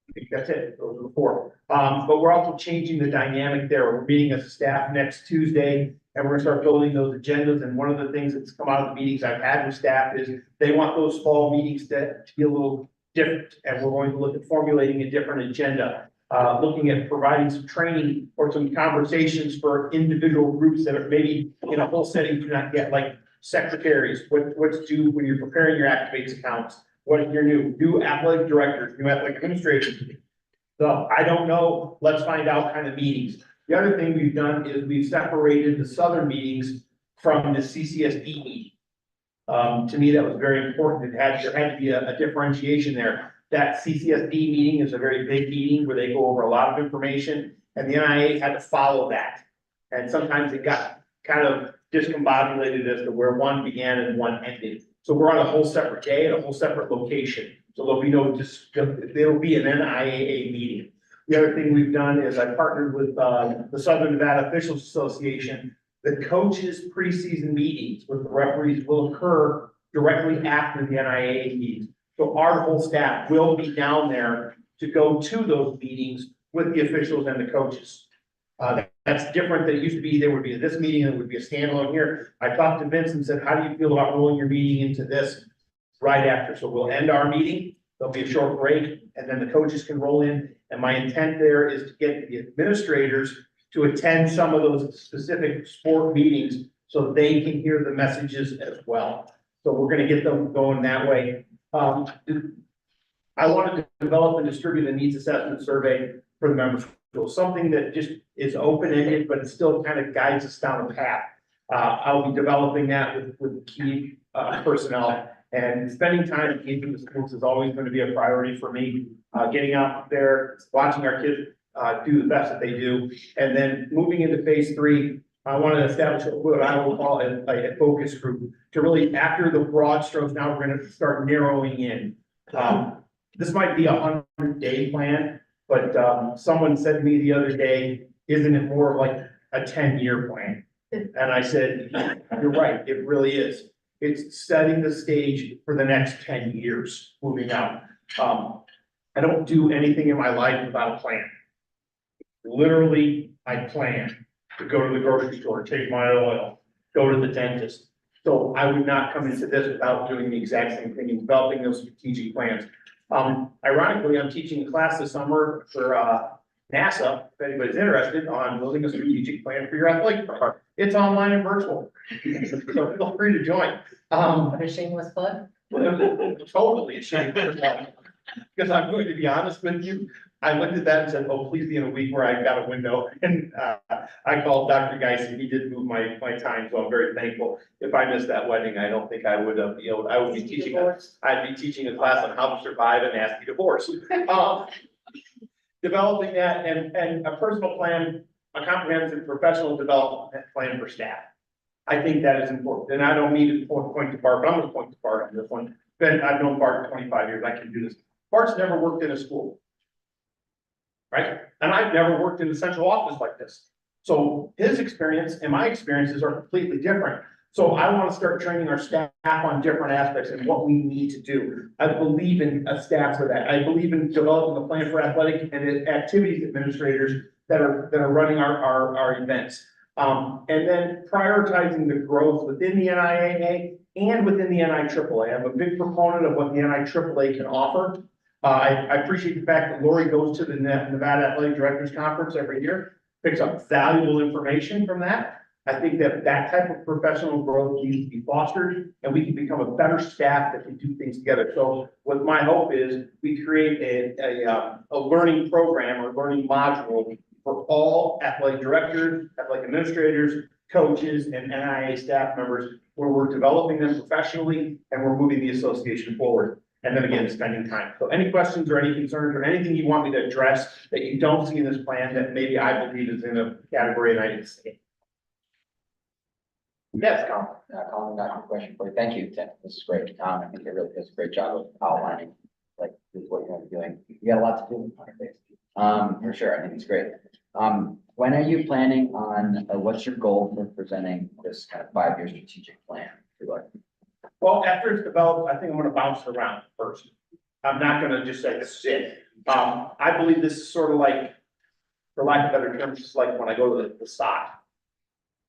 I think that's it, those are the 4. But we're also changing the dynamic there. We're meeting as a staff next Tuesday, and we're gonna start building those agendas. And one of the things that's come out of the meetings I've had with staff is they want those fall meetings to be a little different. And we're going to look at formulating a different agenda. Looking at providing some training or some conversations for individual groups that are maybe in a whole setting do not get, like secretaries, what to do when you're preparing your Activates accounts, what are your new athletic directors, new athletic administrators. So I don't know, let's find out kind of meetings. The other thing we've done is we've separated the southern meetings from the CCSD meeting. To me, that was very important. There had to be a differentiation there. That CCSD meeting is a very big meeting where they go over a lot of information, and the NIAA had to follow that. And sometimes it got kind of discombobulated as to where one began and one ended. So we're on a whole separate day and a whole separate location. So there'll be there'll be an NIAA meeting. The other thing we've done is I partnered with the Southern Nevada Officials Association. The coaches' preseason meetings with the referees will occur directly after the NIAA meetings. So our whole staff will be down there to go to those meetings with the officials and the coaches. That's different than it used to be. There would be this meeting and it would be a standalone here. I talked to Vince and said, how do you feel about rolling your meeting into this right after? So we'll end our meeting. There'll be a short break and then the coaches can roll in And my intent there is to get the administrators to attend some of those specific sport meetings so they can hear the messages as well. So we're gonna get them going that way. I wanted to develop and distribute a needs assessment survey for the members. So something that just is open-ended, but it still kind of guides us down the path. I'll be developing that with key personnel, and spending time engaging with schools is always going to be a priority for me. Getting out there, watching our kids do the best that they do, and then moving into phase 3. I want to establish what I will call a focus group to really, after the broad strokes, now we're going to start narrowing in. This might be a 100-day plan, but someone said to me the other day, isn't it more like a 10-year plan? And I said, you're right, it really is. It's setting the stage for the next 10 years moving out. I don't do anything in my life without a plan. Literally, I plan to go to the grocery store, take my oil, go to the dentist. So I would not come into this without doing the exact same thing and developing those strategic plans. Ironically, I'm teaching a class this summer for NASAA, if anybody's interested, on building a strategic plan for your athletic department. It's online and virtual, so feel free to join. A shameless plug? Totally a shameless plug. Because I'm going to be honest with you, I looked at that and said, oh, please be in a week where I got a window. And I called Dr. Geis and he did move my time, so I'm very thankful. If I missed that wedding, I don't think I would be able, I'd be teaching a class on how to survive a nasty divorce. Developing that and a personal plan, a comprehensive professional development plan for staff. I think that is important, and I don't mean to point to Bart, but I'm gonna point to Bart on this one. Ben, I've known Bart for 25 years, I can do this. Bart's never worked in a school. Right? And I've never worked in a central office like this. So his experience and my experiences are completely different. So I want to start training our staff on different aspects and what we need to do. I believe in a staff for that. I believe in developing a plan for athletic and activities administrators that are running our events. And then prioritizing the growth within the NIAA and within the NIAA. I'm a big proponent of what the NIAA can offer. I appreciate the fact that Lori goes to the Nevada Athletic Directors Conference every year, picks up valuable information from that. I think that type of professional growth needs to be fostered, and we can become a better staff that can do things together. So what my hope is, we create a learning program or learning module for all athletic directors, athletic administrators, coaches, and NIA staff members, where we're developing them professionally and we're moving the association forward. And then again, spending time. So any questions or any concerns or anything you want me to address that you don't see in this plan that maybe I believe is in a category and I didn't see? Yes, Colin. Colin, got a question for you. Thank you, Tim. This is great. I think it really does a great job of outlining, like, this is what you're gonna be doing. You got a lot to do. For sure. I think it's great. When are you planning on, what's your goal for presenting this kind of 5-year strategic plan? Well, after it's developed, I think I'm gonna bounce it around first. I'm not gonna just say this is it. I believe this is sort of like, for lack of better terms, it's like when I go to the stock.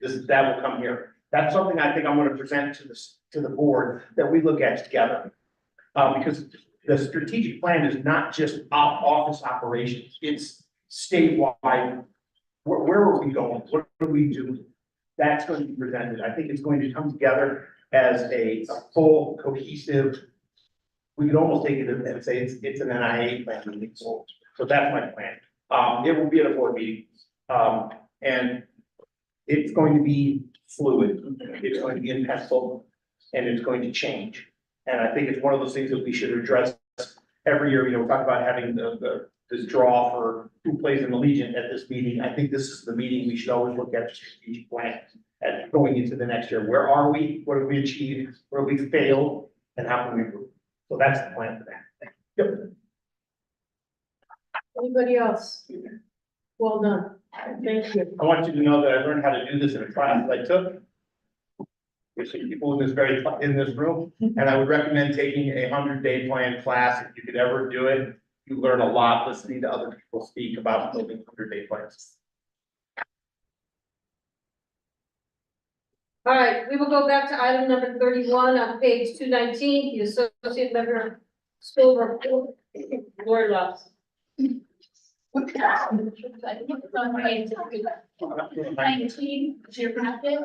That will come here. That's something I think I'm gonna present to the board that we look at together. Because the strategic plan is not just office operations, it's statewide. Where are we going? What are we doing? That's going to be presented. I think it's going to come together as a full cohesive, we could almost take it and say it's an NIA plan. So that's my plan. It will be at a board meeting. And it's going to be fluid. It's going to be in pencil and it's going to change. And I think it's one of those things that we should address every year. You know, we talk about having this draw for who plays in the Legion at this meeting. I think this is the meeting we should always look at the strategic plan and going into the next year. Where are we? What have we achieved? Where have we failed? And how can we improve? So that's the plan for that. Yep. Anybody else? Well done. Thank you. I want you to know that I learned how to do this in a class that I took. There's some people in this room, and I would recommend taking a 100-day plan class. If you could ever do it, you learn a lot listening to other people speak about building 100-day plans. All right, we will go back to item number 31 on page 219, the associate member school report. Lori Loves. I think it's on my, my team, geographic.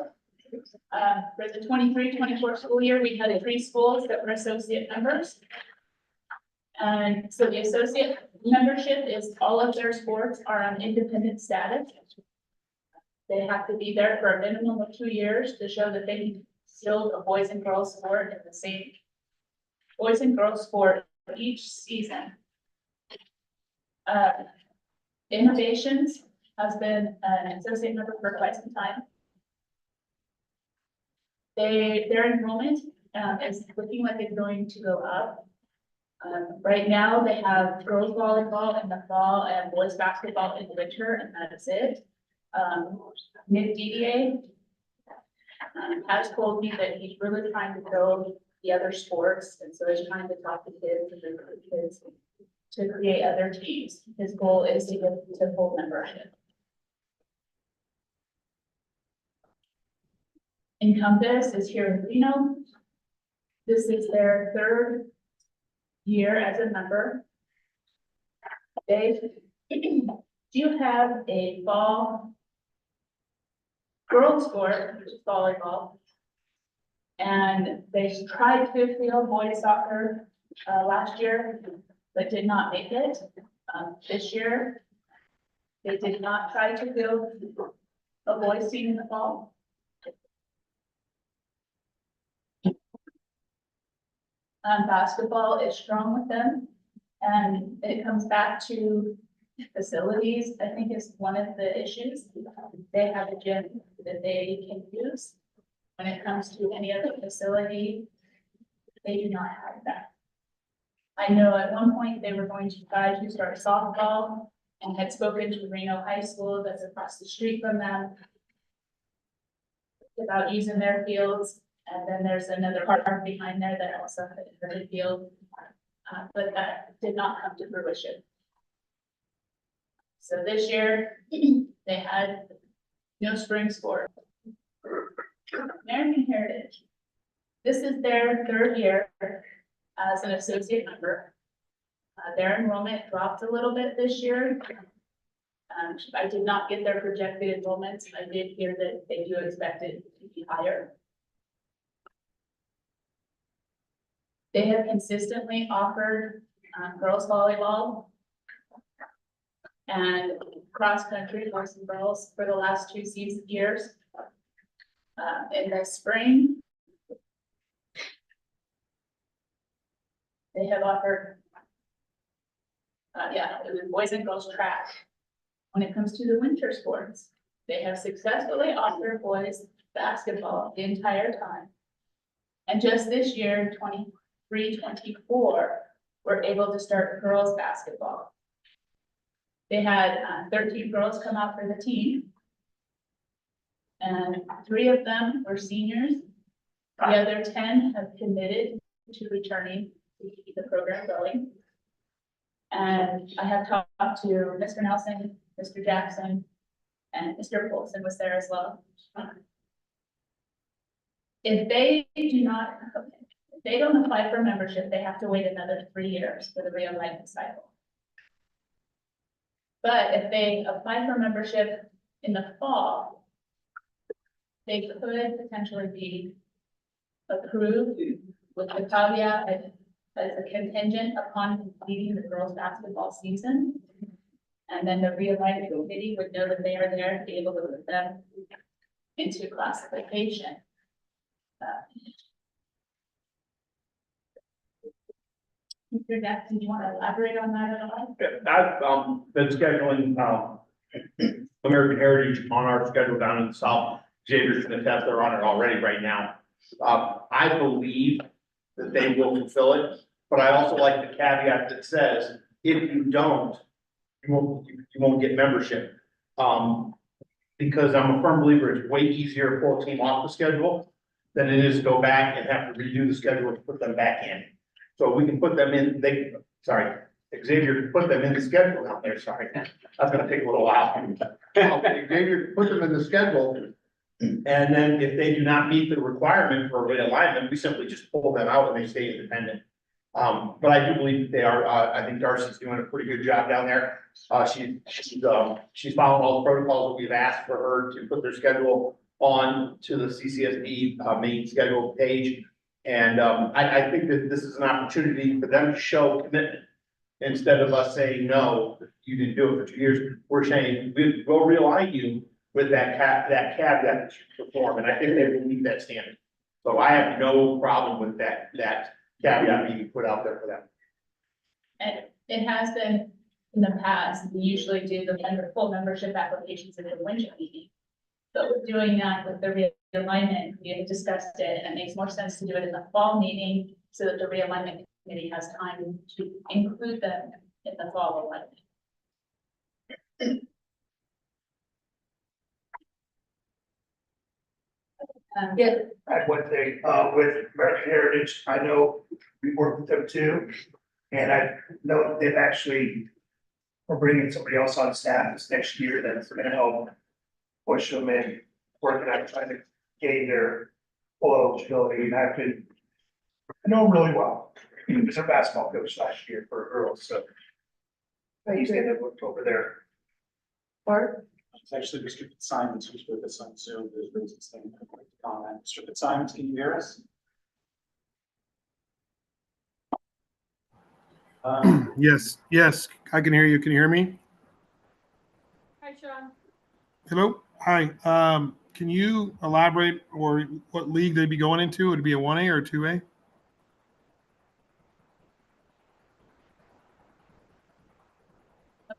For the 23-24 school year, we had 3 schools that were associate members. And so the associate membership is all of their sports are on independent status. They have to be there for a minimum of 2 years to show that they can field a boys and girls sport in the same boys and girls sport each season. Innovations has been an associate member for quite some time. Their enrollment is looking like it's going to go up. Right now, they have girls volleyball in the fall and boys basketball in the winter, and that's it. NIAA has told me that he's really trying to build the other sports, and so he's trying to talk to kids and recruit kids to create other teams. His goal is to get to full membership. Encompass is here in Reno. This is their 3rd year as a member. They do have a fall girls sport, which is volleyball. And they tried to field boys soccer last year, but did not make it. This year, they did not try to field a boys team in the fall. Basketball is strong with them, and it comes back to facilities. I think is one of the issues. They have a gym that they can use. When it comes to any other facility, they do not have that. I know at one point they were going to try to start softball and had spoken to Reno High School that's across the street from them about using their fields. And then there's another park behind there that also has a field, but that did not come to fruition. So this year, they had no spring sport. American Heritage. This is their 3rd year as an associate member. Their enrollment dropped a little bit this year. I did not get their projected enrollments. I did hear that they do expect it to be higher. They have consistently offered girls volleyball and cross country, boys and girls, for the last 2 years. In the spring, they have offered, it was boys and girls track. When it comes to the winter sports, they have successfully offered boys basketball the entire time. And just this year, 23-24, were able to start girls basketball. They had 13 girls come out for the team. And 3 of them were seniors. The other 10 have committed to returning to keep the program going. And I have talked to Mr. Nelson, Mr. Jackson, and Mr. Polson was there as well. If they do not, if they don't apply for membership, they have to wait another 3 years for the realignment cycle. But if they apply for membership in the fall, they could potentially be approved with the caveat as a contingent upon completing the girls' basketball season. And then the realignment committee would know that they are there and be able to put them into classification. Mr. Jackson, do you want to elaborate on that at all? I've been scheduling American Heritage on our schedule down in the south. Xavier's gonna test, they're on it already right now. I believe that they will fulfill it, but I also like the caveat that says, if you don't, you won't get membership. Because I'm a firm believer, it's way easier to pull a team off the schedule than it is to go back and have to redo the schedule to put them back in. So we can put them in, Xavier can put them in the schedule out there, sorry. That's gonna take a little while. Xavier put them in the schedule. And then if they do not meet the requirement for realignment, we simply just pull them out and they stay independent. But I do believe that they are, I think Darcy's doing a pretty good job down there. She's following all the protocols that we've asked for her to put their schedule on to the CCSD, main schedule page. And, I think that this is an opportunity for them to show commitment. Instead of us saying, no, you didn't do it for 2 years, we're saying, we'll realign you with that caveat that you perform, and I think they will meet that standard. So I have no problem with that caveat being put out there for them. And it has been in the past, we usually do the full membership applications in the winter meeting. But with doing that with the realignment, we have discussed it, and it makes more sense to do it in the fall meeting so that the realignment committee has time to include them in the fall alignment. Yeah, I had one thing, with American Heritage, I know we work with them too. And I know that they've actually, we're bringing somebody else on staff this next year that's gonna help push them in, working on trying to gain their full eligibility, and I know them really well. He was a basketball coach last year for girls, so. He's gonna work over there. Bart? It's actually Mr. Fitzsimons who's with us on Zoom, who's raising his hand. I'd like to comment. Mr. Fitzsimons, can you hear us? Yes, I can hear you. Can you hear me? Hi, Sean. Hello, hi. Can you elaborate or what league they'd be going into? Would it be a 1A or a 2A?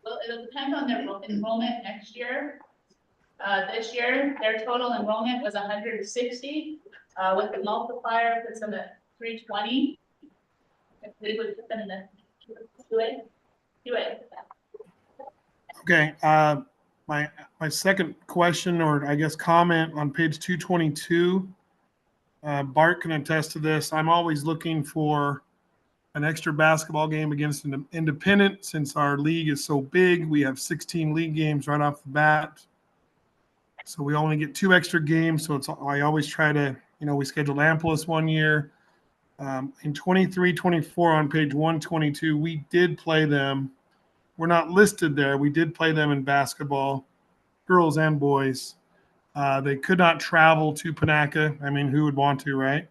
Well, it'll depend on their enrollment next year. This year, their total enrollment was 160, with the multiplier, puts them at 320. They would put them in the 2A. Okay, my second question, or I guess comment on page 222, Bart can attest to this. I'm always looking for an extra basketball game against an independent. Since our league is so big, we have 16 league games right off the bat. So we only get 2 extra games. So I always try to, we scheduled Amplis one year. In 23-24 on page 122, we did play them. We're not listed there. We did play them in basketball, girls and boys. They could not travel to Panaca. I mean, who would want to, right?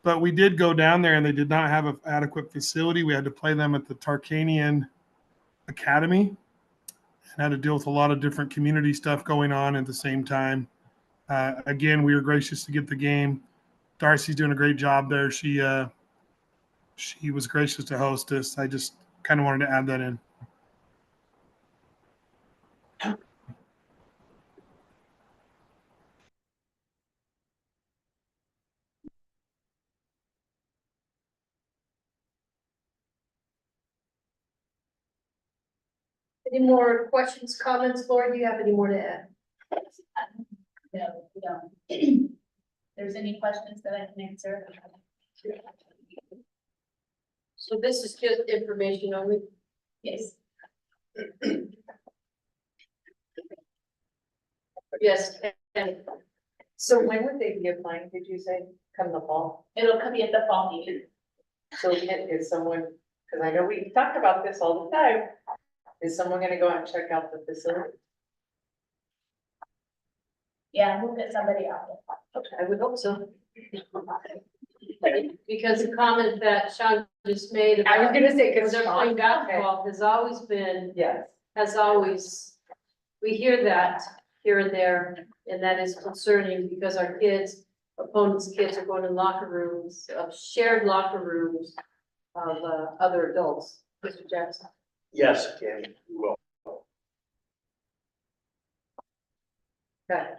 But we did go down there, and they did not have an adequate facility. We had to play them at the Tarkanian Academy and had to deal with a lot of different community stuff going on at the same time. Again, we were gracious to get the game. Darcy's doing a great job there. She was gracious to host us. I just kind of wanted to add that in. Any more questions, comments, Laura? Do you have any more to add? No, we don't. If there's any questions that I can answer. So this is just information only? Yes. Yes. And So when would they be applying, did you say, come the fall? It'll be at the fall meeting. So is someone, because I know we talk about this all the time, is someone gonna go out and check out the facility? Yeah, we'll get somebody out there. I would hope so. Because the comment that Sean just made. I was gonna say, Because because they're playing basketball has always been, yes, we hear that here and there, and that is concerning because our kids, opponents' kids are going in locker rooms, shared locker rooms of other adults. Mr. Jackson. Yes, Tammy, we will. Okay.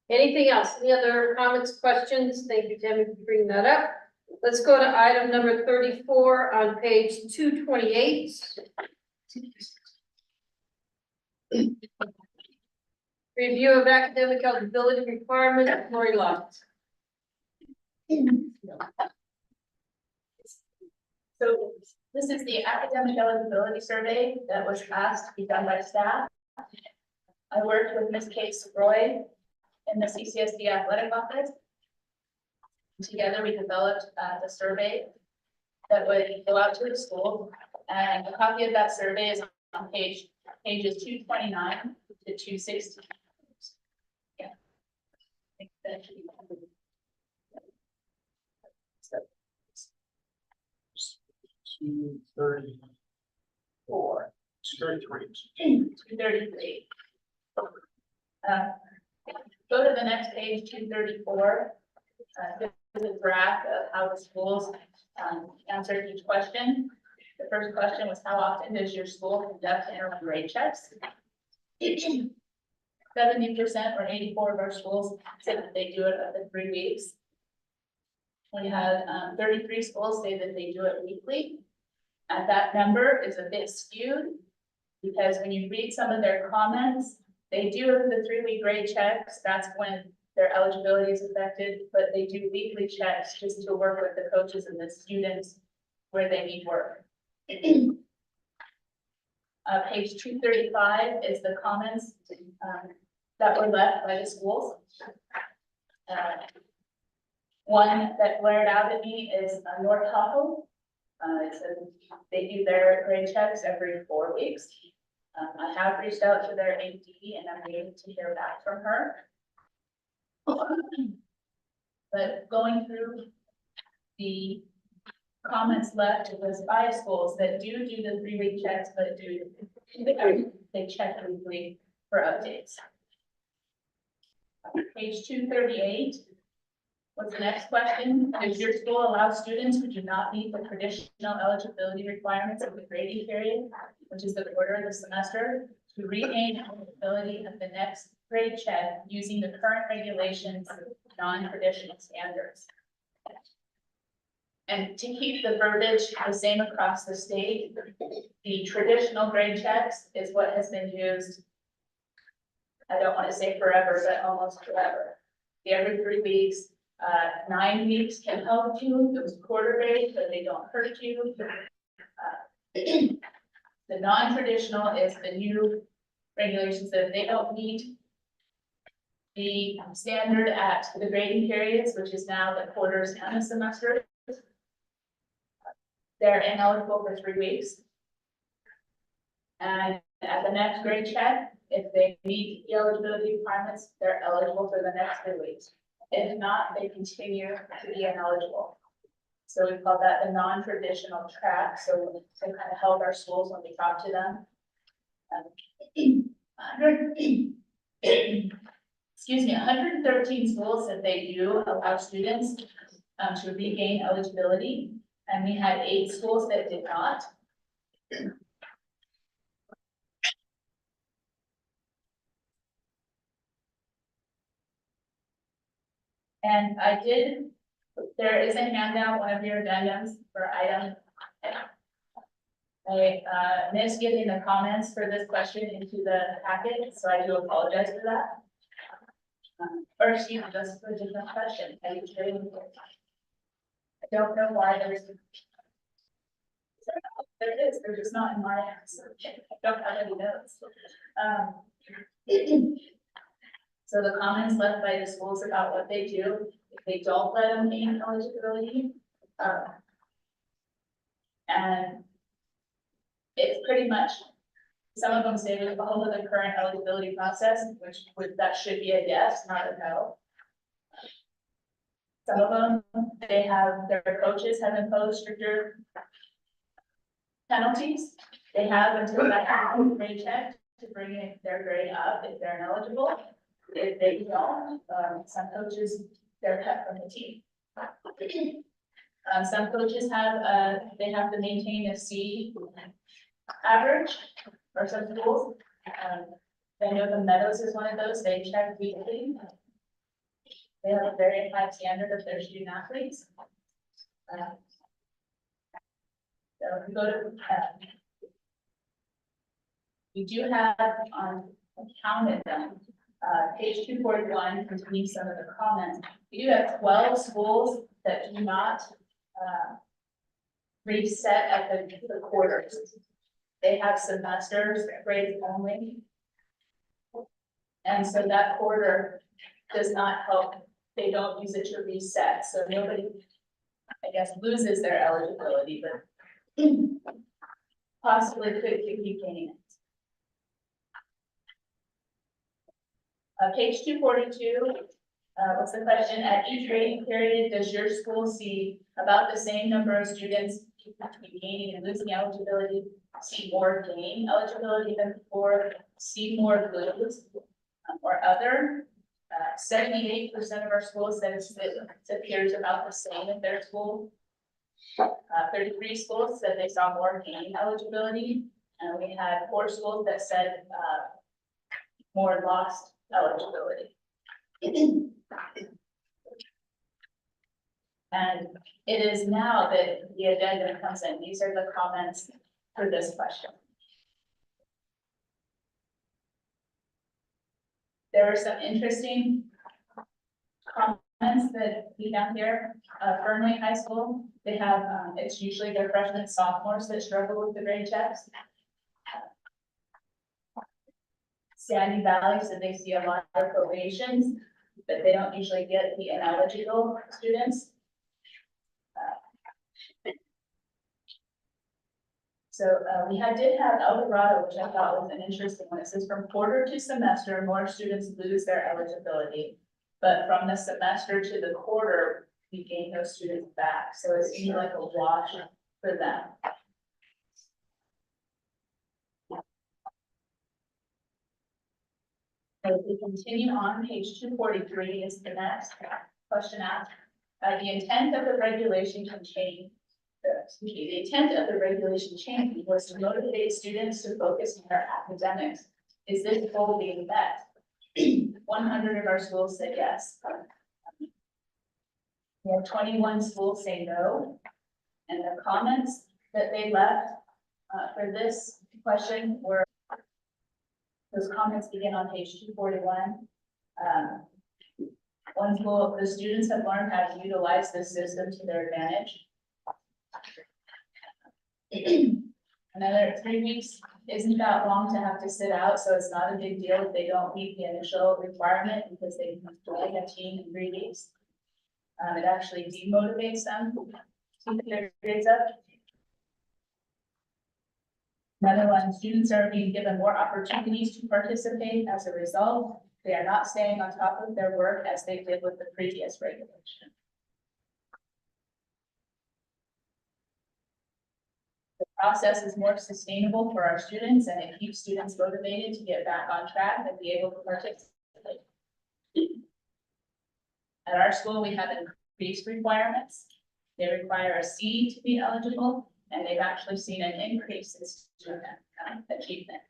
Anything else? Any other comments, questions? Thank you, Tammy, for bringing that up. Let's go to item number 34 on page 228. Review of academic eligibility requirements, Lori Lott. So this is the academic eligibility survey that was asked to be done by staff. I worked with Ms. Kate Roy in the CCSD athletic office. together, we developed a survey that would go out to the school, and a copy of that survey is on pages 229 to 260. Yeah. I think that should be. So, 234, 233. 233. Go to the next page, 234. This is a graph of how the schools answered each question. The first question was, how often does your school conduct interim grade checks? 70% or 84 of our schools said that they do it every 3 weeks. We had 33 schools say that they do it weekly. And that number is a bit skewed because when you read some of their comments, they do the 3-week grade checks. That's when their eligibility is affected, but they do weekly checks just to work with the coaches and the students where they need work. Page 235 is the comments that were left by the schools. One that glared out at me is North Tahoe. It says they do their grade checks every 4 weeks. I have reached out to their AD and I'm waiting to hear back from her. But going through the comments left, it was 5 schools that do the 3-week checks, but they check weekly for updates. Page 238. What's the next question? Does your school allow students who do not meet the traditional eligibility requirements of the grading period, which is the quarter of the semester, to regain eligibility of the next grade check using the current regulations, non-traditional standards? And to keep the verbiage the same across the state, the traditional grade checks is what has been used, I don't want to say forever, but almost forever. The every 3 weeks, 9 weeks can help you. Those quarter grades, but they don't hurt you. The non-traditional is the new regulations that they don't meet the standard at the grading periods, which is now the quarters and the semester. They're ineligible for 3 weeks. And at the next grade check, if they meet the eligibility requirements, they're eligible for the next 3 weeks. If not, they continue to be ineligible. So we call that the non-traditional track. So to kind of help our schools when we talk to them. Excuse me, 113 schools that they do allow students to regain eligibility. And we had 8 schools that did not. And there is a handout, one of your addendums for item. I missed getting the comments for this question into the packet, so I do apologize for that. Or excuse me, that's a different question. I don't know why there's. There it is, they're just not in my answer. I don't have any notes. So the comments left by the schools about what they do, if they don't let them gain eligibility. And it's pretty much, some of them say we follow the current eligibility process, that should be a yes, not a no. Some of them, their coaches have imposed stricter penalties. They have until that grade check to bring their grade up if they're ineligible. If they don't, some coaches, they're cut from the team. Some coaches they have to maintain a C average, or some schools. I know the Meadows is one of those, they check weekly. They have a very high standard of their student athletes. So if we go to, we do have counted them. Page 241 contains some of the comments. We do have 12 schools that do not reset at the quarters. They have semesters, grades only. And so that quarter does not help they don't use it to reset, so nobody, I guess, loses their eligibility, but possibly could keep gaining it. Page 242, what's the question? At each rating period, does your school see about the same number of students between gaining and losing eligibility, see more gain eligibility than before, see more lose, or other? 78% of our schools said it appears about the same at their school. 33 schools said they saw more gain eligibility, and we had 4 schools that said more lost eligibility. And it is now that the addendum comes in. These are the comments for this question. There are some interesting comments that we have here. Fernley High School, they have, it's usually their freshmen and sophomores that struggle with the grade checks. Sandy Valley said they see a lot of probations, but they don't usually get the ineligible students. We did have El Dorado, which I thought was an interesting one. It says from quarter to semester, more students lose their eligibility, but from the semester to the quarter, we gain those students back. So it seems like a wash for them. So if we continue on, page 243 is the next question asked. The intent of the regulation can change. The intent of the regulation change was to motivate students to focus on their academics. Is this goal being met? 100 of our schools said yes. We have 21 schools say no. And the comments that they left for this question were, those comments begin on page 241. One school, the students have learned how to utilize this system to their advantage. Another 3 weeks isn't that long to have to sit out, so it's not a big deal if they don't meet the initial requirement because they can join a team in 3 weeks. It actually demotivates them to keep their grades up. Another one, students are being given more opportunities to participate as a result. They are not staying on top of their work as they did with the previous regulation. The process is more sustainable for our students and it keeps students motivated to get back on track and be able to participate. At our school, we have increased requirements. They require a C to be eligible, and they've actually seen an increase in student achievement.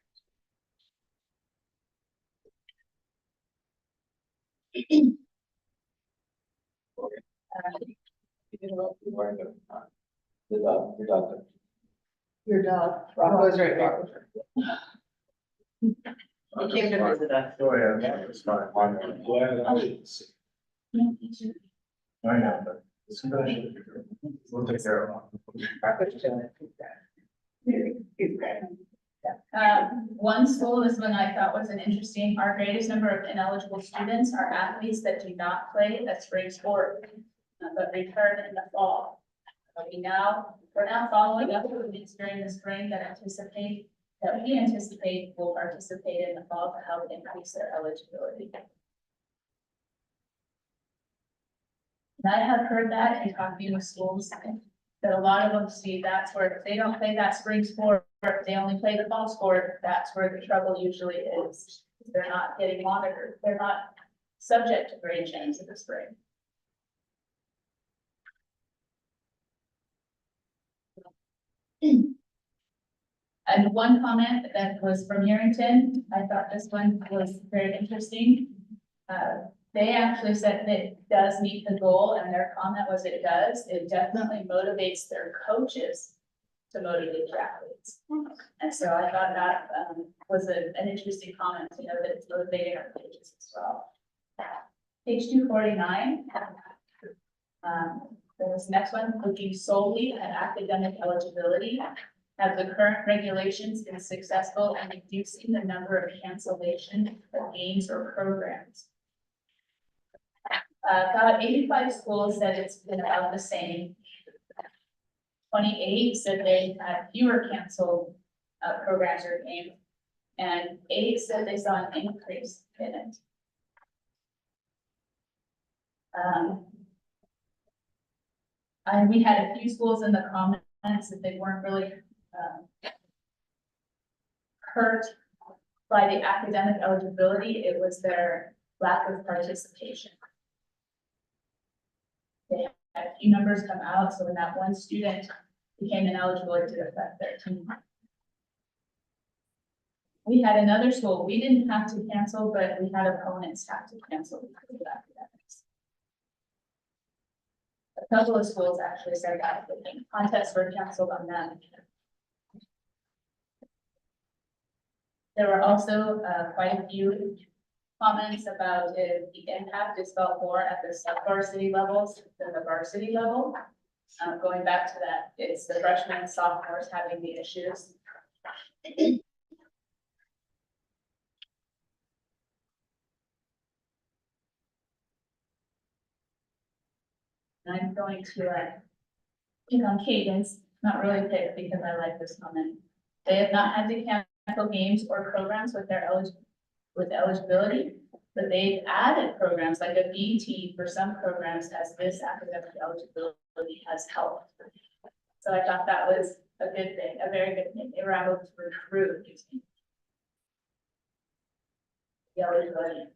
Your dog. Rocco's right there. He came to visit us. Oh, yeah, that's fine. I'm glad I didn't see. I know, but it's special. We'll take care of it. One school, this one I thought was an interesting, our greatest number of ineligible students are athletes that do not play a spring sport, but return in the fall. We're now following up with these during the spring that we anticipate will participate in the fall to help increase their eligibility. And I have heard that in talking with schools, that a lot of them see that's where if they don't play that spring sport, if they only play the fall sport, that's where the trouble usually is. They're not getting monitored. They're not subject to grade change in the spring. And one comment that was from Yerington, I thought this one was very interesting. They actually said that it does meet the goal, and their comment was it does. It definitely motivates their coaches to motivate the athletes. And so I thought that was an interesting comment to know that it's motivating our coaches as well. Page 249. This next one, looking solely at academic eligibility. Have the current regulations been successful in reducing the number of cancellation of games or programs? About 85 schools said it's been about the same. 28 said they had fewer canceled programs or games, and 8 said they saw an increase in it. And we had a few schools in the comments that they weren't really hurt by the academic eligibility, it was their lack of participation. They had a few numbers come out, so when that one student became ineligible, it did affect their team. We had another school, we didn't have to cancel, but we had opponents have to cancel because of academics. A couple of schools actually said that the contests were canceled on them. There were also quite a few comments about if the impact is felt more at the sub-varsity levels than the varsity level. Going back to that, it's the freshmen and sophomores having the issues. I'm going to pick on Cadence, not really pick because I like this comment. They have not had to cancel games or programs with their eligibility, but they've added programs like a BT for some programs as this academic eligibility has helped. So I thought that was a good thing, a very good thing. They were able to recruit using the eligibility.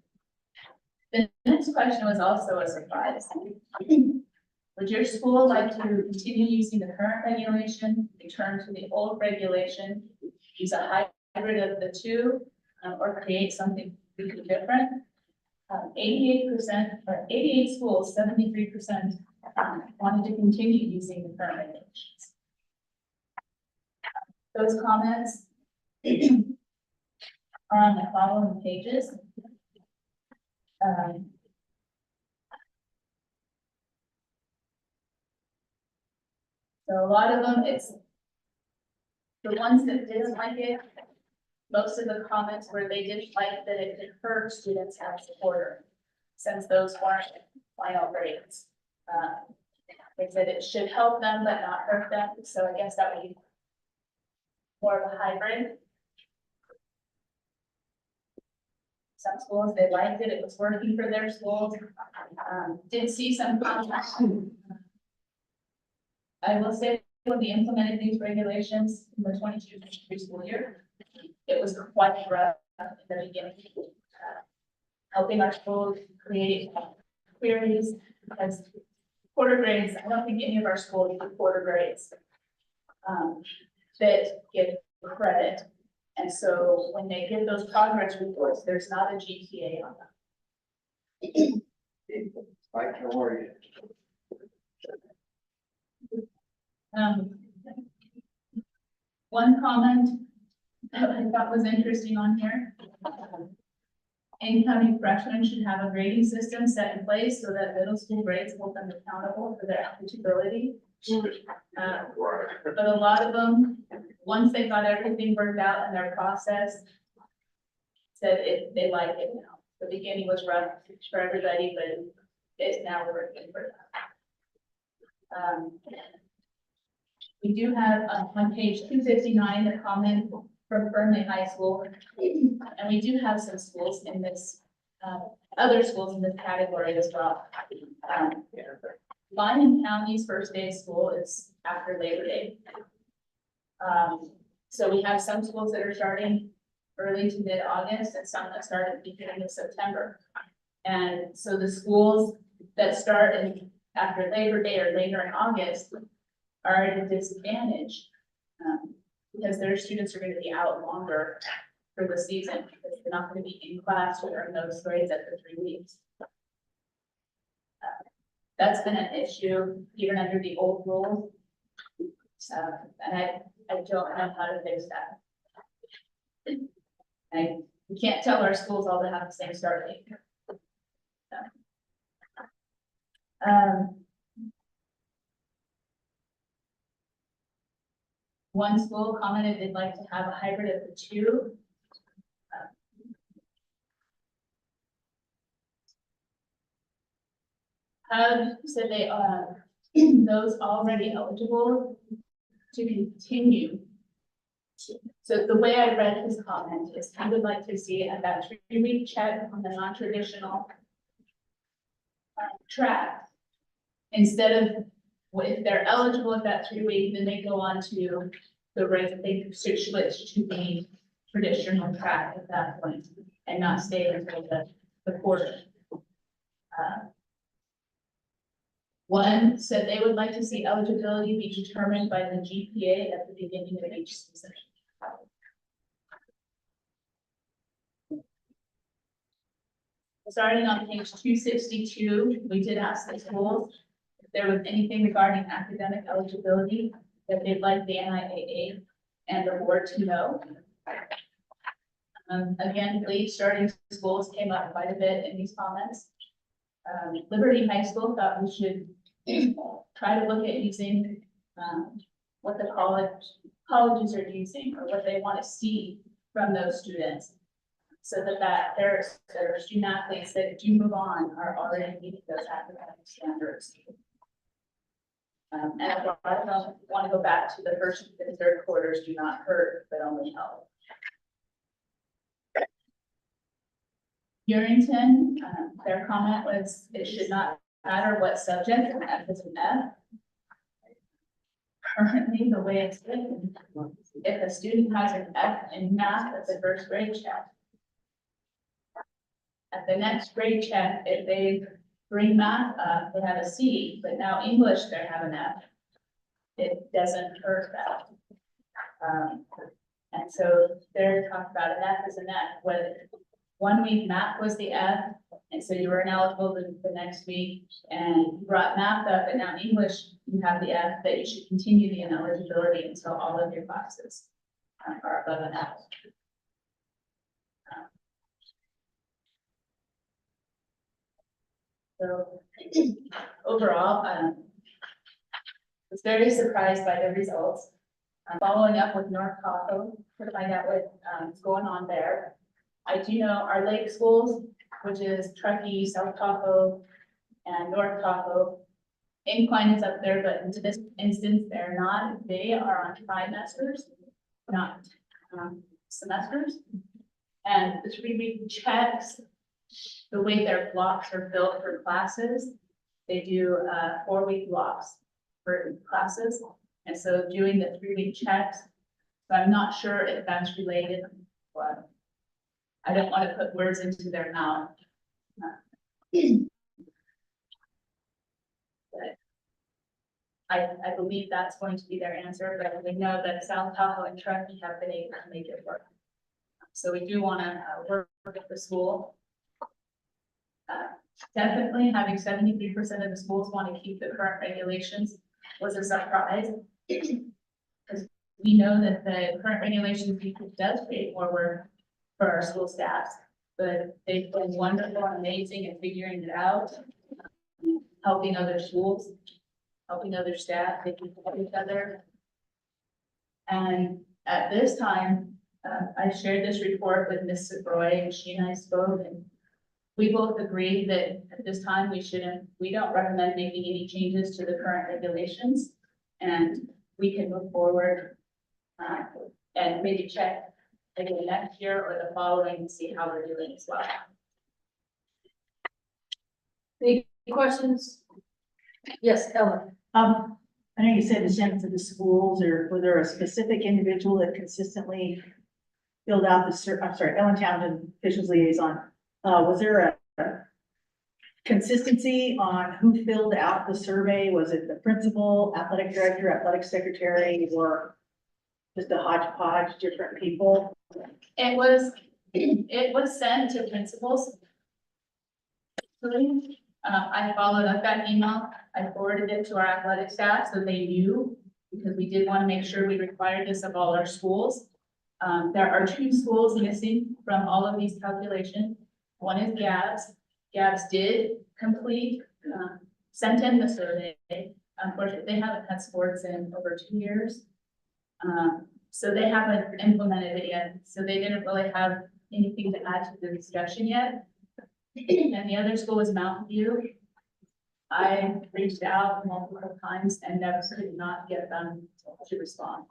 The next question was also a surprise. Would your school like to continue using the current regulation, return to the old regulation, use a hybrid of the two, or create something completely different? 88% or 88 schools, 73% wanted to continue using the current regulations. Those comments are on the following pages. So a lot of them, it's the ones that didn't like it. Most of the comments where they didn't like that it could hurt students as a quarter, since those weren't final grades. They said it should help them but not hurt them. So I guess that would be more of a hybrid. Some schools, they liked it. It was working for their schools. Did see some comments. I will say when we implemented these regulations in the 22-23 school year, it was quite rough in the beginning. Helping our schools create queries because quarter grades, I don't think any of our schools do quarter grades that give credit. And so when they give those progress reports, there's not a GPA on them. Mike, how are you? One comment that I thought was interesting on here. Incoming freshmen should have a grading system set in place so that middle school grades hold them accountable for their eligibility. But a lot of them, once they got everything worked out in their process, said they like it now. The beginning was rough for everybody, but it's now working for them. We do have on page 259 a comment from Fernley High School, and we do have some schools in this, other schools in this category as well. Lyman County's first day of school is after Labor Day. So we have some schools that are starting early to mid-August and some that start at the beginning of September. And so the schools that start after Labor Day or later in August are at a disadvantage because their students are going to be out longer for the season because they're not going to be in class during those grades at the 3 weeks. That's been an issue even under the old rules. And I don't know how to fix that. We can't tell our schools all to have the same start date. One school commented they'd like to have a hybrid of the two. have said they are, those already eligible to continue. So the way I read his comment is he would like to see at that 3-week check on the non-traditional track. Instead of, if they're eligible at that 3-week, then they go on to the rest, they switch to the traditional track at that point and not stay until the quarter. One said they would like to see eligibility be determined by the GPA at the beginning of each season. Starting on page 262, we did ask the schools if there was anything regarding academic eligibility that they'd like the NIAA and the board to know. Again, late starting schools came up quite a bit in these comments. Liberty High School thought we should try to look at using what the colleges are using or what they want to see from those students. So that there are student athletes that do move on are already meeting those academic standards. And a lot of them want to go back to the first and third quarters do not hurt, but only help. Urington, their comment was it should not matter what subject, F is an F. Currently, the way it's written, if a student has an F in math at the first grade check, at the next grade check, if they bring math up, they have a C, but now English, they have an F. It doesn't hurt that. And so they're talking about an F is an F, whether 1 week math was the F, and so you were ineligible the next week, and you brought math up, and now English, you have the F, that you should continue the ineligibility until all of your classes are above an F. So overall, I was very surprised by the results. I'm following up with North Tahoe to find out what's going on there. I do know our lake schools, which is Truckee, South Tahoe, and North Tahoe. Incline is up there, but in this instance, they're not. They are on trimesters, not semesters. And the 3-week checks, the way their blocks are built for classes, they do 4-week blocks for classes. And so doing the 3-week checks, so I'm not sure if that's related. But I don't want to put words into their mouth. But I believe that's going to be their answer, but we know that South Tahoe and Truckee have been able to make it work. So we do want to work with the school. Definitely having 73% of the schools want to keep the current regulations was a surprise. Because we know that the current regulations does create more work for our school staff, but they've been wonderful and amazing at figuring it out, helping other schools, helping other staff, they can help each other. And at this time, I shared this report with Ms. Roy, and she and I spoke, and we both agreed that at this time we don't recommend making any changes to the current regulations, and we can move forward and maybe check again next year or the following and see how we're doing as well. Any questions? Yes, Ellen. I know you said the sent to the schools, or was there a specific individual that consistently filled out Ellen Townsend, officials liaison. Was there a consistency on who filled out the survey? Was it the principal, athletic director, athletic secretary, or just a hodgepodge, different people? It was sent to principals. I followed up that email. I forwarded it to our athletic staff so they knew, because we did want to make sure we required this of all our schools. There are 2 schools missing from all of these calculations. One is Gabbs. Gabbs did complete, sent in the survey. Unfortunately, they haven't had sports in over 2 years. So they haven't implemented it yet. So they didn't really have anything to add to the discussion yet. And the other school is Mountain View. I reached out multiple times and never could not get them to respond.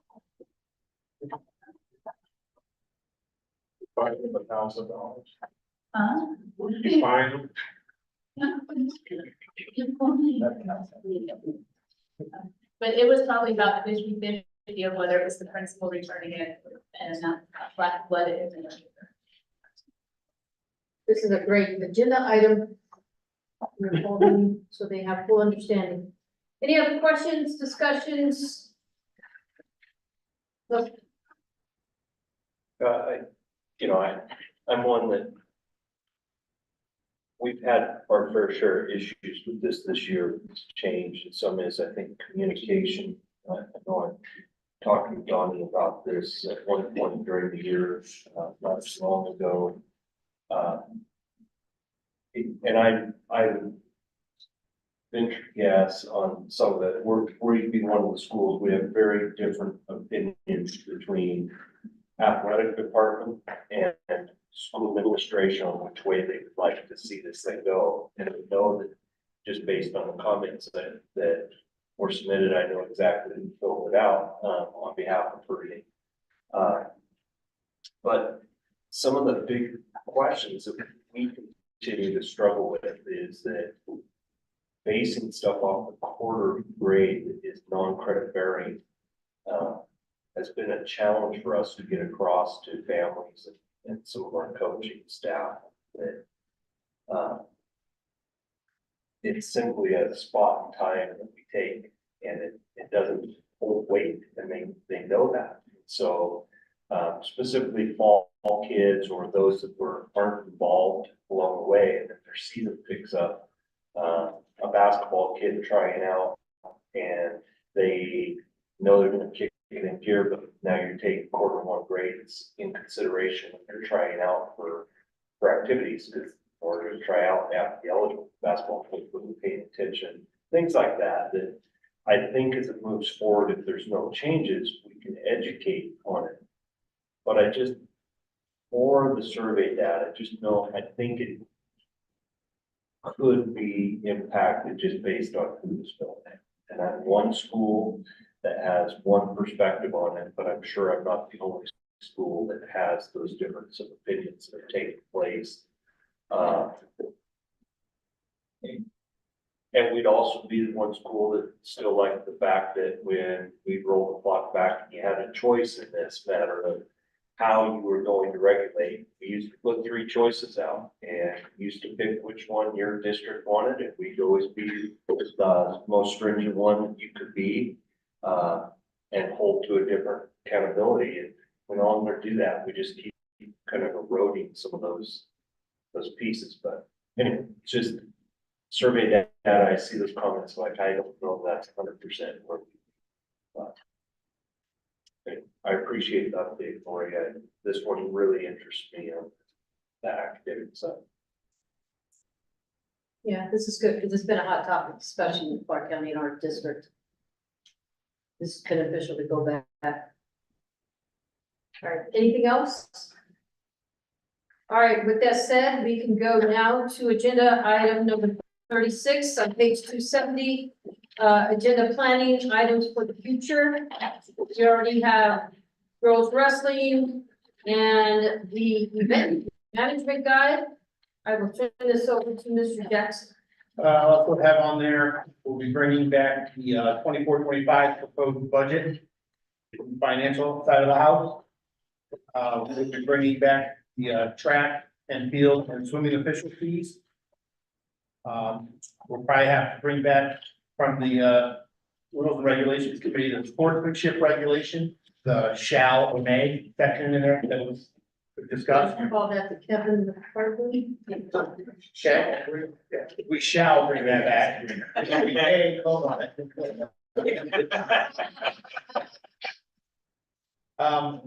$5,000. Huh? You find them? But it was probably about 50-50 of whether it was the principal returning it and not what it is. This is a great agenda item. We're holding so they have full understanding. Any other questions, discussions? Look, I'm one that we've had our fair share of issues with this year. It's changed in some ways. I think communication, I know I'm talking to Donnie about this at one point during the year, not so long ago. And I venture guess on some of that. We'd be one of the schools, we have very different opinions between athletic department and school administration on which way they would like to see this thing go. And we know that just based on the comments that were submitted, I know exactly who filled it out on behalf of Purdy. But some of the big questions that we continue to struggle with is that basing stuff off the quarter grade that is non-credit bearing has been a challenge for us to get across to families and some of our coaching staff that it's simply a spot in time that we take and it doesn't hold weight, and they know that. So specifically fall kids or those that aren't involved along the way, and if their season picks up, a basketball kid trying out and they know they're going to kick it in gear, but now you're taking quarter one grades in consideration when you're trying out for activities, because in order to try out, they have to be eligible for basketball, wouldn't pay attention, things like that, that I think as it moves forward, if there's no changes, we can educate on it. But I just, more of the survey data, I think it could be impacted just based on who's filling it. And I'm one school that has one perspective on it, but I'm sure I'm not the only school that has those difference of opinions that are taking place. And we'd also be the one school that still liked the fact that when we roll the clock back and you had a choice in this matter of how you were going to regulate, we used to put 3 choices out and used to pick which one your district wanted, and we'd always be the most stringent one that you could be, and hold to a different accountability. And we no longer do that. We just keep kind of eroding some of those pieces. But anyway, it's just survey data. I see those comments like, I don't know if that's 100% where I appreciate the update for you. This one really interests me on the academic side. yeah, this is good, because it's been a hot topic, especially in Clark County in our district. This is beneficial to go back. All right, anything else? All right, with that said, we can go now to agenda item number 36 on page 270. Agenda planning items for the future. We already have girls wrestling and the event management guide. I will turn this over to Mr. Jackson. Also have on there, we'll be bringing back the 24-25 proposed budget, financial side of the house. We'll be bringing back the track and field and swimming official fees. We'll probably have to bring back from the rules and regulations committee, the sportsmanship regulation, the shall or may section in there that was discussed. Call that the Kevin McCarthy. We shall bring that back. We may vote on it.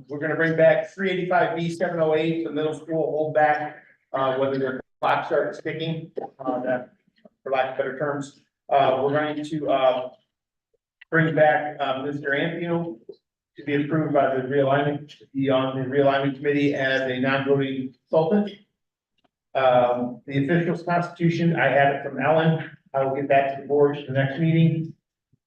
We're gonna bring back 385B 708, the middle school hold back, whether their clock starts ticking, that, for lack of better terms. We're going to bring back Mr. Anfield to be approved by the realignment, to be on the realignment committee as a non-voting consultant. The officials constitution, I have it from Ellen. I will get back to the board at the next meeting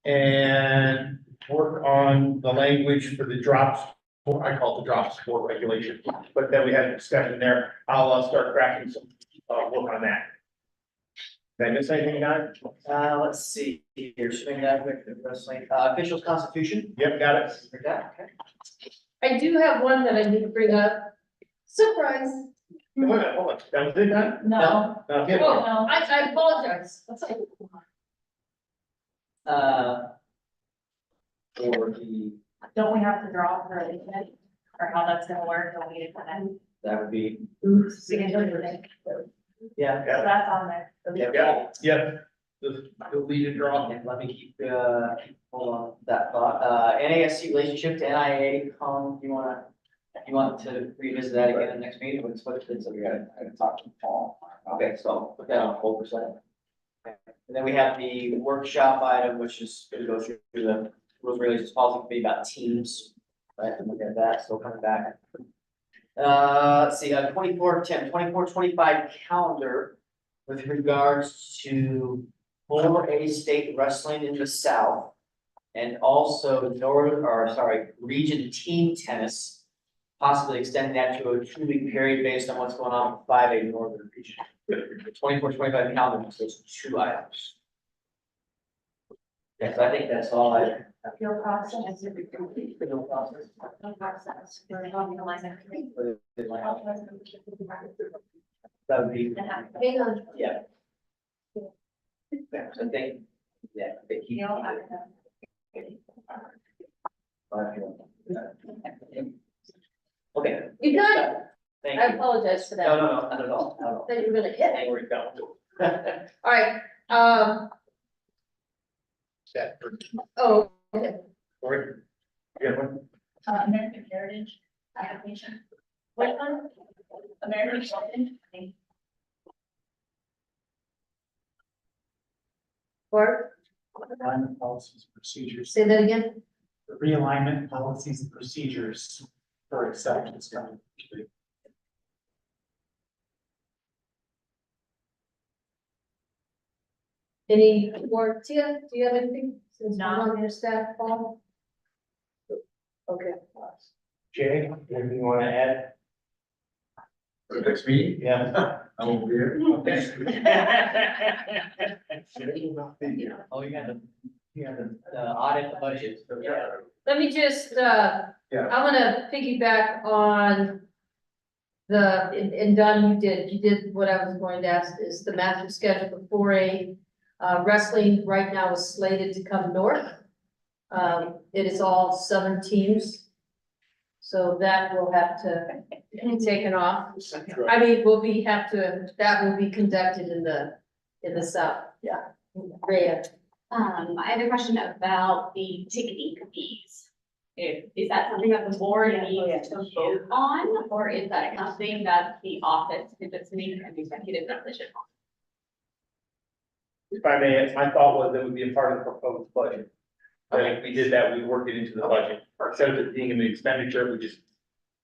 and work on the language for the drops. I call it the drop sport regulation, but then we had a discussion there. I'll start crafting some, work on that. Did I miss anything, guys? Let's see, here, swing that quick, wrestling, officials constitution. Yep, got it. Like that, okay. I do have one that I need to bring up. Surprise. Wait a minute, hold on. That was it, done? No. Okay. Oh, I apologize. For the, Don't we have to draw for it, or how that's gonna work, don't we need to put that? that would be, yeah. So that's on there. Yeah. The lead and draw. And let me keep, hold on that thought. NASC relationship to NIAA, you want to revisit that again in the next meeting? What's it, so we gotta talk to Paul. Okay, so put that on hold for a second. And then we have the workshop item, which is gonna go through the rules relations policy committee about teams. Right, and look at that, still coming back. Let's see, 24-25 calendar with regards to 4A state wrestling in the south. And also region team tennis, possibly extending that to a 2-week period based on what's going on with 5A northern region. 24-25 calendar, so those 2 items. Yes, I think that's all I. Appeal process. Appeal process. We're talking to line next week. That would be, Hang on. yeah. Yeah, so I think, yeah, I think he. Okay. You done? Thank I you. apologize for that. No, not at all, not at all. That you were gonna hit. Hey, we're done. All right, oh, okay. American Heritage application. What one? American Heritage. Or, Alignment policies, and procedures, say that again? realignment policies and procedures for acceptance coming. Any more, Tia, do you have anything? Since No. we're on your staff, Paul? Okay. Jay, anything you wanna add? For the next meeting, Yeah. I won't be here. Okay. Oh, you had the audit the budget. Let me just, Yeah. I'm gonna piggyback on and Don, you did what I was going to ask, is the master schedule for 4A. Wrestling right now is slated to come north. It is all 7 teams. So that will have to be taken off. I mean, that will be conducted in the south. Yeah. Rhea. I have a question about the ticketing fees. Is that something that the board needs to vote on, or is that something that the office, if it's making an executive decision on? If I may, my thought was that would be a part of the proposed budget. I think if we did that, we'd work it into the budget, instead of it being an expenditure, we just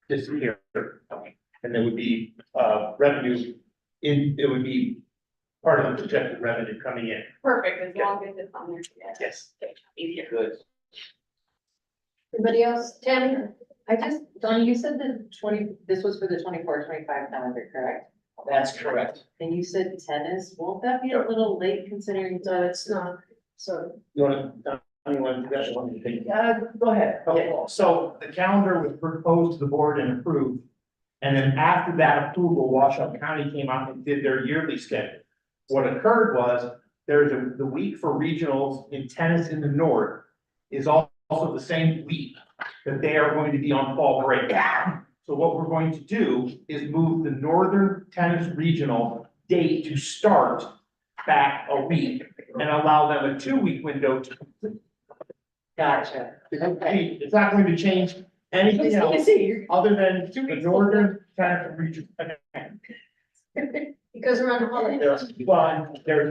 disappear. And there would be, revenue it would be part of the projected revenue coming in. Perfect, as long as it's on there. Yes. Easier. Good. Anybody else? Tammy? Donnie, you said this was for the 24-25 calendar, correct? That's correct. And you said tennis, won't that be a little late considering? No, it's not. So, You wanna do that one? Go ahead. Okay, so the calendar was proposed to the board and approved. And then after that approval, Washoe County came out and did their yearly schedule. What occurred was, the week for regionals in tennis in the north is also the same week that they are going to be on fall break. So what we're going to do is move the northern tennis regional date to start back a week and allow them a 2-week window to complete. Gotcha. It's not going to change anything else other than the northern tennis region. because we're on holiday. But there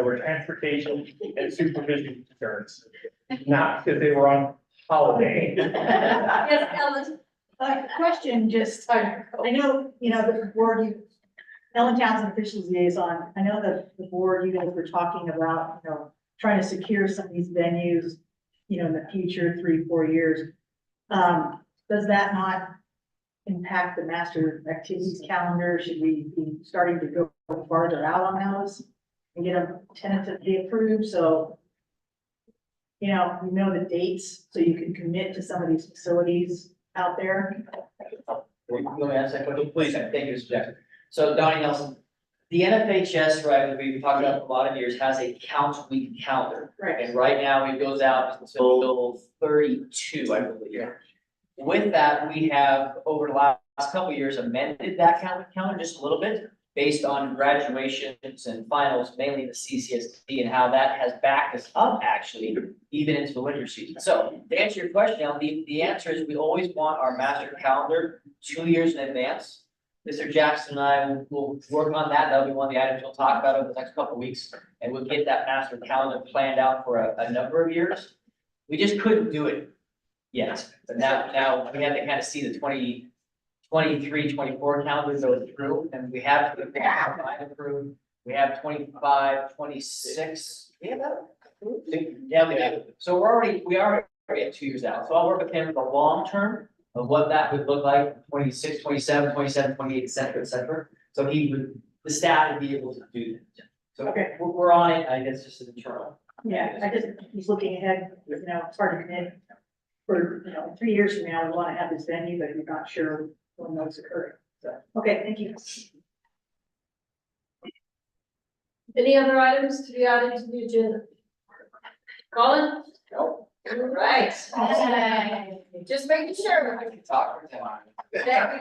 were transportation and supervision concerns, not because they were on holiday. Yes, Ellen. Question, just, I know, the board, Ellen Townsend, officials liaison. I know that the board, you guys were talking about, trying to secure some of these venues, in the future, 3-4 years. Does that not impact the master activities calendar? Should we be starting to go farther out on those and get them tentatively approved? So, you know the dates, so you can commit to some of these facilities out there. You want me to answer that question? Please, thank you, Mr. Jackson. So Donnie Nelson, the NFHS, right, we've been talking about for a lot of years, has a count week calendar. Right. And right now it goes out until 32, I believe. With that, we have over the last couple of years amended that calendar just a little bit based on graduations and finals, mainly the CCSD, and how that has backed us up actually, even into the winter season. So to answer your question, Alan, the answer is we always want our master calendar 2 years in advance. Mr. Jackson and I will work on that. That'll be one of the items we'll talk about over the next couple of weeks. And we'll get that master calendar planned out for a number of years. We just couldn't do it yet. But now we have to kind of see the 23, 24 calendar go through, and we have the approved. We have 25, 26. We have that approved? Yeah, we do. So we are already at 2 years out. So I'll work with him for the long term of what that would look like, 26, 27, 27, 28, et cetera. So the staff would be able to do that. So Okay. we're on it. I guess just an internal. Yeah, I just was looking ahead, it's hard to commit for, 3 years from now, we want to have this venue, but you're not sure when those occur. So, okay, thank you. Any other items to be added to the agenda? Colin? Nope. All right. Just making sure. I can talk for 10 minutes. That we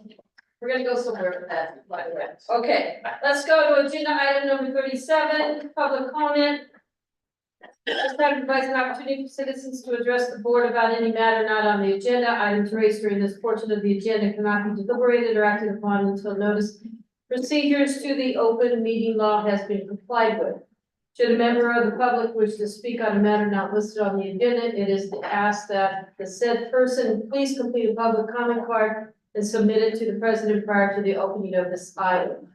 could. We're gonna go somewhere with that, by the way. Okay, let's go to agenda item number 37, public comment. This time provides an opportunity for citizens to address the board about any matter not on the agenda. Items raised during this portion of the agenda cannot be deliberated or acted upon until notice procedures to the open meeting law has been complied with. Should a member of the public wish to speak on a matter not listed on the agenda, it is asked that the said person please complete a public comment card and submit it to the president prior to the opening of this item.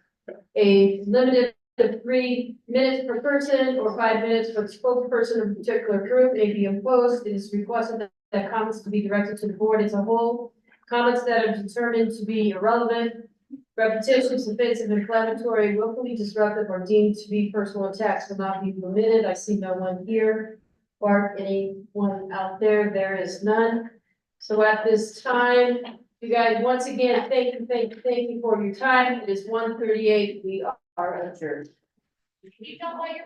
A limited of 3 minutes per person or 5 minutes for the spokesperson of a particular group may be imposed. It is requested that comments to be directed to the board as a whole. Comments that are determined to be irrelevant, repetitious, offensive, inflammatory, willfully disruptive, or deemed to be personal attacks will not be permitted. I see no one here. Or anyone out there? There is none. So at this time, you guys, once again, thank you for your time. It is 1:38. We are adjourned. You don't want your